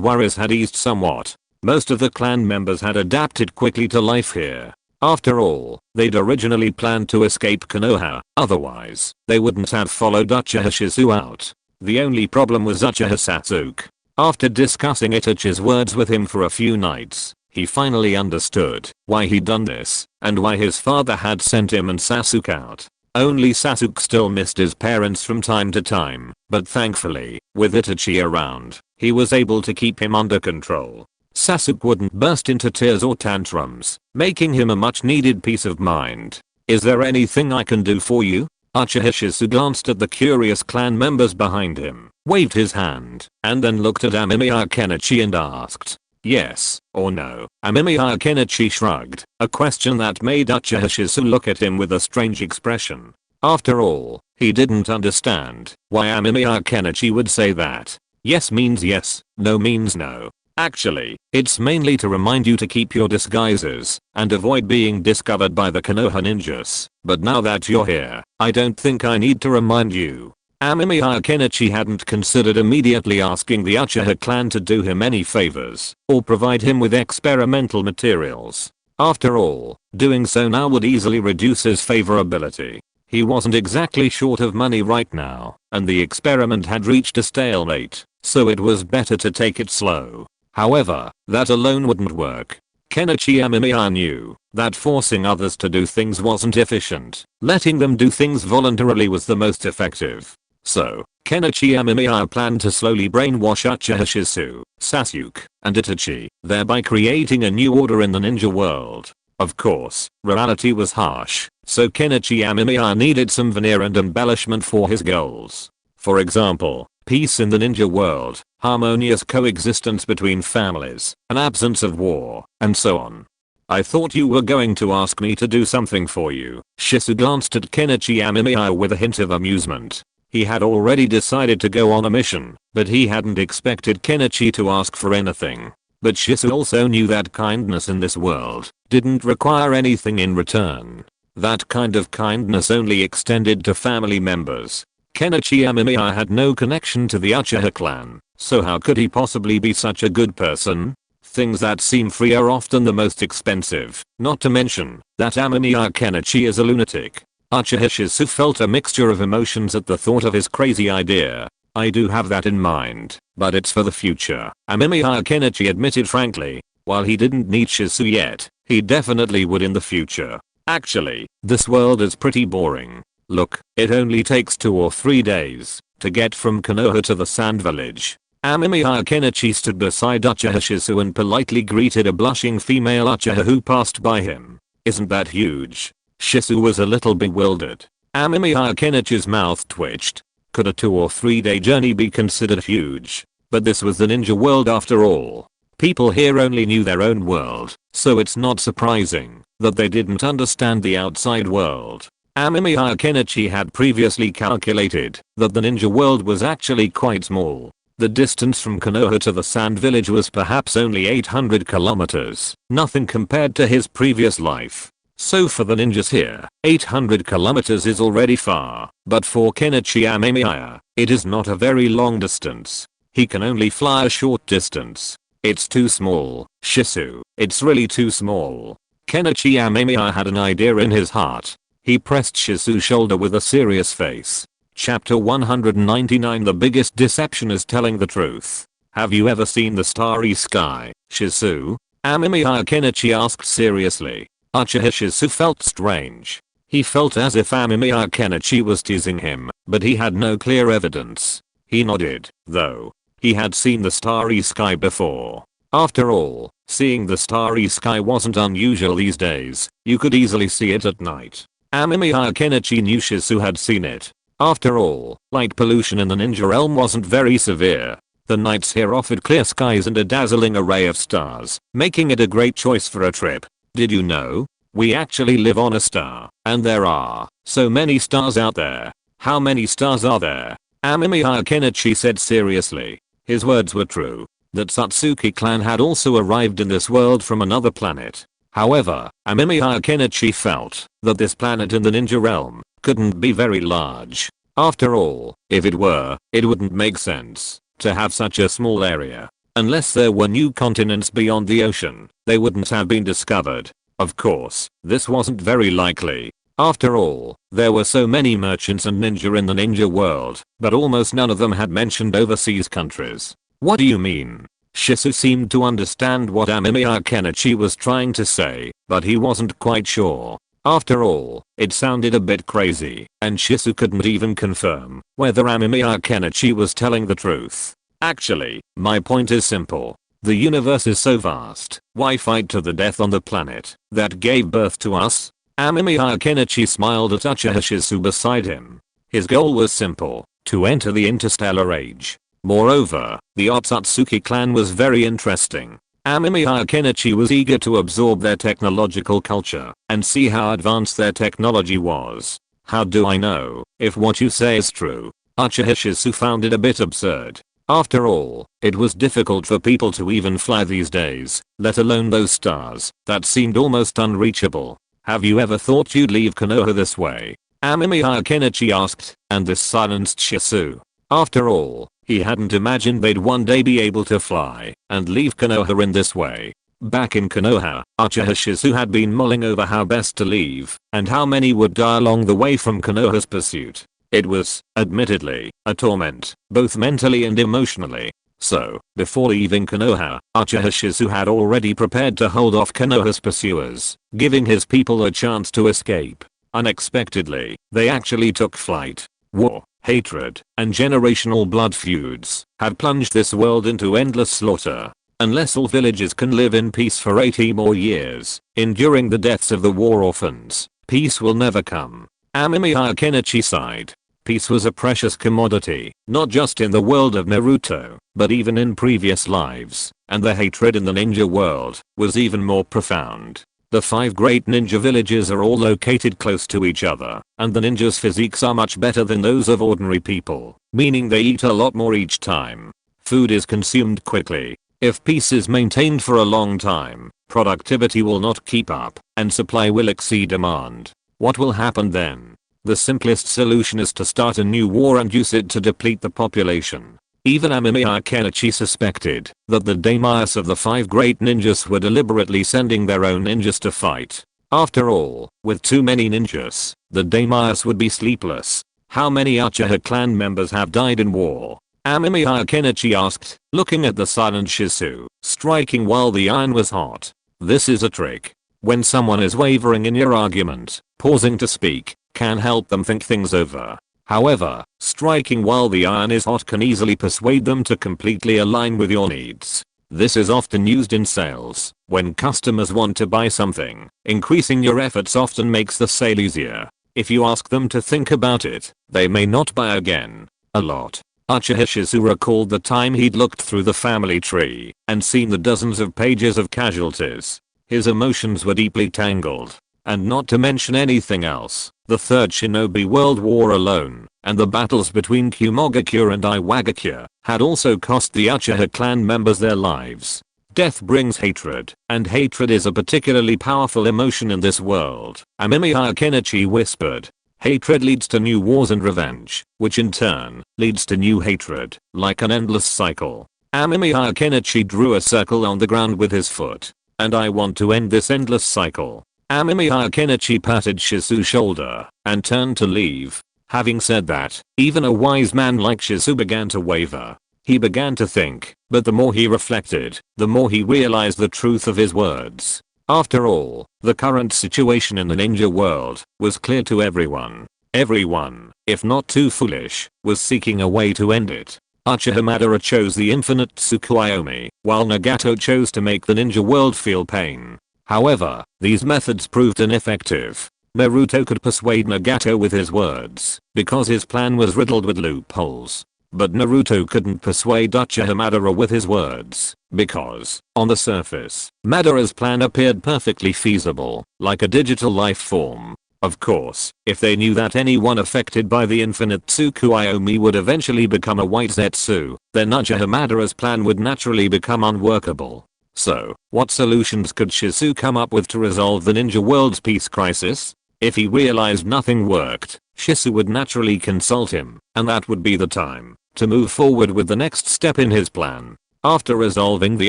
worries had eased somewhat. Most of the clan members had adapted quickly to life here. After all, they'd originally planned to escape Konoha, otherwise, they wouldn't have followed Uchiha Shisu out. The only problem was Uchiha Sasuke. After discussing Itachi's words with him for a few nights, he finally understood why he'd done this, and why his father had sent him and Sasuke out. Only Sasuke still missed his parents from time to time, but thankfully, with Itachi around, he was able to keep him under control. Sasuke wouldn't burst into tears or tantrums, making him a much needed peace of mind. Is there anything I can do for you? Uchiha Shisu glanced at the curious clan members behind him, waved his hand, and then looked at Amemiya Kenichi and asked, yes or no? Amemiya Kenichi shrugged, a question that made Uchiha Shisu look at him with a strange expression. After all, he didn't understand why Amemiya Kenichi would say that. Yes means yes, no means no. Actually, it's mainly to remind you to keep your disguises and avoid being discovered by the Konoha ninjas. But now that you're here, I don't think I need to remind you. Amemiya Kenichi hadn't considered immediately asking the Uchiha clan to do him any favors or provide him with experimental materials. After all, doing so now would easily reduce his favorability. He wasn't exactly short of money right now, and the experiment had reached a stalemate, so it was better to take it slow. However, that alone wouldn't work. Kenichi Amemiya knew that forcing others to do things wasn't efficient. Letting them do things voluntarily was the most effective. So, Kenichi Amemiya planned to slowly brainwash Uchiha Shisu, Sasuke, and Itachi, thereby creating a new order in the ninja world. Of course, reality was harsh, so Kenichi Amemiya needed some veneer and embellishment for his goals. For example, peace in the ninja world, harmonious coexistence between families, an absence of war, and so on. I thought you were going to ask me to do something for you. Shisu glanced at Kenichi Amemiya with a hint of amusement. He had already decided to go on a mission, but he hadn't expected Kenichi to ask for anything. But Shisu also knew that kindness in this world didn't require anything in return. That kind of kindness only extended to family members. Kenichi Amemiya had no connection to the Uchiha clan, so how could he possibly be such a good person? Things that seem free are often the most expensive, not to mention that Amemiya Kenichi is a lunatic. Uchiha Shisu felt a mixture of emotions at the thought of his crazy idea. I do have that in mind, but it's for the future, Amemiya Kenichi admitted frankly. While he didn't need Shisu yet, he definitely would in the future. Actually, this world is pretty boring. Look, it only takes 2 or 3 days to get from Konoha to the Sand Village. Amemiya Kenichi stood beside Uchiha Shisu and politely greeted a blushing female Uchiha who passed by him. Isn't that huge? Shisu was a little bewildered. Amemiya Kenichi's mouth twitched. Could a 2 or 3 day journey be considered huge? But this was the ninja world after all. People here only knew their own world, so it's not surprising that they didn't understand the outside world. Amemiya Kenichi had previously calculated that the ninja world was actually quite small. The distance from Konoha to the sand village was perhaps only 800 kilometers, nothing compared to his previous life. So for the ninjas here, 800 kilometers is already far, but for Kenichi Amemiya, it is not a very long distance. He can only fly a short distance. It's too small, Shisu, it's really too small. Kenichi Amemiya had an idea in his heart. He pressed Shisu's shoulder with a serious face. Chapter 199. The biggest deception is telling the truth. Have you ever seen the starry sky, Shisu? Amemiya Kenichi asked seriously. Uchiha Shisu felt strange. He felt as if Amemiya Kenichi was teasing him, but he had no clear evidence. He nodded, though. He had seen the starry sky before. After all, seeing the starry sky wasn't unusual these days. You could easily see it at night. Amemiya Kenichi knew Shisu had seen it. After all, light pollution in the ninja realm wasn't very severe. The nights here offered clear skies and a dazzling array of stars, making it a great choice for a trip. Did you know? We actually live on a star, and there are so many stars out there. How many stars are there? Amemiya Kenichi said seriously. His words were true. The Satsuki clan had also arrived in this world from another planet. However, Amemiya Kenichi felt that this planet in the ninja realm couldn't be very large. After all, if it were, it wouldn't make sense to have such a small area. Unless there were new continents beyond the ocean, they wouldn't have been discovered. Of course, this wasn't very likely. After all, there were so many merchants and ninja in the ninja world, but almost none of them had mentioned overseas countries. What do you mean? Shisu seemed to understand what Amemiya Kenichi was trying to say, but he wasn't quite sure. After all, it sounded a bit crazy, and Shisu couldn't even confirm whether Amemiya Kenichi was telling the truth. Actually, my point is simple. The universe is so vast, why fight to the death on the planet that gave birth to us? Amemiya Kenichi smiled at Uchiha Shisu beside him. His goal was simple, to enter the interstellar age. Moreover, the Otsutsuki clan was very interesting. Amemiya Kenichi was eager to absorb their technological culture and see how advanced their technology was. How do I know if what you say is true? Uchiha Shisu found it a bit absurd. After all, it was difficult for people to even fly these days, let alone those stars that seemed almost unreachable. Have you ever thought you'd leave Konoha this way? Amemiya Kenichi asked, and this silenced Shisu. After all, he hadn't imagined they'd one day be able to fly and leave Konoha in this way. Back in Konoha, Uchiha Shisu had been mulling over how best to leave and how many would die along the way from Konoha's pursuit. It was, admittedly, a torment, both mentally and emotionally. So, before leaving Konoha, Uchiha Shisu had already prepared to hold off Konoha's pursuers, giving his people a chance to escape. Unexpectedly, they actually took flight. War, hatred, and generational blood feuds had plunged this world into endless slaughter. Unless all villages can live in peace for 80 more years, enduring the deaths of the war orphans, peace will never come. Amemiya Kenichi sighed. Peace was a precious commodity, not just in the world of Naruto, but even in previous lives, and the hatred in the ninja world was even more profound. The 5 great ninja villages are all located close to each other, and the ninjas' physiques are much better than those of ordinary people, meaning they eat a lot more each time. Food is consumed quickly. If peace is maintained for a long time, productivity will not keep up, and supply will exceed demand. What will happen then? The simplest solution is to start a new war and use it to deplete the population. Even Amemiya Kenichi suspected that the daimyos of the 5 great ninjas were deliberately sending their own ninjas to fight. After all, with too many ninjas, the daimyos would be sleepless. How many Uchiha clan members have died in war? Amemiya Kenichi asked, looking at the silent Shisu, striking while the iron was hot. This is a trick. When someone is wavering in your argument, pausing to speak can help them think things over. However, striking while the iron is hot can easily persuade them to completely align with your needs. This is often used in sales. When customers want to buy something, increasing your efforts often makes the sale easier. If you ask them to think about it, they may not buy again. A lot. Uchiha Shizu recalled the time he'd looked through the family tree and seen the dozens of pages of casualties. His emotions were deeply tangled. And not to mention anything else, the Third Shinobi World War alone, and the battles between Kumogakure and Iwagakure, had also cost the Uchiha clan members their lives. Death brings hatred, and hatred is a particularly powerful emotion in this world, Amemiya Kenichi whispered. Hatred leads to new wars and revenge, which in turn leads to new hatred, like an endless cycle. Amemiya Kenichi drew a circle on the ground with his foot. And I want to end this endless cycle. Amemiya Kenichi patted Shizu's shoulder and turned to leave. Having said that, even a wise man like Shizu began to waver. He began to think, but the more he reflected, the more he realized the truth of his words. After all, the current situation in the ninja world was clear to everyone. Everyone, if not too foolish, was seeking a way to end it. Uchiha Madara chose the infinite Tsukuyomi, while Nagato chose to make the ninja world feel pain. However, these methods proved ineffective. Naruto could persuade Nagato with his words, because his plan was riddled with loopholes. But Naruto couldn't persuade Uchiha Madara with his words, because, on the surface, Madara's plan appeared perfectly feasible, like a digital life form. Of course, if they knew that anyone affected by the infinite Tsukuyomi would eventually become a white Zetsu, then Uchiha Madara's plan would naturally become unworkable. So, what solutions could Shizu come up with to resolve the ninja world's peace crisis? If he realized nothing worked, Shizu would naturally consult him, and that would be the time to move forward with the next step in his plan. After resolving the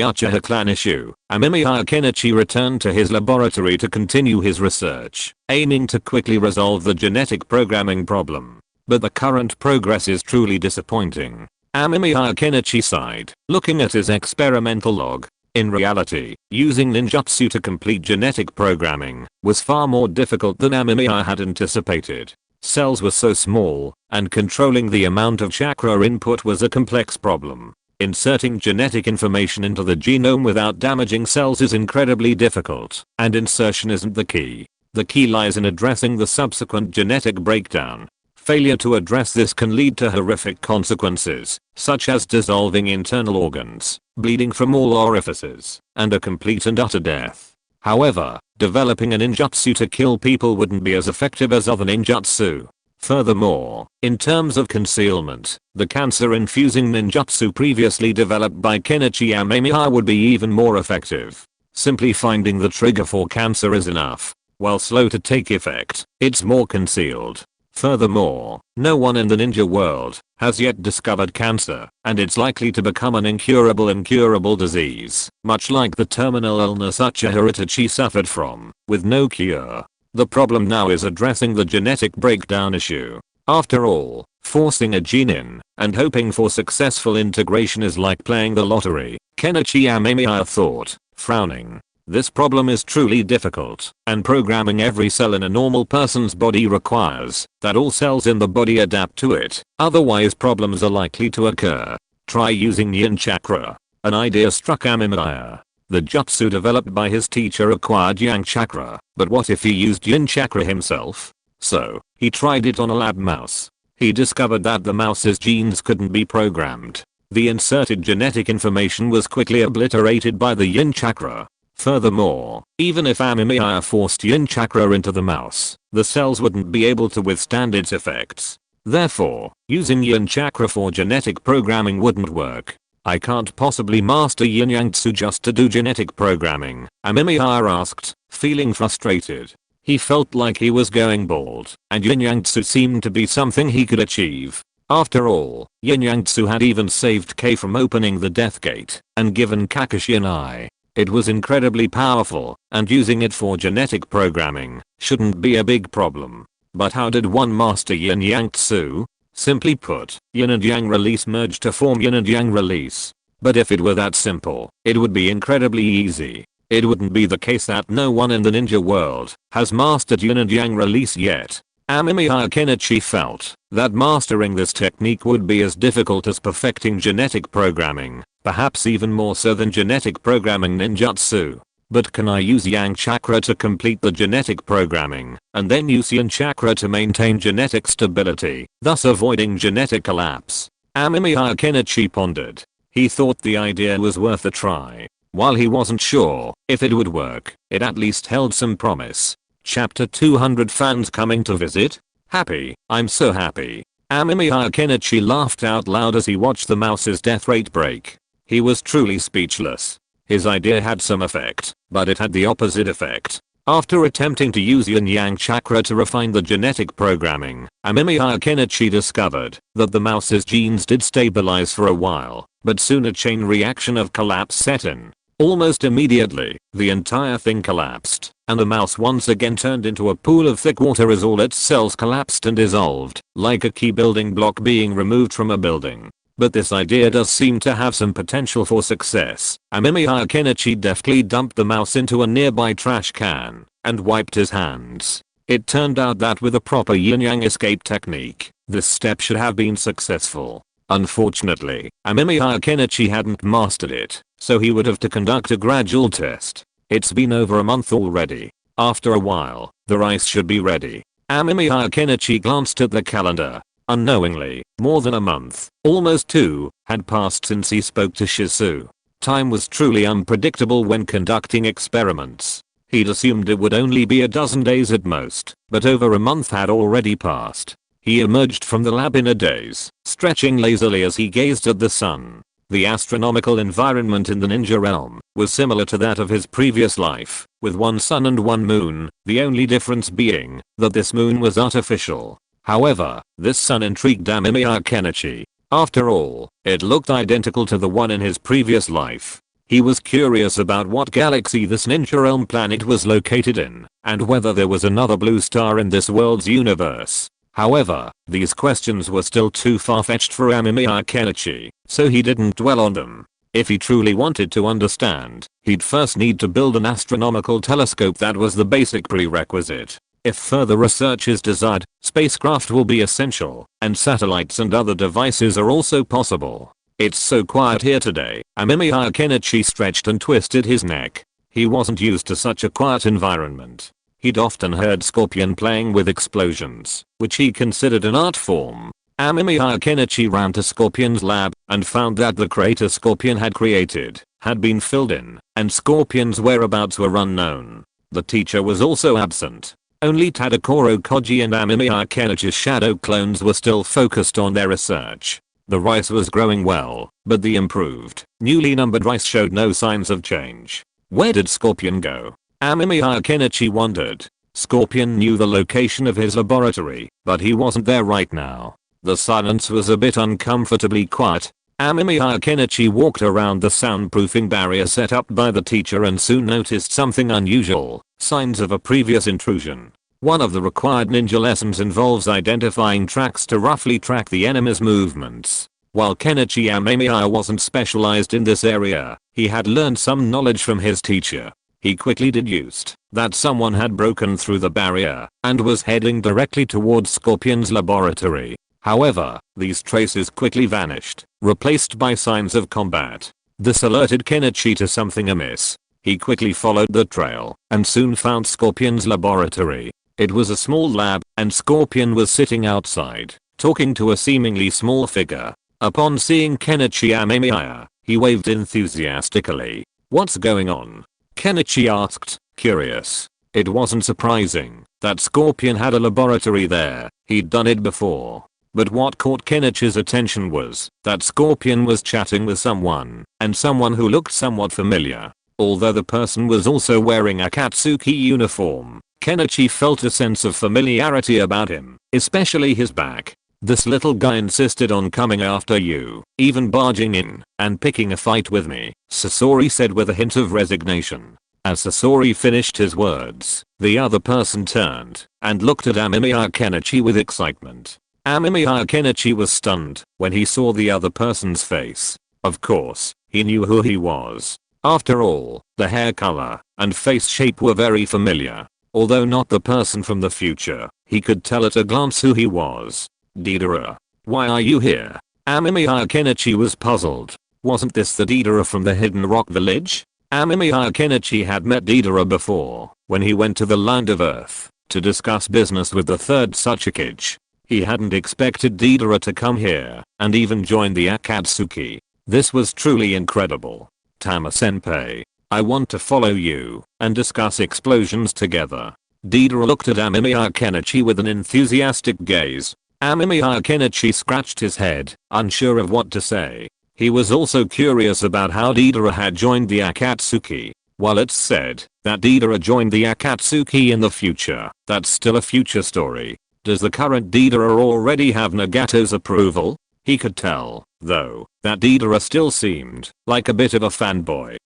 Uchiha clan issue, Amemiya Kenichi returned to his laboratory to continue his research, aiming to quickly resolve the genetic programming problem. But the current progress is truly disappointing. Amemiya Kenichi sighed, looking at his experimental log. In reality, using ninjutsu to complete genetic programming was far more difficult than Amemiya had anticipated. Cells were so small, and controlling the amount of chakra input was a complex problem. Inserting genetic information into the genome without damaging cells is incredibly difficult, and insertion isn't the key. The key lies in addressing the subsequent genetic breakdown. Failure to address this can lead to horrific consequences, such as dissolving internal organs, bleeding from all orifices, and a complete and utter death. However, developing a ninjutsu to kill people wouldn't be as effective as other ninjutsu. Furthermore, in terms of concealment, the cancer-infusing ninjutsu previously developed by Kenichi Amemiya would be even more effective. Simply finding the trigger for cancer is enough. While slow to take effect, it's more concealed. Furthermore, no one in the ninja world has yet discovered cancer, and it's likely to become an incurable disease, much like the terminal illness Uchiha Itachi suffered from, with no cure. The problem now is addressing the genetic breakdown issue. After all, forcing a gene in and hoping for successful integration is like playing the lottery, Kenichi Amemiya thought, frowning. This problem is truly difficult, and programming every cell in a normal person's body requires that all cells in the body adapt to it, otherwise problems are likely to occur. Try using yin chakra. An idea struck Amemiya. The jutsu developed by his teacher required yang chakra, but what if he used yin chakra himself? So, he tried it on a lab mouse. He discovered that the mouse's genes couldn't be programmed. The inserted genetic information was quickly obliterated by the yin chakra. Furthermore, even if Amemiya forced yin chakra into the mouse, the cells wouldn't be able to withstand its effects. Therefore, using yin chakra for genetic programming wouldn't work. I can't possibly master yin yang-tsu just to do genetic programming, Amemiya asked, feeling frustrated. He felt like he was going bald, and yin yang-tsu seemed to be something he could achieve. After all, yin yang-tsu had even saved Kei from opening the death gate, and given Kakashi an eye. It was incredibly powerful, and using it for genetic programming shouldn't be a big problem. But how did one master yin yang-tsu? Simply put, yin and yang release merge to form yin and yang release. But if it were that simple, it would be incredibly easy. It wouldn't be the case that no one in the ninja world has mastered yin and yang release yet. Amemiya Kenichi felt that mastering this technique would be as difficult as perfecting genetic programming, perhaps even more so than genetic programming ninjutsu. But can I use Yang chakra to complete the genetic programming, and then use Yin chakra to maintain genetic stability, thus avoiding genetic collapse? Amemiya Kenichi pondered. He thought the idea was worth a try. While he wasn't sure if it would work, it at least held some promise. Chapter 200 Fans coming to visit? Happy, I'm so happy. Amemiya Kenichi laughed out loud as he watched the mouse's death rate break. He was truly speechless. His idea had some effect, but it had the opposite effect. After attempting to use Yin Yang chakra to refine the genetic programming, Amemiya Kenichi discovered that the mouse's genes did stabilize for a while, but soon a chain reaction of collapse set in. Almost immediately, the entire thing collapsed, and the mouse once again turned into a pool of thick water as all its cells collapsed and dissolved, like a key building block being removed from a building. But this idea does seem to have some potential for success. Amemiya Kenichi deftly dumped the mouse into a nearby trash can and wiped his hands. It turned out that with a proper yin-yang escape technique, this step should have been successful. Unfortunately, Amemiya Kenichi hadn't mastered it, so he would have to conduct a gradual test. It's been over a month already. After a while, the rice should be ready. Amemiya Kenichi glanced at the calendar. Unknowingly, more than a month, almost 2, had passed since he spoke to Shizu. Time was truly unpredictable when conducting experiments. He'd assumed it would only be a dozen days at most, but over a month had already passed. He emerged from the lab in a daze, stretching lazily as he gazed at the sun. The astronomical environment in the ninja realm was similar to that of his previous life, with one sun and one moon, the only difference being that this moon was artificial. However, this sun intrigued Amemiya Kenichi. After all, it looked identical to the one in his previous life. He was curious about what galaxy this ninja realm planet was located in, and whether there was another blue star in this world's universe. However, these questions were still too far-fetched for Amemiya Kenichi, so he didn't dwell on them. If he truly wanted to understand, he'd first need to build an astronomical telescope. That was the basic prerequisite. If further research is desired, spacecraft will be essential, and satellites and other devices are also possible. It's so quiet here today. Amemiya Kenichi stretched and twisted his neck. He wasn't used to such a quiet environment. He'd often heard Scorpion playing with explosions, which he considered an art form. Amemiya Kenichi ran to Scorpion's lab and found that the crater Scorpion had created had been filled in, and Scorpion's whereabouts were unknown. The teacher was also absent. Only Tadakoro Koji and Amemiya Kenichi's shadow clones were still focused on their research. The rice was growing well, but the improved, newly numbered rice showed no signs of change. Where did Scorpion go? Amemiya Kenichi wondered. Scorpion knew the location of his laboratory, but he wasn't there right now. The silence was a bit uncomfortably quiet. Amemiya Kenichi walked around the soundproofing barrier set up by the teacher and soon noticed something unusual, signs of a previous intrusion. One of the required ninja lessons involves identifying tracks to roughly track the enemy's movements. While Kenichi Amemiya wasn't specialized in this area, he had learned some knowledge from his teacher. He quickly deduced that someone had broken through the barrier and was heading directly towards Scorpion's laboratory. However, these traces quickly vanished, replaced by signs of combat. This alerted Kenichi to something amiss. He quickly followed the trail and soon found Scorpion's laboratory. It was a small lab, and Scorpion was sitting outside, talking to a seemingly small figure. Upon seeing Kenichi Amemiya, he waved enthusiastically. "What's going on?" Kenichi asked, curious. It wasn't surprising that Scorpion had a laboratory there. He'd done it before. But what caught Kenichi's attention was that Scorpion was chatting with someone, and someone who looked somewhat familiar. Although the person was also wearing a Katsuki uniform, Kenichi felt a sense of familiarity about him, especially his back. "This little guy insisted on coming after you, even barging in and picking a fight with me," Sasori said with a hint of resignation. As Sasori finished his words, the other person turned and looked at Amemiya Kenichi with excitement. Amemiya Kenichi was stunned when he saw the other person's face. Of course, he knew who he was. After all, the hair color and face shape were very familiar. Although not the person from the future, he could tell at a glance who he was. "Deidara, why are you here?" Amemiya Kenichi was puzzled. Wasn't this the Deidara from the Hidden Rock Village? Amemiya Kenichi had met Deidara before, when he went to the Land of Earth, to discuss business with the third Tsuchikage. He hadn't expected Deidara to come here, and even join the Akatsuki. This was truly incredible. Tama-senpai, I want to follow you, and discuss explosions together. Deidara looked at Amemiya Kenichi with an enthusiastic gaze. Amemiya Kenichi scratched his head, unsure of what to say. He was also curious about how Deidara had joined the Akatsuki. While it's said that Deidara joined the Akatsuki in the future, that's still a future story. Does the current Deidara already have Nagato's approval? He could tell, though, that Deidara still seemed like a bit of a fanboy.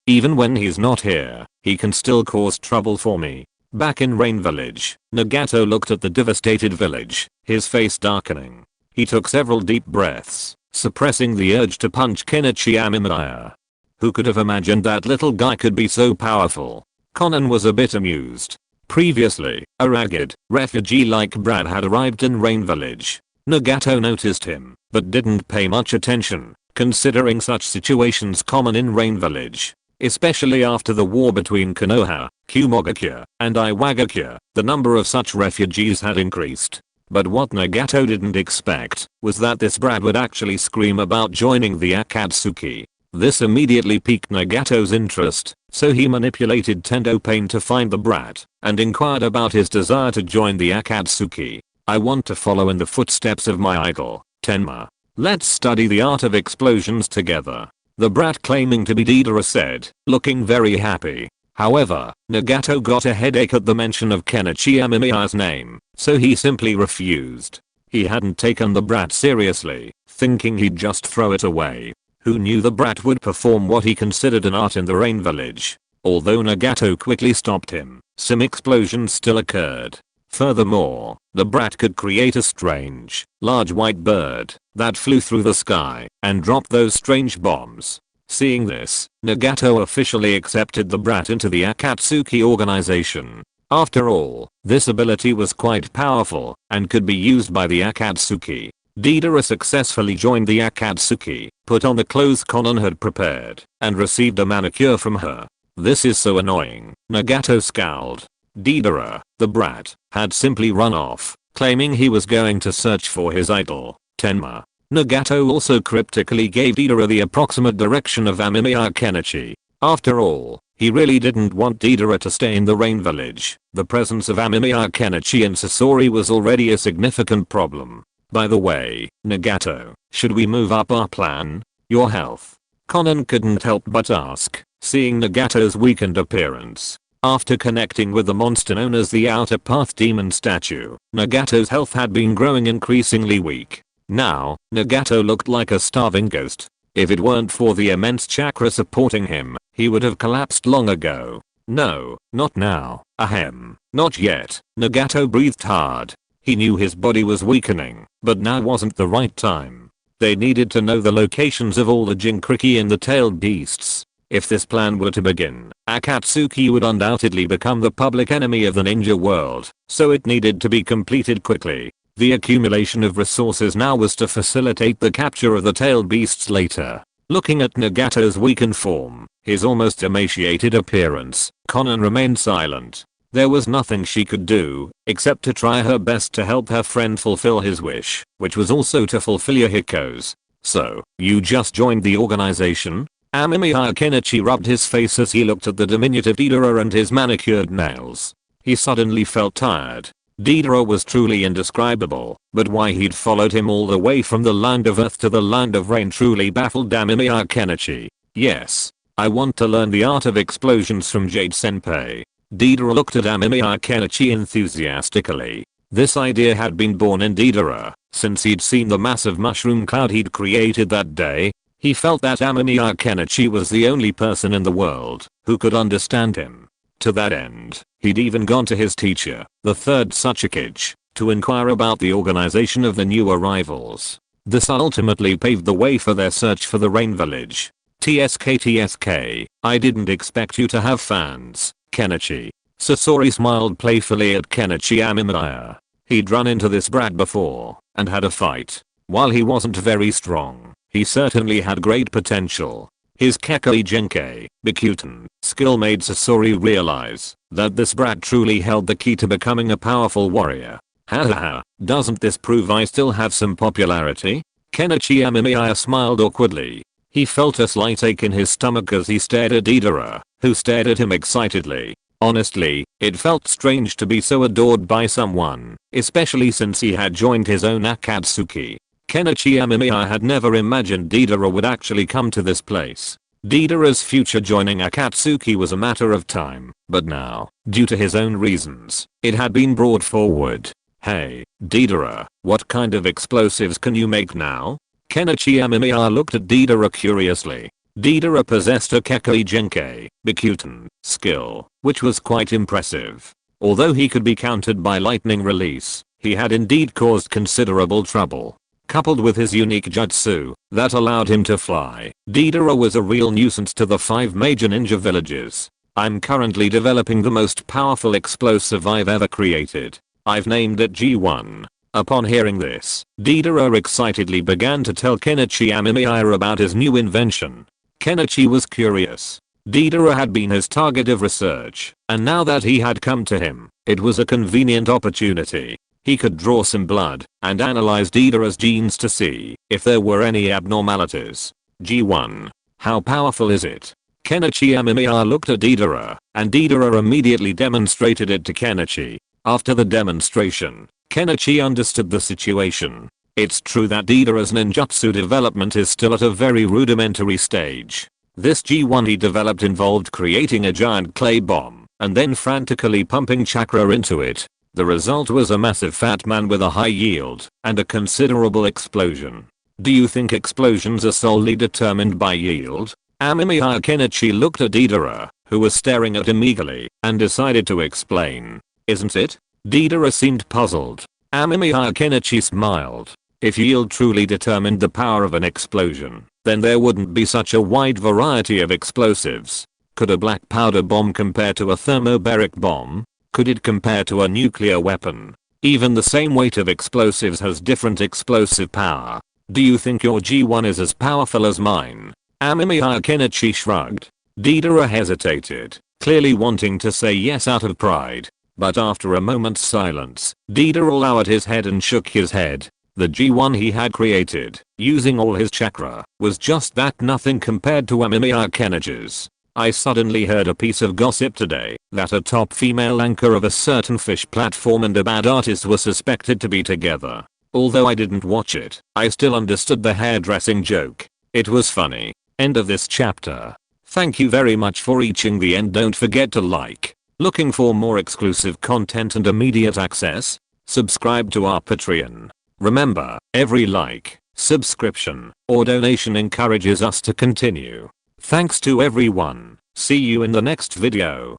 Even when he's not here, he can still cause trouble for me. Back in Rain Village, Nagato looked at the devastated village, his face darkening. He took several deep breaths, suppressing the urge to punch Kenichi Amemiya. Who could have imagined that little guy could be so powerful? Conan was a bit amused. Previously, a ragged, refugee-like brat had arrived in Rain Village. Nagato noticed him, but didn't pay much attention, considering such situations common in Rain Village. Especially after the war between Konoha, Kumogakure, and Iwagakure, the number of such refugees had increased. But what Nagato didn't expect was that this brat would actually scream about joining the Akatsuki. This immediately piqued Nagato's interest, so he manipulated Tendo Pain to find the brat, and inquired about his desire to join the Akatsuki. I want to follow in the footsteps of my idol, Tenma. Let's study the art of explosions together. The brat claiming to be Deidara said, looking very happy. However, Nagato got a headache at the mention of Kenichi Amemiya's name, so he simply refused. He hadn't taken the brat seriously, thinking he'd just throw it away. Who knew the brat would perform what he considered an art in the Rain Village? Although Nagato quickly stopped him, some explosions still occurred. Furthermore, the brat could create a strange, large white bird that flew through the sky and dropped those strange bombs. Seeing this, Nagato officially accepted the brat into the Akatsuki organization. After all, this ability was quite powerful and could be used by the Akatsuki. Deidara successfully joined the Akatsuki, put on the clothes Conan had prepared, and received a manicure from her. This is so annoying, Nagato scowled. Deidara, the brat, had simply run off, claiming he was going to search for his idol, Tenma. Nagato also cryptically gave Deidara the approximate direction of Amemiya Kenichi. After all, he really didn't want Deidara to stay in the Rain Village. The presence of Amemiya Kenichi and Sasori was already a significant problem. By the way, Nagato, should we move up our plan? Your health? Conan couldn't help but ask, seeing Nagato's weakened appearance. After connecting with the monster known as the Outer Path Demon statue, Nagato's health had been growing increasingly weak. Now, Nagato looked like a starving ghost. If it weren't for the immense chakra supporting him, he would have collapsed long ago. No, not now. Ahem. Not yet. Nagato breathed hard. He knew his body was weakening, but now wasn't the right time. They needed to know the locations of all the Jinkriki and the tailed beasts. If this plan were to begin, Akatsuki would undoubtedly become the public enemy of the ninja world, so it needed to be completed quickly. The accumulation of resources now was to facilitate the capture of the tailed beasts later. Looking at Nagato's weakened form, his almost emaciated appearance, Conan remained silent. There was nothing she could do, except to try her best to help her friend fulfill his wish, which was also to fulfill Yahiko's. So, you just joined the organization? Amemiya Kenichi rubbed his face as he looked at the diminutive Deidara and his manicured nails. He suddenly felt tired. Deidara was truly indescribable, but why he'd followed him all the way from the Land of Earth to the Land of Rain truly baffled Amemiya Kenichi. Yes, I want to learn the art of explosions from Jade-senpai. Deidara looked at Amemiya Kenichi enthusiastically. This idea had been born in Deidara since he'd seen the massive mushroom cloud he'd created that day. He felt that Amemiya Kenichi was the only person in the world who could understand him. To that end, he'd even gone to his teacher, the third Tsuchikage, to inquire about the organization of the new arrivals. This ultimately paved the way for their search for the Rain Village. TSK, I didn't expect you to have fans, Kenichi. Sasori smiled playfully at Kenichi Amemiya. He'd run into this brat before, and had a fight. While he wasn't very strong, he certainly had great potential. His Kakei Genkai, Bikuten, skill made Sasori realize that this brat truly held the key to becoming a powerful warrior. Hahaha, doesn't this prove I still have some popularity? Kenichi Amemiya smiled awkwardly. He felt a slight ache in his stomach as he stared at Deidara, who stared at him excitedly. Honestly, it felt strange to be so adored by someone, especially since he had joined his own Akatsuki. Kenichi Amemiya had never imagined Deidara would actually come to this place. Deidara's future joining Akatsuki was a matter of time, but now, due to his own reasons, it had been brought forward. Hey, Deidara, what kind of explosives can you make now? Kenichi Amemiya looked at Deidara curiously. Deidara possessed a Kakei Genkai, Bikuten, skill, which was quite impressive. Although he could be countered by lightning release, he had indeed caused considerable trouble. Coupled with his unique jutsu that allowed him to fly, Deidara was a real nuisance to the 5 major ninja villages. I'm currently developing the most powerful explosive I've ever created. I've named it G1. Upon hearing this, Deidara excitedly began to tell Kenichi Amemiya about his new invention. Kenichi was curious. Deidara had been his target of research, and now that he had come to him, it was a convenient opportunity. He could draw some blood and analyze Deidara's genes to see if there were any abnormalities. G1. How powerful is it? Kenichi Amemiya looked at Deidara, and Deidara immediately demonstrated it to Kenichi. After the demonstration, Kenichi understood the situation. It's true that Deidara's ninjutsu development is still at a very rudimentary stage. This G1 he developed involved creating a giant clay bomb and then frantically pumping chakra into it. The result was a massive fat man with a high yield and a considerable explosion. Do you think explosions are solely determined by yield? Amemiya Kenichi looked at Deidara, who was staring at him eagerly, and decided to explain. Isn't it? Deidara seemed puzzled. Amemiya Kenichi smiled. If yield truly determined the power of an explosion, then there wouldn't be such a wide variety of explosives. Could a black powder bomb compare to a thermobaric bomb? Could it compare to a nuclear weapon? Even the same weight of explosives has different explosive power. Do you think your G1 is as powerful as mine? Amemiya Kenichi shrugged. Deidara hesitated, clearly wanting to say yes out of pride. But after a moment's silence, Deidara lowered his head and shook his head. The G1 he had created, using all his chakra, was just that, nothing compared to Amemiya Kenichi's. I suddenly heard a piece of gossip today that a top female anchor of a certain fish platform and a bad artist were suspected to be together. Although I didn't watch it, I still understood the hairdressing joke. It was funny. End of this chapter. Thank you very much for reaching the end. Don't forget to like. Looking for more exclusive content and immediate access? Subscribe to our Patreon. Remember, every like, subscription, or donation encourages us to continue. Thanks to everyone. See you in the next video.